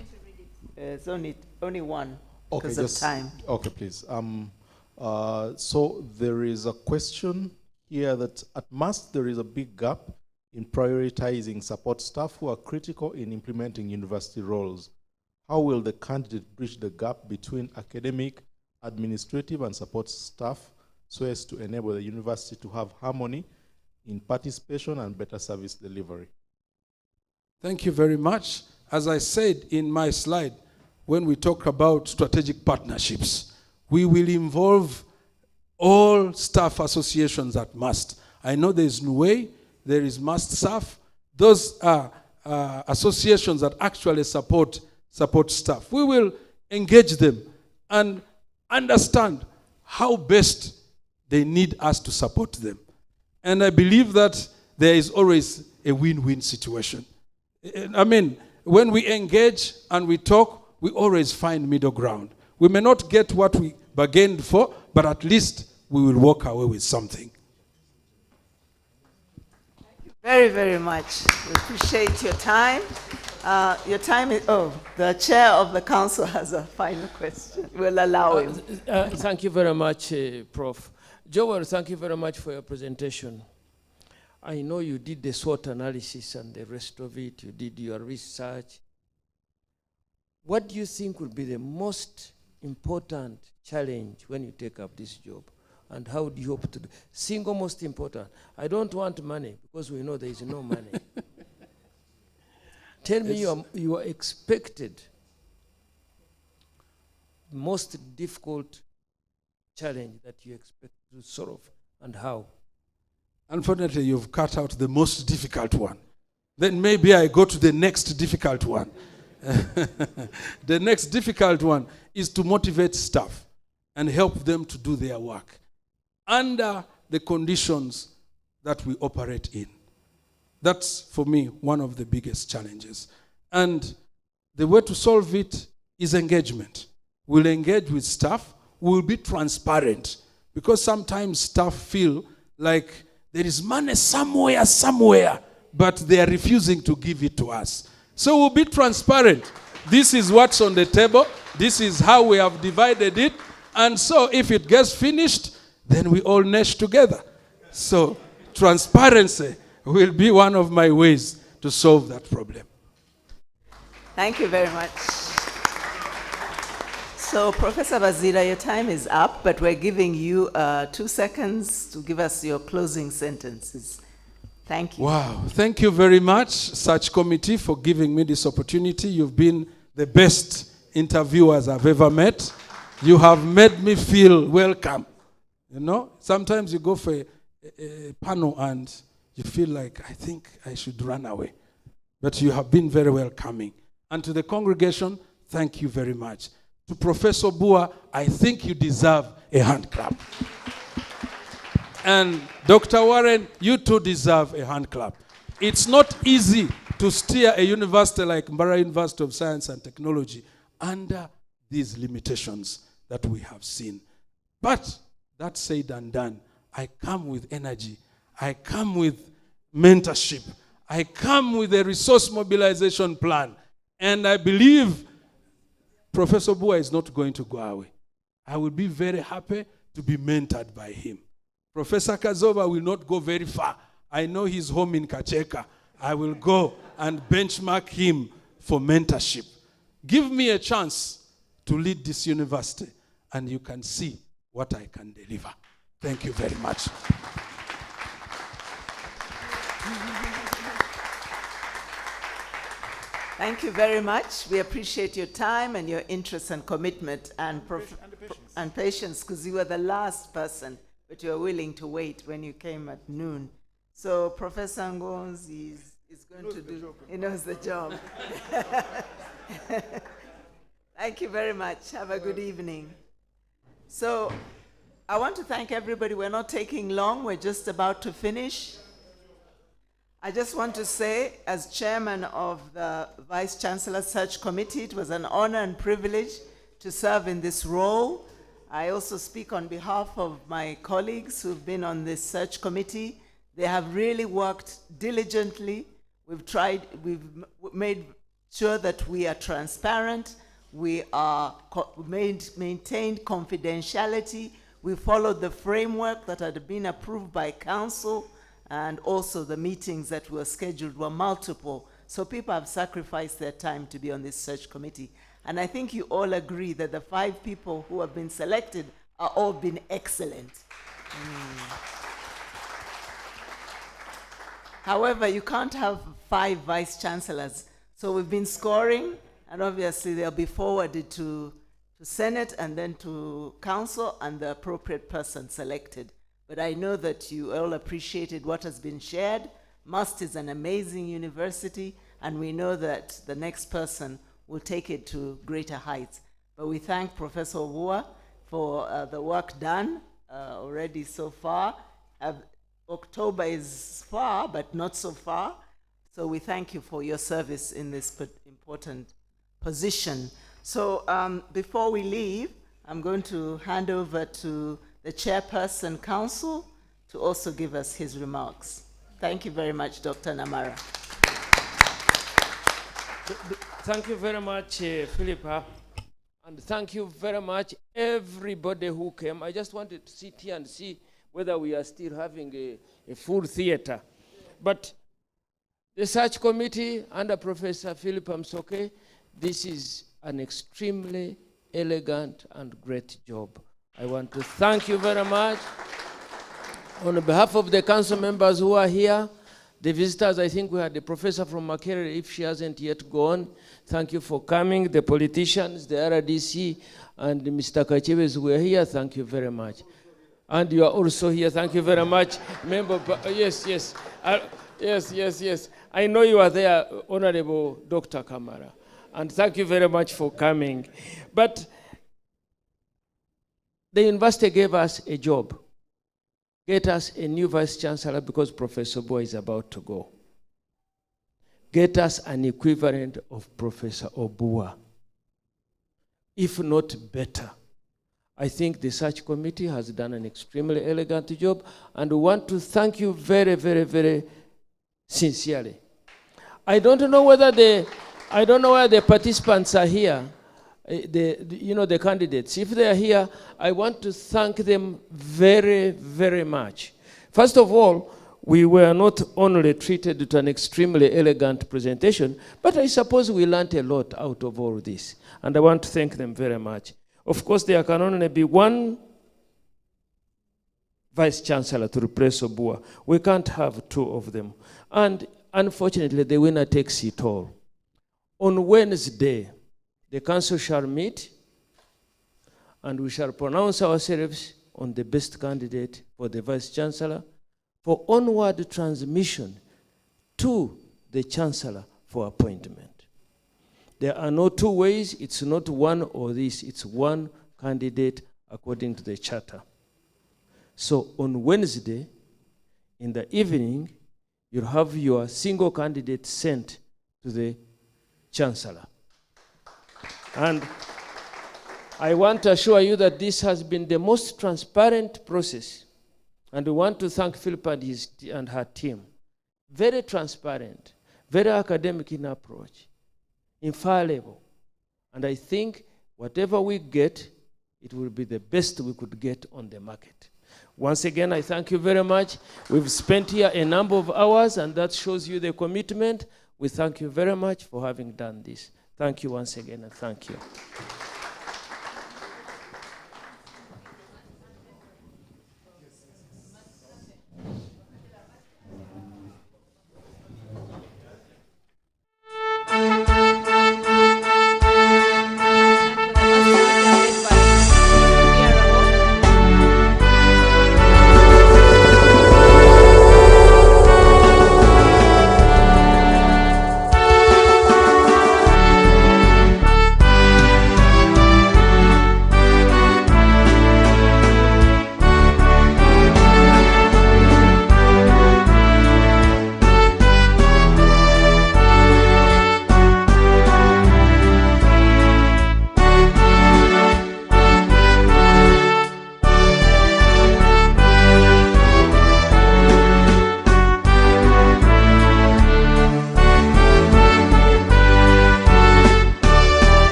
It's only one because of time. Okay, please. So there is a question here that at MUST there is a big gap in prioritizing support staff who are critical in implementing university roles. How will the candidate bridge the gap between academic, administrative, and support staff so as to enable the university to have harmony in participation and better service delivery? Thank you very much. As I said in my slide, when we talk about strategic partnerships, we will involve all staff associations at MUST. I know there is NUWEI, there is MUST staff. Those are associations that actually support staff. We will engage them and understand how best they need us to support them. And I believe that there is always a win-win situation. I mean, when we engage and we talk, we always find middle ground. We may not get what we bargained for, but at least we will walk away with something. Very, very much. We appreciate your time. Your time is, the chair of the council has a final question. We'll allow him. Thank you very much, Prof. Joel, thank you very much for your presentation. I know you did the SWOT analysis and the rest of it. You did your research. What do you think will be the most important challenge when you take up this job? And how do you hope to do? Single most important. I don't want money because we know there is no money. Tell me your expected most difficult challenge that you expect to solve and how. Unfortunately, you've cut out the most difficult one. Then maybe I go to the next difficult one. The next difficult one is to motivate staff and help them to do their work under the conditions that we operate in. That's, for me, one of the biggest challenges. And the way to solve it is engagement. We'll engage with staff. We'll be transparent. Because sometimes staff feel like there is money somewhere, but they are refusing to give it to us. So we'll be transparent. This is what's on the table. This is how we have divided it. And so if it gets finished, then we all mesh together. So transparency will be one of my ways to solve that problem. Thank you very much. So, Professor Bazira, your time is up, but we're giving you 2 seconds to give us your closing sentences. Thank you. Wow. Thank you very much, Search Committee, for giving me this opportunity. You've been the best interviewers I've ever met. You have made me feel welcome. You know, sometimes you go for a panel and you feel like, I think I should run away. But you have been very welcoming. And to the congregation, thank you very much. to Professor Bua, I think you deserve a hand clap. And Dr. Warren, you too deserve a hand clap. It's not easy to steer a university like Mbarara University of Science and Technology under these limitations that we have seen. But that said and done, I come with energy. I come with mentorship. I come with a resource mobilization plan. And I believe Professor Bua is not going to go away. I will be very happy to be mentored by him. Professor Kazova will not go very far. I know he's home in Kacheka. I will go and benchmark him for mentorship. Give me a chance to lead this university, and you can see what I can deliver. Thank you very much. Thank you very much. We appreciate your time and your interest and commitment and patience, because you were the last person, but you were willing to wait when you came at noon. So Professor Ngonz is going to do, he knows the job. Thank you very much. Have a good evening. So I want to thank everybody. We're not taking long. We're just about to finish. I just want to say, as chairman of the Vice Chancellor Search Committee, it was an honor and privilege to serve in this role. I also speak on behalf of my colleagues who've been on this search committee. They have really worked diligently. We've made sure that we are transparent. We are maintained confidentiality. We followed the framework that had been approved by council, and also the meetings that were scheduled were multiple. So people have sacrificed their time to be on this search committee. And I think you all agree that the 5 people who have been selected are all been excellent. However, you can't have 5 vice chancellors. So we've been scoring, and obviously they'll be forwarded to Senate and then to council and the appropriate person selected. But I know that you all appreciated what has been shared. MUST is an amazing university, and we know that the next person will take it to greater heights. But we thank Professor Bua for the work done already so far. October is far, but not so far. So we thank you for your service in this important position. So before we leave, I'm going to hand over to the chairperson council to also give us his remarks. Thank you very much, Dr. Namara. Thank you very much, Philippa. And thank you very much, everybody who came. I just wanted to sit here and see whether we are still having a full theater. But the search committee under Professor Philip Msoke, this is an extremely elegant and great job. I want to thank you very much. On behalf of the council members who are here, the visitors, I think we had the professor from Makerere, if she hasn't yet gone. Thank you for coming. The politicians, the RDC, and Mr. Kacheves who are here, thank you very much. And you are also here, thank you very much. Member, yes. Yes. I know you are there, Honorable Dr. Kamara. And thank you very much for coming. But the university gave us a job. Get us a new vice chancellor because Professor Bua is about to go. Get us an equivalent of Professor Obua. If not better. I think the search committee has done an extremely elegant job, and we want to thank you very, very, very sincerely. I don't know whether the participants are here. The candidates, if they are here, I want to thank them very, very much. First of all, we were not only treated to an extremely elegant presentation, but I suppose we learned a lot out of all this. And I want to thank them very much. Of course, there can only be one vice chancellor to replace Obua. We can't have 2 of them. And unfortunately, the winner takes it all. On Wednesday, the council shall meet, and we shall pronounce ourselves on the best candidate for the vice chancellor for onward transmission to the chancellor for appointment. There are no two ways. It's not one or this. It's one candidate according to the charter. So on Wednesday, in the evening, you'll have your single candidate sent to the Chancellor. And I want to assure you that this has been the most transparent process. And we want to thank Philip and her team. Very transparent, very academic in approach, infallible. And I think whatever we get, it will be the best we could get on the market. Once again, I thank you very much. We've spent here a number of hours, and that shows you the commitment. We thank you very much for having done this. Thank you once again, and thank you.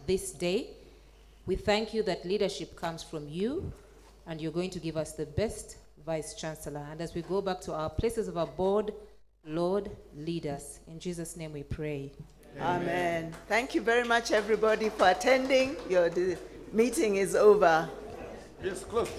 This day, we thank you that leadership comes from you, and you're going to give us the best Vice Chancellor. And as we go back to our places of abode, Lord, lead us. In Jesus' name we pray. Amen. Thank you very much, everybody, for attending. The meeting is over. Yes, close.